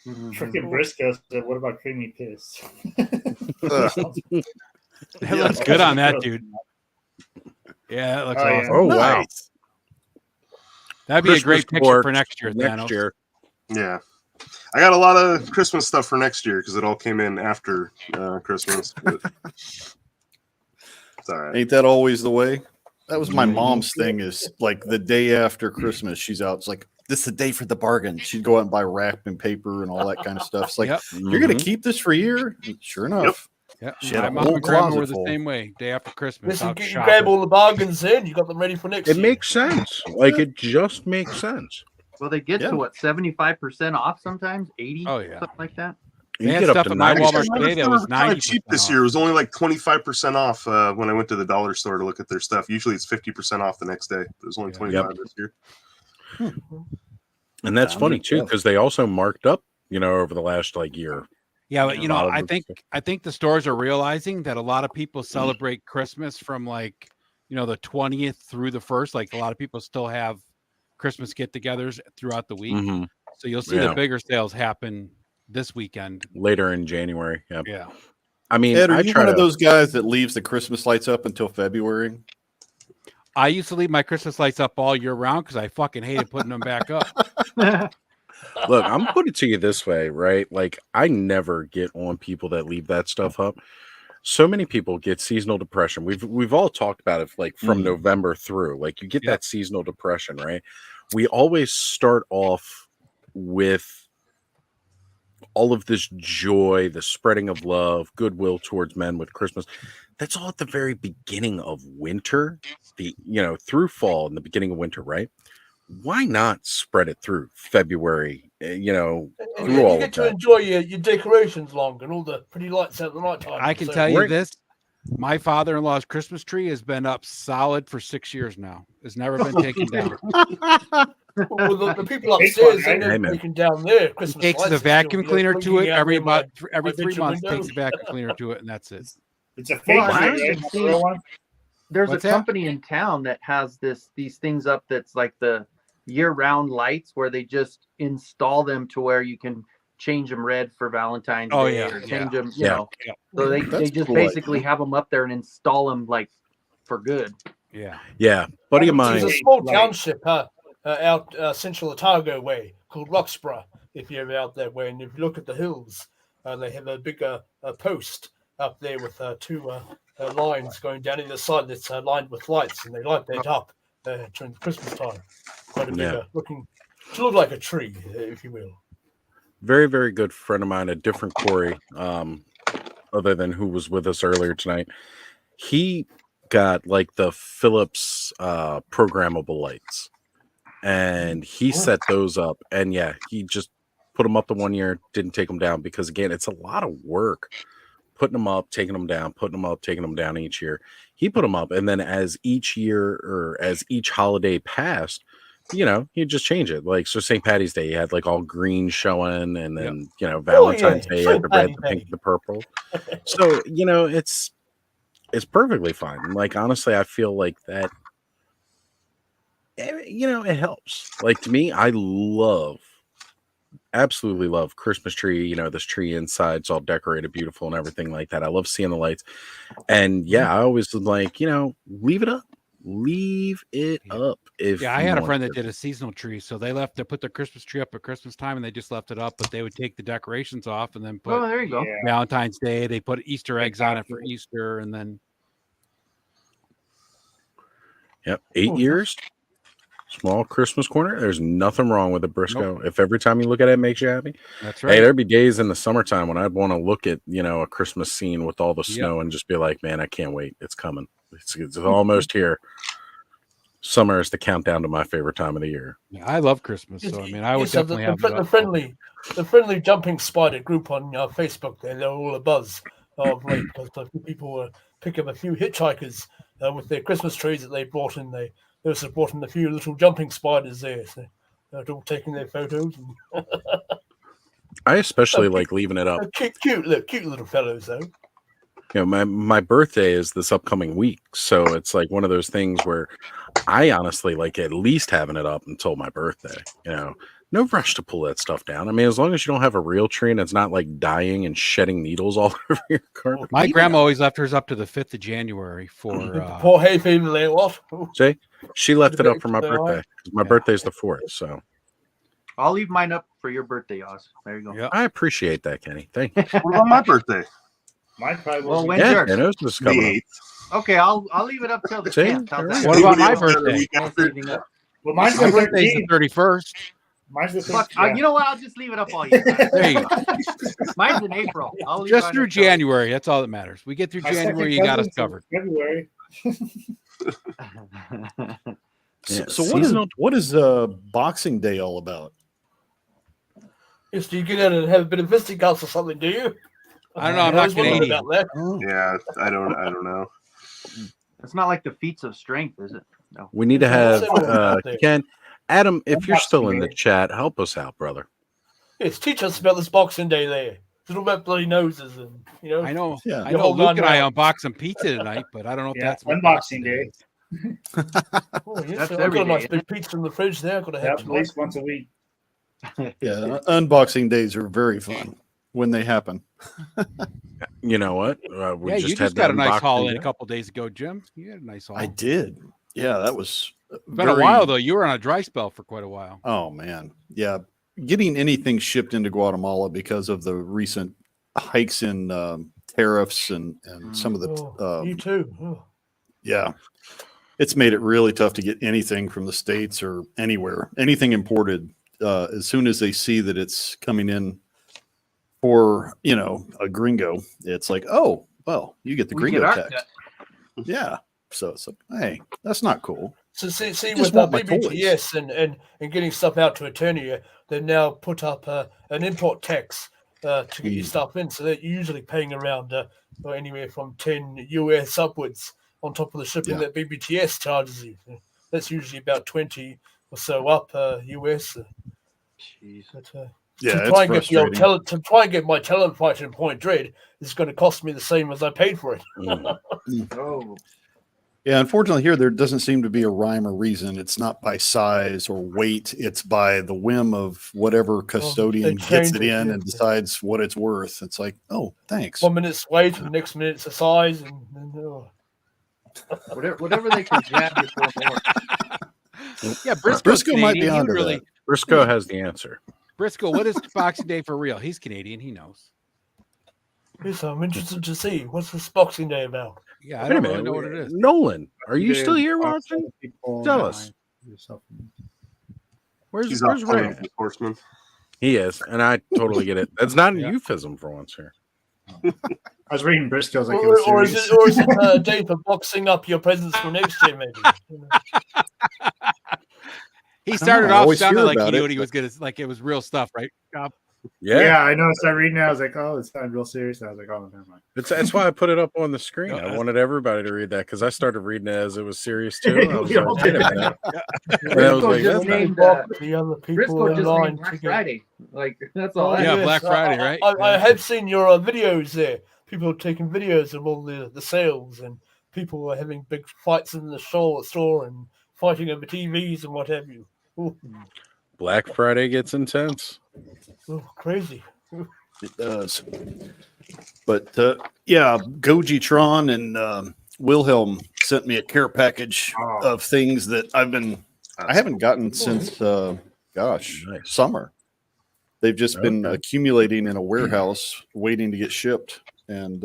Freaking Briscoe said, "What about creamy piss?" That looks good on that dude. Yeah, that looks awesome. Oh wow, that'd be a great picture for next year. Next year, yeah. I got a lot of Christmas stuff for next year because it all came in after Christmas. But it's all right. Ain't that always the way? That was my mom's thing. Is like the day after Christmas, she's out. It's like this is the day for the bargain. She'd go out and buy wrapping paper and all that kind of stuff. It's like you're gonna keep this for a year. Sure enough. Yeah, she had my a mom whole and grandma closet were the full. same way. Day after Christmas, Listen, you grab all the bargains in. You got them ready for next year. it makes sense. Like it just makes sense. Well, they get to what 75% off sometimes, 80. Oh yeah, something like that. You had get up stuff to at my 90. Walmart today that was 90% cheap this year. It was only like 25% off when I went to the dollar store to look at their stuff. Usually it's 50% off the next day. It was only 25 this year. And that's funny too because they also marked up, over the last year. Yeah, but I think the stores are realizing that a lot of people celebrate Christmas from the 20th through the 1st. Like a lot of people still have Christmas get-togethers throughout the week. Mm-hmm. So you'll see the bigger sales happen this weekend. Later in January. Yep. Yeah. I mean, Ed, are you one of those guys that leaves the Christmas lights up until February? I used to leave my Christmas lights up all year round because I fucking hated putting them back up. Look, I'm put it to you this way, right? Like, I never get on people that leave that stuff up. So many people get seasonal depression. We've all talked about it, like from November through. Like, you get that seasonal depression, right? We always start off with all of this joy, the spreading of love, goodwill towards men with Christmas. That's all at the very beginning of winter, through fall and the beginning of winter, right? Why not spread it through February, through You all get of to that? enjoy your decorations longer and all the pretty lights at the night time. I can tell you this. My father-in-law's Christmas tree has been up solid for 6 years now. It's never been taken down. Well, the people upstairs, they never Amen. taken down there. Christmas Takes lights the are still, vacuum cleaner to blinking it out every there by every my 3 bedroom months. window. Takes the vacuum cleaner to it, and that's it. It's a fake Well, tree, I right? even Not see a real one? there's What's a that? company in town that has these things up that's like the year-round lights where they just install them to where you can change them red for Valentine's Oh, Day yeah, or yeah. change them, Yeah. So they That's a just cool basically idea. have them up there and install them like for good. Yeah. Yeah, buddy of There's mine. a small township out central Otago way called Roxburgh, if you're out that way. And if you look at the hills, they have a big post up there with two lines going down either side that's lined with lights, and they light that up during the Christmas time. Quite a big Yeah. looking, to look like a tree, if you will. Very, very good friend of mine, a different Corey, other than who was with us earlier tonight. He got like the Philips programmable lights, and he set those up. And yeah, he just put them up the one year, didn't take them down because again, it's a lot of work putting them up, taking them down, putting them up, taking them down each year. He put them up, and then as each year or as each holiday passed, he'd just change it. Like, so St. Patty's Day, you had like all green showing, and then, Valentine's Day, you had the red, St. the Patty pink, the purple. So, it's perfectly fine. Like, honestly, I feel like that, it helps. Like, to me, I absolutely love Christmas tree. This tree inside's all decorated beautiful and everything like that. I love seeing the lights. And yeah, I always was like, leave it up. Leave it up. If Yeah, I you had a want friend that to. did a seasonal tree, so they put their Christmas tree up at Christmas time, and they just left it up. But they would take the decorations off and then put Oh, there you go. Valentine's Day. They put Easter eggs on it for Easter, and then Yep, 8 years. Small Christmas corner. There's nothing wrong with a Briscoe. If every time you look at it, it makes you happy. That's Hey, right. there'd be days in the summertime when I'd want to look at, a Christmas scene with all the snow and just be like, man, I can't wait. It's coming. It's almost here. Summer is the countdown to my favorite time of the year. Yeah, I love Christmas, so I mean, I would Yes, so definitely have it the friendly jumping spider group on Facebook. They're all a buzz of late because a few people were picking up a few hitchhikers with their Christmas trees that they brought in. They also brought in a few little jumping spiders there. So they're all taking their photos. And I especially like leaving it up. cute little fellows though. My birthday is this upcoming week, so it's like one of those things where I honestly like at least having it up until my birthday. No rush to pull that stuff down. I mean, as long as you don't have a real tree and it's not like dying and shedding needles all over your carpet. My grandma always left hers up to the 5th of January for Poor hay fever there, what? See, she left it up for my birthday. My birthday's the 4th, so I'll leave mine up for your birthday, Oz. There you go. I appreciate that, Kenny. Thank you. What about my birthday? Mine probably Well, will when's Yeah, yours? Kennos is coming up. Okay, I'll leave it up till the See? 10th. How's that? What about my Anybody else got a birthday? week after? Well, mine's My the birthday's the 13th. 31st. Mine's the Fuck, 13th. you know what? I'll just leave it up all year. There you go. Mine's in April. I'll leave Just mine through up till- January. That's all that matters. We get through My second January, you got us cousin's in covered. February. Yeah, So what is Boxing Day all about? Yes, do you get in and have a bit of fisticuffs or something, do you? I don't know. I'm I not was wondering Canadian. about that. Yeah, I don't know. It's not like the feats of strength, is it? No. We need to have out there. Ken, Adam. If you're Boxing still in the Day. chat, help us out, brother. Yes, teach us about this Boxing Day there. Little about bloody noses and I know. Yeah. I The know whole Luke and I nine unboxed some pizza tonight, but I don't know if Yeah, that's what unboxing day. Oh, yes, That's I've every got a nice day, big pizza in the fridge there. I've got to Yeah, have at tonight. least once a week. Yeah, unboxing days are very fun when they happen. You know what? We Yeah, just you had just the got a nice unboxing haul in a day. couple days ago, Jim. You had a nice haul. I did. Yeah, that was It's been a while though. You were on a dry spell for quite a while. Oh man, yeah. Getting anything shipped into Guatemala because of the recent hikes in tariffs and some of the you too. Oh. yeah, it's made it really tough to get anything from the States or anywhere, anything imported. As soon as they see that it's coming in for, you know, a gringo, it's like, oh, well, you get the We gringo get our tax. cut. Yeah. So it's like, hey, that's not cool. So see I with just want my BBTS and getting stuff out to Eternia, they now put up an import tax to get your stuff in. So they're usually paying around anywhere from 10 US upwards on top of the shipping that BBTS charges you. That's usually about 20 or so up US. But, Yeah, to it's try and get the old frustrating. talent, to try and get my talent fighter in Point Dread is going to cost me the same as I paid for it. Oh. Yeah, unfortunately, here there doesn't seem to be a rhyme or reason. It's not by size or weight. It's by the whim of whatever custodian gets change it it, in yeah. and decides what it's worth. It's like, oh, thanks. 1 minute's weight, and the next minute's the size, and Whatever they can jab you for more. Yeah, Briscoe's Briscoe might be Canadian. He would onto really that. Briscoe has the answer. Briscoe, what is Boxing Day for real? He's Canadian. He knows. yes, I'm interested to see what's this Boxing Day about. Yeah, I Wait a don't minute, really know what it is. Nolan, are you still here Box watching? other people Tell and us. I do something. Where's He's Ray? playing with Horsemen. He is, and I totally get it. That's not a Yeah. euphemism for once here. I was reading Briscoe's like it was Or is serious. it a day for boxing up your presents for next year, maybe? He I started don't know, I off always sounding hear like he about knew it, what he was gonna like. It was real stuff, right? Yeah, I know. I started reading it. I was like, oh, it sounded real serious. I was like, oh, never mind. That's why I put it up on the screen. I wanted everybody to read that because I started reading it as it was serious too. I was like, wait a minute. And I was like, just that's not- named, the other people Briscoe in just line named Black to get- Friday. Like that's all. Oh, that Yeah, is. Black Friday, right? I have seen your videos there. People taking videos of all the sales, and people are having big fights in the store and fighting over TVs and what have you. Ooh, Black Friday gets intense. crazy. It does. But yeah, Gojitron and Wilhelm sent me a care package of things that I haven't gotten since summer. They've just been accumulating in a warehouse waiting to get shipped, and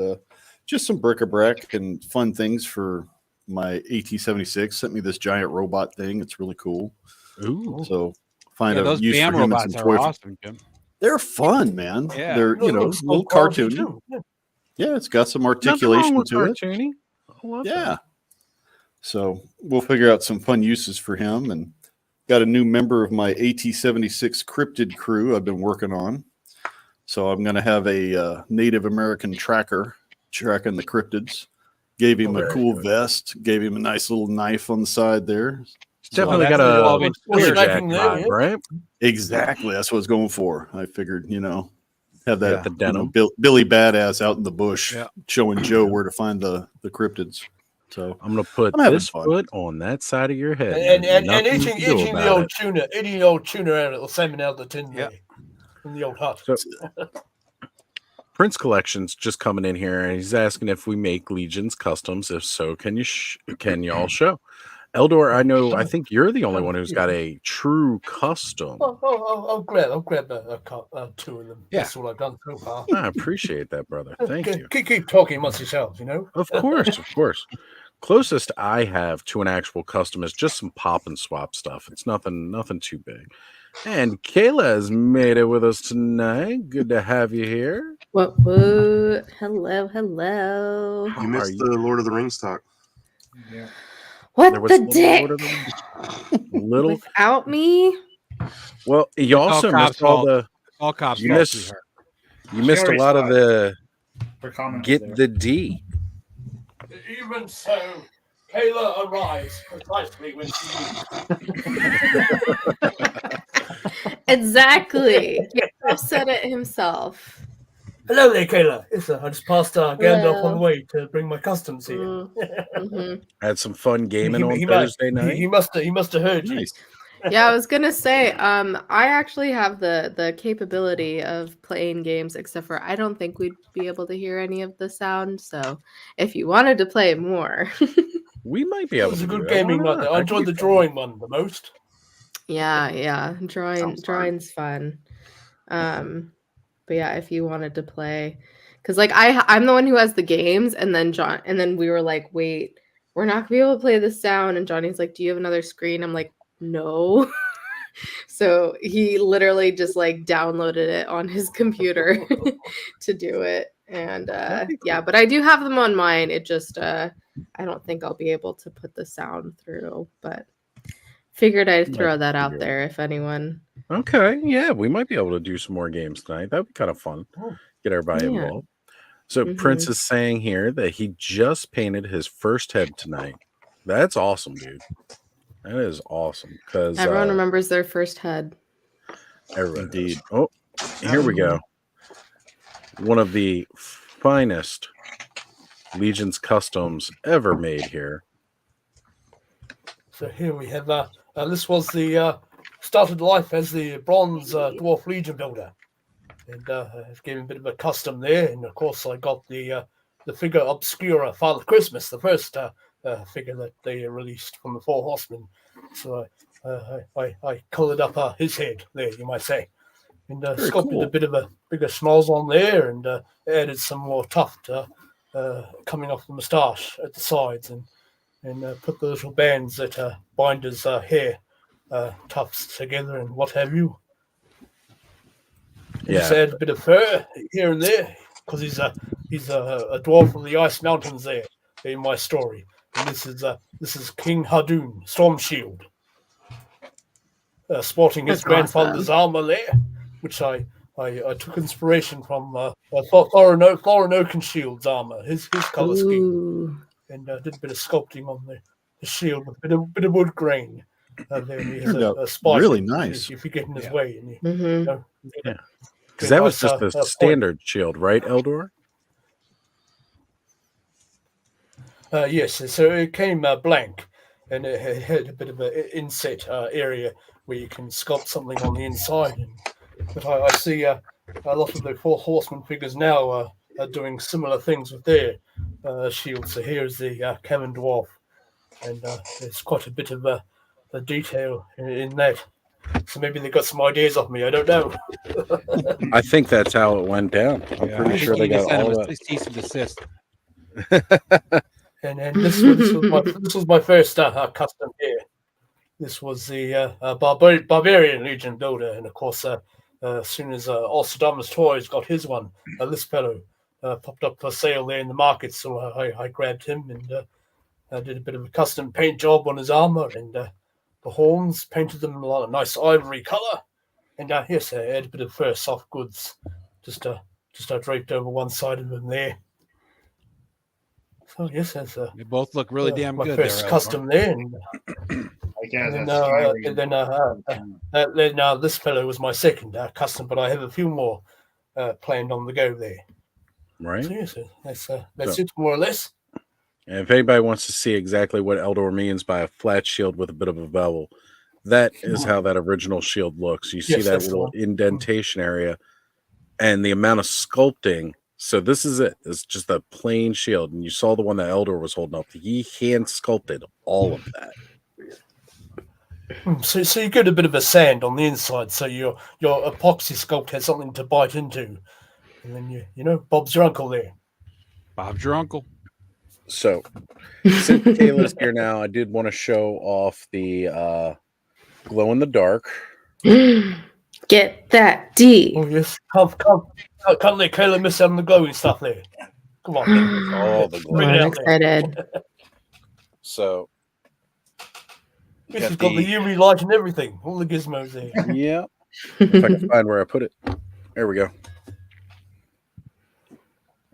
just some bric-a-brac and fun things for my AT-76. Sent me this giant robot thing. It's really cool. Ooh. So find a those use BAM for him and robots some are toy. awesome, Jim. They're fun, man. Yeah. They're No, a it's little quality cartoony. too. Yeah. Yeah, it's got some Nothing wrong articulation with to it. cartoony. I love Yeah. that. So we'll figure out some fun uses for him, and got a new member of my AT-76 cryptid crew I've been working on. So I'm going to have a Native American tracker tracking the cryptids. Gave him a cool vest. Gave him a nice little knife on the side there. It's definitely that's got the a 12-inch Lumberjack there, vibe, yeah. right? Exactly. That's what I was going for. I figured, have that The denim. Billy Badass out in the bush Yeah. showing Joe where to find the cryptids. So I'm gonna put I'm having this fun. foot on that side of your head. And nothing you eating can do the about old it. tuna, eating the old tuna out of the salmon out of the tin there in the old hut. So, Prince Collection's just coming in here, and he's asking if we make Legions customs. If so, can you all show? Eldor, I think you're the only one who's got a true custom. I'll grab two of them. Yeah. That's all I've done so far. I appreciate that, brother. Thank you. Keep talking amongst yourselves, Of course, of course. Closest I have to an actual custom is just some pop and swap stuff. It's nothing too big. And Kayla has made it with us tonight. Good to have you here. What? Hello, hello. You missed the Lord of the Rings talk. Yeah. What There was the a little dick? Lord of the- Little. Without me? Well, you also missed all the. all cops. You missed a already lot of saw the. For comments Get there. the D. Even so, Kayla arrives precisely when she Exactly. Gandalf said it himself. Hello there, Kayla. Yes, sir. I just passed Gandalf on the Hello. way to bring my customs here. Mm-hmm. Had some fun gaming on He Thursday night. He must have heard you. Yeah, I was gonna say, I actually have the capability of playing games, except for I don't think we'd be able to hear any of the sound. So if you wanted to play more, We might be It able was to a do good that. Why gaming night. not? I That could enjoyed be the fun. drawing one the most. Yeah. Sounds fun. Drawing's fun. But yeah, if you wanted to play, because like I'm the one who has the games, and then we were like, wait, we're not gonna be able to play this down. And Johnny's like, do you have another screen? I'm like, no. So he literally just like downloaded it on his computer to do it. And yeah, but I do have them on mine. It just I don't think I'll be able to put the sound through, but figured I'd Might throw that out figure it there if anyone. Okay, yeah, we might be able to do some more games tonight. That'd be kind of fun. Get everybody Yeah. involved. So Prince is saying here that he just painted his first head tonight. That's awesome, dude. That is awesome because Everyone remembers their first head. everybody does. Oh, here we go. One of the finest Legion's customs ever made here. So here we have this was the started life as the bronze dwarf legion builder, and I've given a bit of a custom there. And of course, I got the figure Obscura Father Christmas, the first figure that they released from the Four Horsemen. So I coloured up his head there, you might say, and sculpted a bit of a bigger schnoz on there, and added some more tuft coming off the moustache at the sides, and put the little bands that bind his hair tufts together and what have you. Yeah. Just add a bit of fur here and there because he's a dwarf from the ice mountains there in my story. And this is King Hadun, Storm Shield, sporting his That's grandfather's armor there, which I took inspiration from Thorin Oakenshield's armor, his color scheme, and did a bit of sculpting on the shield with a bit of wood grain. There he has Turned out a spike really nice. if you get in his way. And you, Yeah. Because that was just a standard shield, right, Eldor? Yes, so it came blank, and it had a bit of an inset area where you can sculpt something on the inside. But I see a lot of the Four Horsemen figures now are doing similar things with their shields. So here's the Cavern Dwarf, and there's quite a bit of the detail in that. So maybe they got some ideas off me. I don't know. I think that's how it went down. I'm pretty sure they got all that. Cease and desist. And this was my first custom here. This was the Barbarian Legion builder, and of course, as soon as Alcidamas Toys got his one, this fellow popped up for sale there in the market, so I grabbed him and I did a bit of a custom paint job on his armor, and the horns, painted them a nice ivory color, and yes, I added a bit of fur soft goods, just draped over one side of him there. So yes, that's They both look really damn my good. first there, custom there, and then this fellow was my second custom, but I have a few more planned on the go there. Right. So yes, that's it more or less. And if anybody wants to see exactly what Eldor means by a flat shield with a bit of a bevel, that is how that original shield looks. You see Yes, that that's the little one. indentation area and the amount of sculpting. So this is it. It's just a plain shield. And you saw the one that Eldor was holding up. He hand sculpted all of that. So you get a bit of a sand on the inside, so your epoxy sculpt has something to bite into, and then you know Bob's your uncle there. Bob's your uncle. So since Kayla's here now, I did want to show off the glow in the dark. Get that D. Oh yes, can't let Kayla miss out on the glowing stuff there. Come on, all the glow. Bring it I'm out there. excited. So This has got the UV light and everything, all the gizmos there. Yeah. If I can find where I put it. There we go.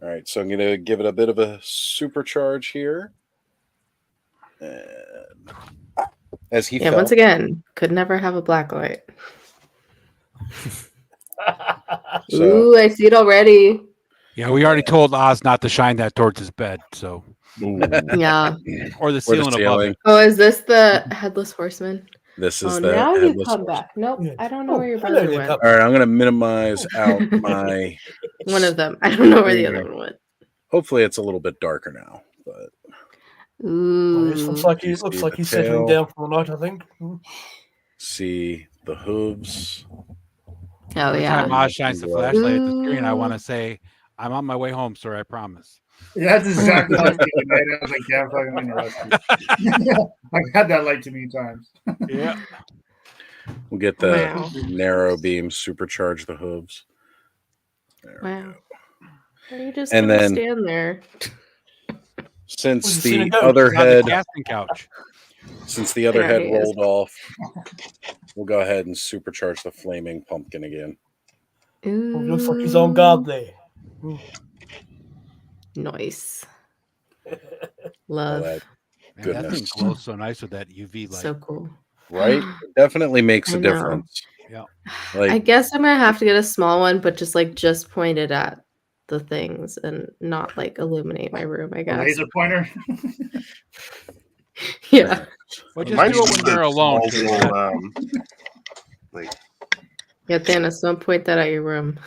All right, so I'm going to give it a bit of a supercharge here. And as he fell. Once again, could never have a black light. Ooh, I see it already. Yeah, we already told Oz not to shine that towards his bed, so Yeah. or the ceiling above it. Oh, is this the Headless Horseman? This is Oh, the now you Headless come Horseman. back. Nope, I don't know Oh, where your brother went. All right, I'm going to minimize out my. One of them. I don't know where the other one went. Hopefully, it's a little bit darker now. But Ooh. This looks like You looks see like the he's settling tail. down for the night. I think. See the hooves. Oh Every time yeah. Oz shines the flashlight at the screen, I want to say, "I'm on my way home, sir. I promise." Yeah, that's exactly what I was thinking, man. I was like, yeah, I'm fucking being arrested. I've had that light too many times. Yeah. We'll get the Wow. narrow beam, supercharge the hooves. Wow. Are you just And gonna then- stand there? Since seen the it go. other He's on the head, casting couch. since the other Yeah, head he is. rolled off, we'll go ahead and supercharge the flaming pumpkin again. Ooh. Looks like he's on guard there. Nice. All Love. that Man, that thing goodness, glows so nice with that UV light. So cool. right? It definitely makes I a know. difference. Yeah. Like I guess I'm gonna have to get a small one, but just pointed at the things and not like illuminate my room, I A guess. laser pointer. Yeah. Well, just Mine's do it just when you're a alone. small Kate. little, like Yeah, Thanos, don't point that at your room.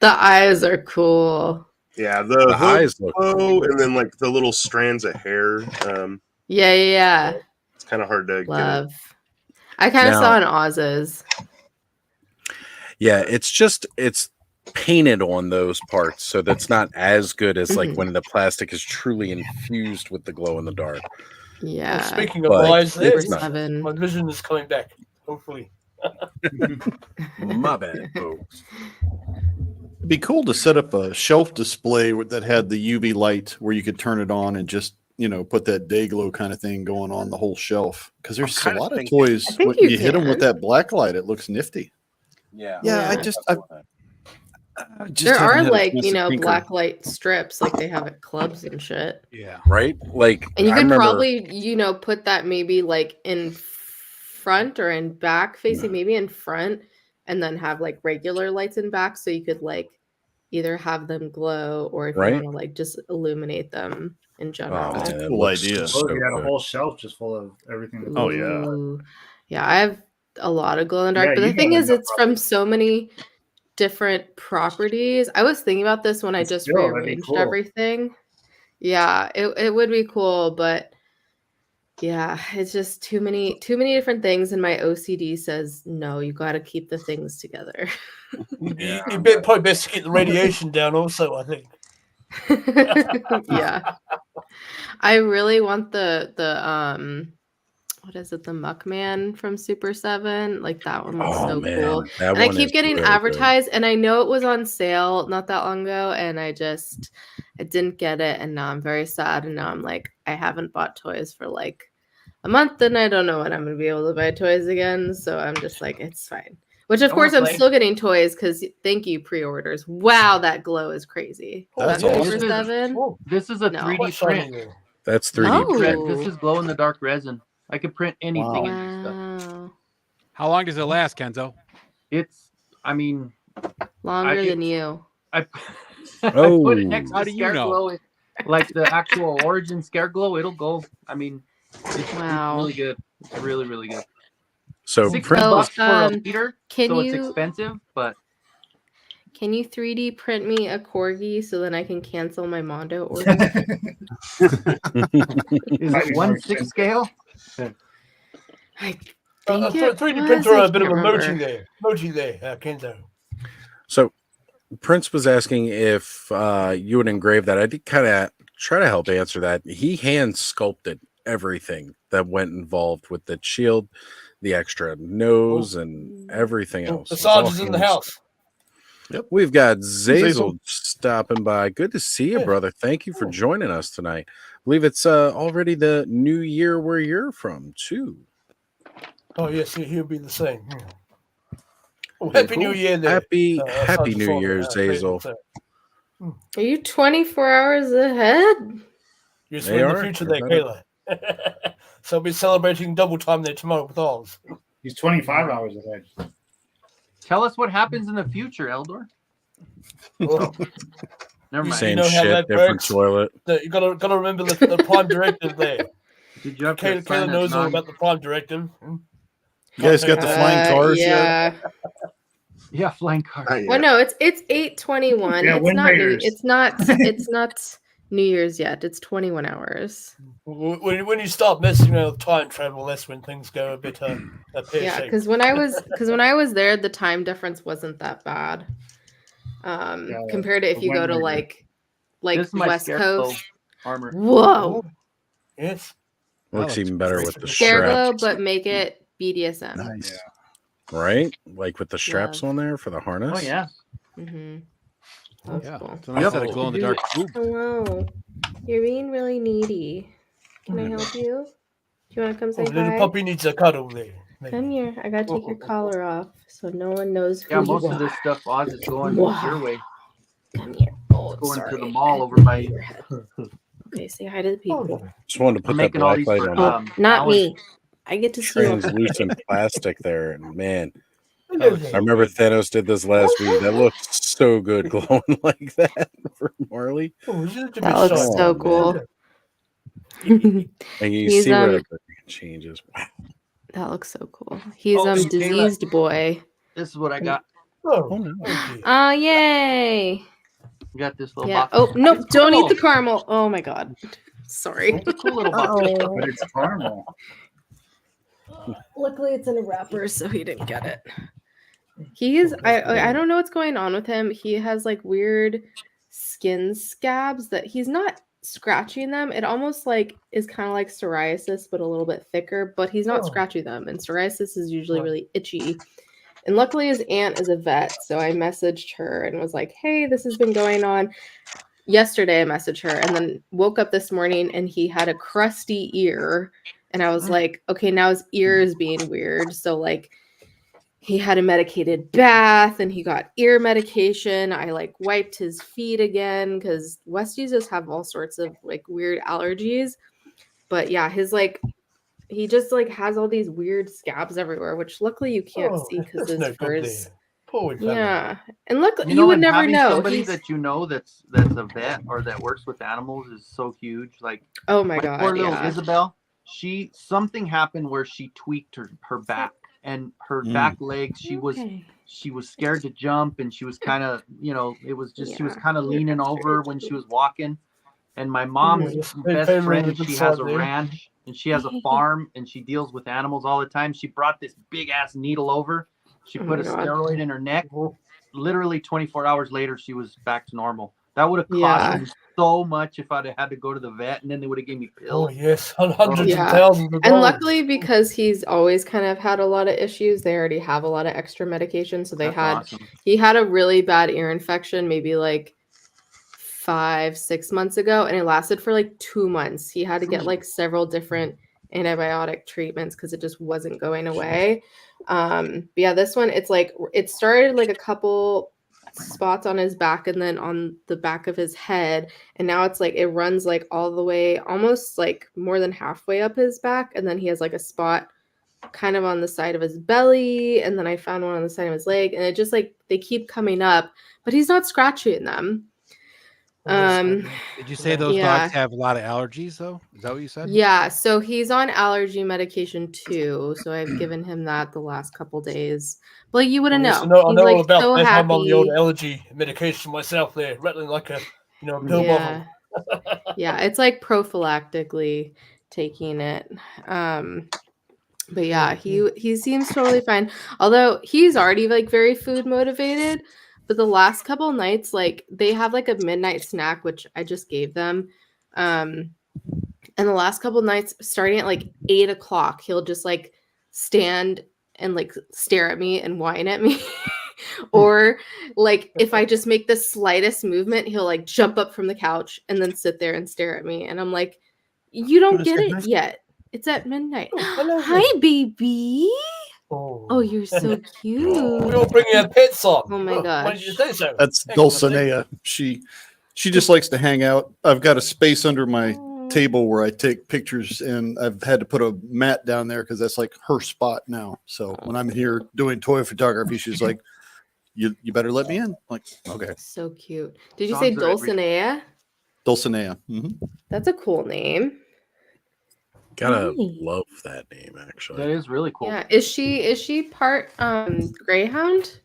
The eyes are cool. yeah, The the eyes hooves look glow, cool. and then like the little strands of hair. Yeah. It's kind of hard to Love. I kind of Now- saw an Oz's. Yeah, it's painted on those parts, so that's not as good as like when the plastic is truly infused with the glow in the dark. Yeah. Well, speaking of but eyes, there, it's not. my vision is coming back. Hopefully. My bad, folks. It'd be cool to set up a shelf display that had the UV light where you could turn it on and just put that day glow kind of thing going on the whole shelf. Because there's a kinda lot of thinking- toys I think when you you hit them with can. that black light, it looks nifty. Yeah. Yeah, I just There haven't are had a like, chance to tinker. black light strips like they have at clubs and shit. Yeah. Right? Like And you I could remember, probably, put that maybe like in front or in back facing, maybe in front, and then have like regular lights in back so you could like either have them glow or if Right. you want to like just illuminate them in general. man, that Cool looks idea. so Oh, you got a good. whole shelf just full of everything. Oh, yeah. Ooh. Yeah, I have a lot of glow in the dark, Yeah, but the you thing got is enough it's from so many different properties. I was thinking about this when I just Still, that'd be rearranged cool. everything. Yeah, it would be cool, but yeah, it's just too many different things, and my OCD says no, you got to keep the things together. You probably best to keep the radiation down also, I think. Yeah. I really want the what is it, the Muckman from Super 7? Like that one looks Oh, so man, cool. that And I one keep is getting really good. advertised, and I know it was on sale not that long ago, and I didn't get it, and now I'm very sad, and now I'm like, I haven't bought toys for like a month, and I don't know when I'm gonna be able to buy toys again. So I'm just like, it's fine. Which of I course wanna I'm play. still getting toys because thank you pre-orders. Wow, that glow is crazy. That's That awesome. Super 7. This is a No. 3D print. That's 3D print. This is glow in the dark resin. I can print anything in this stuff. Wow. How long does it last, Kenzo? It's, I mean, Longer I- than you. I Oh. put it next How to do you know? Scareglow, like the actual Origin Scareglow. It'll go. I mean, it's Wow. really good. It's really, really good. So $60 Prince, for a liter, can so it's you- expensive, but Can you 3D print me a corgi so then I can cancel my Mondo order? is it 1/6 scale? I think it 3D was, printer, I a bit of can't emoji remember. there. Emoji there, Kenzo. so Prince was asking if you would engrave that. I did kind of try to help answer that. He hand sculpted everything that went involved with the shield, the extra nose, and everything else. The It's all Sarge is in the hand house. Yep. We've got Zazel Zazel. stopping by. Good to see you, brother. Thank you for joining us tonight. I believe it's already the new year where you're from, too. Oh, yes, he'll be the same. Oh, Very Happy New cool. Year there. Happy Sergeant New Fawley, Year, Clayton, Zazel. sir. Are you 24 hours ahead? You're They in the are. future They're there, better. Kayla. So I'll be celebrating double time there tomorrow with Oz. He's 25 hours ahead. Tell us what happens in the future, Eldor. Well, Never mind. Same know how shit, that different works? toilet. You gotta remember the prime directive there. Did you have to Kayla sign a knows all non- about the prime directive. You guys got the flying cars yet? Yeah. Yeah, flying cars. Well, no, it's 8:21. Yeah, it's Wind not Raiders. it's not New Year's yet. It's 21 hours. When you start messing around with time travel, that's when things go a bit Yeah, pear-shaped. because when I was there, the time difference wasn't that bad. Compared to if you go to like This is my West Scarecrow Coast. armor. Whoa. Yes. Looks even better with the Scareglow, straps, but make it BDSM. Nice. right? Like with the straps on there for the harness. Oh yeah. Mm-hmm. Yeah. Cool. It's a nice set of glow in the dark boob. Hello. You're being really needy. Can I help you? Do you want to come say little hi? puppy needs a cuddle there. Come here. I gotta take your collar off so no one knows who Yeah, you most are. of this stuff Oz is going Wow. your way. Come here. Oh, It's going to sorry. the mall over by Okay, say hi to the people. Just wanted to put I'm that making all black these light for, on Not Alan. me. I get to see them. translucent plastic there, and man, I remember Thanos did this last week. That looked so good glowing like that for Marley. That looks so man. cool. And you He's see where like the changes. Wow. that looks so cool. He's Oh, and Kayla, diseased boy. This is what I got. Oh yay! You got this little Yeah. box. Oh no! It's Don't eat caramel. the caramel. Oh my god. Sorry. It's a cool little box. But it's caramel. Luckily, it's in a wrapper, so he didn't get it. He's I don't know what's going on with him. He has like weird skin scabs that he's not scratching them. It almost like is kind of like psoriasis, but a little bit thicker. But he's not scratching them, and psoriasis is usually really itchy. And luckily, his aunt is a vet, so I messaged her and was like, "Hey, this has been going on." Yesterday, I messaged her, and then woke up this morning, and he had a crusty ear, and I was like, "Okay, now his ear is being weird." So like, he had a medicated bath, and he got ear medication. I like wiped his feet again because Westies just have all sorts of like weird allergies. But yeah, his like. He just like has all these weird scabs everywhere, which luckily you can't see because his fur is. Yeah, and look, you would and never having know. somebody He's- that you know that's a vet or that works with animals is so huge. Like, Oh my God, poor little yeah. Isabel. Something happened where she tweaked her back and her back legs. She was scared to jump, and she was kind of it was just she was kind of leaning over when she was walking. And my mom's best friend, she has a ranch and she has a farm and she deals with animals all the time. She brought this big ass needle over. She put a steroid in her neck. Literally 24 hours later, she was back to normal. That would have cost me so much if I'd have had to go to the vet, and then they would have gave me pills. Oh yes, hundreds Yeah. of thousands of And dollars. luckily, because he's always kind of had a lot of issues, they already have a lot of extra medication. So he had a really bad ear infection, maybe like 5-6 months ago, and it lasted for like 2 months. He had to get like several different antibiotic treatments because it just wasn't going away. But yeah, this one, it's like it started like a couple spots on his back and then on the back of his head, and now it's like it runs like all the way, almost like more than halfway up his back, and then he has like a spot kind of on the side of his belly, and then I found one on the side of his leg, and it just like they keep coming up, but he's not scratching them. Did you say those yeah. dogs have a lot of allergies though? Is that what you said? Yeah, so he's on allergy medication too. So I've given him that the last couple days. But like, you wouldn't know. Yes, I know He's all like about so that. I'm on the old happy. allergy medication myself there, rattling like a pill Yeah. bottle. Yeah, it's like prophylactically taking it. But yeah, he seems totally fine. Although he's already like very food motivated. But the last couple nights, like they have like a midnight snack, which I just gave them. And the last couple nights, starting at like 8 o'clock, he'll just like stand and like stare at me and whine at me. Or like if I just make the slightest movement, he'll like jump up from the couch and then sit there and stare at me. And I'm like, you don't get it yet. It's at midnight. Hi, baby. Oh, you're so cute. We all bring our pets on. Oh my gosh. Why did you say so? That's Dulcinea. She just likes to hang out. I've got a space under my table where I take pictures, and I've had to put a mat down there because that's like her spot now. So when I'm here doing toy photography, she's like, "You better let me in." I'm like, okay. So cute. Did you say Dulcinea? Dulcinea. Mm-hmm. That's a cool name. Gotta Nice. love that name, actually. That is really cool. Yeah. Is she part Greyhound?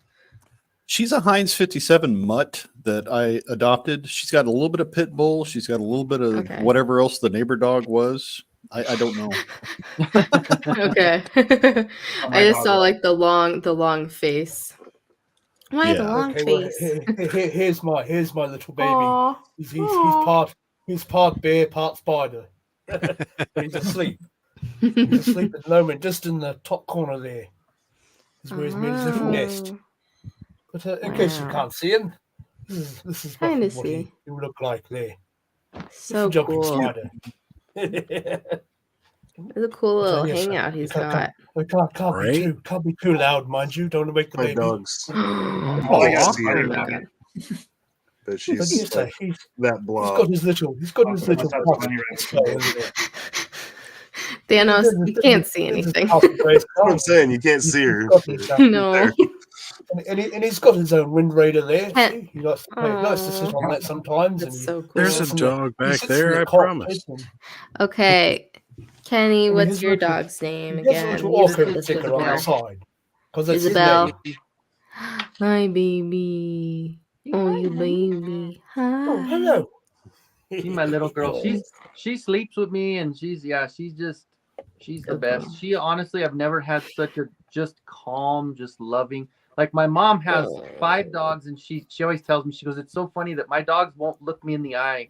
She's a Heinz 57 mutt that I adopted. She's got a little bit of pit bull. She's got a little bit of whatever else the neighbor dog was. I don't know. Okay. I just saw like the long face. Why the long Okay, well, face? here's my little baby. Aw. He's part bear, part spider. He's asleep. He's asleep at the moment, just in the top corner there. Is where he's made his little nest. But in case you can't see him, this is Kinda what he would look like there. So Just a jumping cool. spider. It's a cool little Yes, sir. hangout he's Can't- got. Can't be too loud, mind you. Don't make the My baby. dogs. Oh, Oh, I yeah. see her. But she's yes, sir, that He's blob. got his little. Thanos, you can't see anything. That's what I'm saying. You can't see her. No. And he's got his own wind raider there. See? He likes to sit on that sometimes. That's so cool. There's a dog back there, I promise. Okay, Kenny, And what's his your little- dog's name he has a again? little Use orchid this ticker on the Isabel. side. 'Cause that's his Isabel. name. Hi, baby. Oh, you baby. Hi. Oh, hello. She's my little girl. She sleeps with me, and she's the best. She honestly, I've never had such a just calm, just loving. Like my mom has 5 dogs, and she always tells me, she goes, it's so funny that my dogs won't look me in the eye,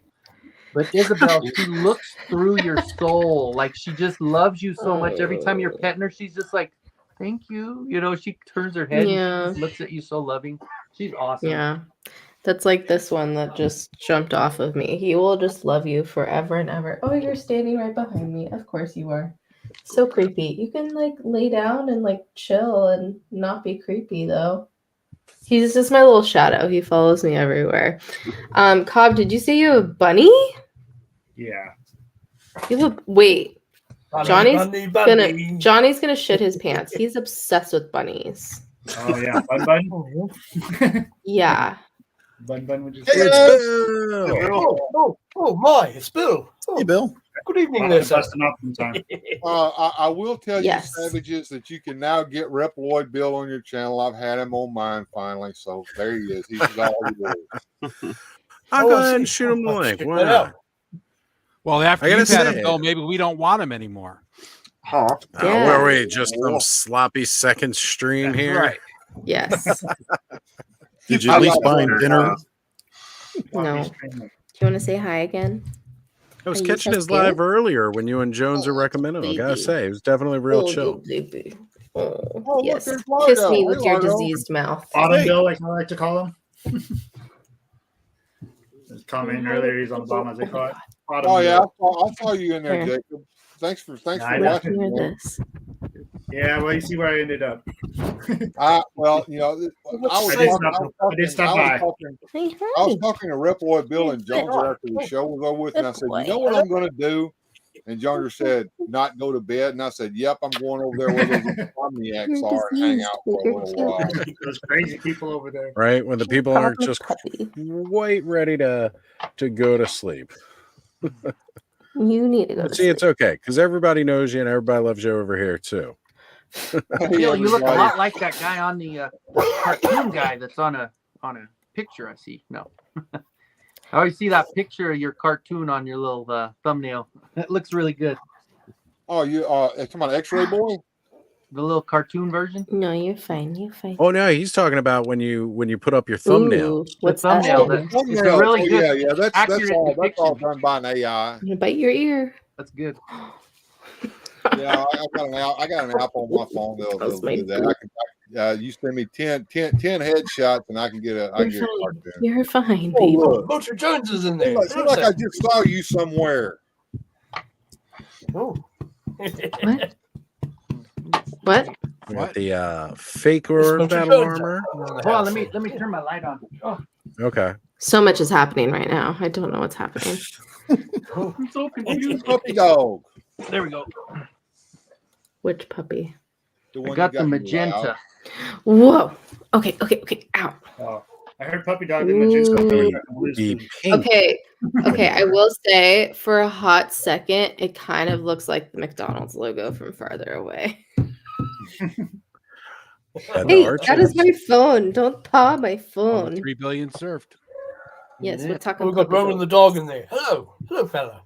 but Isabel, she looks through your soul. Like she just loves you so much. Every time you're petting her, she's just like, thank you. You know, she turns her head and she just looks at you so loving. She's awesome. Yeah. That's like this one that just jumped off of me. He will just love you forever and ever. Oh, you're standing right behind me. Of course you are. So creepy. You can like lay down and like chill and not be creepy though. He's just my little shadow. He follows me everywhere. Cobb, did you say you have a bunny? Yeah. You have a wait. Bunny, Johnny's gonna shit his pants. He's obsessed with bunnies. Oh yeah, Bun. Yeah. Bun would you Hey, say? Oh my, it's Bill. Hey, Bill. Good evening, there, sir. I will tell Yes. you, savages, that you can now get Reploid Bill on your channel. I've had him on mine finally, so there he is. He's all yours. I'll go ahead and shoot him the link. Why not? Well, after I gotta you've had say- him, Bill, maybe we don't want him anymore. Where are we? Just some sloppy second stream here? right. Yes. Did you at least buy him dinner? No. Do you want to say hi again? I was Are you catching his scared? live earlier when you and Jones are recommending him. I gotta say, it was definitely real chill. Baby. Oh, Yes. look, Kiss there's me Largo. with your Hey, Largo. diseased mouth. Autumn Bill, like I like to call him. Just commenting earlier, he's on the bottom as they call it. Autumn Oh yeah, Bill. I saw you in there, Here. Jacob. Thanks for I watching. Hear man. this. Yeah, well, you see where I ended up. Well, you know, I did stop by. Hey, I was talking to Reploid Bill and Jones after the show was over with, and I said, "You know what I'm going to do?" And Jones said, "Not go to bed." And I said, "Yep, I'm going over there where those insomniacs are and hang out for a little while." Those crazy people over there. Right? When the people aren't just quite ready to go to sleep. You need to go But to see, sleep. it's okay because everybody knows you and everybody loves you over here too. Bill, you look a lot like that guy on the cartoon guy that's on a picture I see. No. I always see that picture of your cartoon on your little thumbnail. It looks really good. Oh, you come on, X-Ray Boy. The little cartoon version. No, you're fine. You're fine. Oh no, he's talking about when you put up your thumbnail. Ooh, what's The thumbnail. that? It's a really good, Yeah, that's accurate all. That's depiction. all done by an AI. I'm gonna bite your ear. That's good. Yeah, I got an app on my phone that'll do that. You send me 10 headshots, and I can get a You're fine. cartoon. You're fine, Oh, baby. look. Butcher Jones is in there. Seems like I just saw you somewhere. Oh. What? We got the fake or Butcher battle Jones. armor. Hold on, let me turn my light on. Oh, Okay. So much is happening right now. I don't know what's happening. I'm so confused. Puppy dog. There we go. Which puppy? I got the magenta. Whoa. Okay. Ow. Oh, I heard puppy dog and magenta. Okay. Okay. I will say for a hot second, it kind of looks like the McDonald's logo from farther away. Hey, that is my phone. Don't paw my Over phone. 3 billion served. Yes, we're talking. We've got puppy Roman the dogs. dog in there. Hello, fella.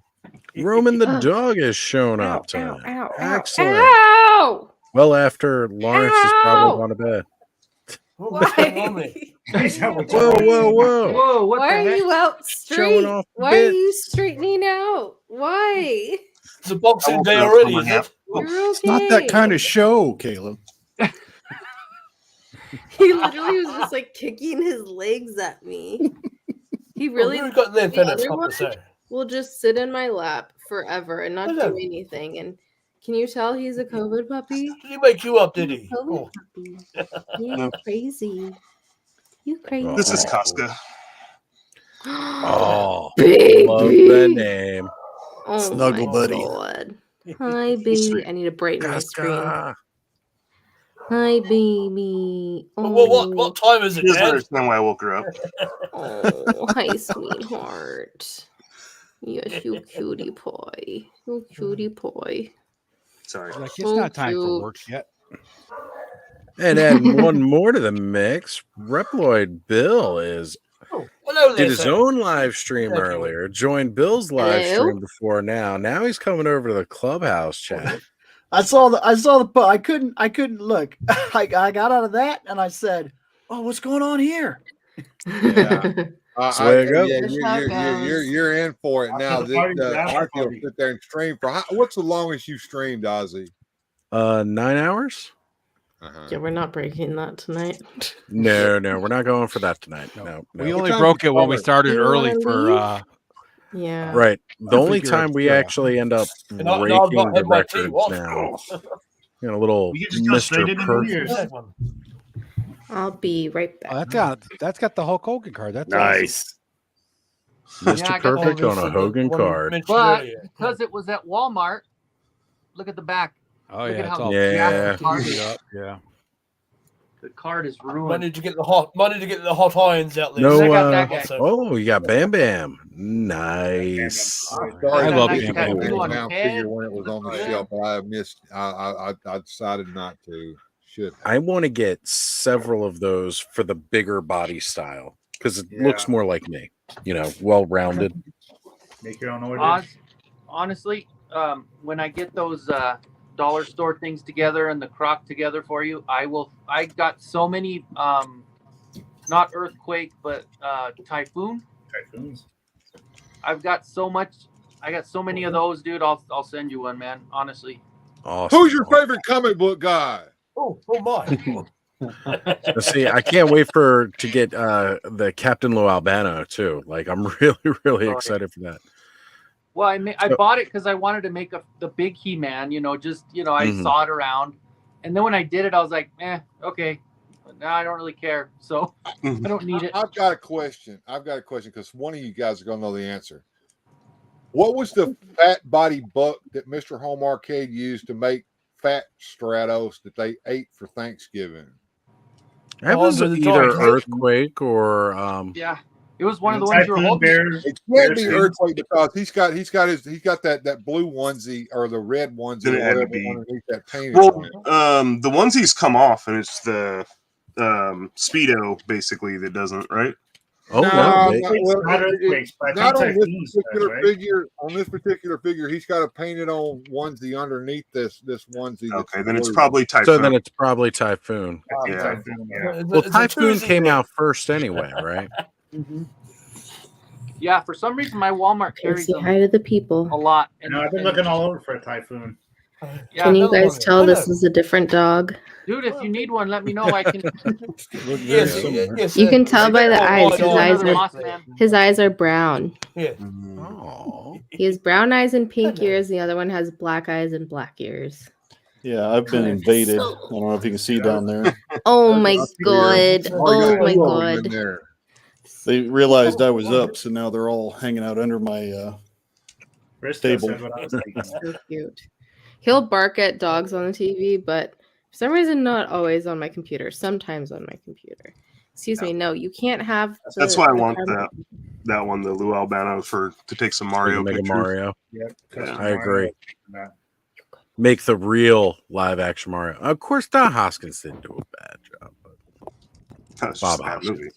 Roman the Oh. dog has shown Ow, up ow, tonight. ow, ow, Excellent. ow! Well, after Lawrence has probably gone to bed. What's going on there? Whoa. Whoa, what Why the are heck? you out Showing straight? off Why are bits. you straightening out? Why? It's a boxing day up already, from a is nap. it? You're It's not that okay. kind of show, Caleb. He literally was just like kicking his legs at me. He really What have you got there, the fella, other Papa, one sir? will just sit in my lap forever and not Hello. do anything. And can you tell he's a COVID puppy? Did he wake you up, did He's he? a COVID Oh. puppy. He's No. crazy. You crazy. This is Casca. Oh, Baby. love the name. Oh Snuggle my buddy. God. Hi, baby. I need to brighten my screen. Casca. Hi, baby. Oh, What time is it, He doesn't Dad? understand why I woke her up. oh, hi, sweetheart. Yes, you cutie pie. You cutie pie. Sorry. Like, it's So not time for cute. work yet. And adding one more to the mix, Reploid Bill is Oh, hello there, did his sir. own live stream Thank you. earlier. Joined Bill's live Hello? stream before now. Now he's coming over to the clubhouse chat. I saw the I couldn't look. I got out of that and I said, "Oh, what's going on here?" Yeah. That's the way it goes. Yeah, That's how it goes. you're in for it now. the party's Ozzy after will party. sit there and stream for what's the longest you streamed, Ozzy? 9 hours? Yeah, we're not breaking that tonight. No, we're not going for that tonight. No. We What only time broke you it when we start? started You early wanna for leave? Yeah. Right. The I only figure time it's, we actually end up And I've breaking not the had my tea. records What? now. You know, a little We could just go straight Mr. into Perfect. New Year's. I'll be right back. Oh, that's got the Hulk Hogan card. That's Nice. Mr. Yeah, I got Perfect the- on a the Hogan one you card. mentioned But earlier. because it was at Walmart, look at the back. awesome. Oh Look yeah, at it's how all Yeah. jacked the card beat is. up. Yeah. The card is ruined. Money to get the hot irons out there. No, Check out that guy. oh, you got Bam Bam. Nice. I Got started I love to nice get Bam that tattoo on his down head. figure when it was on the Yeah. shelf, but I missed. I decided not to. Should have. I want to get several of those for the bigger body style because it looks Yeah. more like me, well rounded. Make your own order. Honestly, when I get those dollar store things together and the croc together for you, I got so many not earthquake but typhoon. Typhoons. I've got so much. I got so many of those, dude. I'll send you one, man. Honestly. Awesome. Who's your favorite comic book guy? Oh my. See, I can't wait to get the Captain Lou Albano too. Like, I'm really excited for that. Well, I bought it because I wanted to make the big He-Man. I Mhm. saw it around, and then when I did it, I was like, okay. Now I don't really care, so I don't need it. I've got a question because one of you guys are going to know the answer. What was the fat body buck that Mr. Home Arcade used to make Fat Stratos that they ate for Thanksgiving? That was Under the either Dark. Earthquake or Yeah, it was one of the ones you were Typhoon holding. Bears. It can't be Bears Earthquake because he's got that blue onesie or the red onesie Then it or had to whatever be- underneath that painted Well, on it. the onesies come off, and it's the Speedo basically that doesn't, right? oh No, no, they- Not earthquakes, but I Not think on this typhoons particular does, right? figure. On this particular figure, he's got a painted on onesie underneath this onesie. that's Okay, then it's blue. probably Typhoon. so then it's probably Typhoon. I think Yeah. Typhoon, yeah. Well, Typhoon came out first anyway, right? Yeah, for some reason my Walmart Can carries say them hi to the people. a lot. No, I've been looking all over for a Typhoon. Yeah, Can you another guys one. tell this is a different dog? Dude, if you need one, let me know. I can. Yes, You can tell by the eyes. His Another eyes Moss are Man. his eyes are brown. Yeah. Oh, He has brown eyes and pink ears. The other one has black eyes and black ears. Yeah, I've been invaded. I don't know if you can see down there. Oh my god! Oh, Oh you got my two of them in god! there. They realized I was up, so now they're all hanging out under my Briscoe table. said what I was thinking. So cute. He'll bark at dogs on the TV, but for some reason, not always on my computer. Sometimes on my computer. Excuse me. No, you can't have. That's why I the want camera- that one, the Lou Albano, to take some Mario Mega pictures. Mario. Yep. Yeah. I agree. make the real live action Mario. Of course, Don Hoskins didn't do a bad job. But Bob Hoskins.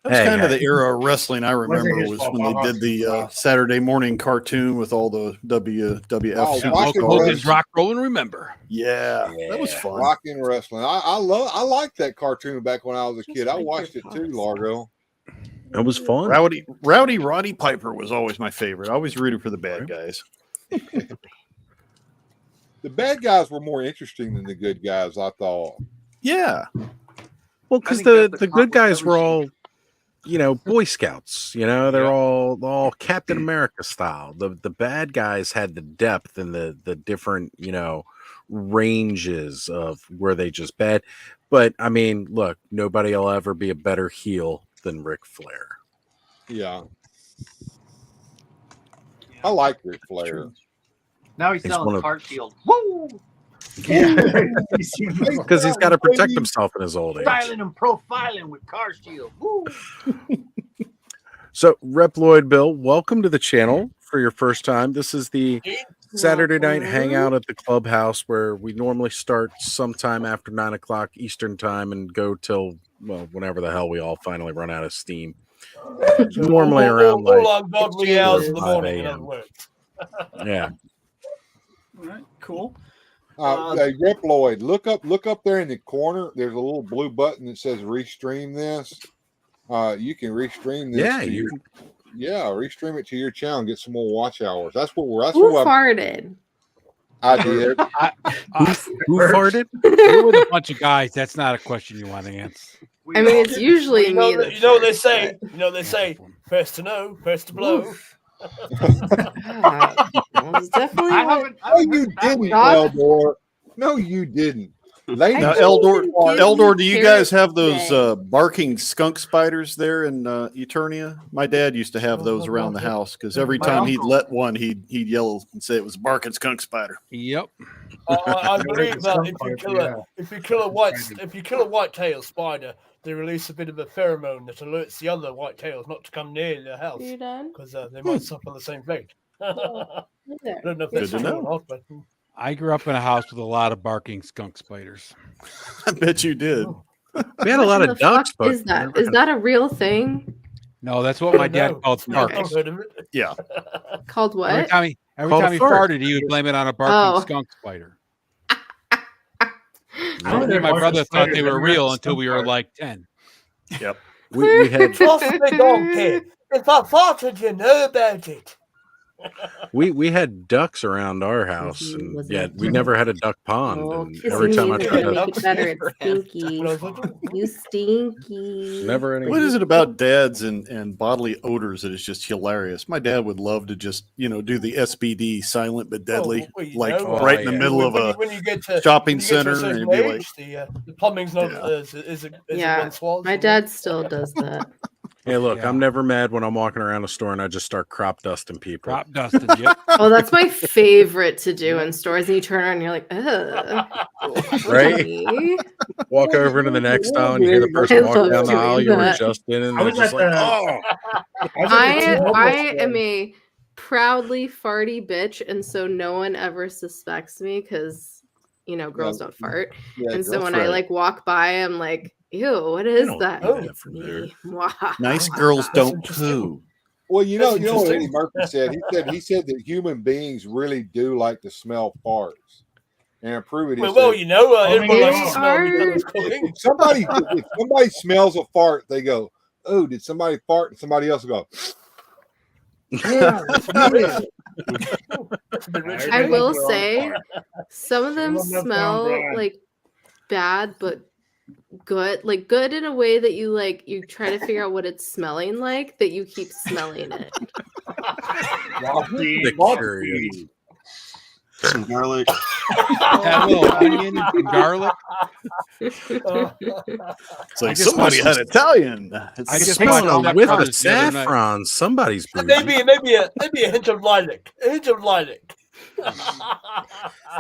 That's kind of the era of wrestling I remember was when they did the Saturday morning cartoon with all the WWF. Hulk Hogan's Rock, Roll, and Remember. Yeah, that was fun. Rocking wrestling. I liked that cartoon back when I was a kid. I watched it too, Largo. It was fun. Rowdy Roddy Piper was always my favorite. I always rooted for the bad guys. The bad guys were more interesting than the good guys, I thought. Yeah. Well, because the good guys were all, Boy Scouts. They're all Captain America style. The bad guys had the depth and the different, ranges of where they just bad. But I mean, look, nobody will ever be a better heel than Ric Flair. Yeah. I like Ric Flair. Now he's He's selling one of- car shield. Woo! Because he's got to protect himself in his old age. Styling and profiling with car shield. Woo! So, Rep Lloyd Bill, welcome to the channel for your first time. This is the Saturday night hangout at the clubhouse where we normally start sometime after 9 o'clock Eastern time and go till, whenever the hell we all finally run out of steam. Normally around all ungodly hours of the 5 morning, in a.m. other words. Yeah. All right, cool. Hey, Rep Lloyd, look up there in the corner. There's a little blue button that says restream this. You can restream this. Yeah, restream it to your channel and get some more watch hours. That's Who what farted? I did. Who farted? We're with a bunch of guys. That's not a question you want to anscer. I mean, it's usually You know, me. you know what they say. You know what they say. First to know, first to blow. Definitely. No, you didn't, Eldor. No, you didn't. Now, Eldor, do you guys have those barking skunk spiders there in Eternia? My dad used to have those around the house because every time he'd let one, he'd yell and say it was a barking skunk spider. Yep. I believe that if you kill a white-tailed spider, they release a bit of a pheromone that alerts the other white-tails not to come near the house because they might suffer the same fate. I don't know if that's true or not, but I grew up in a house with a lot of barking skunk spiders. I bet you did. We had a lot of ducks, but Is that a real thing? No, that's what my dad called sparks. Yeah. Called what? Every time he fart. farted, he would blame it on a barking skunk spider. My brother thought they were real until we were like 10. Yep. We had trust me, don't care. If I farted, you know about it. we had ducks around our house, and yet we never had a duck pond. And every Kissing time I me tried doesn't to, make it better. It's stinky. You stinky. never any. What is it about dads and bodily odors that is just hilarious? My dad would love to just, do the SBD, silent but deadly, right in the middle of a shopping center. And it'd be like, the plumbing's not as it once was. My dad still does that. Hey, look, I'm never mad when I'm walking around a store and I just start crop dusting people. Crop dusting, yep. Oh, that's my favorite to do in stores. And you turn around and you're like, ugh. Right? Walk over to the next aisle and you hear the person walk down the aisle you were just in, and they're just like, oh. I am a proudly farty bitch, and so no one ever suspects me because, girls don't fart. And so when I walk by, I'm like, ew, what is that? It's me. nice girls don't poo. Well, you know what Eddie Murphy said. He said that human beings really do like to smell farts. And to prove it, everybody likes to smell each other's cooking. if somebody smells a fart, they go, "Oh, did somebody fart?" And somebody else will go, "Yeah, I will say, some of them smell like bad, but good, good in a way that you try to figure out what it's smelling like, that you keep smelling it. Some garlic. That little onion and garlic. It's like somebody had Italian. I just smelled a whiff of saffron. Somebody's maybe a hint of lilac. A hint of lilac.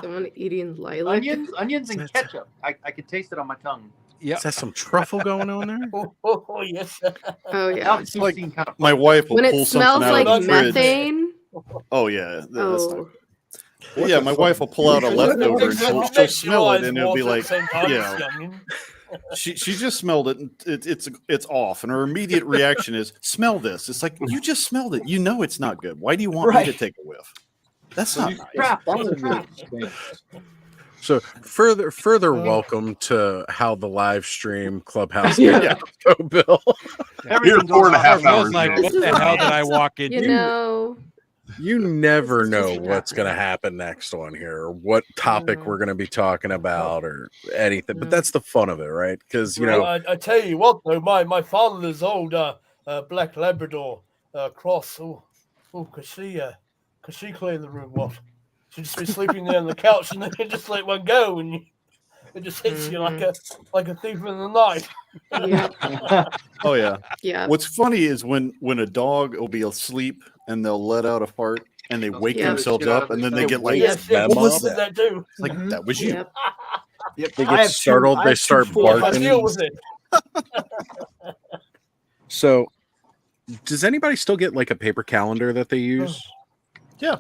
Someone eating lilac. Onions and ketchup. I could taste it on my tongue. Is that some truffle going on there? Oh yes. Oh yeah. It's like my wife will when pull it smells something out like of the fridge. methane. Oh yeah. Yeah, my wife will pull out a leftover and she'll smell it, and it'll be like, she just smelled it, and it's off, and her immediate reaction is, "Smell this." It's like, you just smelled it. You know it's not good. Why do you want me to take a whiff? That's not nice. So further welcome to how the live stream clubhouse Yeah. go, Bill. You're 4.5 hours. Like, what the hell did I walk into? You know, You never know what's going to happen next on here, or what topic we're going to be talking about, or anything. But that's the fun of it, right? Because I tell you what, though, my father's old black Labrador cross. Could she clean the room off? She'd just be sleeping there on the couch, and then you just let one go, and it just hits you like a thief in the night. Yeah. Oh yeah. Yeah. What's funny is when a dog will be asleep and they'll let out a fart and they wake themselves up, and then they get like, "What was that?" That too. It's like, that was you. Yep. They I get have startled. I They have start two full- barking. Deal with it. So, does anybody still get like a paper calendar that they use? Yeah.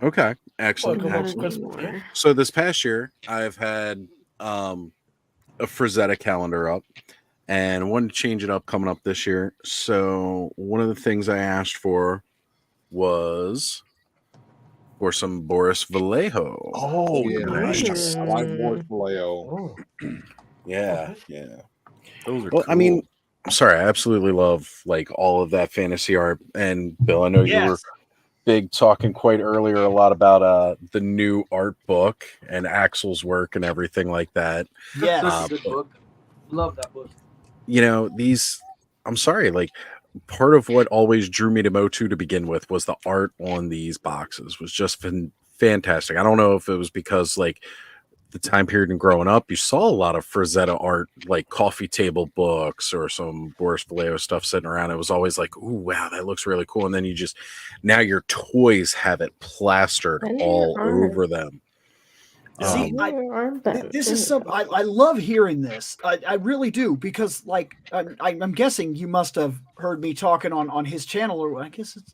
Okay. Excellent. Welcome on Excellent. Christmas, yeah. So this past year, I've had a Frazetta calendar up, and I wanted to change it up coming up this year. So one of the things I asked for was for some Boris Vallejo. Oh, yeah. Nice. I like Boris Vallejo. Oh. Yeah. Those are Well, cool. I mean, sorry, I absolutely love like all of that fantasy art. And Bill, I know you were big talking quite earlier a lot about the new art book and Axel's work and everything like that. Yes. That's a good book. Love that book. You know, I'm sorry, like part of what always drew me to Motu to begin with was the art on these boxes was just fantastic. I don't know if it was because like the time period and growing up, you saw a lot of Frazetta art, like coffee table books or some Boris Vallejo stuff sitting around. It was always like, "Ooh, wow, that looks really cool." And then now your toys have it plastered all over them. See, this is something I love hearing this. I really do, because like I'm guessing you must have heard me talking on his channel, or I guess it's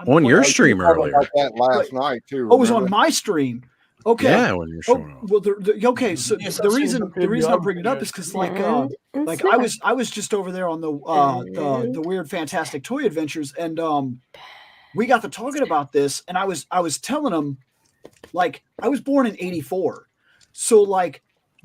on your stream earlier. About that last night too. Oh, it was on remember? my stream. Okay. Yeah, when you're showing off. Well, okay. So Yes, the I've seen reason the I'm bringing it up is because like I was just over there on the weird fantastic toy adventures, and we got to talking about this, and I was telling him, like, I was born in '84, so like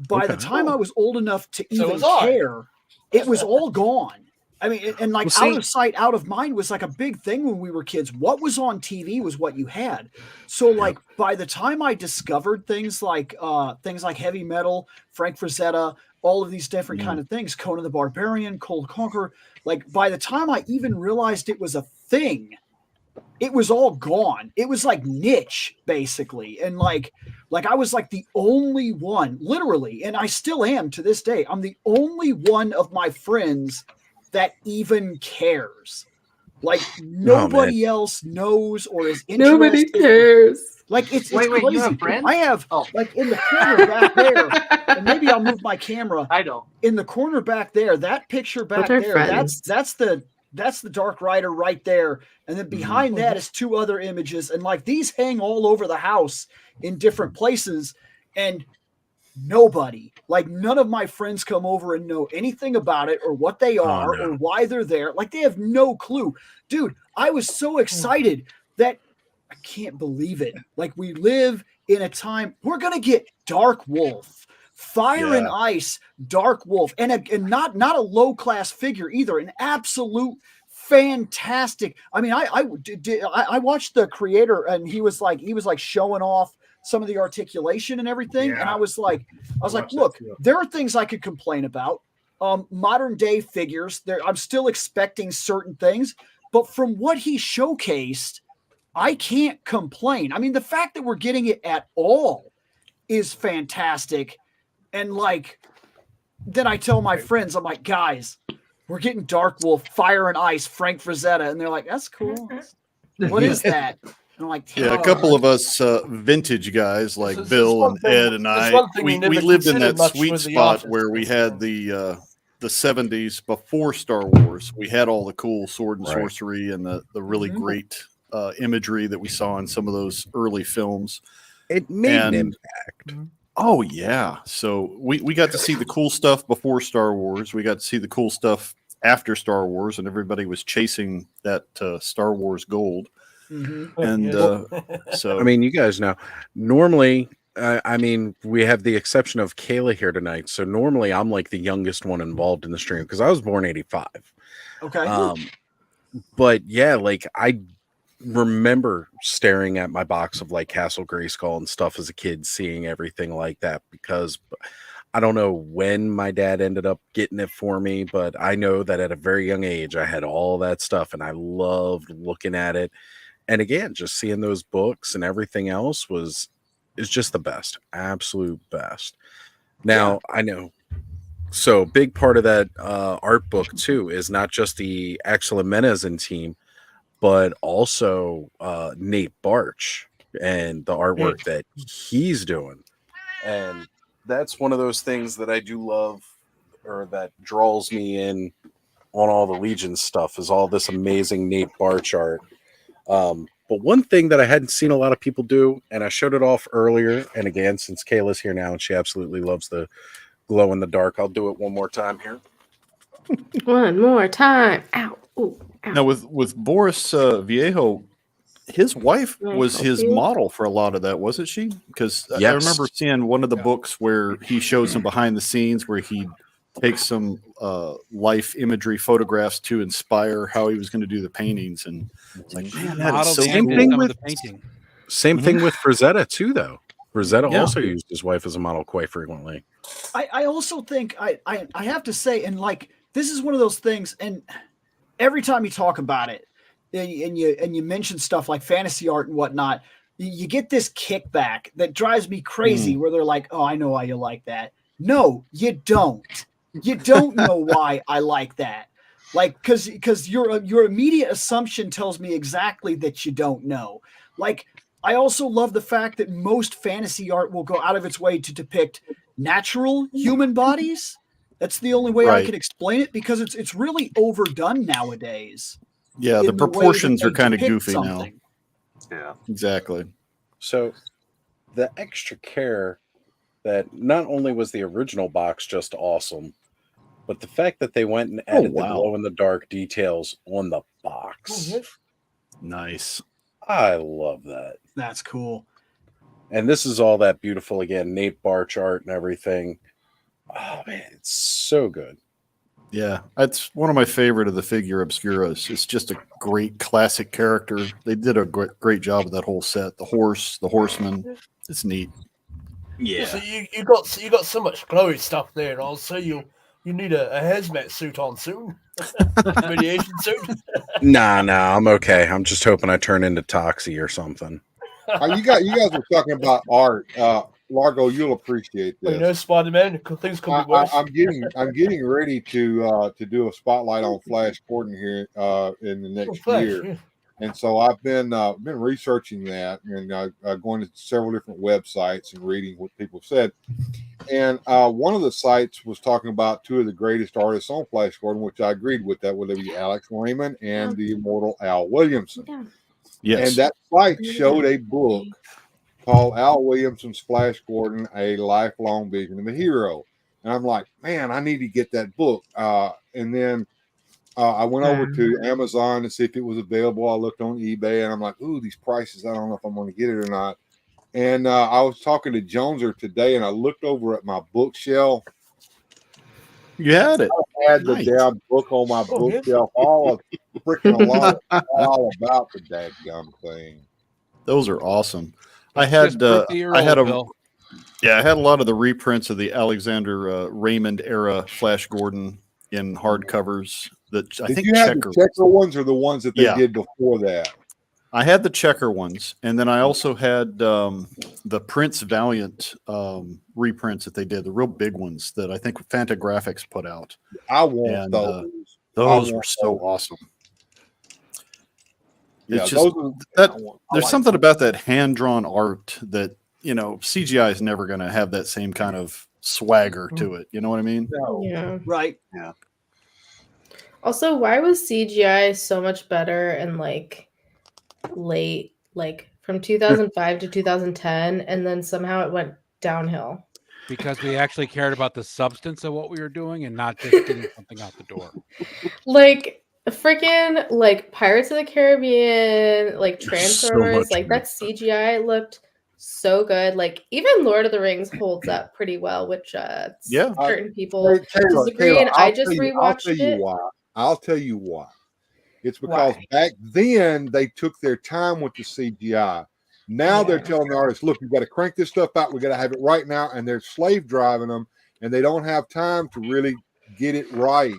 by the time I was old enough to So even was I. care, it was all gone. I mean, and like Well, out of sight, out of mind was like a big thing when we were kids. What was on TV was what you had. So like by the time I discovered things like heavy metal, Frank Frazetta, all of these different kind of things, Conan the Barbarian, Cold Conqueror, like by the time I even realized it was a thing, it was all gone. It was like niche basically. And like I was like the only one, literally, and I still am to this day. I'm the only one of my friends that even cares. Like nobody else knows or is interested. Nobody cares. Like it's Wait, crazy. you have friends? I have like in the corner back there, and maybe I'll move my camera. I don't. In the corner back there, that picture back Those are there, friends. that's the Dark Rider right there, and then behind that is two other images, and like these hang all over the house in different places, and nobody, like none of my friends come over and know anything about it or what they are or why they're there. Like they have no clue. Dude, I was so excited that I can't believe it. Like we live in a time we're going to get Dark Wolf, Fire and Ice, Dark Wolf, and not a low class figure either, an absolute fantastic. I mean, I watched the creator, and he was like showing off some of the articulation and everything. And I was like, look, there are things I could complain about. Modern day figures, I'm still expecting certain things, but from what he showcased, I can't complain. I mean, the fact that we're getting it at all is fantastic. And like, then I tell my friends, I'm like, guys, we're getting Dark Wolf, Fire and Ice, Frank Frazetta. And they're like, that's cool. What is that? And I'm like, yeah, a couple of us vintage guys like Bill and Ed and I, we lived in that sweet spot where we had the 70s before Star Wars. We had all the cool sword and sorcery and the really great imagery that we saw in some of those early films. It made an impact. Oh yeah. So we got to see the cool stuff before Star Wars. We got to see the cool stuff after Star Wars, and everybody was chasing that Star Wars gold. And so I mean, you guys know, normally, I mean, we have the exception of Kayla here tonight. So normally I'm like the youngest one involved in the stream because I was born 85. Okay. But yeah, like I remember staring at my box of like Castle Grayskull and stuff as a kid, seeing everything like that, because I don't know when my dad ended up getting it for me, but I know that at a very young age I had all that stuff and I loved looking at it. And again, just seeing those books and everything else is just the best, absolute best. Now I know. So big part of that art book too is not just the excellent Menezin team, but also Nate Barch and the artwork that he's doing. And that's one of those things that I do love, or that draws me in on all the Legion stuff, is all this amazing Nate Barch art. But one thing that I hadn't seen a lot of people do, and I showed it off earlier, and again, since Kayla's here now and she absolutely loves the glow in the dark, I'll do it one more time here. One more time. Ow. Ooh, ow. now with Boris Viejo, his wife was his model for a lot of that, wasn't she? Because I remember seeing one of the books where he shows some behind the scenes where he takes some life imagery photographs to inspire how he was going to do the paintings, and it's like, man, that is so same cool. thing with same thing with Frazetta too, though. Frazetta Yeah. also used his wife as a model quite frequently. I also think I have to say, and like this is one of those things, and every time you talk about it, and you mention stuff like fantasy art and whatnot, you get this kickback that drives me crazy. Where they're like, "Oh, I know why you like that." No, you don't. You don't know why I like that. Like, because your immediate assumption tells me exactly that you don't know. Like, I also love the fact that most fantasy art will go out of its way to depict natural human bodies. That's the only way I Right. can explain it, because it's really overdone nowadays. Yeah, in the way that proportions are they kind of depict goofy now. something. Yeah, exactly. So the extra care that not only was the original box just awesome, but the fact that they went and added the wow. glow in the dark details on the box. Nice. I love that. That's cool. And this is all that beautiful, again, Nate Barch art and everything. Oh man, it's so good. Yeah, that's one of my favorite of the figure obscuras. It's just a great classic character. They did a great job with that whole set. The horse, the horseman. It's neat. So you got so much glowy stuff there, and also you need a hazmat suit on soon, radiation suit. Nah, I'm okay. I'm just hoping I turn into Toxie or something. You guys were talking about art. Largo, you'll appreciate this. Well, you know, Spider-Man, things could be worse. I'm getting ready to do a spotlight on Flash Gordon here in the next Flash, year, yeah. and so I've been researching that and going to several different websites and reading what people said. And one of the sites was talking about two of the greatest artists on Flash Gordon, which I agreed with that, whether it be Alex Raymond and the immortal Al Williamson. Yes. And that site showed a book called Al Williamson's Flash Gordon, A Lifelong Vision of a Hero. And I'm like, man, I need to get that book. And then I went over to Amazon to see if it was available. I looked on eBay and I'm like, ooh, these prices, I don't know if I'm going to get it or not. And I was talking to Joneser today and I looked over at my bookshelf. You had it. I had the damn book on my bookshelf all about the dadgum thing. Those are awesome. I had I had a lot of the reprints of the Alexander Raymond era Flash Gordon in hardcovers. That I Did think you have the checker ones or the ones that they did before that? I had the checker ones, and then I also had the Prince Valiant reprints that they did, the real big ones that I think Fantagraphics put out. I want those. Those were so awesome. Yeah, It's just there's like something about that hand-drawn art that, you know, CGI is never going to have that same kind of swagger to it. You know what I mean? Yeah. Right. Yeah. Also, why was CGI so much better in like late, like from 2005 to 2010, and then somehow it went downhill. Because we actually cared about the substance of what we were doing and not just getting something out the door. Like freaking like Pirates of the Caribbean, like Transformers, much like that CGI looked so good. Like even Lord of the Rings holds up pretty well, which Yeah. certain people Taylor, disagree, and I just I'll rewatched tell you it. why. I'll tell you why. It's because back then they took their time with the CGI. Now they're telling the artists, look, we've got to crank this stuff out. We got to have it right now. And they're slave driving them and they don't have time to really get it right.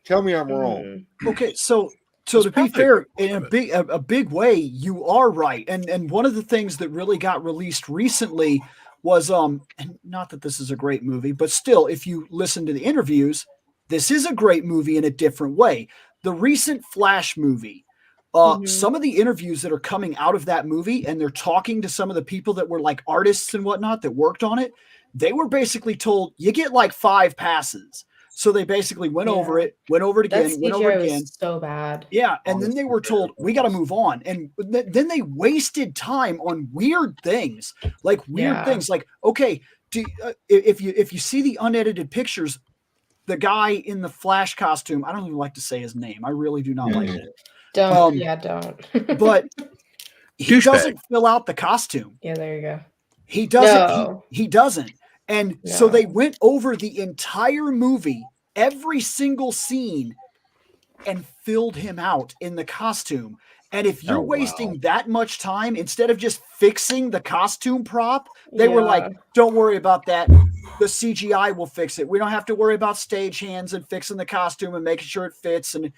Tell me I'm wrong. Okay, so to be fair, in a big way, you are right. And one of the things that really got released recently was and not that this is a great movie, but still, if you listen to the interviews, this is a great movie in a different way. The recent Flash movie, some of the interviews that are coming out of that movie, and they're talking to some of the people that were like artists and whatnot that worked on it, they were basically told you get like 5 passes. So they basically went over it again, That went over CGI again. was so bad. Yeah, and then they were told we got to move on, and then they wasted time on weird things, like okay, if you see the unedited pictures, the guy in the Flash costume, I don't even like to say his name. I really do not like it. Don't. But he doesn't fill out the costume. Yeah, there you go. He doesn't. No. He doesn't. And so they went over the entire movie, every single scene, and filled him out in the costume. And if you're wasting that much time, instead of just fixing the costume prop, they were like, don't worry about that. The CGI will fix it. We don't have to worry about stagehands and fixing the costume and making sure it fits, and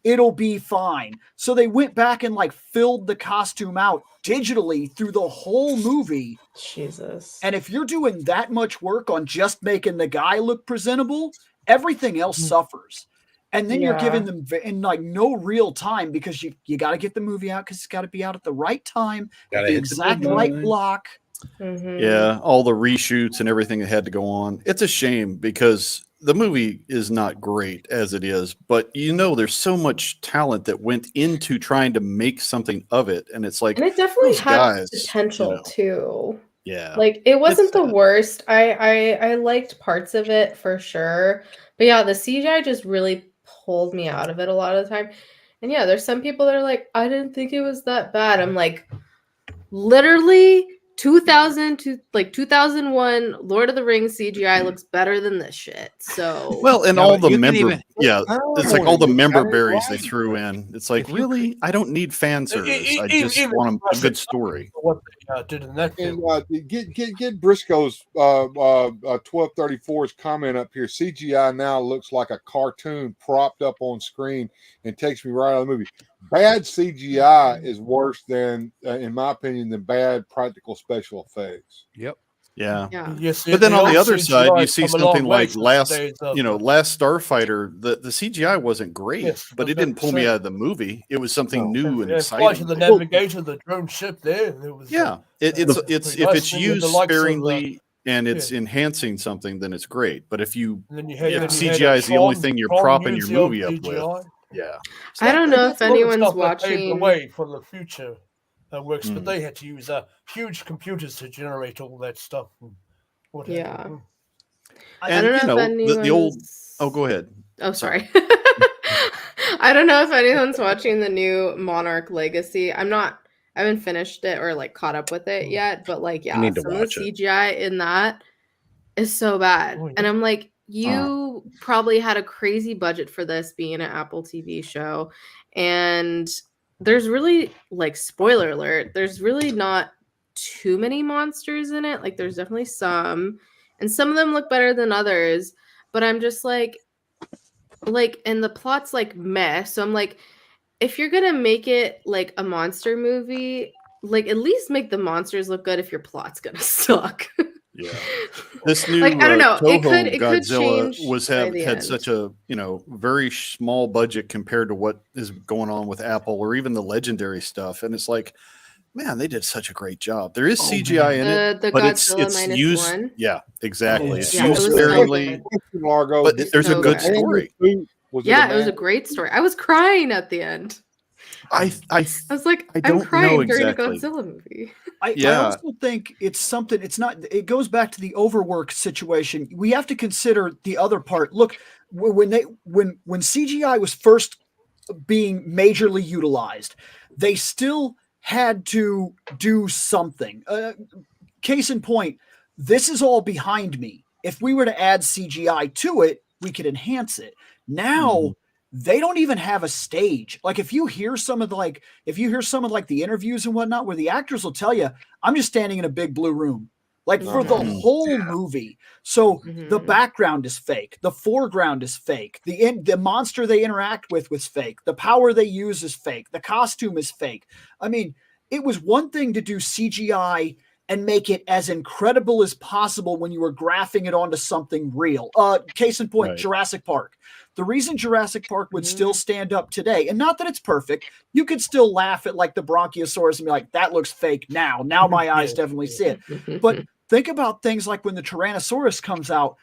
it'll be fine. So they went back and like filled the costume out digitally through the whole movie. Jesus. And if you're doing that much work on just making the guy look presentable, everything else suffers. And then you're giving them in like no real time, because you got to get the movie out because it's got to be out at the right time, at the exact right block. Yeah, all the reshoots and everything that had to go on. It's a shame because the movie is not great as it is, but there's so much talent that went into trying to make something of it, and it's like, And it definitely those had guys, potential too. Yeah, Like it wasn't the worst. I liked parts of it for sure. But yeah, the CGI just really pulled me out of it a lot of the time. And yeah, there's some people that are like, I didn't think it was that bad. I'm like, literally 2000 to like 2001 Lord of the Rings CGI looks better than this shit. So well, and all the it's like all the member berries they threw in. It's like, really, I don't need fan service. I just want a good story. What they did in that film. And get Briscoe's 1234's comment up here. CGI now looks like a cartoon propped up on screen and takes me right out of the movie. Bad CGI is worse than, in my opinion, than bad practical special effects. Yep. Yeah. Yes, But then on the other CGI side, you see come a long something way like since last the days of- Starfighter. The CGI wasn't great, but it didn't pull me out of the movie. It was something new and Flight of the exciting. navigator, the drone ship there. It was, Yeah, it's pretty if nice it's thing with used the likes of, sparingly and it's enhancing something, then it's great. But if then you had- then you had CGI is the only Tron- thing you're Tron propping used your the old movie up CGI. with, yeah. I don't know if That's one of the anyone's stuff that paved the watching. way for the future works, but Mm. they had to use huge computers to generate all that stuff. And what have you. Yeah. I And don't know if the old. anyone's- Oh, go ahead. Oh, sorry. I don't know if anyone's watching the new Monarch Legacy. I haven't finished it or like caught up with it yet, but like, yeah, need to some of watch the it. CGI in that is so bad. And I'm like, you probably had a crazy budget for this being an Apple TV show. And there's really, like, spoiler alert, there's really not too many monsters in it. Like, there's definitely some, and some of them look better than others. But I'm just like, and the plot's like meh. So I'm like, if you're gonna make it like a monster movie, like at least make the monsters look good if your plot's gonna suck. Yeah, this new Like, I don't know. It Toho could Godzilla change by the had end. such a very small budget compared to what is going on with Apple or even the Legendary stuff, and it's like, man, they did such a great job. There is CGI in it, The but it's Godzilla used. -1? Yeah, exactly. It's Yeah, it used was so sparingly, Largo, but there's so a good good. story. Yeah, it was a great story. I was crying at the end. I was like, I I'm don't know crying during a exactly. Godzilla movie. I Yeah. also think it's something. It's not. It goes back to the overwork situation. We have to consider the other part. Look, when CGI was first being majorly utilized, they still had to do something. Case in point, this is all behind me. If we were to add CGI to it, we could enhance it. Now they don't even have a stage. Like if you hear some of the the interviews and whatnot, where the actors will tell you, I'm just standing in a big blue room. Like for the whole movie. So the background is fake. The foreground is fake. The monster they interact with was fake. The power they use is fake. The costume is fake. I mean, it was one thing to do CGI and make it as incredible as possible when you were graphing it onto something real. Case in point, Jurassic Park. The reason Jurassic Park would still stand up today, and not that it's perfect, you could still laugh at like the Bronchiosaurus and be like, that looks fake now. Now my eyes definitely see it. But think about things like when the Tyrannosaurus comes out.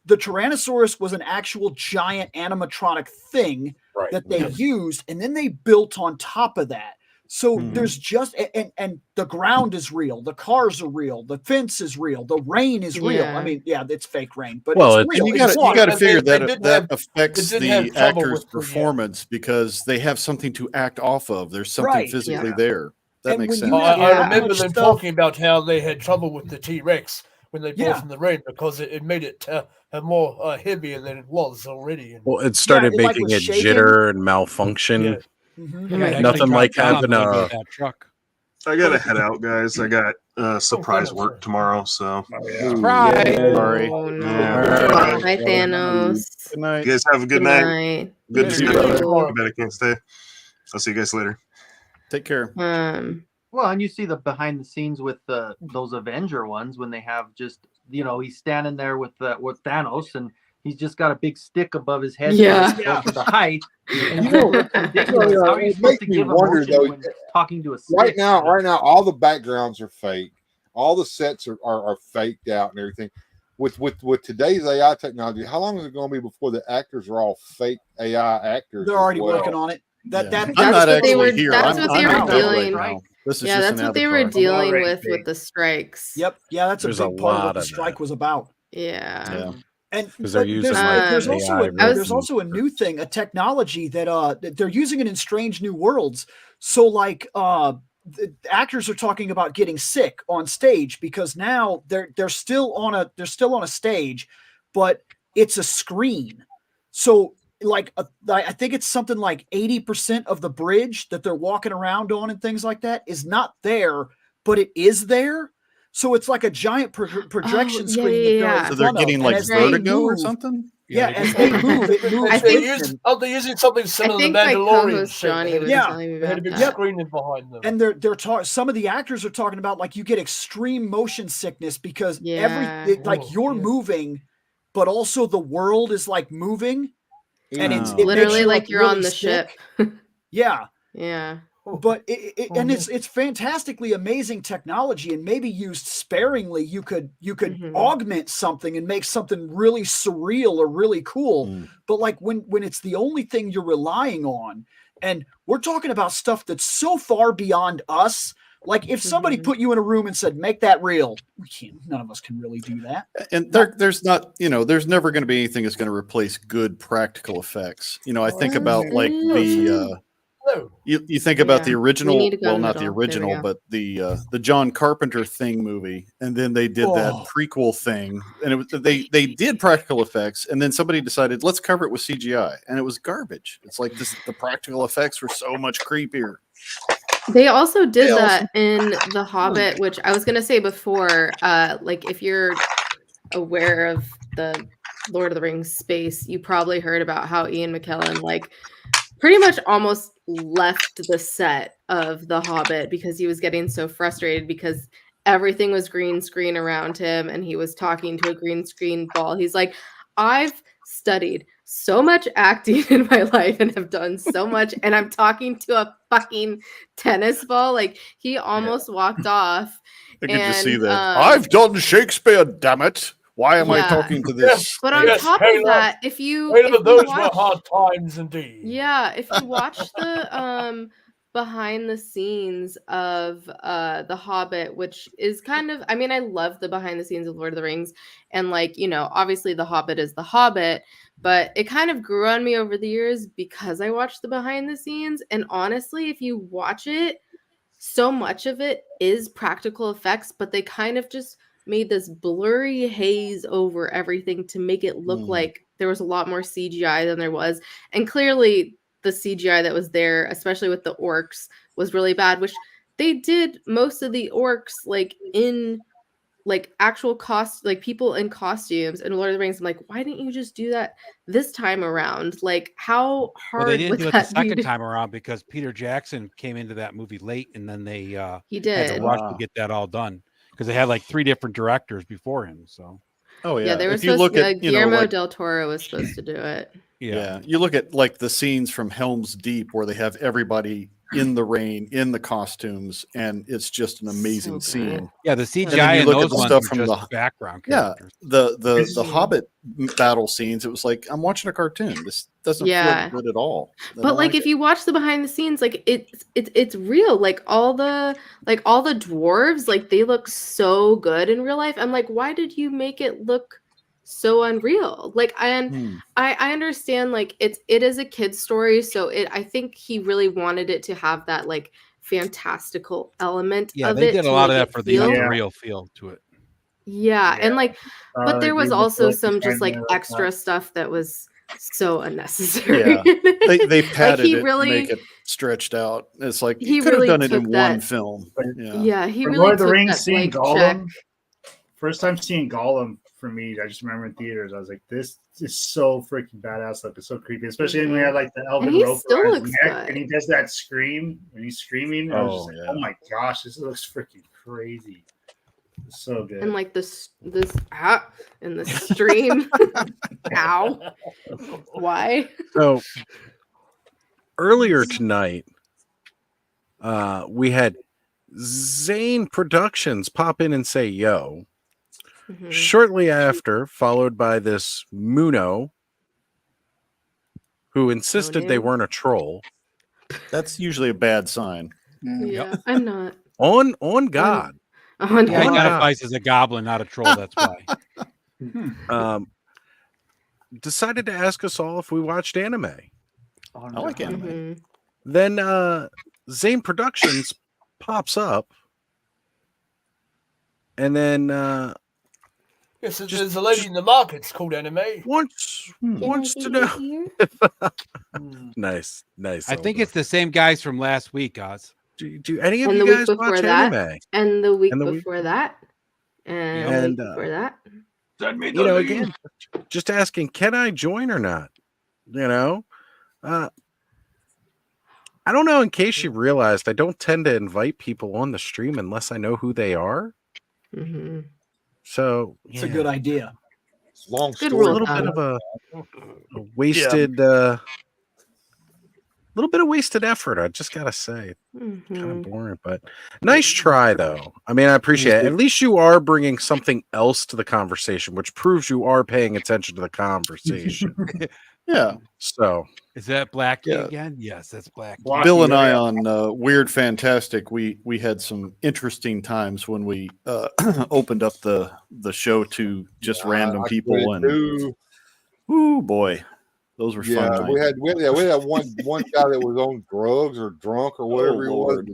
The Tyrannosaurus was an actual giant animatronic thing that they used, and then they built on top of that. So there's just and the ground is real, the cars are real, the fence is real, the rain is real. I mean, yeah, it's fake rain, but it's real. And you got to figure that that affects the actor's performance because they have something to act off of. There's something physically there. That makes sense. I remember them talking about how they had trouble with the T-Rex when they bought from the rain because it made it more heavier than it was already. Well, it started making it jitter and malfunction. Nothing like having a truck. I gotta head out, guys. I got surprise work tomorrow, so Surprise! Sorry. Bye, Thanos. Good night. You guys have a good night. Good to see you. I bet I can't stay. I'll see you guys later. Take care. Well, and you see the behind the scenes with those Avenger ones when they have just he's standing there with Thanos and he's just got a big stick above his head. For the height. And ridiculous. How are you supposed to give emotion when talking to a stick? Right now, all the backgrounds are fake. All the sets are faked out and everything. With today's AI technology, how long is it going to be before the actors are all fake AI actors? They're already working on it. That's what they were dealing. That's what they were dealing with the strikes. Yep. Yeah, that's There's a a big part of lot what the of strike was about. Yeah. And they're using there's AI also a new thing, a technology that they're using it in Strange New Worlds. So like the actors are talking about getting sick on stage because now they're still on a stage, but it's a screen. So like I think it's something like 80% of the bridge that they're walking around on and things like that is not there, but it is there. So it's like a giant projection screen. So they're getting like vertigo or something. Yeah, as they move, it moves. I think they're using something similar to Mandalorian. Johnny was telling me they had a about big screen behind them. And they're some of the actors are talking about like you get extreme motion sickness because you're moving, but also the world is like moving, and it literally makes like you're on the sick. ship. Yeah. Yeah. But it's fantastically amazing technology, and maybe used sparingly, you could augment something and make something really surreal or really cool. But like when it's the only thing you're relying on, and we're talking about stuff that's so far beyond us. Like if somebody put you in a room and said, "Make that real," we can't. None of us can really do that. And there's not, there's never going to be anything that's going to replace good practical effects. I think about like the. You think about the original, well, not the original, but the John Carpenter Thing movie, and then they did that prequel thing, and it was they did practical effects, and then somebody decided let's cover it with CGI, and it was garbage. It's like the practical effects were so much creepier. They also did that in The Hobbit, which I was gonna say before. Like if you're aware of the Lord of the Rings space, you probably heard about how Ian McKellen pretty much almost left the set of The Hobbit because he was getting so frustrated because everything was green screen around him and he was talking to a green screen ball. He's like, I've studied so much acting in my life and have done so much, and I'm talking to a fucking tennis ball. Like he almost walked off. I could just see that. I've done Shakespeare, damn it. Why am I talking to this? But on top of that, if you those were hard times indeed. Yeah, if you watch behind the scenes of The Hobbit, which is kind of, I mean, I love the behind the scenes of Lord of the Rings, and like, you know, obviously The Hobbit is The Hobbit, but it kind of grew on me over the years because I watched the behind the scenes. And honestly, if you watch it, so much of it is practical effects, but they kind of just made this blurry haze over everything to make it look like there was a lot more CGI than there was. And clearly the CGI that was there, especially with the orcs, was really bad, which they did most of the orcs like in like actual cost, like people in costumes in Lord of the Rings. I'm like, why didn't you just do that this time around? Like, how hard Well, they didn't would do it the that be second to- time around because Peter Jackson came into that movie late, and then they He had to did. rush to get that all done because they had like 3 different directors before him. So, Oh Yeah, they were If you supposed look to, at Guillermo like del Toro was supposed to do it. yeah, you look at like the scenes from Helm's Deep where they have everybody in the rain in the costumes, and it's just an amazing scene. yeah, the And then CGI you in look at those the ones stuff were from just the background yeah characters. the Hobbit battle scenes. It was like I'm watching a cartoon. This doesn't Yeah. feel good at all. I But don't like, if you watch the behind the scenes, like it's real. Like all the dwarves, like they look so good in real life. I'm like, why did you make it look so unreal? Like, and I understand like it is a kid's story, so I think he really wanted it to have that like fantastical element Yeah, of they it did a to lot of make that it for the feel. unreal feel to it. Yeah, and like, but there was also some just like like extra that. stuff that was so unnecessary. Yeah, they Like, padded he it to make really it stretched out. It's like he you could have really done it in took one that. film. Yeah. Yeah, he For really Lord of the took Rings, that seeing blank check. Gollum, first time seeing Gollum for me, I just remember in theaters, I was like, this is so freaking badass. Like, it's so creepy, especially when we had like the And elven he rope still around his looks neck, and he good. does that scream when he's screaming. I was just Oh, like, yeah. oh my gosh, this looks freaking crazy. It's so good. And like this in the stream. Ow. Why? So earlier tonight, we had Zane Productions pop in and say yo. Mm-hmm. Shortly after, followed by this Muno, who insisted they weren't a troll. That's usually a bad sign. Yeah, I'm not. On God. On He God. identifies as a goblin, not a troll. That's why. Decided to ask us all if we watched anime. I like anime. Mm-hmm. Then Zane Productions pops up, and then Yes, there's a lady in the market's called anime. wants to know. Nice. I think it's the same guys from last week, Oz. Do any of And you the week guys before watch that, anime? and the week And the week- before that, and the And week before that. Send me you know, again, just asking, can I join or not? You know, I don't know. In case you realized, I don't tend to invite people on the stream unless I know who they are. Mm-hmm. So It's a good idea. Long Good story. rule a little of bit thumb. of a wasted, little bit of wasted effort. I just gotta say, kind Mm-hmm. of boring, but nice try though. I mean, I appreciate it. At least you are bringing something else to the conversation, which proves you are paying attention to the conversation. Yeah. So Is that Blackie Yeah. again? Yes, that's Blackie. Bill and I on Weird Fantastic, we had some interesting times when we opened up the show to just random I people, quit and too. ooh boy, those were fun Yeah, times. we had one guy that was on drugs or drunk or whatever he was. Lord.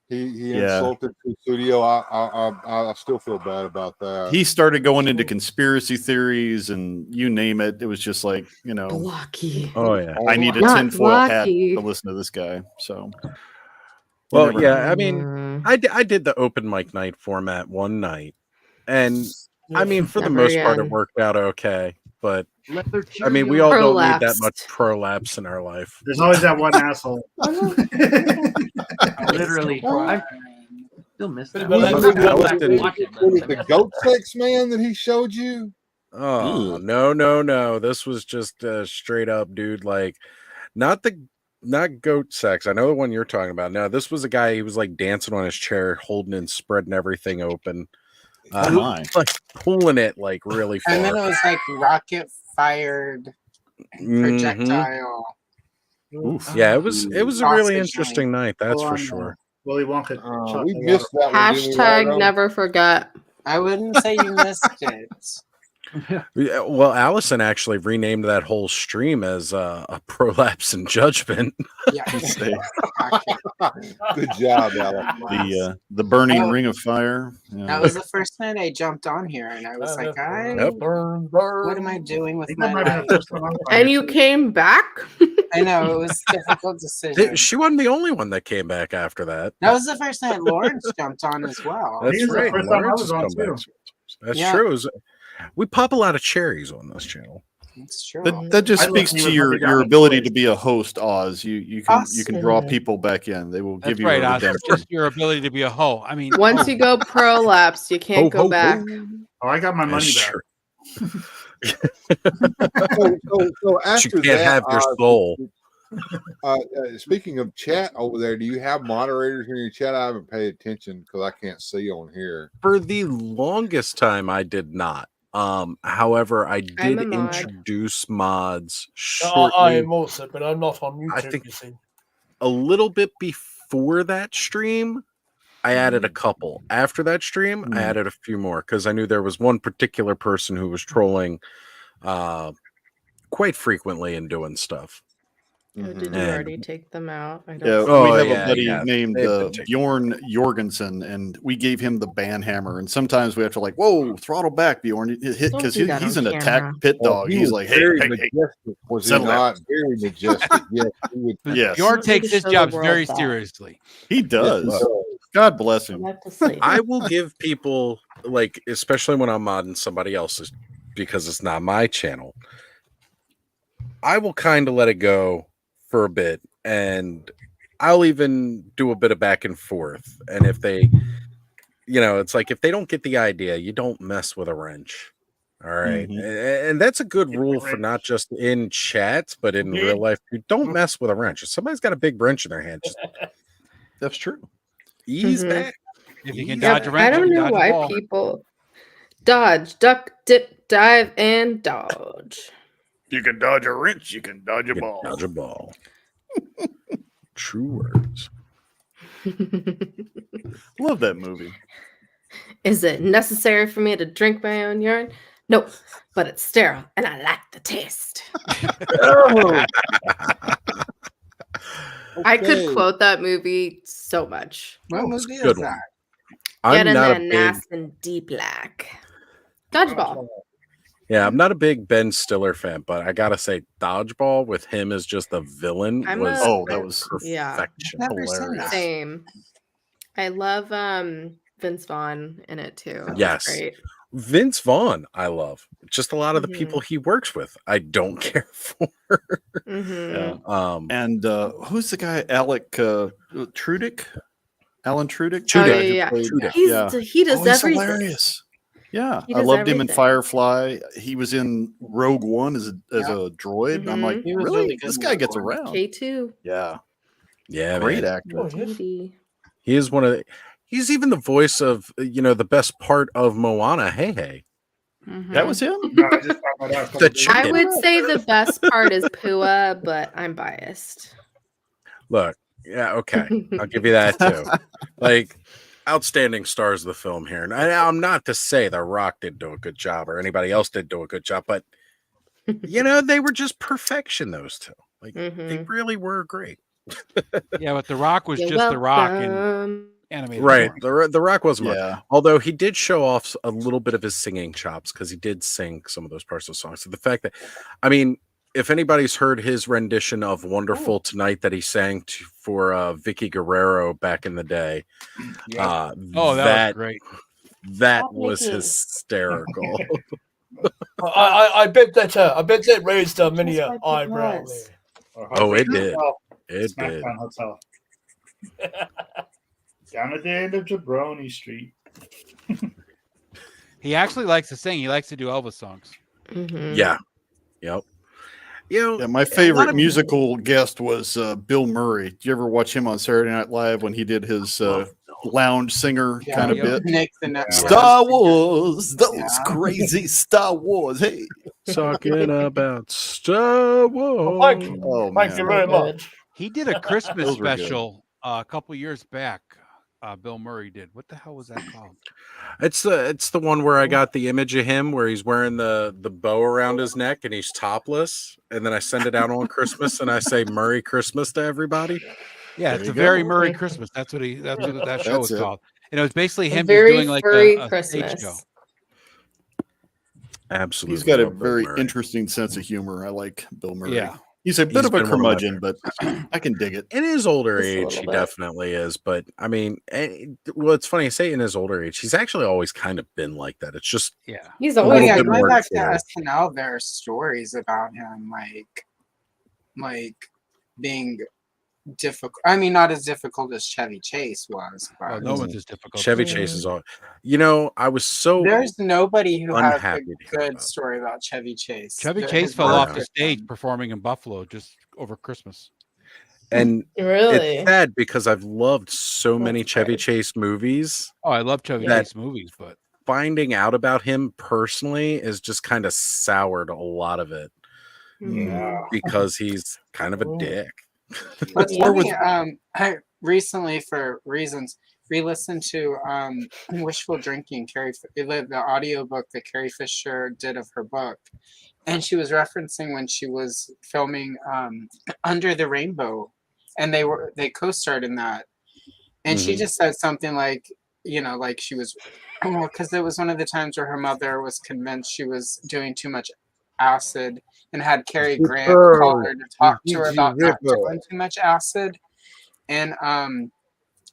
He Yeah. insulted the studio. I still feel bad about that. He started going into conspiracy theories and you name it. It was just like, you know, Blocky. oh yeah. I need a Not tinfoil hat Blocky. to listen to this guy. So, Well, never yeah, know. I mean, I did the open mic night format one night, and I mean, for the Never most part, it again. worked out okay. But Leather I mean, we Cheerios. all don't need that Prolapsed. much prolapse in our life. There's always that one asshole. Literally. I still miss that. But I'm that's- gonna go back and didn't- watch it, Was but it the goat sex man that he showed you? Oh no! This was just straight up, dude. Like, not goat sex. I know the one you're talking about. No, this was a guy. He was like dancing on his chair, holding and spreading everything open. Oh my. Like pulling it like really far. And then it was like rocket fired Mhm. projectile. Oof. Yeah, it was a Sausage really night. interesting night. That's for Full-on, sure. Willy Wonka. We chocolate missed that one, didn't we, Hashtag Largo? never forget. I wouldn't say you missed it. Yeah, well, Allison actually renamed that whole stream as a prolapse and judgment. Yeah. Good job, Alex. The burning Oh. ring of fire. Yeah. That was the first night I jumped on here, and I was like, what am I doing with my life? And you came back? I know, it was a difficult decision. She wasn't the only one that came back after that. That was the first night Lawrence jumped on as well. That's right. Lawrence has come back. That's Yeah. true. We pop a lot of cherries on this channel. It's true. That just I speaks love to you with your Mother ability Goblin to be a host, Oz. You can draw people back in. They will That's give you right, a Oz. It's redemption. just your ability to be a hoe. I mean, Once you go prolapse, you can't go back. Oh, I got my money That's back. true. So after You can't that, have your soul. Speaking of chat over there, do you have moderators in your chat? I haven't paid attention because I can't see on here. For the longest time, I did not. However, I I'm did a mod. introduce mods I shortly, am also, but I'm not on YouTube. I think- you see. a little bit before that stream. I added a couple. After that stream, I added a few more because I knew there was one particular person who was trolling quite frequently and doing stuff. Oh, did you And- already take them out? I don't Yeah, see Oh, we have yeah, a buddy yeah. named They've been taken. Bjorn Jorgensen, and we gave him the ban hammer. And sometimes we have to Oh. whoa, throttle back, Bjorn, Don't because do that he's on an camera. attack pit dog. He He's was like, hey, very hey, majestic, was he settle down. not? Very majestic. Yes, he would. Yes, Bjorn need takes to his show the jobs world very that. seriously. he does. Yes, he does. God bless him. Love to sleep. I will give people, like, especially when I'm modding somebody else's, because it's not my channel, I will kind of let it go for a bit, and I'll even do a bit of back and forth. And if they, it's like if they don't get the idea, you don't mess with a wrench. All right. And that's a good rule for not just in chats, but in real life. You don't mess with a wrench. If somebody's got a big wrench in their hand, just That's true. ease Mhm. back. If you can Yeah, dodge a wrench, I don't you can know dodge a why ball. people dodge, duck, dip, dive, and dodge. You can dodge a wrench. You can dodge a You ball. dodge a ball. True words. Love that movie. Is it necessary for me to drink my own urine? No, but it's sterile and I like the taste. I could Okay. quote that movie so much. What It's a movie good is one. that? Get I'm in not a there big, nice and deep black. Dodgeball. yeah, I'm not a big Ben Stiller fan, but I gotta say, Dodgeball with him as just the villain I'm was a- that was Yeah. perfection. Never seen hilarious. that. Same. I love Vince Vaughn in it too. It's Yes. great. Vince Vaughn, I love. Just a lot of the Mhm. people he works with, I don't care for. Mhm. And who's the guy? Alec Trudick? Alan Trudick? Oh, Trudick. yeah, yeah. Trudick, He does he's everything. hilarious. Yeah, He I does loved him in everything. Firefly. He was in Rogue One as a droid. I'm like, He was really? really good This in guy Rogue gets One. around. K2. Yeah, Yeah, great man. actor. Edie. He is one of the, he's even the voice of, the best part of Moana. Hey, hey. That was him. No, I just found that out a couple The days I ago. would say the best part is Pua, but I'm biased. Look, yeah, okay. I'll give you that too. Like, outstanding stars of the film here. And I'm not to say The Rock did do a good job or anybody else did do a good job, but, they were just perfection, those two. Like, they really were great. Yeah, but The Rock was You're just The Rock in welcome. animated. Right. form. The Rock was more. Yeah. Although he did show off a little bit of his singing chops because he did sing some of those parts of the songs. So the fact that, if anybody's heard his rendition of Wonderful Tonight that he sang for Vicky Guerrero back in the day, Oh, that was great. That Stop was licking. hysterical. I bet that raised many Just wipe the eyebrow glass. there. Oh, it did. It did. Smackdown Hotel. Down at the end of Jabroni Street. He actually likes to sing. He likes to do Elvis songs. Mhm. Yeah. Yep. Yeah, my favorite musical guest was Bill Murray. Did you ever watch him on Saturday Night Live when he did his lounge singer Yeah, kind of yep. bit? Nick the Nut- Star Wars, those crazy Star Wars. Hey, Talking about Star Wars. Thank you. Oh, Thank you man. very much. He did a Christmas Those were good. special a couple years back. Bill Murray did. What the hell was that called? It's the one where I got the image of him where he's wearing the bow around his neck and he's topless, and then I send it out on Christmas and I say Merry Christmas to everybody. Yeah, There it's you a go. very Murray Christmas. That's what that show was That's it. called. And it was basically A him just very doing like furry a stage Christmas. show. Absolutely. He's got a love Bill very Murray. interesting sense of humor. I like Bill Murray. Yeah. He's a bit He's of a been one of my curmudgeon, but I can dig it. In his older Just a age, little he bit. definitely is. But I mean, well, it's funny to say in his older age, he's actually always kind of been like that. It's just He's a Oh always little yeah, bit going more back to clear. SNL, there are stories about him like being difficult. I mean, not as difficult as Chevy Chase was, Oh, but no one's as difficult. Chevy as Chase is him. all. You know, I was so there's nobody who has a unhappy to hear good about. story about Chevy Chase. Chevy The- Chase his fell work off the with stage him. performing in Buffalo just over Christmas. And Really? it's sad because I've loved so many Chevy Chase movies. Oh, I love Chevy that Chase movies, but finding out about him personally is just kind of soured a lot Mm-hmm. of it. Yeah. Because he's kind of a dick. What's Or funny, with I recently, for reasons, re-listened to Wishful Drinking, the audiobook that Carrie Fisher did of her book. And she was referencing when she was filming Under the Rainbow, and they co-starred in that. And she Mhm. just said something like, like she was, because it was one of the times where her mother was convinced she was doing too much acid and had Cary Grant call her to talk to her about not doing too much acid. And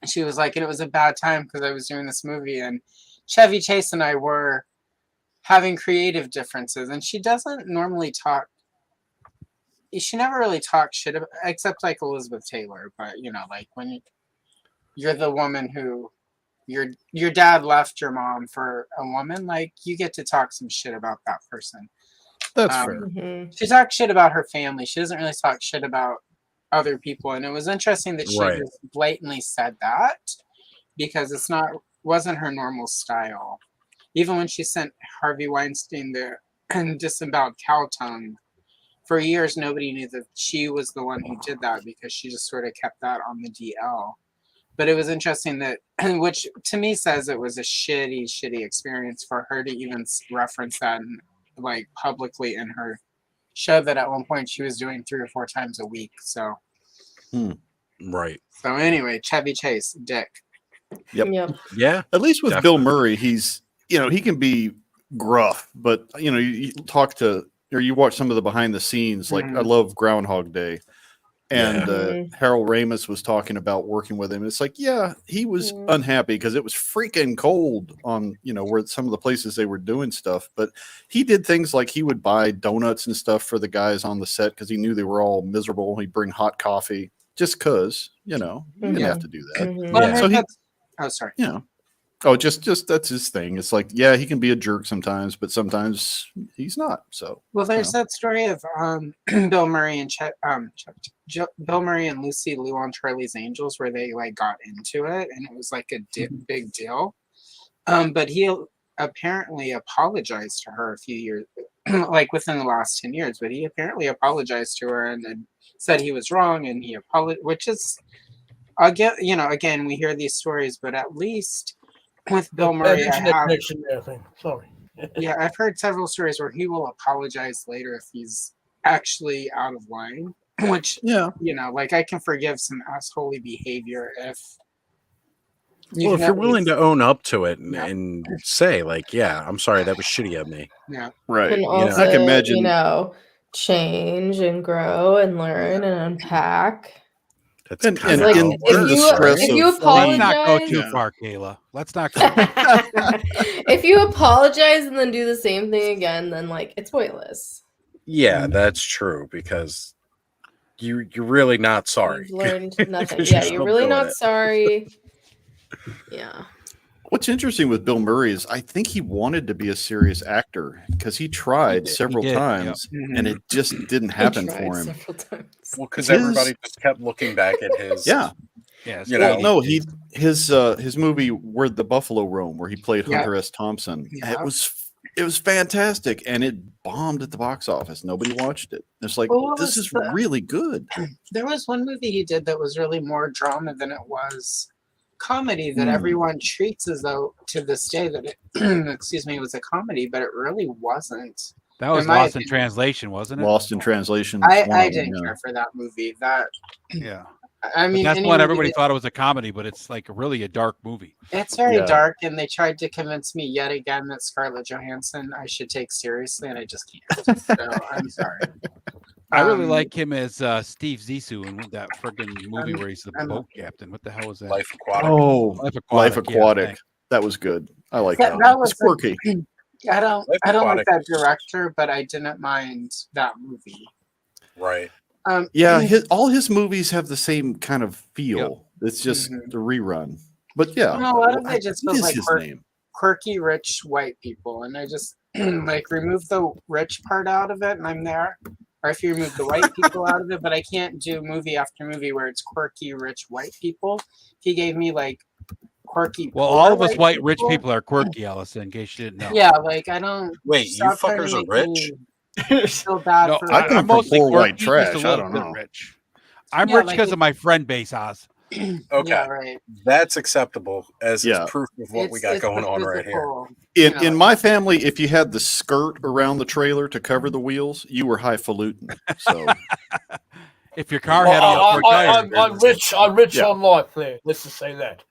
she was like, and it was a bad time because I was doing this movie, and Chevy Chase and I were having creative differences, and she doesn't normally talk. She never really talks shit about, except like Elizabeth Taylor. But like when you're the woman who your dad left your mom for a woman, like you get to talk some shit about that person. That's fair. Mm-hmm. She talks shit about her family. She doesn't really talk shit about other people, and it was interesting that she Right. just blatantly said that because wasn't her normal style. Even when she sent Harvey Weinstein the disemboweled cow tongue, for years nobody knew that she was the one who did that because she just sort of kept that on the DL. But it was interesting that, which to me says it was a shitty experience for her to even reference that like publicly in her show that at one point she was doing 3 or 4 times a week. So Right. So anyway, Chevy Chase, dick. Yep. Yeah. At least with Definitely. Bill Murray, he's he can be gruff, but you talk to or you watch some of the behind the scenes. Like I love Groundhog Day, and Harold Ramis was talking about working with him. It's like, yeah, he was unhappy because it was freaking cold on where some of the places they were doing stuff. But he did things like he would buy donuts and stuff for the guys on the set because he knew they were all miserable. He'd bring hot coffee just because you didn't have to do that. Well, So he, oh, sorry. Oh, just that's his thing. It's like, yeah, he can be a jerk sometimes, but sometimes he's not. So Well, there's that story of Bill Murray and Bill Murray and Lucy Liu on Charlie's Angels, where they like got into it, and it was like a big deal. But he apparently apologized to her a few years, like within the last 10 years. But he apparently apologized to her and said he was wrong, and he apologized, which is again, we hear these stories, but at least with Bill Murray, Sorry. yeah, I've heard several stories where he will apologize later if he's actually out of line, which, like I can forgive some assholey behavior if. Well, if you're willing to own up to it and say, like, yeah, I'm sorry, that was shitty of me. Yeah. Right. And also, I can imagine. Change and grow and learn and unpack. That's and Like, if you apologize, let's not go too far, Kayla. Let's not go. if you apologize and then do the same thing again, then like it's pointless. Yeah, that's true because you're really not sorry. You've learned nothing. 'Cause Yeah, still you're really doing not it. sorry. Yeah. What's interesting with Bill Murray is I think he wanted to be a serious actor because he tried several did, times yep. and it just didn't happen for him. Well, because His- everybody just kept looking back at his. Yeah. You know, his movie Where the Buffalo Roam, where he played Yeah. Hunter S. Thompson. Yeah. It was It was fantastic, and it bombed at the box office. Nobody watched it. It's like, Well, what this was is the- really good. There was one movie he did that was really more drama than it was comedy that Hmm. everyone treats as though to this day that it excuse me, it was a comedy, but it really wasn't. That was In my Lost in opinion. Translation, wasn't it? Lost in Translation. I didn't care for that movie. That Yeah. I mean, But that's any one movie everybody that- thought it was a comedy, but it's like really a dark movie. It's very Yeah. dark, and they tried to convince me yet again that Scarlett Johansson I should take seriously, and I just can't. So I'm sorry. I really Um, like him as Steve Zissou in that friggin' movie where he's the boat captain. What the hell was that? Life Aquatic. Oh, Life yeah, Aquatic. thanks. That was good. I like That, that. that One. was It's quirky. I don't Life I don't like Aquatic that director, but I didn't mind that movie. Right. Yeah, all his movies have the same kind of feel. It's just Mhm. the rerun. But yeah, I don't know, a lot of it just what feels is like his name? quirky rich white people, and I just like remove the rich part out of it, and I'm there. Or if you remove the white people out of it, but I can't do movie after movie where it's quirky rich white people. If he gave me like quirky, Well, poor all of us white rich people- people are quirky, Allison, in case you didn't know. Yeah, like I don't. Wait, you stop trying to fuckers are make rich? me feel bad No, for I come I'm from mostly poor white quirky, just a trash. I little don't bit know. rich. I'm Yeah, rich like because it- of my friend base, Oz. Okay. Yeah, right. That's acceptable as Yeah. is proof of what we got It's going the on right here. physical, In my family, if you had the skirt around the trailer to cover the wheels, you were highfalutin. So If your car had all four tires, I'm rich Yeah. on life there. Let's just say that.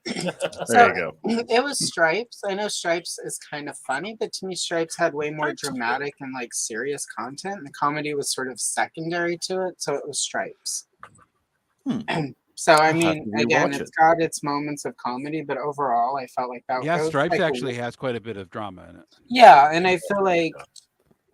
there you go. It was Stripes. I know Stripes is kind of funny, but to me, Stripes had way more dramatic and like serious content. The comedy was sort of secondary to it, so it was Stripes. So I I'll have mean, to again, rewatch it's it. got its moments of comedy, but overall, I felt like that. yeah, it was Stripes like a- actually has quite a bit of drama in it. Yeah, and I feel like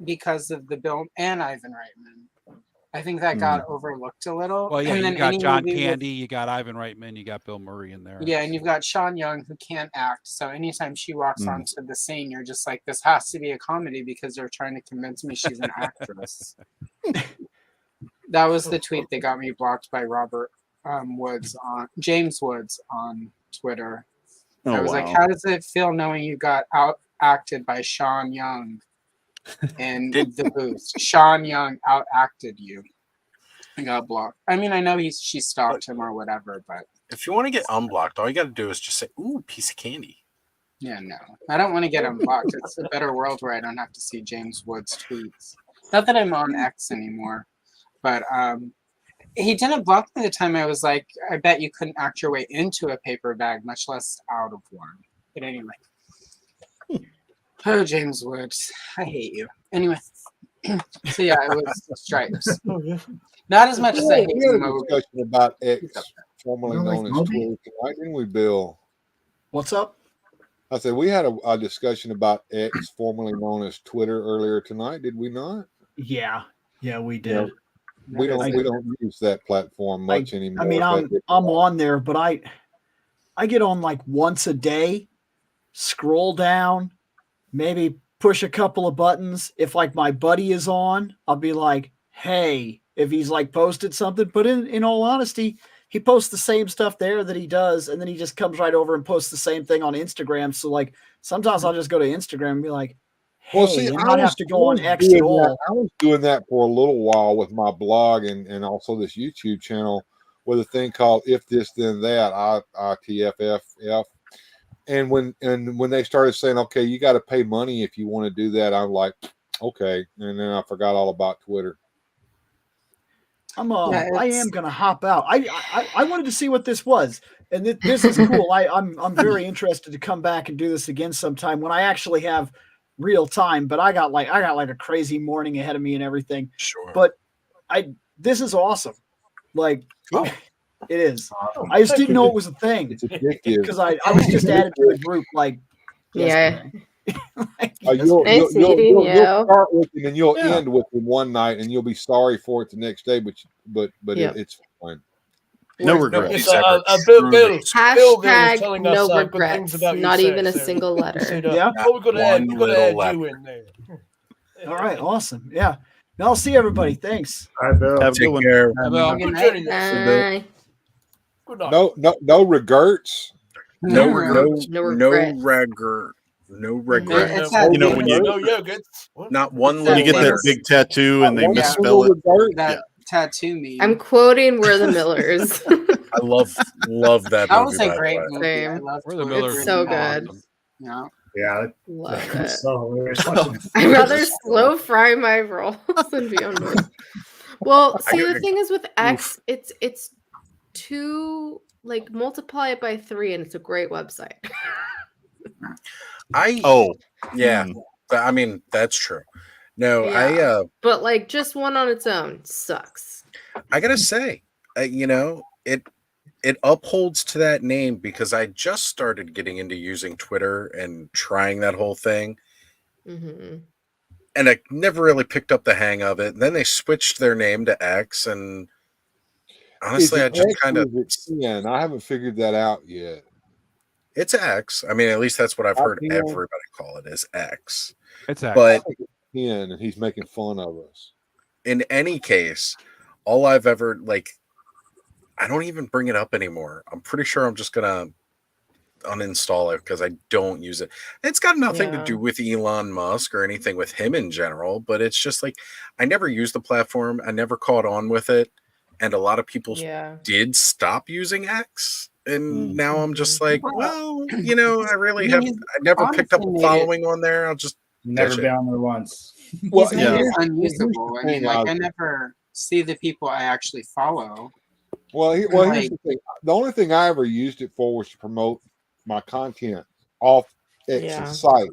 because of the Bill and Ivan Reitman, I think that got overlooked a little. Well, yeah, and you got any John movie with- Candy, you got Ivan Reitman, you got Bill Murray in there. Yeah, and you've got Sean Young who can't act. So anytime she walks Mm. onto the scene, you're just like, this has to be a comedy because they're trying to convince me she's an actress. That was the tweet that got me blocked by James Woods on Twitter. Oh, I was like, wow. how does it feel knowing you got out acted by Sean Young in the booth? Sean Young out acted you. I got blocked. I mean, I know she stalked him or whatever, but If you want to get unblocked, all you got to do is just say, "Ooh, piece of candy." yeah, no. I don't want to get unblocked. It's a better world where I don't have to see James Woods' tweets. Not that I'm on X anymore, but he didn't block me the time I was like, I bet you couldn't act your way into a paper bag, much less out of one. But anyway. Oh, James Woods. I hate you. Anyway. So yeah, it was Stripes. Not as much as I hate We had a Moby. discussion about X, formerly You don't known like as Moby? Twitter, tonight, didn't we, Bill? What's up? I said we had a discussion about X, formerly known as Twitter, earlier tonight. Did we not? Yeah, we Yeah. did. We don't use that platform much anymore. I mean, I'm on there, but I get on like once a day, scroll down, maybe push a couple of buttons. If like my buddy is on, I'll be like, hey, if he's like posted something. But in all honesty, he posts the same stuff there that he does, and then he just comes right over and posts the same thing on Instagram. So like sometimes I'll just go to Instagram and be like, hey, Well, see, and I not was have to go on doing X that- at all. I was doing that for a little while with my blog and also this YouTube channel with a thing called If This Then That, ITFFF. And when they started saying, okay, you got to pay money if you want to do that, I'm like, okay. And then I forgot all about Twitter. I am gonna hop out. I wanted to see what this was, and this is cool. I'm very interested to come back and do this again sometime when I actually have real time. But I got like a crazy morning ahead of me and everything. Sure. But this is awesome. Like Oh. it is. I just didn't know it was a thing It's addictive. because I was just added to the group like Yeah. You'll Nice meeting you. start with him and you'll Yeah. end with him one night, and you'll be sorry for it the next day. But Yep. it's fine. No regrets. Bill was Hashtag telling no us good regrets. things about you, Not sir, even a so- single letter. said, Yeah. Oh, we're gonna add, One we're gonna little add you letter. in there. All right, awesome. Yeah. Now I'll see everybody. Thanks. All right, Bill. Have a good Take one. care. Well, Good journey, night. Bye. Good night. No regrets. No No regrets. regrets. No regret. No regret. It's that You know, when you no yogurts. Not one when little you get that letter. big tattoo and they Yeah. misspell it. That tattoo meme. I'm quoting We're the Millers. I love that That movie. was a by great the way. movie. I Same. loved We're the it. Millers. It's so Really good. Yeah. Yeah, Love that was it. so hilarious. I'd rather slow fry my rolls than be on noise. Well, see, the thing is with X, it's two, like, multiply it by 3 and it's a great website. Yeah. I mean, that's true. No, Yeah. But like just one on its own sucks. I gotta say, you know, it upholds to that name because I just started getting into using Twitter and trying that whole thing. Mm-hmm. And I never really picked up the hang of it. Then they switched their name to X, and honestly, I just kind of I haven't figured that out yet. it's X. I mean, at least that's what I've heard IPN? everybody call it is X. It's X. But and he's making fun of us. In any case, all I've ever I don't even bring it up anymore. I'm pretty sure I'm just gonna uninstall it because I don't use it. It's got nothing to do with Elon Musk or anything with him in general, but it's just like I never used the platform. I never caught on with it, and a lot of people did stop using X. And now I'm just like, well, you know, I really I never picked up a following on there. I'll just Never ditch been it. on there once. Well, it's unusable. I mean, like I never see the people I actually follow. Well, here's the thing. The only thing I ever used it for was to promote my content off X's site.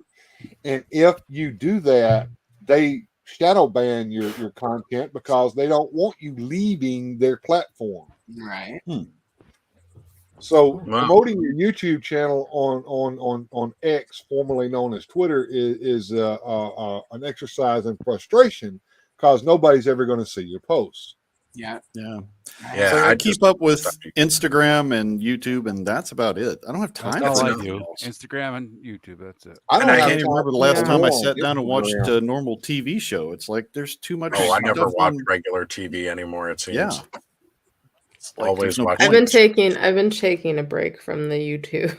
And if you do that, they shadow ban your content because they don't want you leaving their platform. Right. So promoting your YouTube channel on X, formerly known as Twitter, is an exercise in frustration because nobody's ever going to see your posts. So I I keep up with Instagram and YouTube, and that's about it. I don't have time That's for all I anything do. else. Instagram and YouTube. That's it. I can't even remember the last time I on sat down and watched Instagram. a normal TV show. It's like there's too much. Oh, I never stuff watch on- regular TV anymore. It seems. Yeah. Always no watch. I've been taking a break from the YouTube.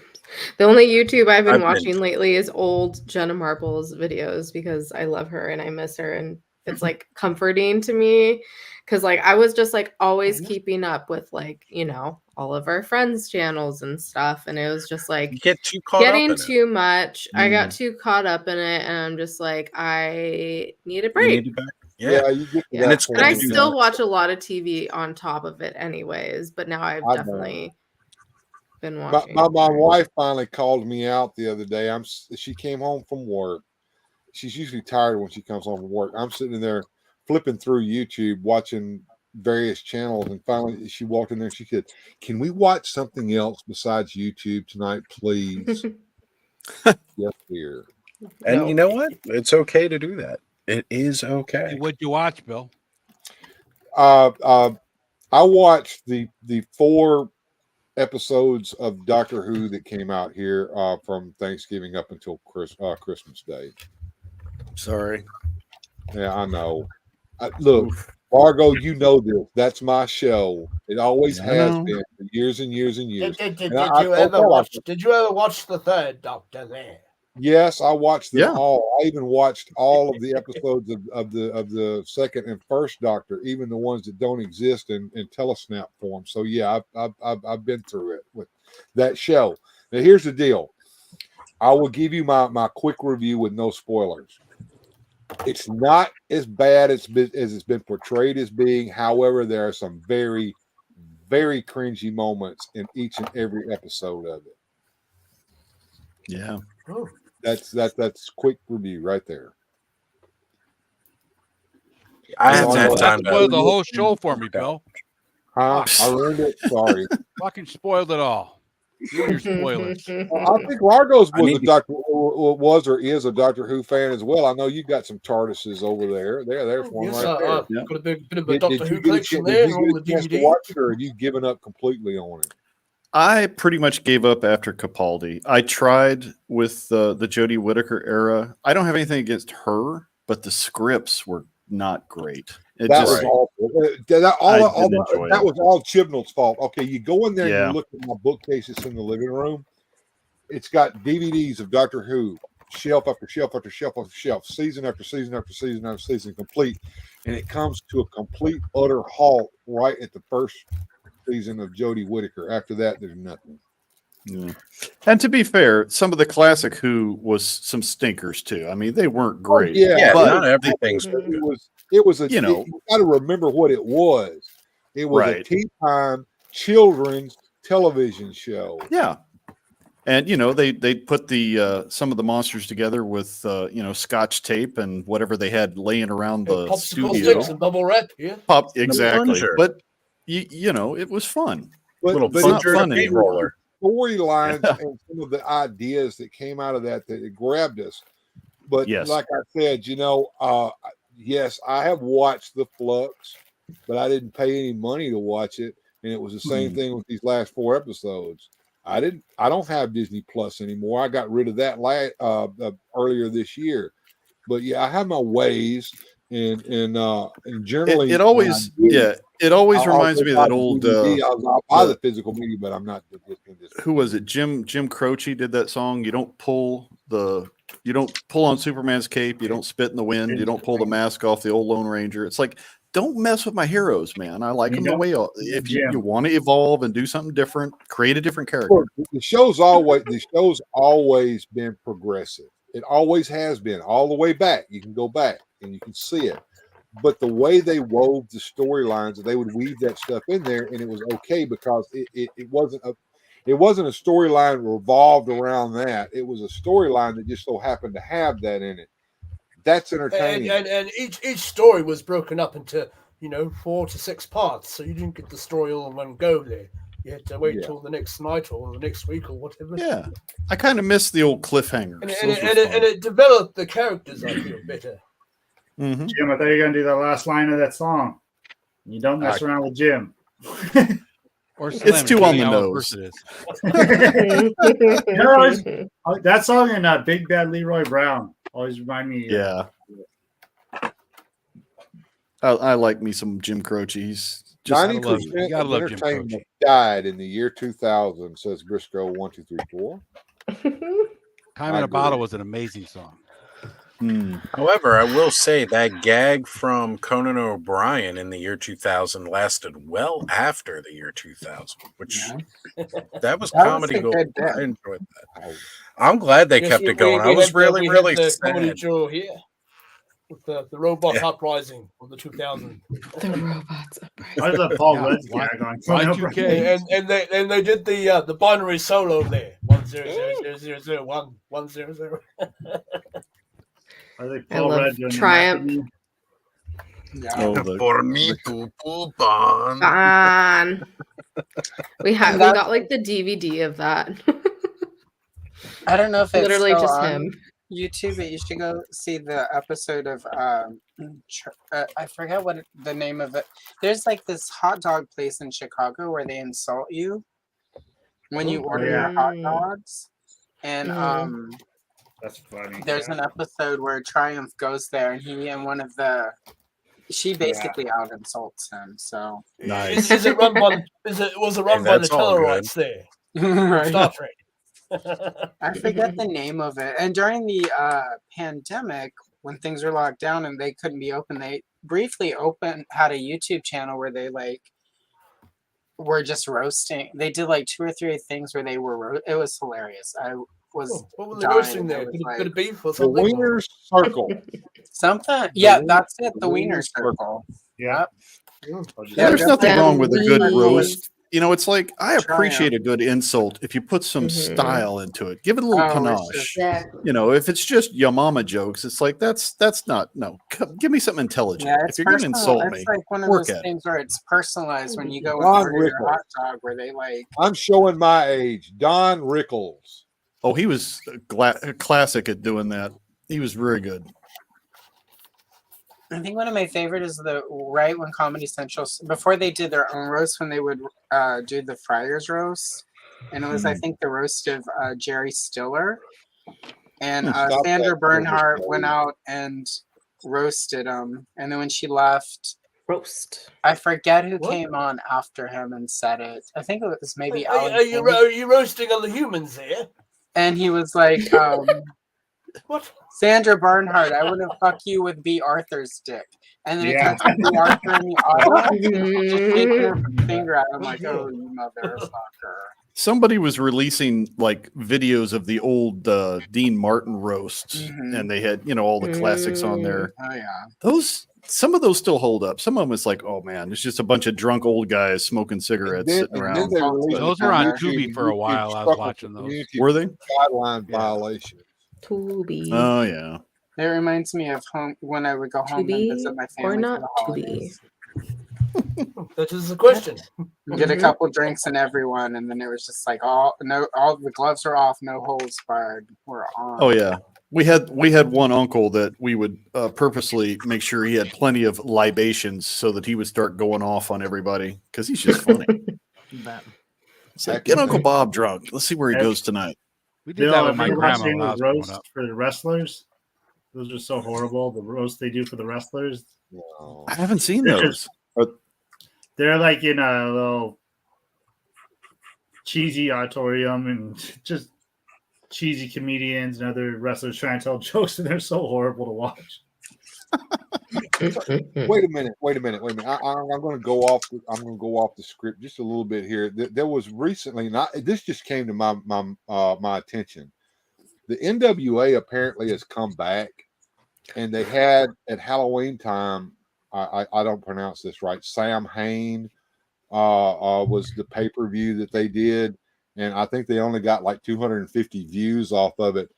The only YouTube I've been watching lately is old Jenna Marbles videos because I love her and I miss her, and it's like comforting to me because like I was just like always keeping up with like, you know, all of our friends' channels and stuff, and it was just like get too caught up getting in it. too much. I got too caught up in it, and I'm just like I need a break. Yeah, you get to and that it's point. And I still watch a lot of TV on top of it, anyways. But now I've I know. definitely been My, watching. my wife finally called me out the other day. She came home from work. She's usually tired when she comes home from work. I'm sitting in there flipping through YouTube, watching various channels, and finally she walked in there and she said, "Can we watch something else besides YouTube tonight, please?" Yes, dear. And you know what? It's okay to do that. It is okay. What'd you watch, Bill? I watched the 4 episodes of Doctor Who that came out here from Thanksgiving up until Christmas Day. Sorry. Yeah, I know. Look, Fargo, you know this. That's my show. It always has been for years and years and years. Did And you ever watch the third Doctor there? Yes, I watched them all. I even watched all of the episodes of the second and first Doctor, even the ones that don't exist in telesnap form. So yeah, I've been through it with that show. Now here's the deal. I will give you my quick review with no spoilers. It's not as bad as it's been portrayed as being. However, there are some very, very cringy moments in each and every episode of it. Yeah. That's quick review right there. I haven't had time to spoil the whole show for me, Bill. I ruined it. Sorry. Fucking spoiled it all. You and your spoilers. I think Largo's was or is a Doctor Who fan as well. I know you got some TARDISes over there. There's one right there. Got a bit of a Doctor Who collection there and all the DVD. Watch it, or have you given up completely on it? I pretty much gave up after Capaldi. I tried with the Jodie Whittaker era. I don't have anything against her, but the scripts were not great. That was awful. That was all Chibnall's fault. Okay, you go in there and you look at my bookcases in the living room. It's got DVDs of Doctor Who shelf after shelf after shelf after shelf, season after season after season after season, complete, and it comes to a complete utter halt right at the first season of Jodie Whittaker. After that, there's nothing. Yeah. And to be fair, some of the classic Who was some stinkers too. I mean, they weren't great. Yeah, but not everything's it was a you know, you got to remember what it was. It was a Right. tea time children's television show. Yeah. And you know, they put the some of the monsters together with you know, scotch tape and whatever they had laying around the Popsicle studio. sticks and bubble wrap. Yeah. Exactly. plunger. But you know, it was fun. But It's not fun anymore. storylines and some of the ideas that came out of that it grabbed us. But Yes. like I said, you know, yes, I have watched the Flux, but I didn't pay any money to watch it, and it was the same thing with these last 4 episodes. I don't have Disney Plus anymore. I got rid of that earlier this year. But yeah, I have my ways, and generally It always it always I'll reminds go me of buy that the old DVD. I'll buy the physical media, but I'm not. Who was it? Jim Croce did that song. You don't pull on Superman's cape. You don't spit in the wind. You don't pull the mask off the old Lone Ranger. It's like, don't mess with my heroes, man. I like them the way. If you want to evolve and do something different, create a different character. Look, the show's always been progressive. It always has been, all the way back. You can go back and you can see it. But the way they wove the storylines, they would weave that stuff in there, and it was okay because it wasn't a storyline revolved around that. It was a storyline that just so happened to have that in it. That's entertaining. And each story was broken up into 4 to 6 parts, so you didn't get the story all in one go there. You had to wait till the next night or the next week or whatever. Yeah, I kind of miss the old cliffhangers. And it developed the characters, I feel, better. Mm-hmm. Jim, I thought you were gonna do the last line of that song. You don't mess around with Jim. Or it's too on the nose. That song and Big Bad Leroy Brown always remind me. Yeah. I like me some Jim Croce. He's just 90% of entertainment died in the year 2000, says Briscoe 1234. Time in a Bottle was an amazing song. However, I will say that gag from Conan O'Brien in the year 2000 lasted well after the year 2000, which that was comedy gold. I enjoyed that. I'm glad they kept it going. I was really the sad. comedy show here with the robot uprising of the 2000. The robots uprising. I love Paul Rudd's gag on Y2K, and they did the binary solo there 100000110. I love Triumph. For me to poop on. Fun. We got like the DVD of that. I don't know if it's literally still just on him. YouTube, but you should go see the episode of I forget what the name of it. There's like this hot dog place in Chicago where they insult you when you order your hot dogs, and that's funny. there's an episode where Triumph goes there, and she basically out insults him. So nice. Was it run by the Tellarites there? Right. Star Trek. I forget the name of it. And during the pandemic, when things were locked down and they couldn't be open, they briefly had a YouTube channel where they were just roasting. They did like 2 or 3 things where they were it was hilarious. I was what were they roasting there? Could it be for the Wiener Circle? Something. Yeah, that's it. The Wiener Circle. Yeah. There's nothing wrong with a good roast. It's like, I appreciate a good insult if you put some style into it. Give it a little panache. If it's just your mama jokes, it's like that's not give me something intelligent. Yeah, if you're going to insult me, it's like one of work those at it. things where it's personalized when you go and Don order your Rickles. hot dog, where they I'm showing my age. Don Rickles. Oh, he was a classic at doing that. He was very good. I think one of my favorite is when Comedy Central, before they did their own roast, when they would do the Friars roast, and it was I think the roast of Jerry Stiller, and Sandra Bernhardt went out and roasted him, and then when she left, I forget who came on after him and said it. I think it was maybe Alan. Are you roasting on the humans here? And he was like, What? Sandra Bernhard, I wouldn't fuck you with B. Arthur's dick. And then Yeah. it cuts to B. Arthur in the audience, just taking her finger out. I'm like, oh, you motherfucker. Somebody was releasing like videos of the old Dean Martin roasts, and they had all the classics on there. Oh yeah. Some of those still hold up. Some of them it's like, oh man, it's just a bunch of drunk old guys smoking cigarettes sitting around. Those are on Tubi for a while. I was watching those. Were they? Guideline violation. Tubi. Oh yeah. It reminds me of home when I would go home and visit my family or not for the holidays. That is the question. Get a couple drinks in everyone, and then it was just like all the gloves are off, no holes barred. We're on. Oh yeah. We had one uncle that we would purposely make sure he had plenty of libations so that he would start going off on everybody because he's just funny. It's like, get Uncle Bob drunk. Let's see where he goes tonight. We did that with my grandma when I the was growing roast up. for the wrestlers. Those are so horrible. The roast they do for the wrestlers. I haven't seen They're those. They're like in a little cheesy auditorium and just cheesy comedians and other wrestlers trying to tell jokes, and they're so horrible to watch. Wait a minute. I'm going to go off. I'm going to go off the script just a little bit here. There was recently, this just came to my attention. The NWA apparently has come back, and they had at Halloween time. I don't pronounce this right. Sam Hain was the pay-per-view that they did, and I think they only got like 250 views off of it.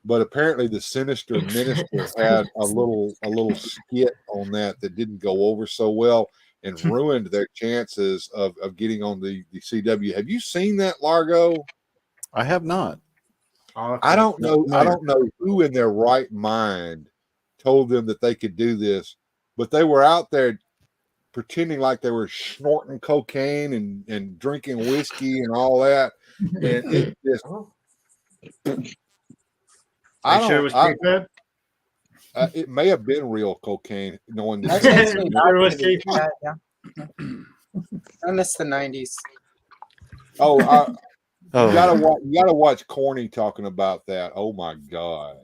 But apparently, the Sinister Minister had a little skit on that didn't go over so well and ruined their chances of getting on the CW. Have you seen that, Largo? I have not. I don't know. I don't know who in their right mind told them that they could do this, but they were out there pretending like they were snorting cocaine and drinking whiskey and all that, and it just. It may have been real cocaine, knowing I miss the 90s. You gotta watch Corny talking about that. Oh my god.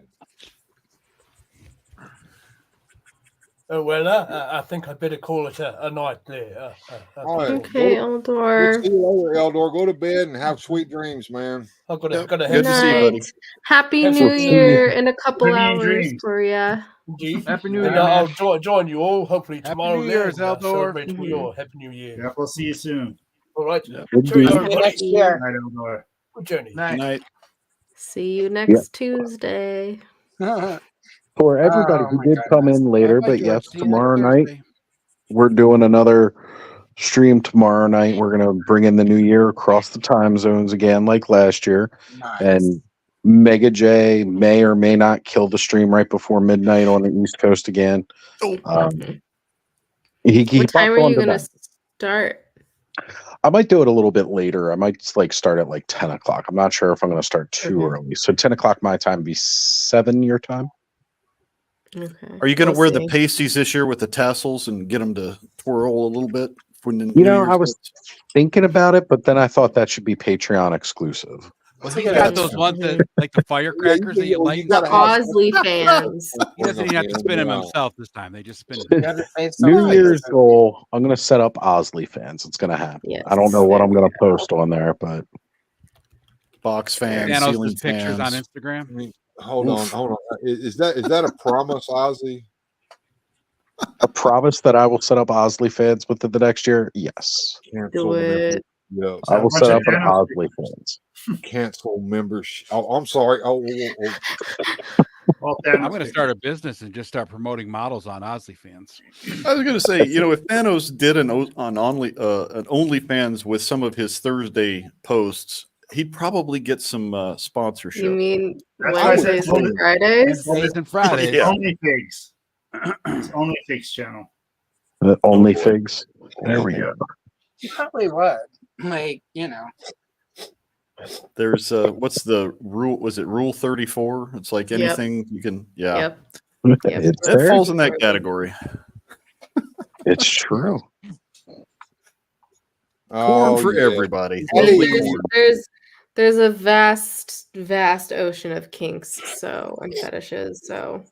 Oh well, I think I'd better call it a night there. Okay, Eldor. See you later, Eldor. Go to bed and have sweet dreams, man. I've got to Good head night. to see, buddy. Happy New Year in a couple hours for ya. Happy New Year! Year, I'll join you all hopefully tomorrow. New Year's, then, Eldor. Celebrate your Happy New Year. Yeah, we'll see you soon. All right. Good Cheers, deed. everybody. Next year. Night, Eldor. Good journey. Night. See you next Tuesday. For everybody Oh who my did come in later, but yes, See you tomorrow next night Thursday. we're doing another stream tomorrow night. We're going to bring in the new year across the time zones again, like last year. Nice. And Mega J may or may not kill the stream right before midnight on the East Coast again. He What time popped are you onto gonna that. start? I might do it a little bit later. I might start at like 10 o'clock. I'm not sure if I'm going to start too early. So 10 o'clock my time be 7 your time. Okay. Are you going to We'll wear see. the pasties this year with the tassels and get them to twirl a little bit? For the You know, New I was thinking about it, but then I thought that should be Patreon exclusive. You got those ones that like the firecrackers that you light. The Osley fans. He doesn't even have to spin them himself this time. They just spin it. New Year's goal, I'm going to set up Osley fans. It's going to happen. Yes. I don't know what I'm going to post on there, but box fans, Thanos' ceiling pictures on fans. Instagram. Hold on. Is that a promise, Ozzy? a promise that I will set up Osley fans with the next year. Yes. Do it. Yeah, I will set up an Osley fans. Cancel membership. Oh, I'm sorry. I'm going to start a business and just start promoting models on Osley fans. I was going to say, if Thanos did an OnlyFans with some of his Thursday posts, he'd probably get some sponsorship. You mean That's why I said Wednesdays and Fridays? Wednesdays and Fridays. Yeah. OnlyFigs. It's OnlyFigs channel. Only figs. There we go. Probably what? There's what's the rule? Was it Rule 34? It's like anything you can. Yeah. It's It there. falls in that category. It's true. Corn for everybody. There's There's a vast ocean of kinks, so and fetishes, so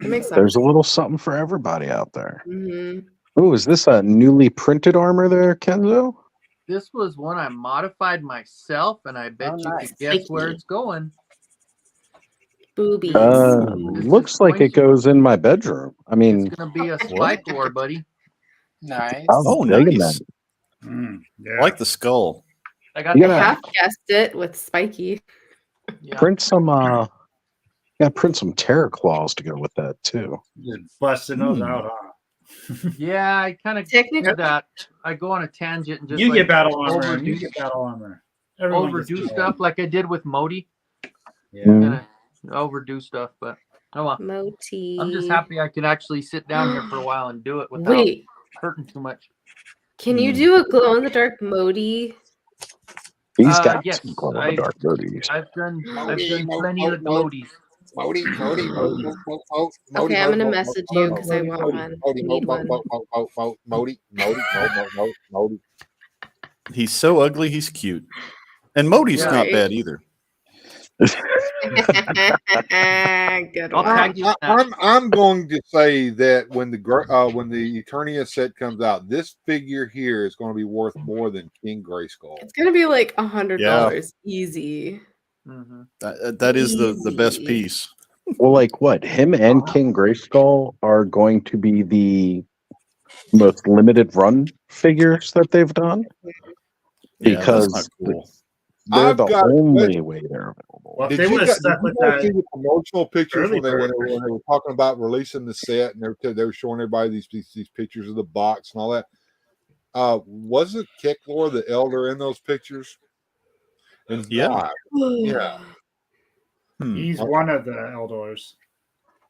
it makes sense. There's a little something for everybody out there. Mhm. Oh, is this a newly printed armor there, Kenzo? This was one I modified myself, and I bet you nice. could guess where Spiky. it's going. Boobies. Looks like it goes in my bedroom. I mean, It's gonna be a spike ore, buddy. Nice. I'm digging that. Yeah. I like the skull. I got You I gotta half guessed it with spiky. print some. Print some terror claws to go with that too. Just busting those out, huh? Yeah, I kind of Technically, that. I go on a tangent and just You like get battle armor. And overdo, you get battle armor. Everyone gets overdo battle stuff like I did with Modi. Yeah. Kinda overdo stuff, but oh well. Moti. I'm just happy I can actually sit down here for a while and do it without Wait, hurting too much. can you do a glow in the dark Modi? He's got Yes, some glow in the dark booties. I've done plenty of the Modis. Modi. Okay, I'm gonna message you because I want one. I need one. Modi. He's so ugly, he's cute. And Modi's Yeah. not Right. bad either. Good one. I'm going to say that when the Eternia set comes out, this figure here is going to be worth more than King Grayskull. It's gonna be like $100 Yeah. easy. That is the best piece. Well, like what? Him and King Grayskull are going to be the most limited run figures that they've done Yeah, that's because not cool. they're I've the got a only way they're available. Well, if Did they you would have guys stuck with see that the promotional pictures early when they bird. were talking about releasing the set and they were showing everybody these pictures of the box and all that? Wasn't Kecklor the elder in those pictures? And Yeah. why? Yeah. He's one of the Eldors.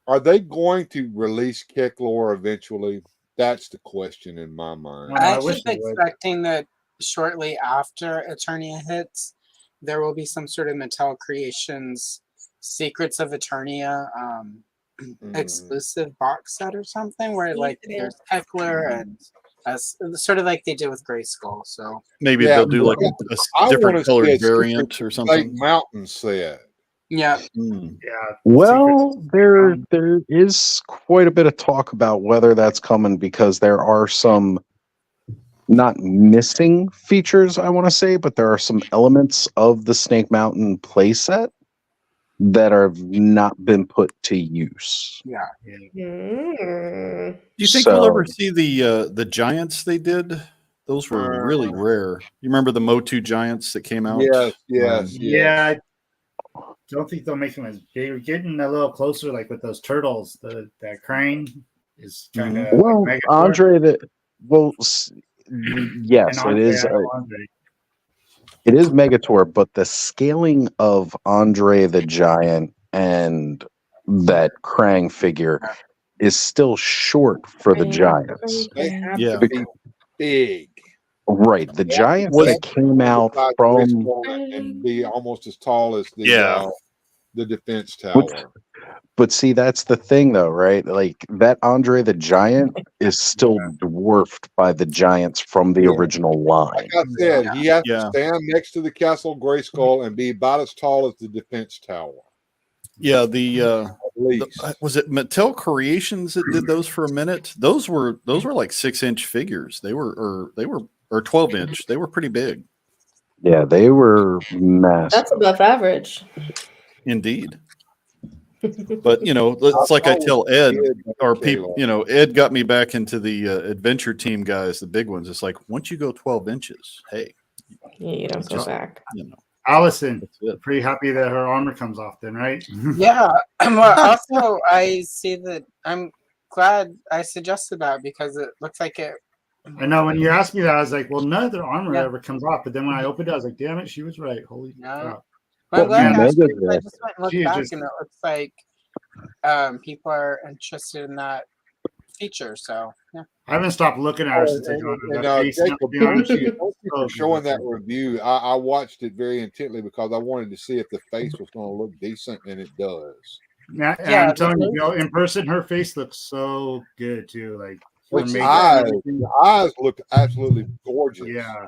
Are they going to release Kecklor eventually? That's the question in my mind. I wish keep they would. expecting that shortly after Eternia hits, there will be some sort of Mattel Creations Secrets of Eternia exclusive box set or something where like there's Heckler and sort of like they did with Grayskull. So Maybe Yeah, they'll do like I a different wanna see colored a variant Secret or Snake something. Mountain set. yeah, Yeah. Well, there is quite a bit of talk about whether that's coming because there are some not missing features, I want to say, but there are some elements of the Snake Mountain playset that have not been put to use. yeah. Mm. Do you think we'll So- ever see the giants they did? Those were really rare. You remember the Motu giants that came out? Yes. Yeah. I don't think they'll make them as big. We're getting a little closer, like with those turtles. That crane is kind of Well, like Andre, yes, And it is. Andre. It is Megator, but the scaling of Andre the Giant and that Krang figure is still short for the Giants. They have Yeah. to be big. Right. The Giants Was- that came out Besides from Grayskull and be almost as tall as the defense tower. But see, that's the thing though, right? Like that Andre the Giant is still dwarfed by the giants from the original line. Like I said, he has to stand next to the Castle Grayskull and be about as tall as the defense tower. Yeah, was it Mattel Creations that did those for a minute? Those were like 6-inch figures. They were 12-inch. They were pretty big. Yeah, they were massive. That's above average. Indeed. But it's like I tell Ed or people, Ed got me back into the adventure team guys, the big ones. It's like once you go 12 inches, hey, Yeah, you don't go back. Allison, pretty happy that her armor comes off then, right? Yeah. Well, also, I see that I'm glad I suggested that because it looks like it. I know when you asked me that, I was like, well, none of their armor ever comes off. But then when I opened it, I was like, damn it, she was right. Holy crap. Well, I'm glad I asked Mega's because I just went and she looked back just- and it looks like people are interested in that feature. So, yeah. I haven't stopped looking at her since I got And, that face. Jacob, To be honest, thank you so for showing good. that review. I watched it very intently because I wanted to see if the face was going to look decent, and it does. Yeah, and I'm telling you, in person, her face looks so good too. Like her Its makeup eyes, and everything. the eyes look absolutely gorgeous. Yeah.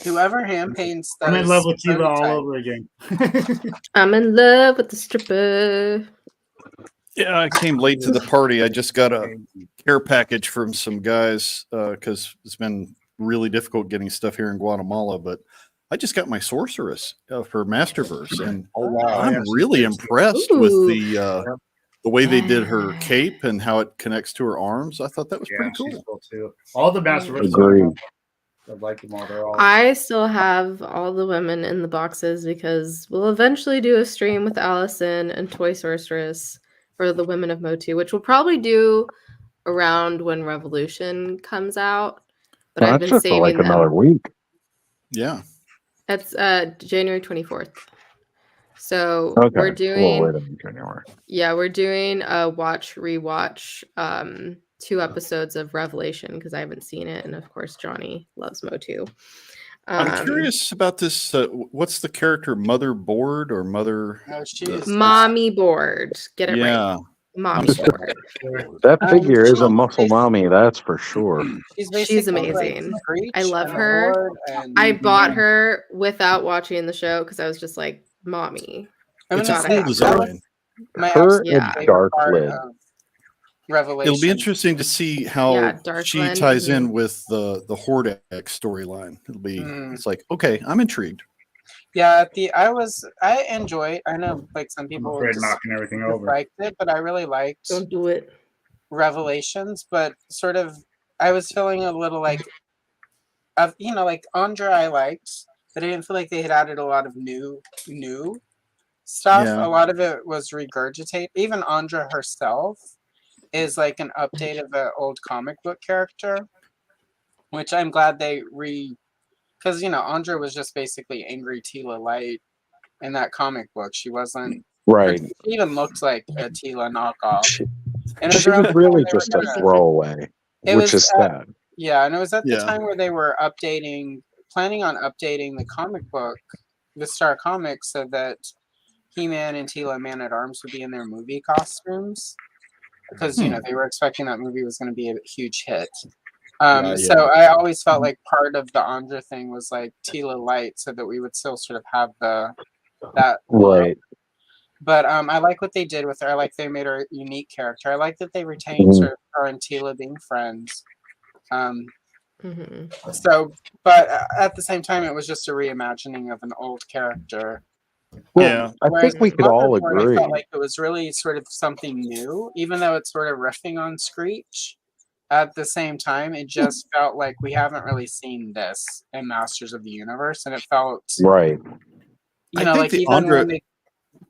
Whoever hand paints those. I'm in love with Tila all prototypes- over again. I'm in love with the stripper. Yeah, I came late to the party. I just got a care package from some guys because it's been really difficult getting stuff here in Guatemala. But I just got my sorceress for Masterverse, and I'm really impressed with the way they did her cape and how it connects to her arms. I thought that was pretty she's cool. cool too. All the Masterverse. Agreed. I like them all. They're all. I still have all the women in the boxes because we'll eventually do a stream with Allison and Toy Sorceress for the Women of Motu, which we'll probably do around when Revolution comes out. But I've That's been just for saving like them. another week. Yeah. That's January 24th. So Okay. we're Well, doing wait a minute, January. yeah, we're doing a watch rewatch 2 episodes of Revelation because I haven't seen it, and of course Johnny loves Motu. I'm curious about this. What's the character, Mother Board or Mother? Mommy Board. Get it Yeah. right. Mommy Board. That figure is a she- muscle mommy, that's for sure. She's She's basically like amazing. Screech I love and a her. board and- I bought her without watching the show because I was just like, mommy. I mean, It's a that's- cool that was design. my Her absolute and favorite Dark part Lid. of Revelation. It'll be interesting to see how Yeah, Dark she Lid, ties in mhm. with the Hordak storyline. It'll be. Mm. It's like, okay, I'm intrigued. Yeah, I enjoy. I know, like some people afraid of knocking everything over. disliked it, but I really liked. Don't do it. Revelations, but sort of, I was feeling a little like, like Andra I liked, but I didn't feel like they had added a lot of new stuff. Yeah. A lot of it was regurgitate. Even Andra herself is like an update of an old comic book character, which I'm glad they because Andra was just basically angry Tila Light in that comic book. She wasn't Right. She even looked like a Tila knockoff. And it was She around was the time really they were just a gonna- throwaway, It which was is at- sad. Yeah, and it was at the Yeah. time where they were planning on updating the comic book, the Star Comics, so that He-Man and Tila Man at Arms would be in their movie costumes, because they were expecting that movie was going to be a huge hit. So I always felt like part of the Andra thing was like Tila Light, so that we would still sort of have that. Right. But I like what they did with her. I like they made her a unique character. I like that they retained Mhm. sort of her and Tila being friends. Mhm. So, but at the same time, it was just a reimagining of an old character. Yeah, I Whereas think we with could all Motherboard, I agree. felt like it was really sort of something new, even though it's sort of riffing on Screech. At the same time, it just felt like we haven't really seen this in Masters of the Universe, and it felt Right. I think like the even Andra- when they,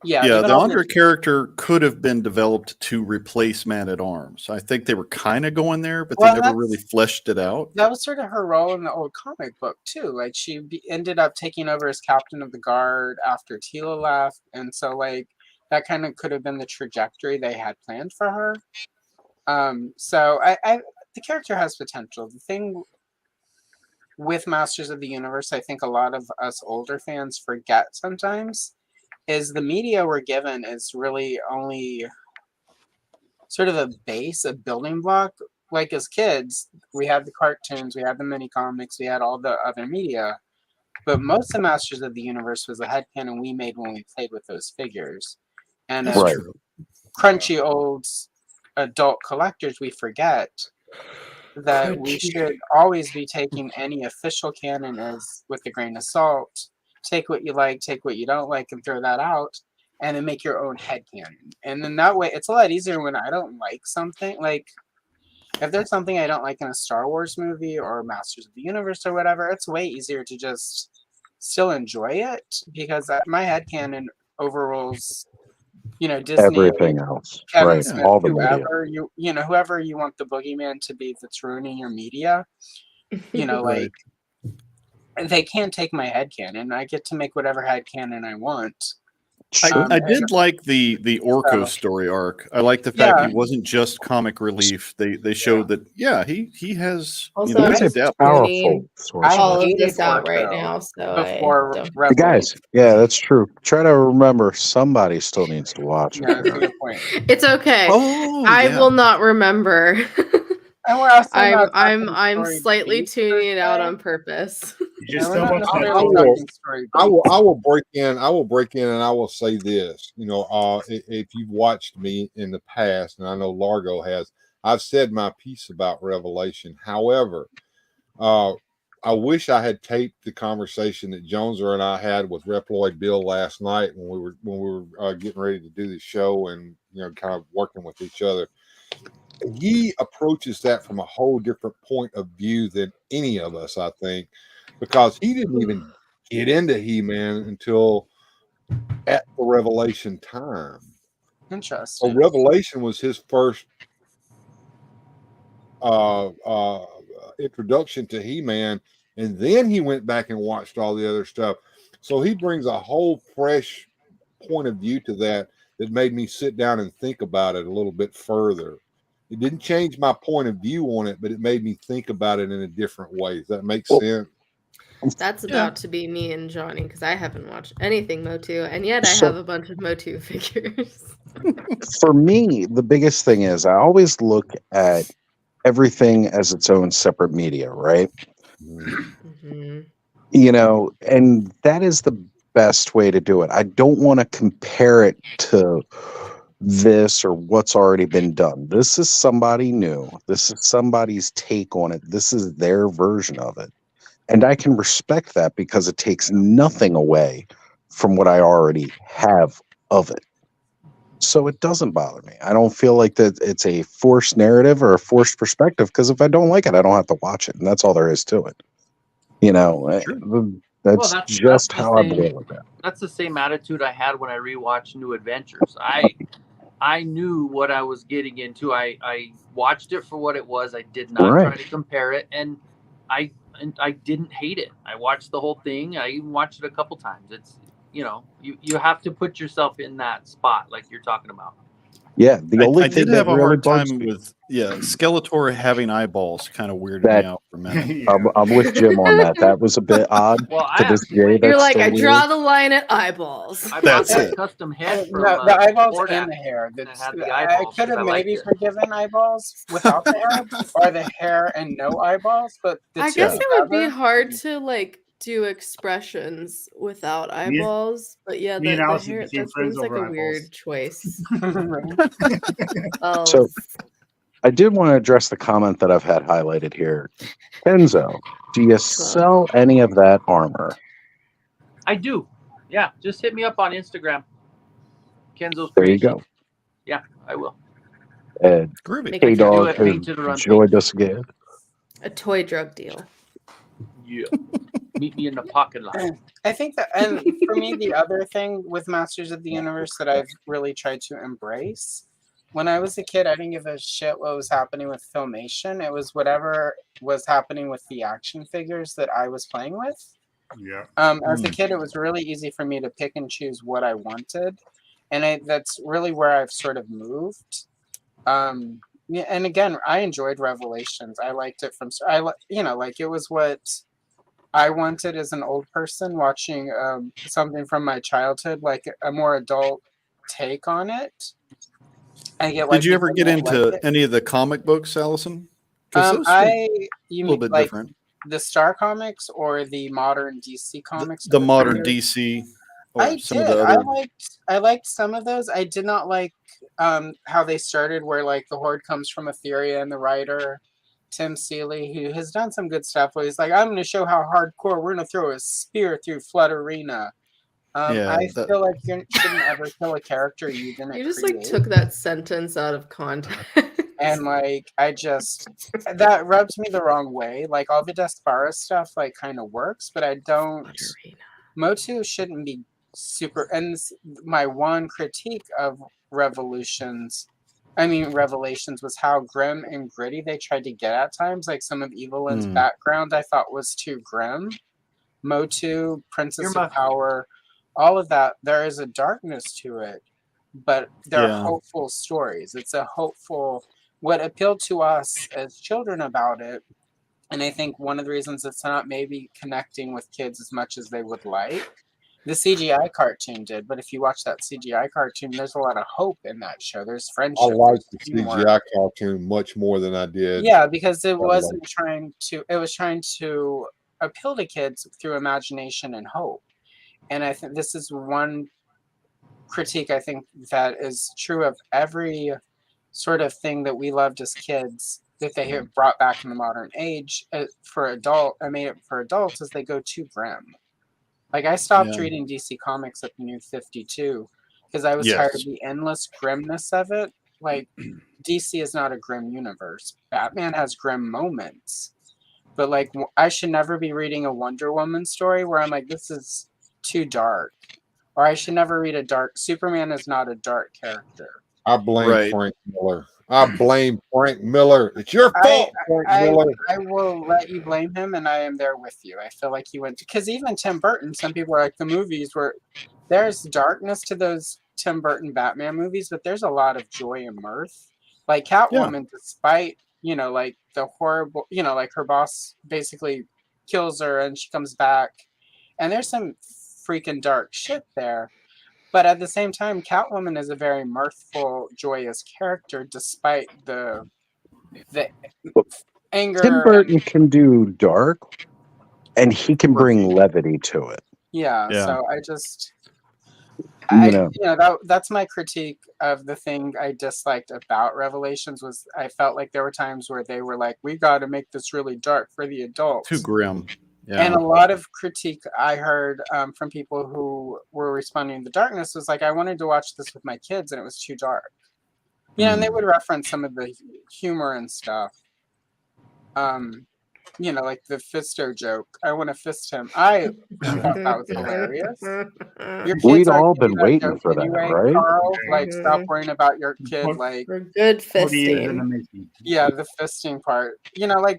Yeah, even the all Andra character could have been developed to replace Man at Arms. I think they were kind of going there, but Well, they never really fleshed it out. that was sort of her role in the old comic book too. Like she ended up taking over as captain of the guard after Tila left, and so like that kind of could have been the trajectory they had planned for her. So I the character has potential. The thing with Masters of the Universe, I think a lot of us older fans forget sometimes, is the media we're given is really only sort of a base, a building block. Like as kids, we had the cartoons, we had the mini comics, we had all the other media. But most of Masters of the Universe was a headcanon we made when we played with those figures. And as Right. crunchy old adult collectors, we forget that we should always be taking any official canon as with a grain of salt. Take what you like, take what you don't like, and throw that out, and then make your own headcanon. And then that way, it's a lot easier when I don't like something. Like, if there's something I don't like in a Star Wars movie or Masters of the Universe or whatever, it's way easier to just still enjoy it because my headcanon overrules, Disney, Everything else. Kevin Right. Smith, All the media. whoever you want the boogeyman to be that's ruining your media, like they can't take my headcanon. I get to make whatever headcanon I want. I did like the Orko So- story arc. I like the fact Yeah. he wasn't just comic relief. They showed that he has Also, I'm just depth. tuning I all of hated this out right Orko now, so before I don't. The guys, yeah, that's true. Try to remember somebody still needs to watch Yeah, that's a it. good point. It's okay. Oh, I yeah. will not remember. And we're also I'm not I'm talking I'm story slightly beats tuning it out per on purpose. Just we're so not much necessarily that- talking story I beats. will break in. I will break in, and I will say this. You know, if you've watched me in the past, and I know Largo has, I've said my piece about Revelation. However, I wish I had taped the conversation that Joneser and I had with Reploid Bill last night when we were getting ready to do the show and kind of working with each other. He approaches that from a whole different point of view than any of us, I think, because he didn't even get into He-Man until at the Revelation time. Interesting. So Revelation was his first introduction to He-Man, and then he went back and watched all the other stuff. So he brings a whole fresh point of view to that made me sit down and think about it a little bit further. It didn't change my point of view on it, but it made me think about it in a different way. Does that make sense? That's about to be me and Johnny because I haven't watched anything Motu, and yet I So- have a bunch of Motu figures. For me, the biggest thing is I always look at everything as its own separate media, right? Mm-hmm. You know, and that is the best way to do it. I don't want to compare it to this or what's already been done. This is somebody new. This is somebody's take on it. This is their version of it. And I can respect that because it takes nothing away from what I already have of it. So it doesn't bother me. I don't feel like that it's a forced narrative or a forced perspective because if I don't like it, I don't have to watch it. And that's all there is to it. You know, that's Well, just the how I same- boil it down. That's the same attitude I had when I rewatched New Adventures. I knew what I was getting into. I watched it for what it was. I did not Right. try to compare it, and I didn't hate it. I watched the whole thing. I even watched it a couple times. It's you have to put yourself in that spot like you're talking about. Yeah, the only I thing did that have a really hard bugs time me with Skeletor having eyeballs. Kind of weirded That- me out for a minute. I'm with Jim on that. That was a bit odd. Well, To this day, You're that's like, still I weird. draw the line at eyeballs. I That's bought that it. custom head from No, the eyeballs Ford and the Act, hair. and it That's, had the I eyeballs could because have I liked maybe it. forgiven eyeballs without the hair, or the hair and no eyeballs, but the I two guess it would be together. hard to like do expressions without eyeballs, but yeah, me and the Allison hair became that friends seems like over a eyeballs. weird choice. So I did want to address the comment that I've had highlighted here. Kenzo, do you sell any of that armor? I do. Yeah, just hit me up on Instagram. Kenzo's There you Creation. go. Yeah, I will. And Make K it do Dog it, has paint it or joined us again. A toy drug deal. Yeah. Meet me in the parking lot. I think that, and for me, the other thing with Masters of the Universe that I've really tried to embrace. When I was a kid, I didn't give a shit what was happening with Filmation. It was whatever was happening with the action figures that I was playing with. Yeah. As a kid, it was really easy for me to pick and choose what I wanted, and that's really where I've sort of moved. Yeah, and again, I enjoyed Revelations. I liked it from like it was what I wanted as an old person watching something from my childhood, like a more adult take on it. I get why Did you ever people get don't into like it. any of the comic books, Allison? 'Cause those are You a mean little bit like different. the Star Comics or the modern DC comics? The of modern period? DC or I some of did. the other. I liked some of those. I did not like how they started, where like the Horde comes from Etheria and the writer Tim Seeley, who has done some good stuff. Where he's like, I'm going to show how hardcore. We're going to throw a spear through Flood Arena. Yeah, I feel like you shouldn't ever kill a character you didn't. You just create. like took that sentence out of context. And like that rubs me the wrong way. Like all the Despara stuff like kind of works, but I don't. Motu shouldn't be super. And my one critique of Revelations was how grim and gritty they tried to get at times. Like some of Evelyn's background, I thought was too grim. Motu, Princess of Power, all of that. There is a darkness to it, but they're hopeful stories. It's a hopeful. What appealed to us as children about it, and I think one of the reasons it's not maybe connecting with kids as much as they would like, the CGI cartoon did. But if you watch that CGI cartoon, there's a lot of hope in that show. There's I friendship. liked the there's teamwork. CGI cartoon much more than I did. Yeah, because it Revelation. wasn't trying to. It was trying to appeal to kids through imagination and hope. And I think this is one critique I think that is true of every sort of thing that we loved as kids that they have brought back in the modern age made it for adults, is they go too grim. Like I stopped reading DC Comics at the New 52 because I was tired of the endless grimness of it. Like DC is not a grim universe. Batman has grim moments, but like I should never be reading a Wonder Woman story where I'm like, this is too dark. Or I should never read a dark. Superman is not a dark character. I blame Frank Miller. I blame Frank Miller. It's your fault, Frank Miller. I will let you blame him, and I am there with you. I feel like he went because even Tim Burton. Some people are like the movies where there's darkness to those Tim Burton Batman movies, but there's a lot of joy and mirth. Like Catwoman, despite like the horrible, like her boss basically kills her and she comes back, and there's some freaking dark shit there. But at the same time, Catwoman is a very mirthful, joyous character, despite the anger. Tim Burton can do dark, and he can bring levity to it. Yeah. So that's my critique of the thing I disliked about Revelations was I felt like there were times where they were like, we got to make this really dark for the adults. Too grim. Yeah. And a lot of critique I heard from people who were responding to the darkness was like, I wanted to watch this with my kids and it was too dark. And they would reference some of the humor and stuff. Like the fisto joke. I want to fist him. I thought that was hilarious. We'd all been waiting for that, anyway, right? Carl, like, stop worrying about your kid. Like, good fisting. Yeah, the fisting part.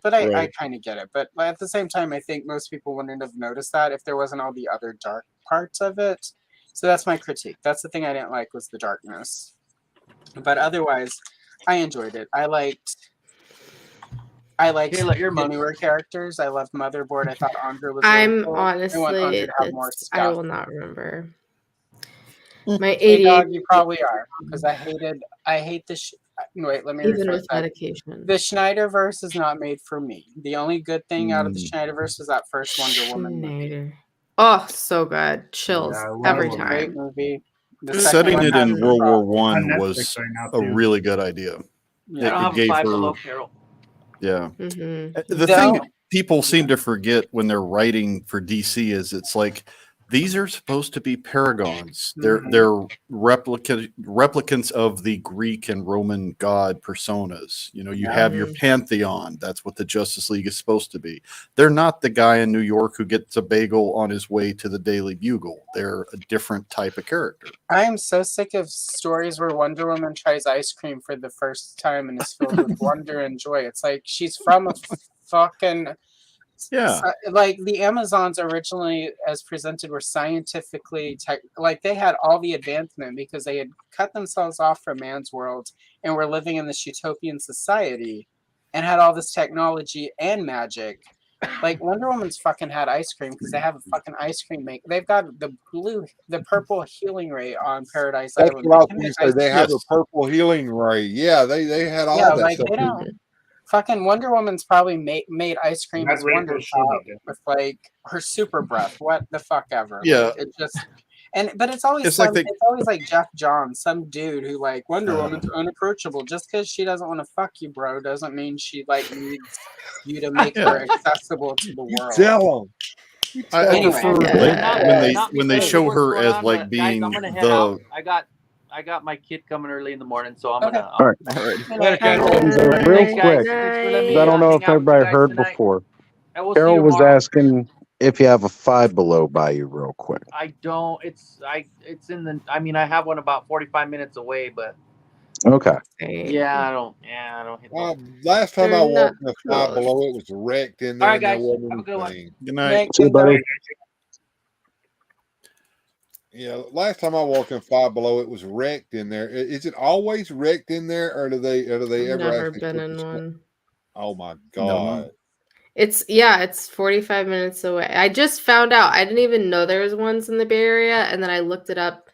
But I kind of get it. But at the same time, I think most people wouldn't have noticed that if there wasn't all the other dark parts of it. So that's my critique. That's the thing I didn't like was the darkness. But otherwise, I enjoyed it. I liked newer characters. I loved Motherboard. I thought Andre was. I'm cool. honestly, I will not remember. My Hey, ADHD. dog, you probably are because I hate the. Wait, let me Even rephrase with that. medication. The Schneiderverse is not made for me. The only good thing out of the Schneiderverse is that first Wonder Woman movie. Oh, so good. Chills every Great time. movie. Setting it in World War On One Netflix was right now, a too. really good idea. Yeah. I don't have a Five Below, Carol. Yeah. Mm-hmm. The thing people seem to forget when they're writing for DC is it's like these are supposed to be paragons. They're replicants of the Greek and Roman god personas. You have your pantheon. That's what the Justice League is supposed to be. They're not the guy in New York who gets a bagel on his way to the Daily Bugle. They're a different type of character. I am so sick of stories where Wonder Woman tries ice cream for the first time and is filled with wonder and joy. It's like she's from a fucking. Yeah. Like the Amazons originally, as presented, were scientifically like they had all the advancement because they had cut themselves off from man's world and were living in this utopian society and had all this technology and magic. Like Wonder Woman's fucking had ice cream because they have a fucking ice cream make. They've got the purple healing ray on Paradise That's Island. what I was going to say. They have a purple healing ray. Yeah, they had all that like stuff. they don't. Fucking Wonder Woman's probably made ice cream That's as really Wonder cool shit, Top dude. with like her super breath. What the fuck ever. Yeah. Like, it just but it's always It's like it's always like Jeff Johns, some dude who like Wonder Woman's unapproachable. Just because she doesn't want to fuck you, bro, doesn't mean she like needs you to make her accessible to the world. Tell them. I prefer when they show her going as on, like but being guys, I'm gonna head out. the. I got my kid coming early in the morning, so I'm gonna. All right. Later, guys. Real Thanks, guys. quick, Thanks for letting 'cause me I don't know hang if out with you everybody guys heard tonight. before. I will see you Carol was tomorrow. asking if you have a Five Below by you, real quick. I don't. It's in the. I mean, I have one about 45 minutes away, but Okay. yeah, I don't hit those. Last time I They're walked not in a Five close. Below, it was wrecked in there. All right, and there guys. wasn't Have a good one. anything. Good night. See you, buddy. Yeah, last time I walked in Five Below, it was wrecked in there. Is it always wrecked in there, or do they I've ever never actually been put in the stuff? one. Oh my god! It's 45 minutes away. I just found out. I didn't even know there was ones in the Bay Area, and then I looked it up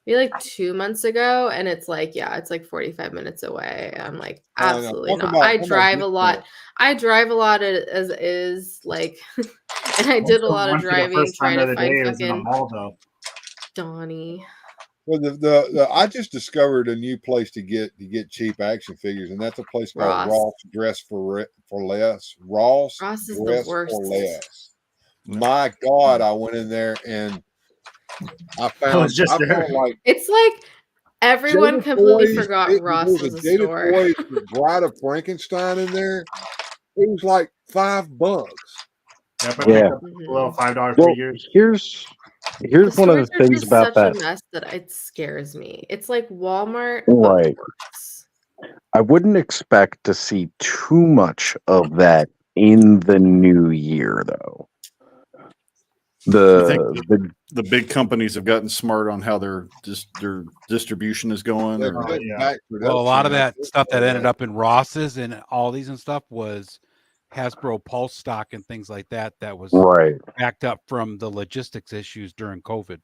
maybe like 2 months ago, and it's like, yeah, it's like 45 minutes away. I'm like, No, no, absolutely talk not. about- I talk about drive a this lot. one. I drive a lot as is, like, and I did a lot of Went for the driving first time trying the to other find day. It was in a fucking mall though. Donnie. Well, the I just discovered a new place to get cheap action figures, and that's a place called Ross. Ross Dress for Less. Ross Ross is the Dress worst. for Less. My God, I went in there and I found just I there. found like It's like everyone Jada completely Toys. forgot Ross There was a Jada store. Toys Bride of Frankenstein in there. It was like $5. Yeah, but Yeah. below $5 Well, figures. here's The one of the stores are things just about such that. a mess that it scares me. It's like Walmart, Right. but worse. I wouldn't expect to see too much of that in the new year, though. You think The the big companies have gotten smart on how their distribution is going? They're Or cutting back Well, a lot of production. that stuff that ended up in Ross's and Aldi's and stuff was Hasbro Pulse stock and things like that. That was Right. backed up from the logistics issues during COVID.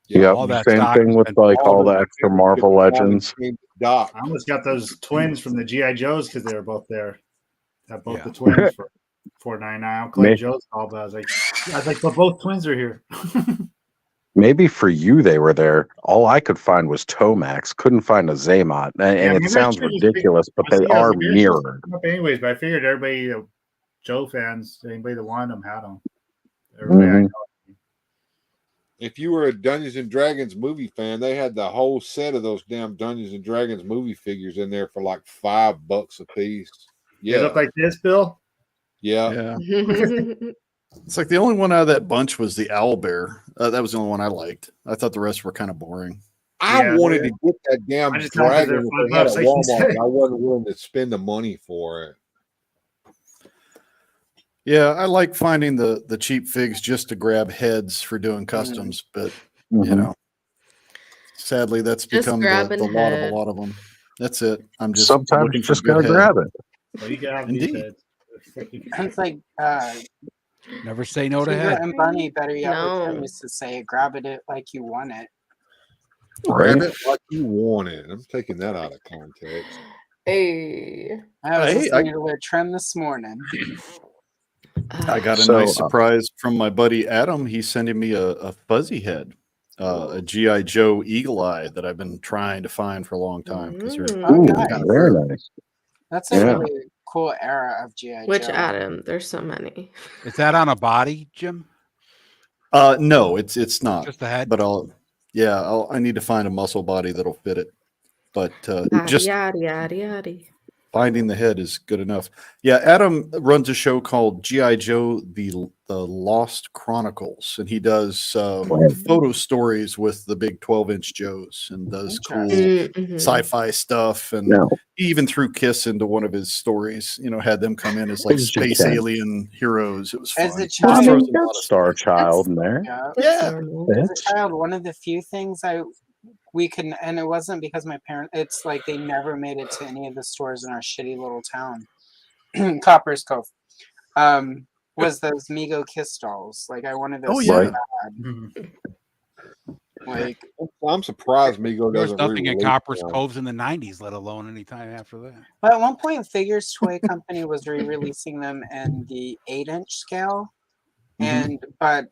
Yep. All that Same stock thing has with been like pulled all the over. extra Marvel Legends. Doc. I almost got those twins from the GI Joes because they were both there. Got both Yeah. the twins for $4.99. I'm Me- Clay Joe's call, but I was like, but both twins are here. Maybe for you they were there. All I could find was Tomax. Couldn't find a Zaymot, and Yeah, it maybe I sounds should've just ridiculous, but I they was like, are maybe I should've mirrored. come up anyways, but I figured everybody, Joe fans, anybody that wanted them had them. Everybody I Mhm. know. If you were a Dungeons and Dragons movie fan, they had the whole set of those damn Dungeons and Dragons movie figures in there for like $5 a piece. They Yeah, look like this, Bill. yeah. It's like the only one out of that bunch was the owl bear. That was the only one I liked. I thought the rest were kind of boring. I Yeah, wanted they're- to get that damn I just know 'cause dragon they're if they had $5, at like you Walmart, said. but I wasn't willing to spend the money for it. Yeah, I like finding the cheap figs just to grab heads for doing customs, but you Mhm. know, sadly that's Just become grabbing the lot of head. a lot of them. That's it. I'm just Sometimes looking you for just good gotta head. grab it. Well, you can have these Indeed. heads. It's like Never say no to Sugar head. and Bunny, better yet, with him No. used to say, "Grab it like you want it." Grab Right? it like you want it. I'm taking that out of context. Hey. I was Hey, listening to their trend this morning. I got a So, nice surprise from my buddy Adam. He's sending me a fuzzy head, a GI Joe Eagle Eye that I've been trying to find for a long time because they're Oh, Ooh, nice. kind of very rare. nice. That's a Yeah. really cool era of GI Which Joe. Adam? There's so many. Is that on a body, Jim? No, it's not. Just the head? But I need to find a muscle body that'll fit it. But Yada just yada yada yada. finding the head is good enough. Yeah, Adam runs a show called GI Joe the Lost Chronicles, and he does photo stories with the big 12-inch Joes and does cool Mhm. sci-fi stuff. And No. he even threw Kiss into one of his stories. You know, had them come in as like As you space can. alien heroes. It was As fun. a Just child, throws in a lot of Star Child in there. yeah. That's Yeah. normal. As a It's child, one of the few things we could, and it wasn't because my parents, it's like they never made it to any of the stores in our shitty little town, Copper's Cove, was those Mego Kiss dolls. Like I wanted those Oh, so yeah. bad. Like I'm surprised Mego There was doesn't nothing in re-release Copper's them. Coves in the 90s, let alone any time after that. But at one point, Figures Toy Company was re-releasing them in the 8-inch scale, but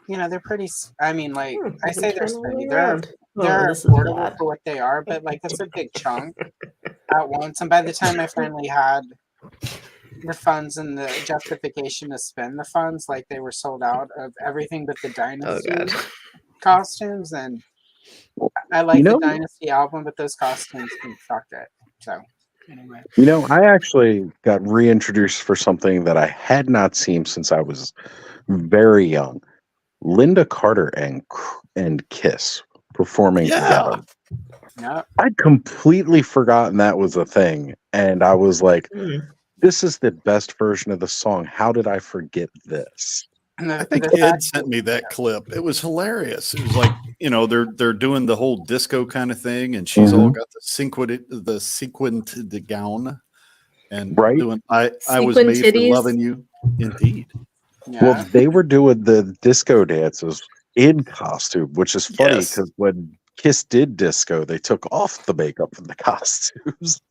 you know they're pretty. I mean, like I say, they're Turn all the spendy. way They're around. they're This is affordable bad. for what they are, but like it's a big chunk at once. And by the time I finally had the funds and the justification to spend the funds, like they were sold out of everything but the Dynasty God. costumes, and I like You the know- Dynasty album, but those costumes can fuck it. So anyway. You know, I actually got reintroduced for something that I had not seen since I was very young. Linda Carter and Kiss performing together. Yeah. I'd completely forgotten that was a thing, and I was like, "This is the best version of the song. How did I forget this?" I think Ed sent me that clip. It was hilarious. It was like, you know, they're doing the whole disco kind of thing, and she's all got the sequined gown, and Right. doing I was Sequin made for titties? loving you. Indeed. Well, they were doing the disco dances in costume, which is funny Yes. because when Kiss did disco, they took off the makeup from the costumes.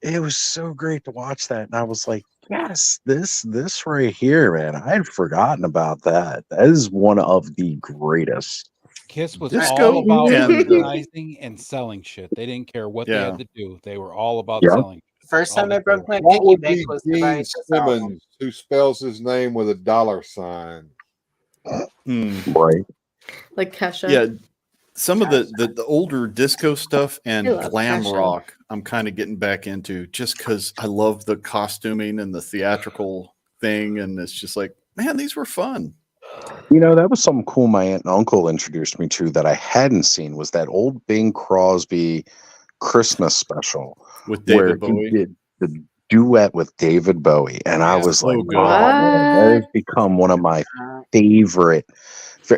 It was so great to watch that, and I was like, yes, this right here, man. I had forgotten about that. That is one of the greatest. Kiss was Disco all about and organizing and selling shit. They didn't care what they Yeah. had to do. They were all about Yeah. selling. First All time they I broke my What pinky would bank be was to buy Gene this album. Simmons, who spells his name with a $sign? Right. Like Kesha. Yeah, some of the older disco stuff and I love glam Kesha. rock I'm kind of getting back into just because I love the costuming and the theatrical thing, and it's just like, man, these were fun. You know, that was something cool my aunt and uncle introduced me to that I hadn't seen, was that old Bing Crosby Christmas special With where David Bowie. he did the duet with David Bowie. And I Yeah, was so like, good. oh man, that has become one of my favorite.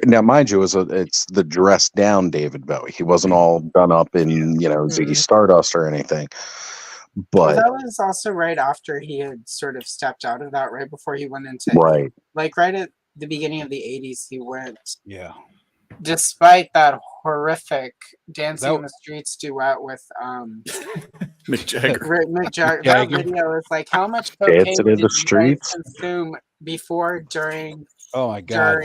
Now, mind you, it's the dressed down David Bowie. He wasn't all done up in, Ziggy Stardust or anything. Well, But that was also right after he had sort of stepped out of that, right before he went into right. like right at the beginning of the 80s, he went. Yeah. Despite that horrific Dancing That- in the Streets duet with Mick Jagger. Mick Jagger. That Jagger. video is like, how much cocaine Dancing did in the you guys Streets. consume before, during, Oh my god.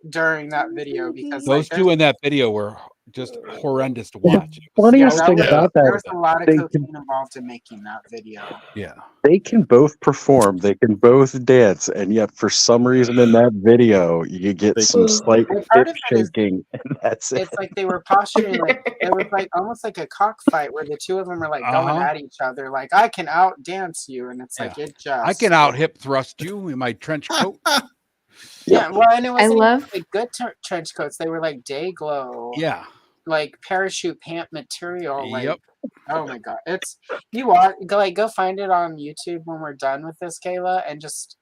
during that video? Because Those like, two in that video were just horrendous to watch. Funniest that thing was, about there that, was a lot of they cocaine involved in making that video. Yeah. they can both perform, they can both dance, and yet for some reason in that video you get some slight And part hip of it is shaking, and that's it. it's like they were posturing, like it was like almost like a cockfight where the two of them are like going Uh-huh. at each other, like I can out dance you, and it's like it just I can out hip thrust you in my trench coat. Yeah, well, and it wasn't love- even, like good trench coats. They were like day glow. Yeah. Like parachute pant material. Like, Yep. oh my god, it's you want go find it on YouTube when we're done with this, Kayla, and just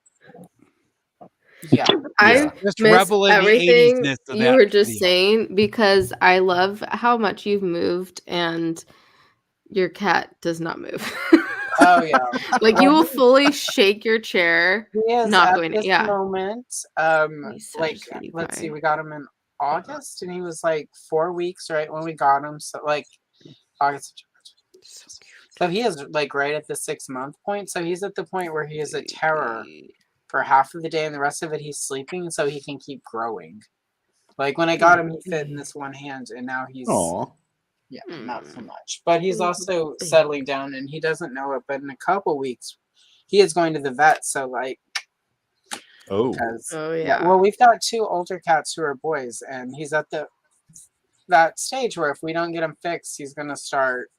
yeah. I Just miss revel in the everything 80s-ness of you that were just video. saying because I love how much you've moved and your cat does not move. Oh yeah. Like you will fully shake your chair, He is not at going this to, yeah. moment. He's such a Like sweetie let's pie. see, we got him in August, and he was like 4 weeks right when we got him. So like August. So he is like right at the 6-month point. So he's at the point where he is a terror for half of the day, and the rest of it he's sleeping, so he can keep growing. Like when I got him, he fit in this one hand, and now he's Aw. yeah, not so much. But he's also settling down, and he doesn't know it. But in a couple weeks, he is going to the vet. So like, Oh. Oh yeah. well, we've got 2 older cats who are boys, and he's at that stage where if we don't get him fixed, he's gonna start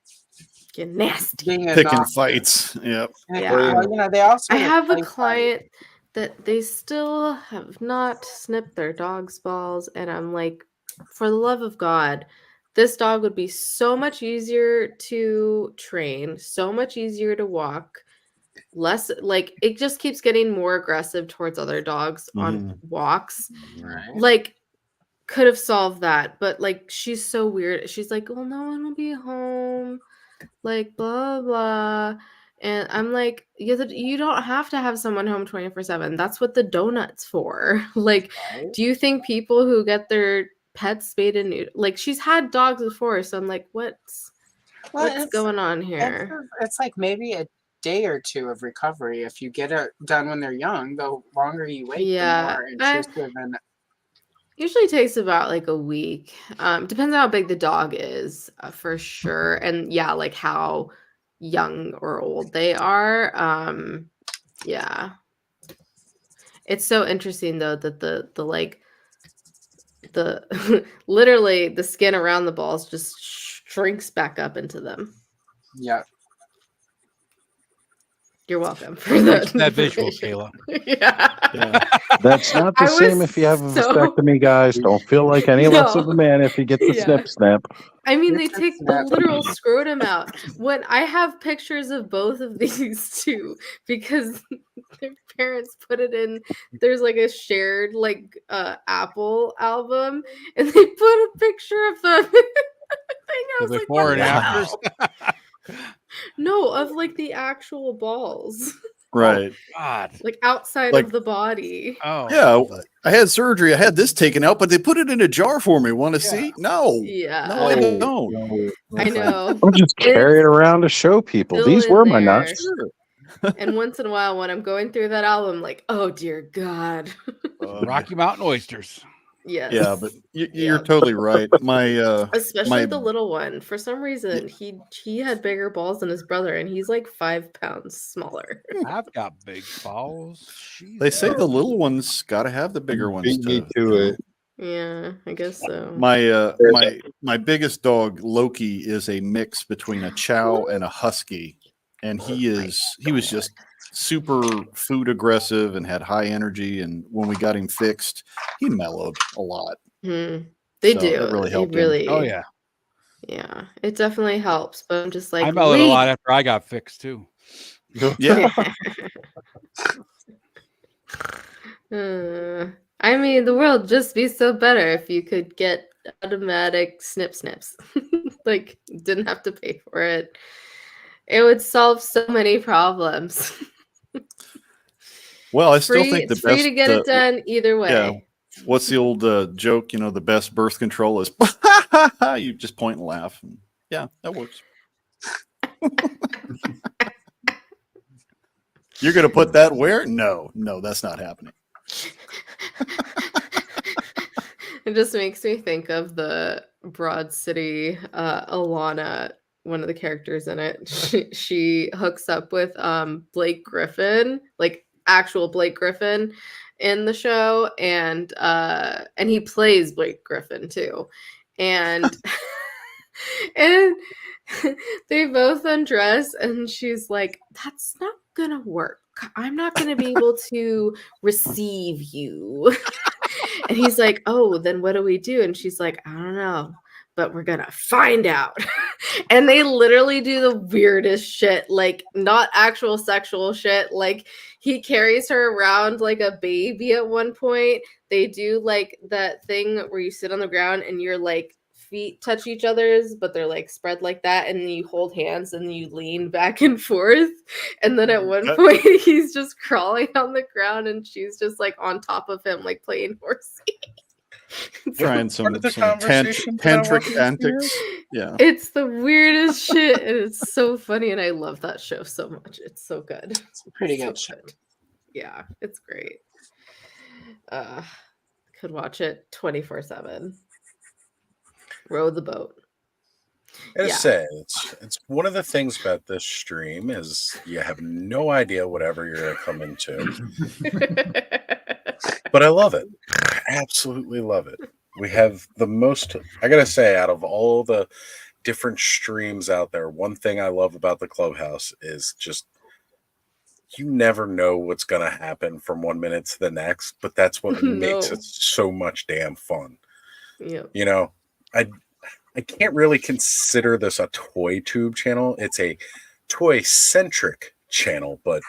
Get nasty. being Picking obnoxious. fights. Yep. Yeah. Well, they also I have a play client that they still have not snipped their dog's balls, and I'm like, for the love of God, this dog would be so much easier to train, so much easier to walk, less like it just keeps getting more aggressive towards other dogs on walks. Right. Like could have solved that, but like she's so weird. She's like, well, no one will be home, like blah blah. And I'm like, you don't have to have someone home 24/7. That's what the donut's for. Like, do you think people who get their pets spayed and neutered, like she's had dogs before, so I'm like, what's going on here? It's like maybe a day or 2 of recovery. If you get it done when they're young, the longer you wait, Yeah, the more intrusive and usually takes about like a week. Depends on how big the dog is, for sure, and yeah, like how young or old they are. Yeah, it's so interesting though that the like the literally the skin around the balls just shrinks back up into them. yeah. You're welcome for that. That visual, information. Kayla. Yeah. That's not the I same was if you have a so- vasectomy, guys. Don't feel like any less of a man if you get the Yeah. snip snap. I mean, they It's a take the snap. literal scrotum out. When I have pictures of both of these two because their parents put it in. There's like a shared like Apple album, and they put a picture of the thing. I was like, Before what and the afters. hell? No, of like the actual balls. Right. God. Like outside Like- of the body. Oh. Yeah, I had surgery. I had this taken out, but they put it in a jar for me. Want to see? No. Yeah. No, I don't. I know. I'm just carrying it around to show people. Still These in were my there. nuts. And once in a while, when I'm going through that album, like, oh dear God. Rocky Mountain oysters. Yes. Yeah, but you're totally right. My Especially my the little one. For some reason, he had bigger balls than his brother, and he's like 5 pounds smaller. I've got big balls. they say the little ones got to have the bigger ones. Beat me to it. Yeah, I guess so. My biggest dog Loki is a mix between a Chow and a Husky, and he was just super food aggressive and had high energy. And when we got him fixed, he mellowed a lot. They So do. it really helped him. really. Oh yeah. Yeah, it definitely helps. But I'm just like, I mellowed a wait. lot after I got fixed too. Yeah. I mean, the world would just be so better if you could get automatic snips. Like, didn't have to pay for it. It would solve so many problems. Well, I still think the it's free best to get it done either way. Yeah. What's the old joke? You know, the best birth control is you just point and laugh. And yeah, that works. You're going to put that where? No, that's not happening. It just makes me think of the Broad City Alana, one of the characters in it. She hooks up with Blake Griffin, like actual Blake Griffin in the show, and he plays Blake Griffin too. And and they both undress, and she's like, that's not gonna work. I'm not gonna be able to receive you. And he's like, oh, then what do we do? And she's like, I don't know, but we're gonna find out. And they literally do the weirdest shit, like not actual sexual shit. Like he carries her around like a baby at one point. They do like that thing where you sit on the ground and your like feet touch each other's, but they're like spread like that, and then you hold hands and you lean back and forth. And then at one point he's just crawling on the ground and she's just like on top of him, like playing horsey. Trying some tantric antics. Yeah. It's the weirdest shit, and it's so funny, and I love that show so much. It's so good. It's a pretty good show. Yeah, it's great. Could watch it 24/7. Row the boat. I gotta say, it's one of the things about this stream is you have no idea whatever you're gonna come into. But I love it. I absolutely love it. We have the most, I gotta say, out of all the different streams out there, one thing I love about the Clubhouse is just you never know what's gonna happen from 1 minute to the next, but that's what makes it so much damn fun. Yeah. You know, I can't really consider this a toy tube channel. It's a toy centric channel, but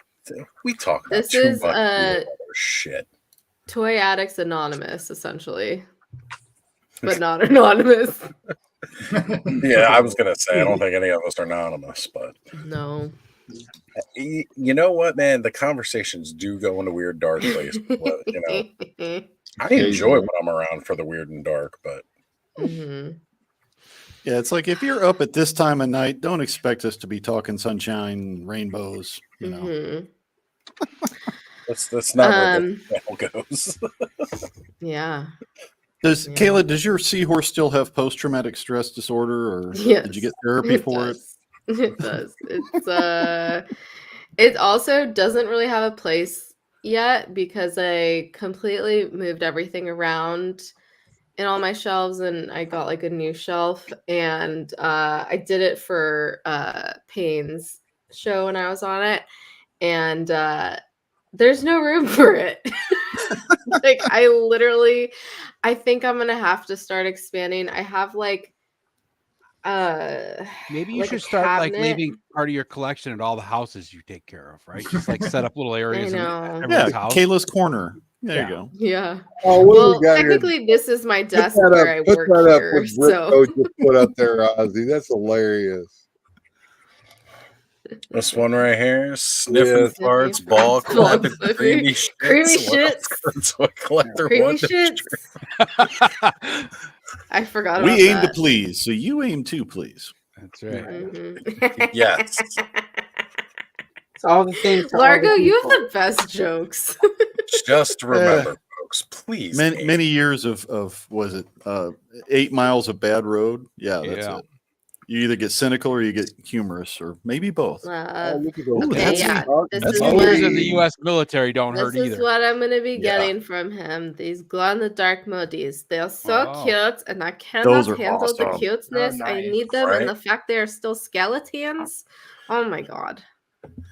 we talk about This too is much other shit. Toy Addicts Anonymous, essentially, but not anonymous. Yeah, I was gonna say I don't think any of us are anonymous, but No. you know what, man? The conversations do go into weird, dark places. But, you know, I enjoy when I'm around for the weird and dark, but. Yeah, it's like if you're up at this time of night, don't expect us to be talking sunshine, rainbows. You know, that's not where the channel goes. Yeah. Kayla, does your seahorse still have post-traumatic stress disorder, or did you get therapy for it? It does. It's it also doesn't really have a place yet because I completely moved everything around in all my shelves, and I got like a new shelf, and I did it for Payne's show when I was on it, and there's no room for it. Like I think I'm gonna have to start expanding. I have like maybe you like should a start like cabinet. leaving part of your collection at all the houses you take care of, right? Just like set up little areas in know. everyone's house. Kayla's corner. There you go. Yeah. Oh, what do Well, we got here? technically, this is my Put desk that where up, I put work that up here. what So Rico just put up there, Ozzy. That's hilarious. This one right here, sniffing Yes. farts, ball clapping, creamy shits. Creamy What else shits. That's what collector Creamy one. shits. I forgot We about aim to that. please, so you aim to please. That's right. Mhm. Yes. It's all the things. to all the Largo, you people. have the best jokes. Just remember, folks, please. Many years of was it 8 miles of bad road? Yeah, that's Yeah. it. You either get cynical or you get humorous, or maybe both. look at those Ooh, Okay, that's- yeah. This that's is all what, Years in the U.S. military don't this hurt is either. what I'm gonna be Yeah. getting from him. These glow-in-the-dark modis. They're so Wow. cute, and I cannot Those are handle the awesome. cuteness. Oh, I nice. need them, Right? and the fact they are still skeletons. Oh my god.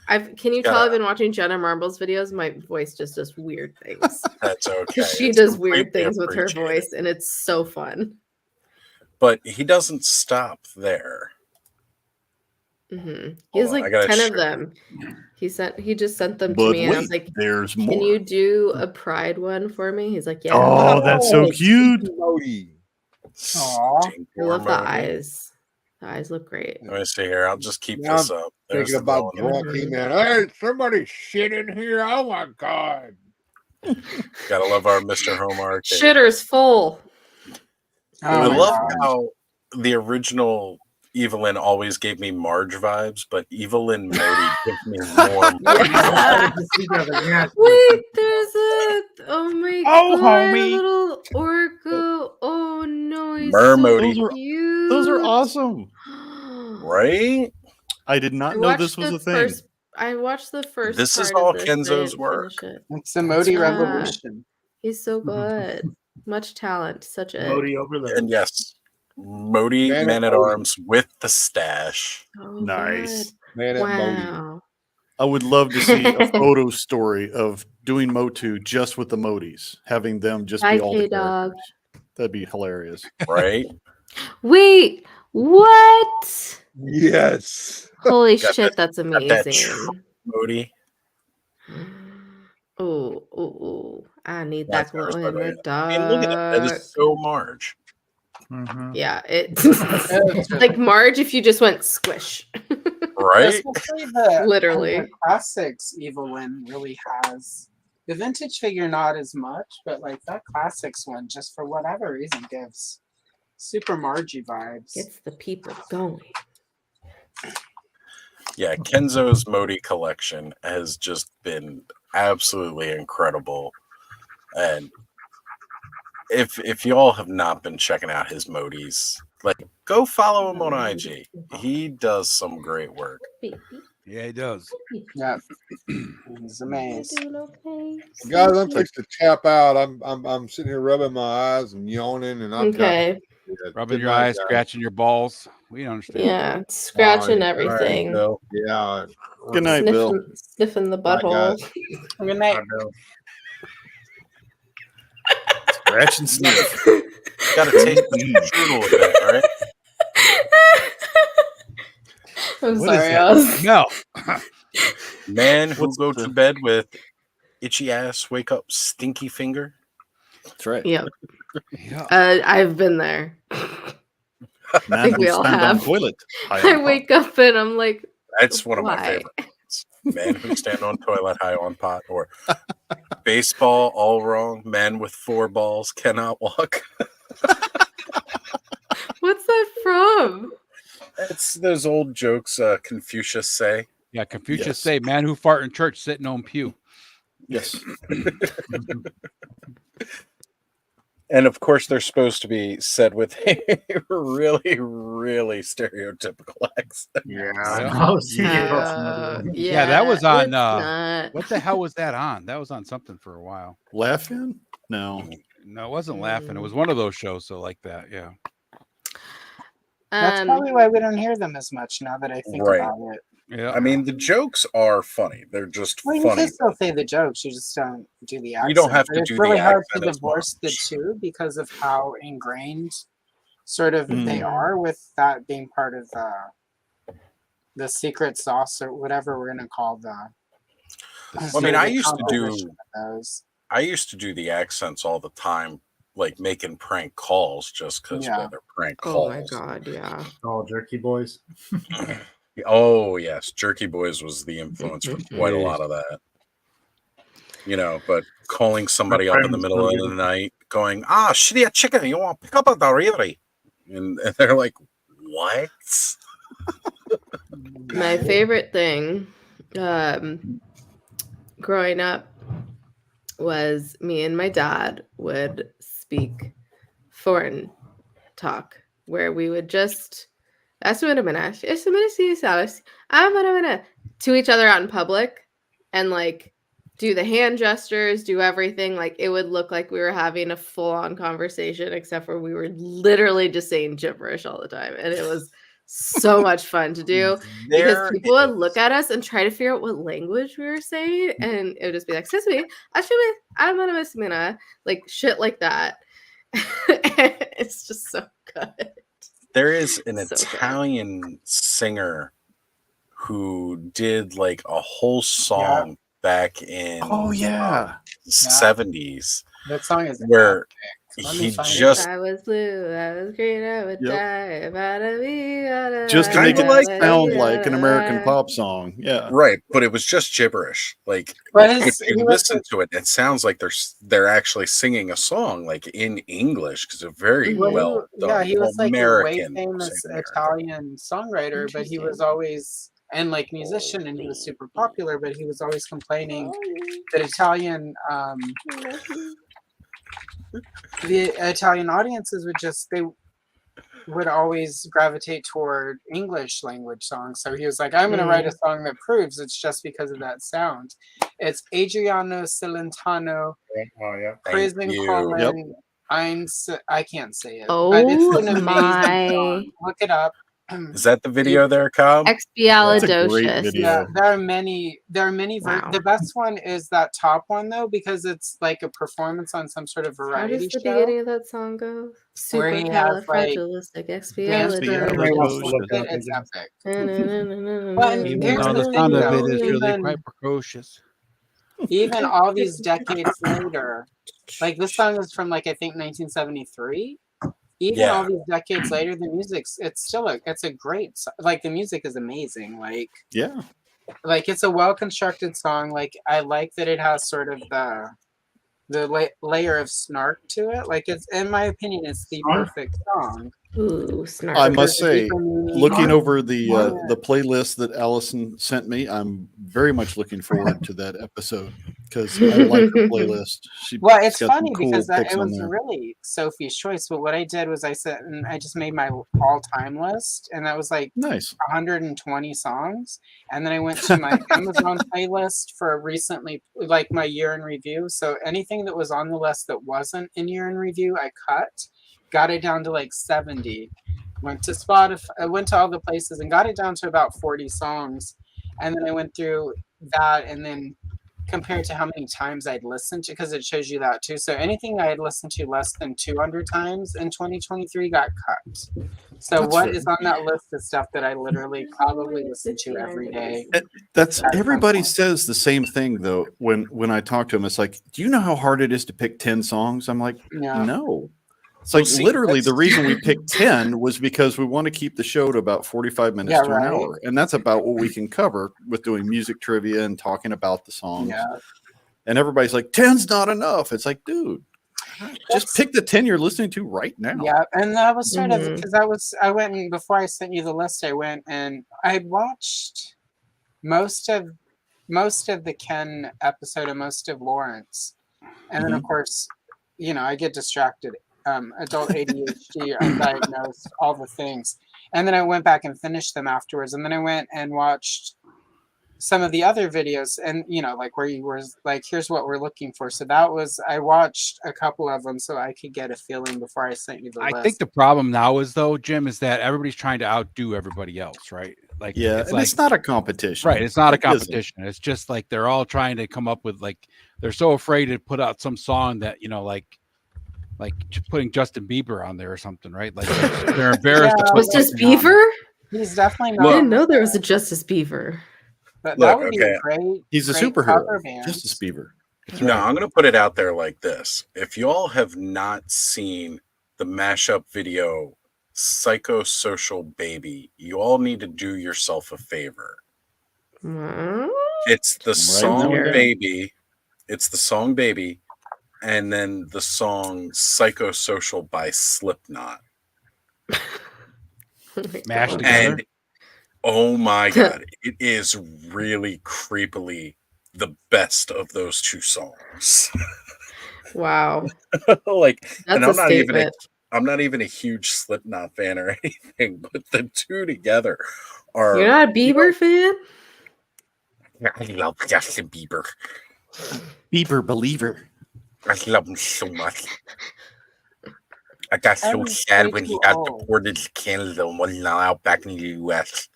Can you Gotta- tell I've been watching Jenna Marbles videos? My voice just does weird things. That's okay. Because she It's does weird completely things with her appreciated. voice, and it's so fun. But he doesn't stop there. Hmm He has Hold on, I like gotta 10 show of them. He just sent them to But me, and I wait, was like, there's "Can more. you do a pride one for me?" He's like, "Yeah." Oh, that's so cute. Modi. Aw. I love the Modi. eyes. The eyes look great. Let me see here. I'll just keep Now this up. There's Thinking the about glowing drunk one. He-Man. Hey, somebody shit in here. Oh my god. Gotta love our Mr. Home Arcade. Shitter's full. I Oh my love god. how the original Evelyn always gave me Marge vibes, but Evelyn Modi gives me more. Wait, there's a oh my Oh, god, homie. a little orco. Oh no, he's Mermody. so cute. Those are awesome. Right? I did not know this was a thing. I watched the first. This is part all of this. I Kenzo's didn't work. finish it. It's the Modi Yeah. revolution. He's so good. Much talent. Such a Modi over there. And yes, Modi Man at Man at Modi. Arms with the stash. oh, Nice. Man good. at Modi. Wow. I would love to see a photo story of doing Motu just with the Modis, having them just Hi, be all the K-Dog. characters. That'd be hilarious. Right? Wait, what? Yes. Holy Got shit, that's got that amazing. Modi. Oh, I need That's that glow ours, by in the way. the I mean, look at that. That dark. is so Marge. Mhm. Yeah, it's like Marge if you just went squish. Right? Especially the Literally. the classics Evelyn really has. The vintage figure not as much, but like that classics one, just for whatever reason, gives super Margie vibes. Gets the people going. Yeah, Kenzo's Modi collection has just been absolutely incredible. And if y'all have not been checking out his Modis, like go follow him on IG. He does some great work. Yeah, he does. Yeah, he's amazed. Guys, I'm fixing to tap out. I'm sitting here rubbing my eyes and yawning, and I'm Okay. Rubbing Good your night, eyes, guys. scratching your balls. We don't understand. Yeah, scratching All right, everything. Bill. Yeah. Good night, Bill. Sniffing the Night, butthole. guys. Good night. Scratch and sniff. Gotta take the strudel a bit, right? I'm What is sorry, that? Oz. No. Man who What's go the- to bed with itchy ass, wake up stinky finger. That's right. Yep. Yeah. I've been there. Man think who we all stand on have. toilet. high I on wake up and I'm like, That's one of my why? favorites. Man who stand on toilet high on pot, or baseball all wrong. Man with 4 balls cannot walk. What's that from? It's those old jokes Confucius say. Yeah, Confucius Yes. say, man who fart in church sitting on pew. Yes. And of course, they're supposed to be said with a really, really stereotypical accent. Yeah. Yeah, that was on. it's not. What the hell was that on? That was on something for a while. Laughing? No. No, it wasn't laughing. It was one of those shows. So like that. Yeah. That's probably why we don't hear them as much now that I think Right. about it. Yeah. I mean, the jokes are funny. They're just Well, you funny. can still say the jokes. You just don't do the accent. You don't have But to it's do the really hard to accent as divorce the two because of how ingrained sort of they are with that being part of the secret sauce or whatever we're gonna call the. Well, I mean, the I used to composition do. of those. I used to do the accents all the time, like making prank calls, just because Yeah. they're prank Oh calls. my god, yeah. All jerky boys. Oh yes, Jerky Boys was the influence for quite a lot of that. But calling somebody up in the middle of the night, going, shitty chicken, you want to pick up a delivery? And they're like, what? My favorite thing growing up was me and my dad would speak foreign talk, where we would just to each other out in public and like do the hand gestures, do everything. Like it would look like we were having a full-on conversation, except for we were literally just saying gibberish all the time. And it was so much fun to do because people would look at us and try to figure out what language we were saying. And it would just be like, like shit like that. It's just so good. There is an So good. Italian singer who did like a whole song back in 70s. That song is where epic. he just I was blue, I was green, I would die. Just to make it sound like an American pop song. Yeah. Right, but it was just gibberish. Like But if his- you he was listen to it, it sounds like they're actually singing a song like in English because they're very well done. Yeah, he was like a way American famous Italian songwriter, but he was always and like musician, and he was super popular. But he was always complaining that the Italian audiences would always gravitate toward English language songs. So he was like, I'm going to write a song that proves it's just because of that sound. It's Adriano Celentano, Praising Colin. I can't say it. but it's an amazing song. Look it up. Is that the video there, Cobb? Expialidocious. Yeah, there are many. The best one is that top one though, because it's like a performance on some sort of How variety does the show. beginning of that song go? Where he has, like, Supercalifragilisticexpialidocious. It's epic. Even Here's though the the thing, sound of though, it is really even- quite precocious. Even all these decades later, like this song is from like I think 1973. Even Yeah. all these decades later, the music's it's a great like the music is amazing. Like Yeah. like it's a well constructed song. Like I like that it has sort of the layer of snark to it. Like it's in my opinion, it's the perfect song. Ooh, snark. I must say, looking over the Yeah. playlist that Allison sent me, I'm very much looking forward to that episode because I like the playlist. Well, it's got some funny cool because picks it on was there. really Sophie's choice. But what I did was I said, and I just made my all-time list, and that was like Nice. 120 songs. And then I went to my Amazon playlist for recently, like my year in review. So anything that was on the list that wasn't in year in review, I cut, got it down to like 70. Went to Spotify, I went to all the places and got it down to about 40 songs. And then I went through that and then compared to how many times I'd listened to, because it shows you that too. So anything I had listened to less than 200 times in 2023 got cut. So That's what fair. is on that list is stuff that I literally probably listen to every day. That's everybody says the same thing though. When I talk to them, it's like, do you know how hard it is to pick 10 songs? I'm like, Yeah. no. It's like see, literally the that's- reason we picked 10 was because we want to keep the show to about 45 minutes Yeah, to an right. hour. And that's about what we can cover with doing music trivia and talking about the songs. Yeah. And everybody's like, 10's not enough. It's like, dude, just pick the 10 you're listening to right now. Yeah, and that was sort of because I went and before I sent you the list, I went and I watched most of the Ken episode and most of Lawrence, and then of course, I get distracted. Adult ADHD, undiagnosed, all the things, and then I went back and finished them afterwards, and then I went and watched some of the other videos, and like where you were like, here's what we're looking for. So I watched a couple of them so I could get a feeling before I sent you the list. I think the problem now is though, Jim, is that everybody's trying to outdo everybody else, right? Like, Yeah, it's and like, it's not a competition. right? It's not a It isn't. competition. It's just like they're all trying to come up with like they're so afraid to put out some song that like putting Justin Bieber on there or something, right? Like they're embarrassed. to put Justice something on there. Beaver? He's definitely I not. didn't know there was a Justice Beaver. But Look, that would be okay. a great. He's a great superhero. cover band. Justice Beaver. No, I'm going to put it out there like this. If y'all have not seen the mashup video Psychosocial Baby. You all need to do yourself a favor. It's the song now. Baby. It's the song Baby. And then the song Psychosocial by Slipknot. Mashed together. And oh my God, it is really creepily the best of those two songs. Wow. Like, That's and a statement. I'm not even a huge Slipknot fan or anything, but the two together are. You're not a Bieber fan? I love Justin Bieber. Bieber believer. I love him so much. I got so sad when he got deported to Canada and wasn't allowed back in the U.S.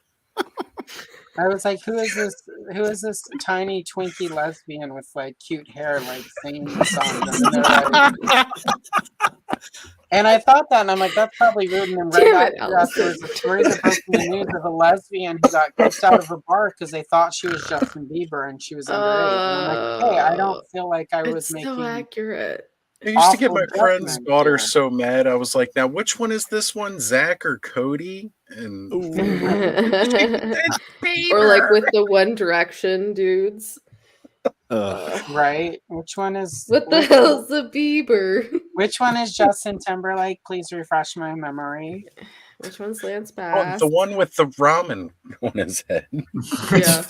I was like, who is this? Who is this tiny Twinkie lesbian with like cute hair, like singing the song? And I thought that, and I'm like, that's probably rude. And then right after there was a story that broke in the news of a lesbian who got kicked out of a bar because they thought she was Justin Bieber and she was underage. And I'm like, hey, I don't feel like I was making. So accurate. I used to get my friend's daughter so mad. I was like, now which one is this one, Zach or Cody? And Or like with the One Direction dudes. Right? Which one is? What the hell's the Bieber? Which one is Justin Timberlake? Please refresh my memory. Which one's Lance Oh, Bass? the one with the ramen on his head. Yeah.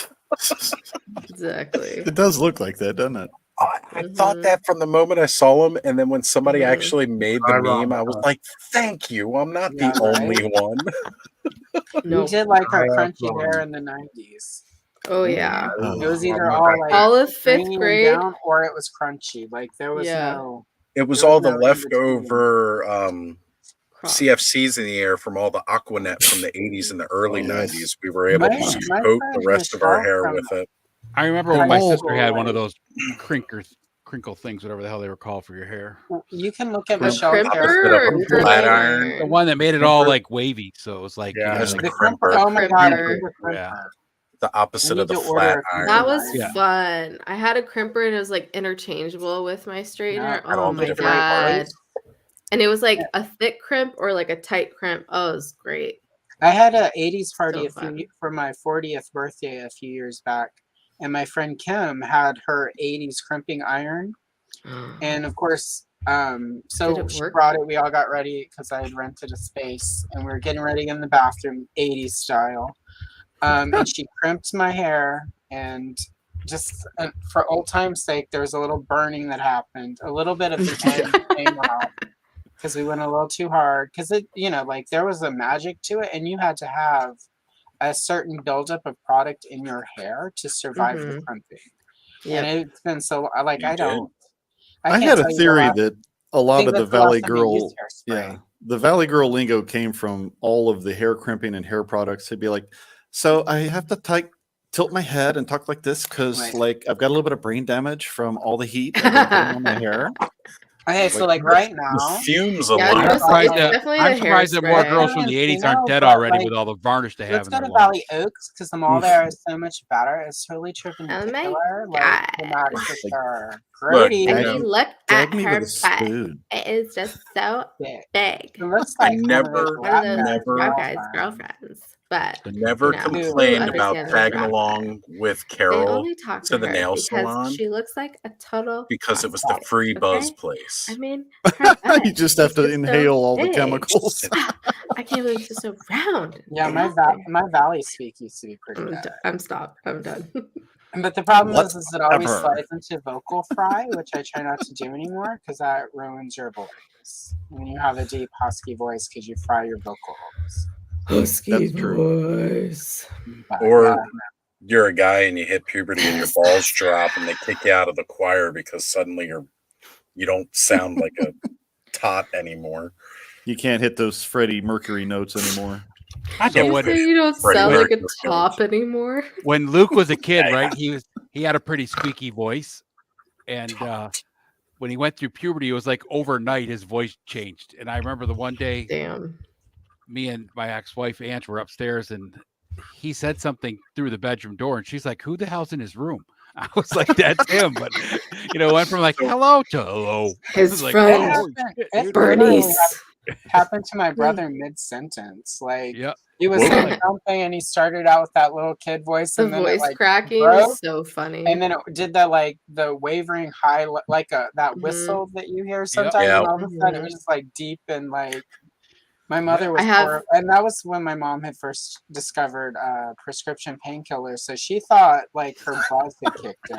Exactly. It does look like that, doesn't it? I thought that from the moment I saw him, and then when somebody actually made the meme, I was like, "Thank you, I'm not the only one." You did like her crunchy hair in the 90s. Oh yeah. It was either all like all of fifth stringy and grade, down, or it was crunchy. Like there was no. It was there all the no leftover CFCs in the air from all the Aquanet from the 80s and the early 90s. We were able to just coat the rest of our hair with it. I remember when my sister had one of those crinkle things, whatever the hell they were called for your hair. You can look at Michelle's crimper hair. Flat iron. The one that made it all like wavy, so it was like, Yeah, you know, it's like the crimper. Oh my god! Yeah. The opposite I of the need to order flat a iron. that was fun. I had a crimper and it was like interchangeable with my straightener. Yeah, Oh all my different god! parts. And it was like a thick crimp or like a tight crimp. Oh, it was great. I had an 80s party So for my 40th birthday a few years back, and my friend Kim had her 80s crimping iron, and of course, so she brought it. We all got ready because I had rented a space, and we were getting ready in the bathroom, 80s style. And she crimped my hair, and just for old time's sake, there was a little burning that happened. A little bit of the end came out because we went a little too hard. Because it, you know, like there was a magic to it, and you had to have a certain buildup of product in your hair to survive the crimping. Yep. And it's been so like I don't. I can't had a tell you theory last- that a lot think of the that's the last Valley time I Girl, used hairspray. yeah, the Valley Girl lingo came from all of the hair crimping and hair products. It'd be like, so I have to tilt my head and talk like this because like I've got a little bit of brain damage from all the heat I've been putting on my hair. Okay, so like right now, The fumes Yeah, alone. it's definitely I'm the surprised that more hairspray. girls from the 80s aren't dead but, already like, with all the varnish they have let's in go their to lives. Valley Oaks because the mall there is so much better. It's totally tripping Oh my particular. Like the Max Sister. Look, Grady. I mean, look Gag at me her with a butt. spoon. It is just so big. It looks I like never, One of those never, rock guys' girlfriends. But never you know, complained who about understands tagging rock along with They Carol only talk to the her nail because salon she looks like a total because it was the free buzz place. I mean, her butt You just have is to just so inhale all the big. chemicals. I can't believe she's so round. Yeah, my Valley speak used to be pretty bad. I'm stopped. I'm done. But the problem is it always Whatever. slides into vocal fry, which I try not to do anymore because that ruins your voice. When you have a deep husky voice, because you fry your vocals. Husky That's true. voice. Or you're a guy and you hit puberty and your balls drop and they kick you out of the choir because suddenly you don't sound like a tot anymore. You can't hit those Freddie Mercury notes anymore. I You know what. say you don't Freddie sound like a Mercury top anymore. When Luke was a kid, right? He had a pretty squeaky voice, and when he went through puberty, it was like overnight his voice changed. And I remember the one day, Damn. me and my ex-wife Ange were upstairs, and he said something through the bedroom door, and she's like, "Who the hell's in his room?" I was like, "That's him," but you know, went from like hello to hello. His I was like, friend, "Oh, shit, dude." Bernice. happened to my brother mid-sentence. Like, Yep. he was Whoa. saying something, and he started out with that little kid voice, The and then voice it, like, cracking broke, is so funny. and then it did that, like, the wavering high, like that Mm-hmm. whistle that you hear Yep. sometimes, Yeah. and all of a sudden it was just, like, deep and, like, my mother Yeah. was I have poor, and that was when my mom had first discovered prescription painkillers. So she thought like her buzz had kicked in.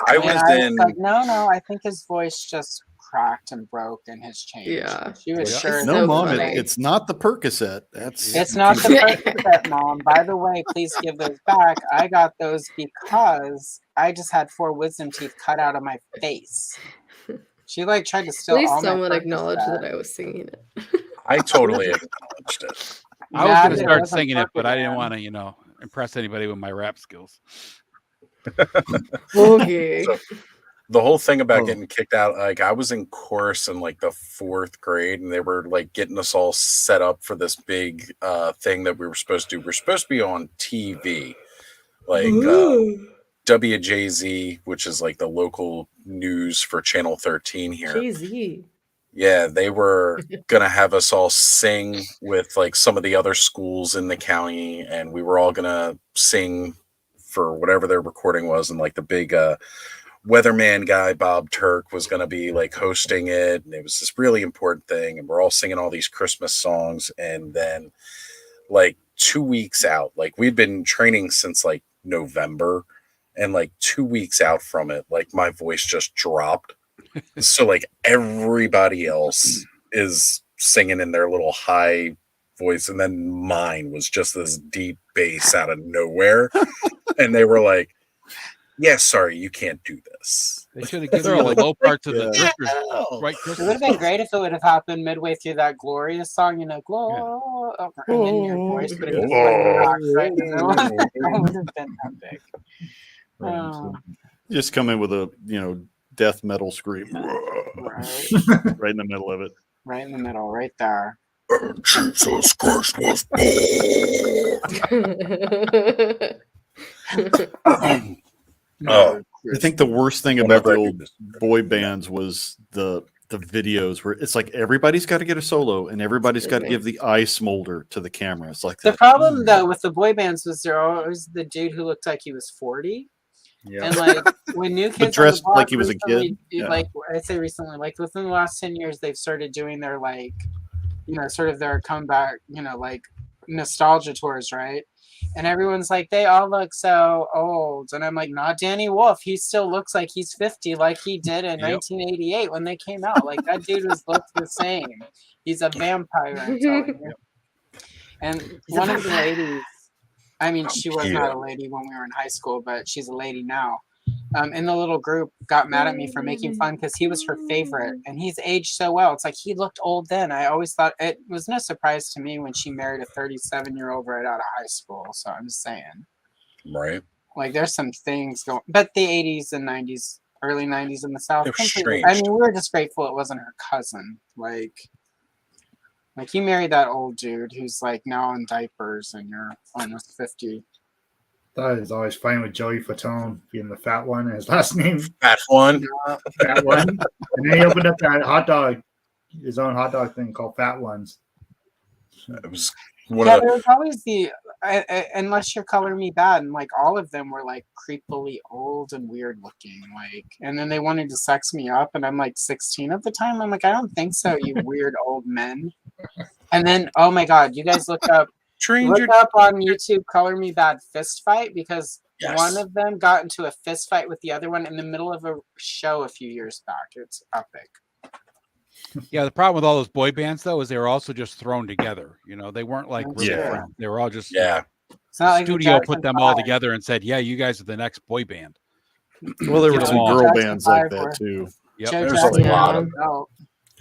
I And was I was in. like, no, I think his voice just cracked and broke and has changed. Yeah. And she was Yeah. sure. No, so mom, funny. it's not the Percocet. That's It's not the Percocet, Mom. By the way, please give those back. I got those because I just had 4 wisdom teeth cut out of my face. She like tried to At steal least all my someone acknowledged Percocet. that I was singing it. I totally acknowledged it. I was Nah, going to dude, it start wasn't singing it, but I didn't Percocet. want to, impress anybody with my rap skills. Okay. So the whole thing about Oh. getting kicked out, like I was in chorus in like the 4th grade, and they were like getting us all set up for this big thing that we were supposed to do. We're supposed to be on TV, like WJZ, which is like the local news for Channel 13 here. Jay-Z. Yeah, they were gonna have us all sing with like some of the other schools in the county, and we were all gonna sing for whatever their recording was, and like the big weatherman guy Bob Turk was gonna be like hosting it, and it was this really important thing, and we're all singing all these Christmas songs, and then like 2 weeks out, like we'd been training since like November, and like 2 weeks out from it, like my voice just dropped. So like everybody else is singing in their little high voice, and then mine was just this deep bass out of nowhere. And they were like, yeah, sorry, you can't do this. They should have given you the low parts of the drifters, right? It would have been great if it would have happened midway through that glorious song, Glory, and then your voice would have just like rocked right in the middle. That would have been epic. Just come in with a death metal scream Right. right in the middle of it. Right in the middle, right there. Jesus Christ was I think the worst thing about the old boy bands was the videos where it's like everybody's got to get a solo and everybody's got to give the eye smolder to the camera. It's like The problem though with the boy bands was there always the dude who looked like he was 40. Yeah. And like when New Kids on the dressed Block like he was a recently, kid. Yeah. like I'd say recently, like within the last 10 years, they've started doing their like, sort of their comeback, like nostalgia tours, right? And everyone's like, they all look so old. And I'm like, not Danny Wolf. He still looks like he's 50, like he did in 1988 when they came out. Like that dude looked the same. He's a vampire, I'm telling you. And one of the ladies, I mean, she was not a lady when we were in high school, but she's a lady now. In the little group, got mad at me for making fun because he was her favorite, and he's aged so well. It's like he looked old then. I always thought it was no surprise to me when she married a 37-year-old right out of high school. So I'm just saying, right? Like there's some things going, but the 80s and 90s, early 90s in the South. It was completely- strange. I mean, we were just grateful it wasn't her cousin. Like he married that old dude who's like now in diapers, and you're almost 50. That is always funny with Joey Fatone being the fat one and his last name. Fat one. Fat one. And then he opened up that hot dog, his own hot dog thing called Fat Ones. It was Yeah, there was always unless you're Color Me Bad, and like all of them were like creepily old and weird looking, like, and then they wanted to sex me up, and I'm like 16 at the time. I'm like, I don't think so, you weird old men. And then, oh my God, you guys look up on YouTube Color Me Bad fist fight, because one of them got into a fist fight with the other one in the middle of a show a few years back. It's epic. Yeah, the problem with all those boy bands though is they were also just thrown together. They weren't like really friends. They were all just It's not like the studio put Jackson them all 5. together and said, "Yeah, you guys are the next boy band." Well, there were Get some along. girl Jackson bands like 5 that were- too. Yep. Joe There's Jackson a lot of out.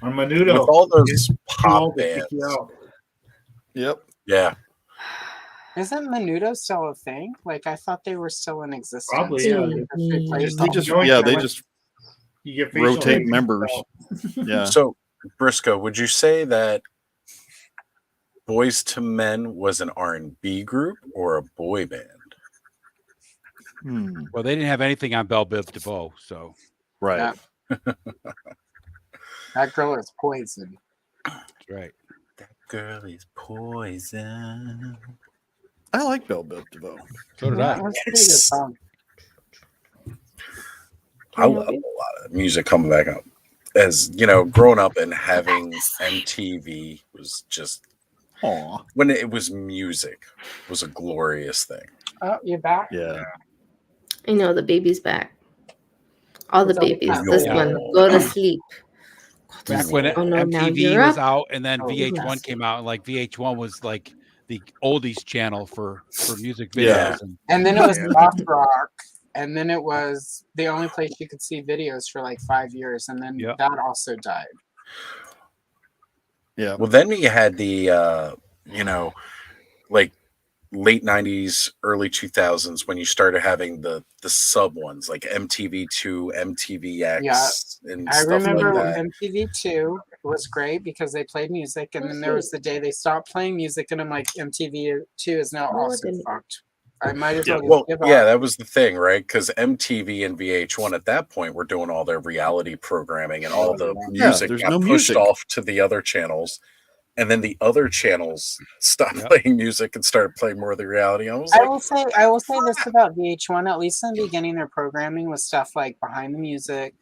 On Menudo. with all those Too pop old to kick you bands. out. Yep. Yeah. Isn't Menudo still a thing? Like I thought they were still in existence. Probably, yeah. They just replaced They them. just Joint they joint. just You get facial rotate hair. members. Yeah. So, Briscoe, would you say that Boys to Men was an R&B group or a boy band? Well, they didn't have anything on Belle Biv DeVoe, so Right. That girl is poison. That's right. That girl is poison. I like Belle Biv DeVoe. So did That I. was a pretty good song. I love a lot of music coming back up. As you know, growing up and having MTV was just when it was music was a glorious thing. Oh, you're back? Yeah. I know the baby's back. All the It's all babies. back. This one, go to sleep. Back when Oh no, now MTV you're was up. out, and then Oh, VH1 yes. came out, and like VH1 was like the oldies channel for music videos. Yeah. And then it was soft rock, and then it was the only place you could see videos for like 5 years, and then that also died. Yeah. Well, then you had the you know, like late 90s, early 2000s when you started having the sub ones like MTV2, MTVX, and I stuff remember like that. MTV2 was great because they played music, and then there was the day they stopped playing music, and I'm like, MTV2 is now also fucked. I might as well just Well, give yeah, up. that was the thing, right? Because MTV and VH1 at that point were doing all their reality programming, and all the music there's got no pushed music. off to the other channels. And then the other channels stopped playing music and started playing more of the reality. I was I like, will say this about VH1, at least in the beginning, their programming was stuff like behind the music,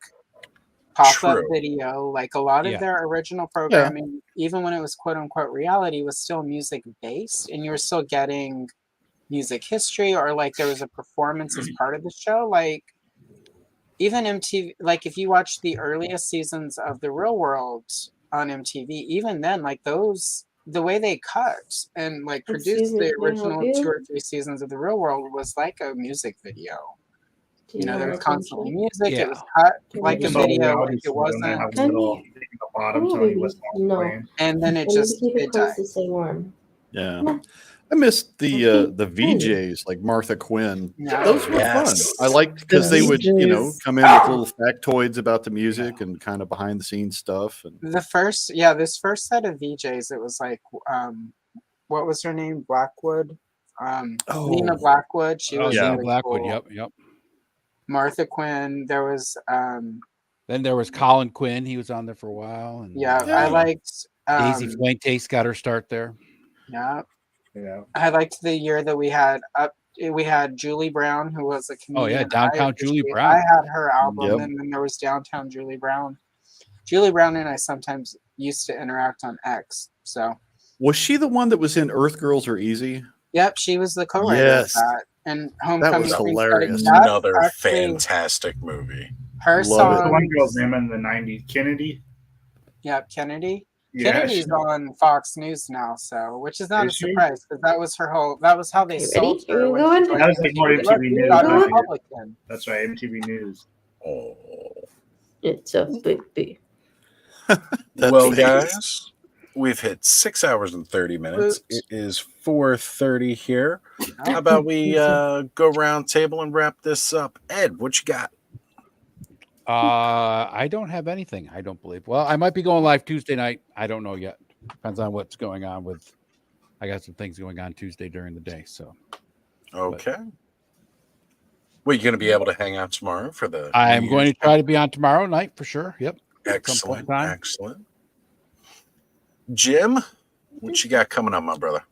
pop-up True. video. Like a lot of Yeah. their original programming, even when it was quote unquote reality, was still music based, and you were still getting music history, or like there was a performance as part of the show. Like even MTV, like if you watch the earliest seasons of The Real World on MTV, even then, like those, the way they cut and like produced the original 2 or 3 seasons of The Real World was like a music video. You know, there was constantly music. Yeah. It was cut like a Just all the video. reality It show, and then wasn't. have a little thing at the bottom telling you what's playing. And then it just it died. Yeah. I missed the VJs like Martha Quinn. Yeah. Those were fun. I liked because they would, you know, come in with little factoids about the music and kind of behind the scenes stuff. And The first, this first set of VJs, it was like, what was her name? Blackwood. Nina Blackwood. She was Nina really Blackwood. cool. Yep. Martha Quinn. There was. Then there was Colin Quinn. He was on there for a while. And I liked. Daisy Fuentes got her start there. Yeah. Yeah. I liked the year that we had Julie Brown, who was a comedian. Oh yeah, Downtown Julie Brown. I had her album, Yep. and then there was Downtown Julie Brown. Julie Brown and I sometimes used to interact on X. So was she the one that was in Earth Girls Are Easy? yep, she was the co-writer Yes. of that. And That Homecoming was Queen hilarious. Study. That's another actually fantastic movie. her Love it. The song. one girl's name in the '90s, Kennedy. Yep, Kennedy. Yeah, Kennedy's she- on Fox News now, so which is not Is a she? surprise because that was her whole. That was how they Okay, sold ready? her. You when going? she joined That was like more MTV. MTV News. Got a Right? Republican. That's right, MTV News. Oh. It's a baby. Well, guys, we've hit 6 hours and 30 minutes. It is 4:30 here. How about we go round table and wrap this up? Ed, what you got? I don't have anything. I don't believe. Well, I might be going live Tuesday night. I don't know yet. Depends on what's going on with. I got some things going on Tuesday during the day. So Okay. Well, you going to be able to hang out tomorrow for the. I am New going Year's? to try to be on tomorrow night for sure. Yep. At some point in Excellent. time. Excellent. Jim, what you got coming up, my brother?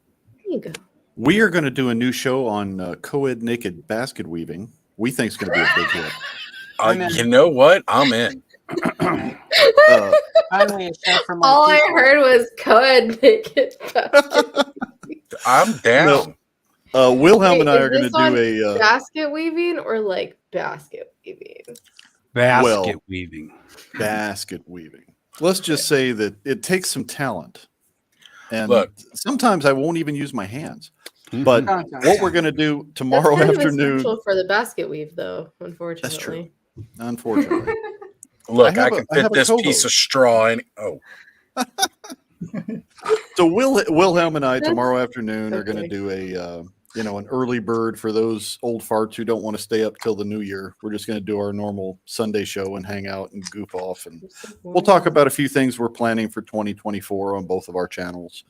There you go. We are going to do a new show on co-ed naked basket weaving. We think it's going to be a big hit. I'm in. You know what? I'm in. Finally, a show for my All I people. heard was co-ed naked basket. I'm down. Wilhelm Wait, and I is are going to this on do a basket weaving or like basket weaving? Basket weaving. Basket weaving. Let's just say that it takes some talent. And Look. sometimes I won't even use my hands. But Mhm. what we're going to do tomorrow That's kind of afternoon. essential for the basket weave, though. Unfortunately, That's true. Unfortunately. Look, I have can I fit have a this co-host. piece of straw in. Oh, So Wilhelm and I That's tomorrow afternoon are going to okay. do a an early bird for those old farts who don't want to stay up till the new year. We're just going to do our normal Sunday show and hang out and goof off, and we'll talk about a few things we're planning for 2024 on both of our channels.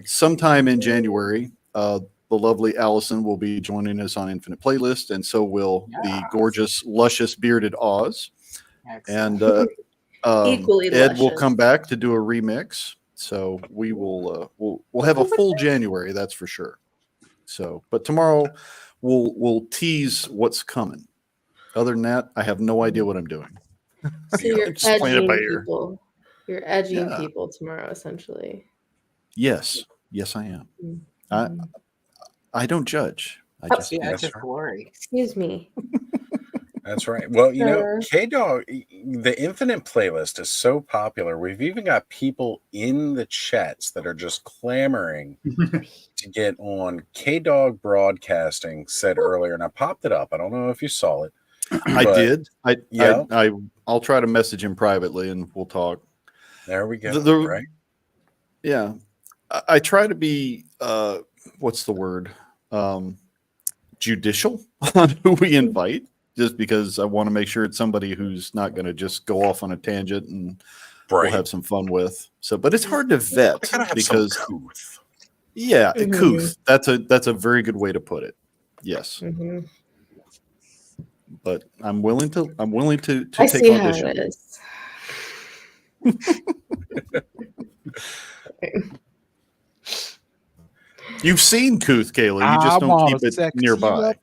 Sometime in January, the lovely Allison will be joining us on Infinite Playlist, and so will the gorgeous, luscious, bearded Oz. And Equally Ed will luscious. come back to do a remix, so we will we'll have a full January, that's for sure. So, but tomorrow we'll tease what's coming. Other than that, I have no idea what I'm doing. So you're Just playing it by edging ear. people. You're edging Yeah. people tomorrow, essentially. Yes, I am. Mhm. I don't judge. I That's just the edge That's of right. glory. Excuse me. That's right. Well, Sure. K-Dog, the Infinite playlist is so popular. We've even got people in the chats that are just clamoring to get on. K-Dog Broadcasting said earlier, and I popped it up. I don't know if you saw it. I but did. Yeah. I'll try to message him privately and we'll talk. There we go. Right. Yeah. I try to be what's the word? Judicial on who we invite, just because I want to make sure it's somebody who's not going to just go off on a tangent and we'll have some fun with. So, but it's hard to vet gotta have because some couth. Yeah, Mhm. couth. That's a very good way to put it. Yes. Mhm. But I'm willing to I take see how audition. it is. You've seen couth, Kayla. You just I don't wanna keep it sex you nearby. up.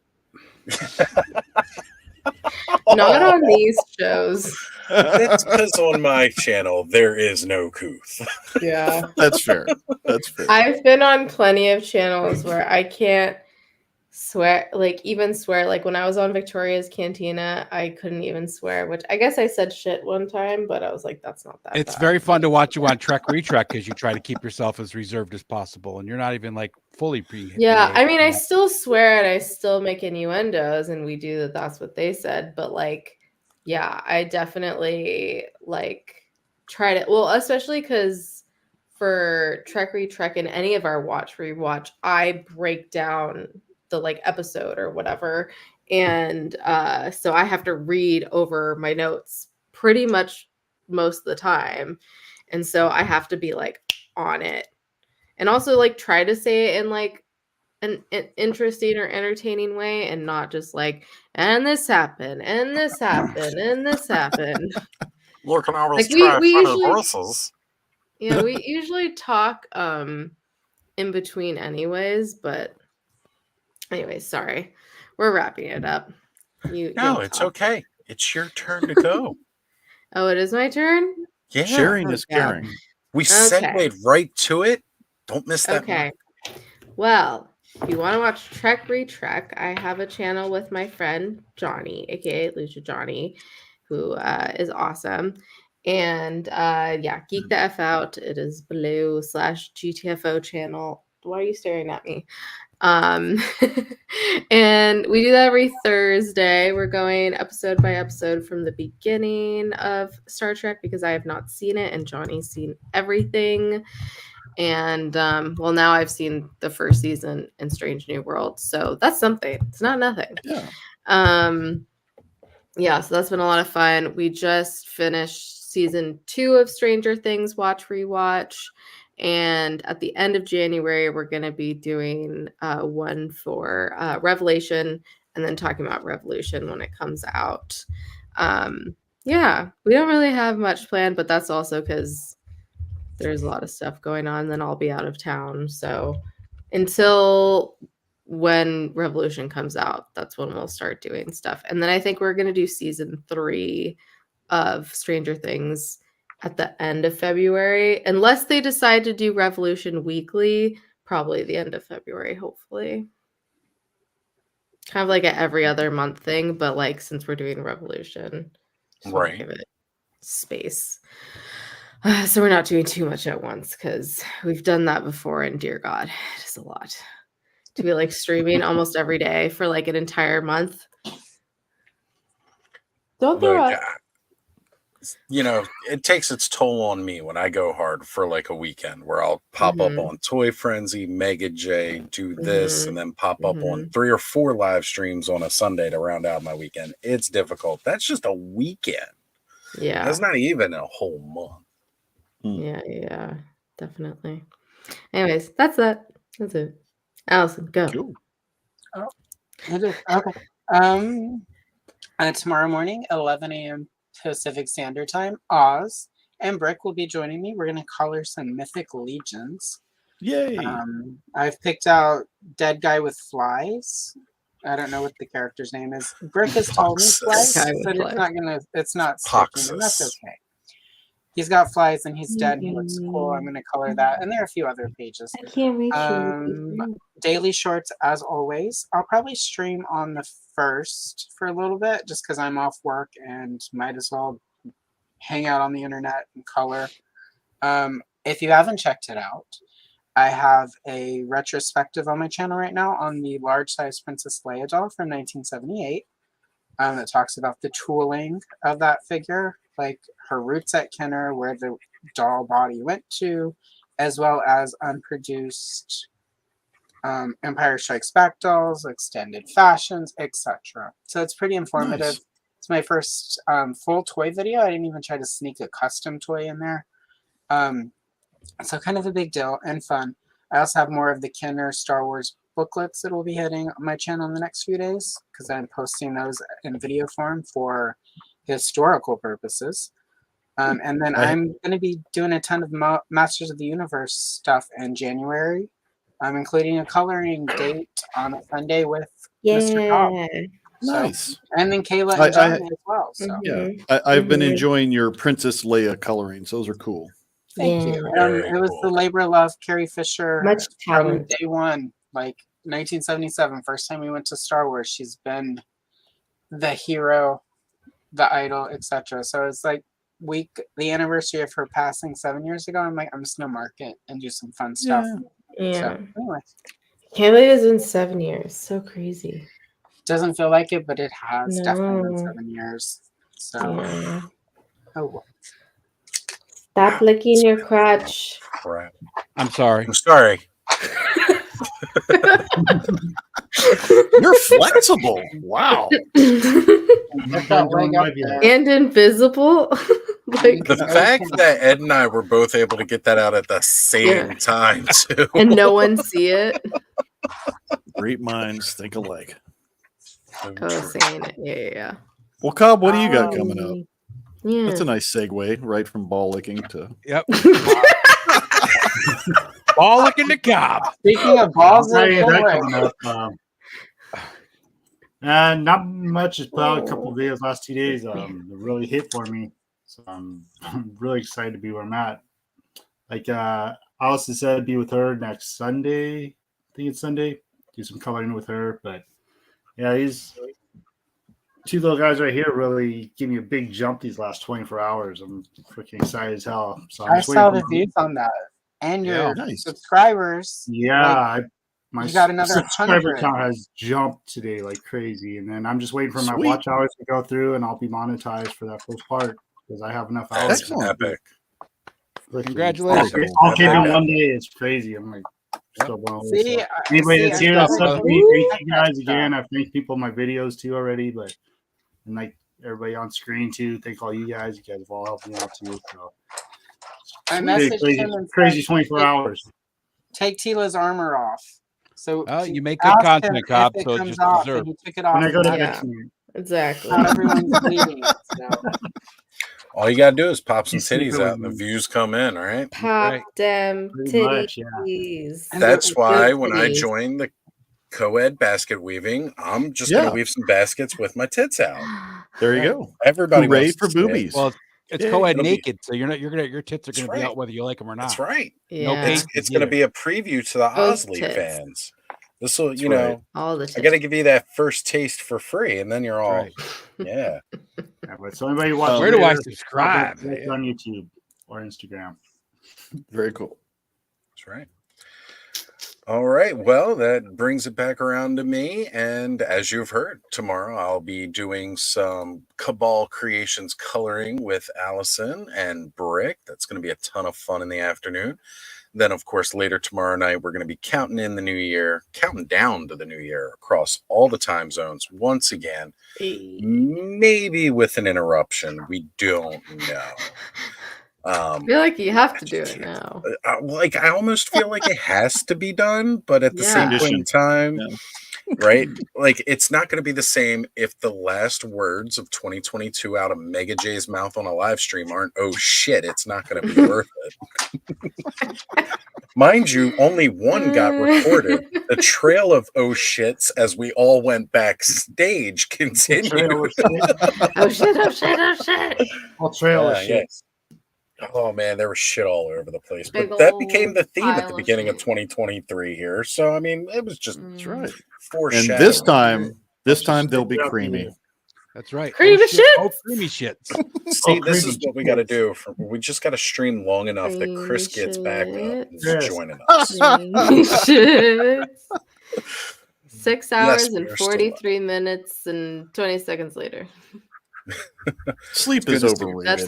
Not on these shows. That's because on my channel there is no couth. Yeah. That's fair. That's fair. I've been on plenty of channels where I can't swear, like when I was on Victoria's Cantina, I couldn't even swear, which I guess I said shit one time, but I was like, that's not that It's bad. very fun to watch you on Trek Retrek because you try to keep yourself as reserved as possible, and you're not even like fully Yeah, I behaved mean, in I that. still swear and I still make innuendos, and we do that. That's what they said. But like, yeah, I definitely like try to. Well, especially because for Trek Retrek and any of our watch rewatch, I break down the like episode or whatever, and so I have to read over my notes pretty much most of the time, and so I have to be like on it, and also like try to say it in like an interesting or entertaining way and not just like, and this happened, and this happened, and this happened. Look at all Like those we usually horses. yeah, we usually talk in between anyways, but anyways, sorry. We're wrapping it up. You'll No, it's talk. okay. It's your turn to go. Oh, it is my turn? Yeah. Sharing Oh, is God. caring. We Okay. segued right to it. Don't miss that. Okay. Well, if you want to watch Trek Retrek, I have a channel with my friend Johnny, aka Lucha Johnny, who is awesome. And yeah, Geek the F Out. It is blue/GTFO channel. Why are you staring at me? And we do that every Thursday. We're going episode by episode from the beginning of Star Trek because I have not seen it and Johnny's seen everything. And well, now I've seen the first season in Strange New World, so that's something. It's not nothing. Yeah. Yeah, so that's been a lot of fun. We just finished season 2 of Stranger Things Watch Rewatch, and at the end of January we're going to be doing one for Revelation, and then talking about Revolution when it comes out. Yeah, we don't really have much planned, but that's also because there's a lot of stuff going on, then I'll be out of town. So until when Revolution comes out, that's when we'll start doing stuff. And then I think we're going to do season 3 of Stranger Things at the end of February, unless they decide to do Revolution weekly, probably the end of February, hopefully. Kind of like an every other month thing, but like since we're doing Revolution, just want to Right. give it space. So we're not doing too much at once because we've done that before, and dear God, it is a lot to be like streaming almost every day for like an entire month. Don't throw Look, up. it takes its toll on me when I go hard for like a weekend where I'll pop up Mhm. on Toy Frenzy, Mega J, do this, Mhm. and then pop up on Mhm. 3 or 4 live streams on a Sunday to round out my weekend. It's difficult. That's just a weekend. Yeah. That's not even a whole month. Yeah, definitely. Anyways, that's it. That's it. Allison, go. Cool. Oh, I did. Okay. Tomorrow morning, 11 a.m. Pacific Standard Time, Oz, and Brick will be joining me. We're going to color some Mythic Legions. Yay! I've picked out Dead Guy with Flies. I don't know what the character's name is. Brick has told me flies, but it's not sticking, and that's okay. He's got flies and he's dead and he looks cool. I'm going to color that. And there are a few other pages. I can't reach Daily shorts, as always. I'll probably stream on the 1st for a little bit just because I'm off work and might as well hang out on the internet and color. If you haven't checked it out, I have a retrospective on my channel right now on the large size Princess Leia doll from 1978 that talks about the tooling of that figure, like her roots at Kenner, where the doll body went to, as well as unproduced Empire Strikes Back dolls, extended fashions, etc. So it's pretty informative. Nice. It's my first full toy video. I didn't even try to sneak a custom toy in there. So kind of a big deal and fun. I also have more of the Kenner Star Wars booklets that will be hitting on my channel in the next few days because I'm posting those in video form for historical purposes. And then I'm going to be doing a ton of Masters of the Universe stuff in January, including a coloring date on a Sunday with Mr. Cobb. Nice. And then Kayla and Johnny as well. So. Yeah, I've been enjoying your Princess Leia colorings. Those are cool. Thank you. It was the labor of love, Carrie Fisher, Much from talent. day one, like 1977, first time we went to Star Wars. She's been the hero, the idol, etc. So it's like the anniversary of her passing 7 years ago. I'm like, I'm just gonna mark it and do some fun stuff. Yeah. So, anyway, Kaylee has been 7 years. So crazy. Doesn't feel like it, but it has definitely been 7 years. So, oh well. Stop licking your crotch. Crap. I'm sorry. I'm sorry. You're flexible. Wow. And invisible. Like, The fact that Ed and I were both able to get that out at the same time, too. and no one see it. Great minds think alike. Oh, saying it. Yeah. Well, Cobb, what do you got coming up? Yeah. That's a nice segue, right from ball licking to. Yep. Ball licking the Cobb. Speaking of balls, not much. Just put out a couple of videos last 2 days. That really hit for me. So I'm really excited to be where I'm at. Like Allison said, be with her next Sunday. I think it's Sunday. Do some coloring with her. But yeah, these two little guys right here really give me a big jump these last 24 hours. I'm freaking excited as hell. So I saw the views on that. And your subscribers. Yeah, my you got another subscriber 100. count has jumped today like crazy. And then I'm just waiting for my Sweet. watch hours to go through and I'll be monetized for that first part because I have enough hours. Excellent. Epic. Congratulations. All came in one day. It's crazy. I'm like, still blown away. See, So anybody that's here, that's up to me. Ooh. Thank you guys again. I've thanked people in my videos too already, but and like everybody on screen too. Thank all you guys. You guys have all helped me out too. So I messaged crazy, him and crazy said, 24 hours. Take Tila's armor off. So You make good ask content, him Cobb, if it so it comes just off, deserves. and he took it off. When I go to and bed not- tonight. Exactly. Not everyone's bleeding. So. All you gotta do is pop some You see titties it out, and the views come in. All right. Pop them Pretty much, yeah. titties. That's why when I Titties. joined the co-ed basket weaving, I'm just Yeah. gonna weave some baskets with my tits out. There you go. Everybody Hooray wants for to see it. boobies. Well, it's Yeah, co-ed it'll be- naked, so your tits are That's going to be right. out whether you like them or not. That's right. No Yeah. cases It's going to either. be a preview to the Those Osley tits. fans. This will, That's you right. know, All the I got to tits. give you that first taste for free, and then you're all, right. yeah. Yeah, but so anybody watching Where do I later, subscribe, drop it man? on YouTube or Instagram. Very cool. That's right. All right. Well, that brings it back around to me. And as you've heard, tomorrow I'll be doing some Cabal Creations coloring with Allison and Brick. That's going to be a ton of fun in the afternoon. Then, of course, later tomorrow night, we're going to be counting in the new year, counting down to the new year across all the time zones once again. Maybe with an interruption. We don't know. I feel like you have to do it now. I almost feel like it has to be done, but at the same point in time, right? Like, it's not going to be the same if the last words of 2022 out of Mega J's mouth on a live stream aren't, oh shit, it's not going to be worth it. Mind you, only one got recorded. The trail of oh shits as we all went backstage continued. Trail of shit. Oh shit, oh shit, oh shit. All trail of shit. Yes. Oh man, there was shit all over the place. But Big that became the old theme at pile the of beginning of shit. 2023 here. So I mean, it was just That's right. And foreshadowing. this time they'll be creamy. That's right. Creamy shit. Oh, creamy shits. See, this is what we got to do. We just got to stream long enough that Chris Creamy gets back up and is Yes. joining us. Creamy shit. 6 hours Yes, we and are still 43 minutes and 20 seconds later. Sleep Good is to see you. overrated.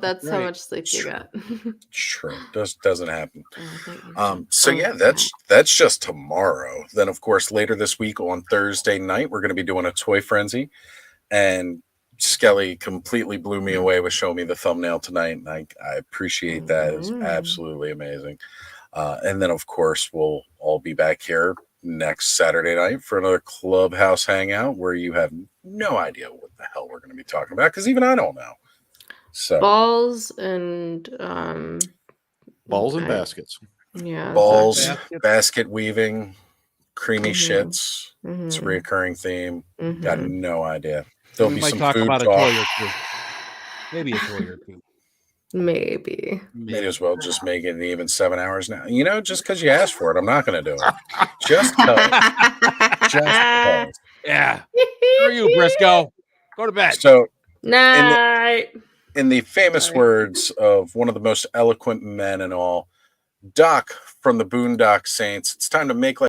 That's how Right. much sleep you got. True. Doesn't happen. Oh, So yeah, that's just tomorrow. Then of course later this week on Thursday night, we're going to be doing a toy frenzy, and Skelly completely blew me away with showing me the thumbnail tonight, and I appreciate that. It's absolutely amazing. And then of course we'll all be back here next Saturday night for another Clubhouse hangout where you have no idea what the hell we're going to be talking about, because even I don't know. So balls and Balls and baskets. Yeah. balls, baskets. basket weaving, creamy Mhm. shits. It's a Mhm. reoccurring theme. Got Mhm. no idea. There'll We be might some talk food about a talk. toy or two. Maybe a toy or two. Maybe. May as well just make it even 7 hours now. You know, just because you asked for it, I'm not going to do it. Just because. Just because. Yeah. Screw you, Briscoe. Go to bed. So, Night. in the famous Sorry. words of one of the most eloquent men in all, Doc from the Boondock Saints, it's time to make like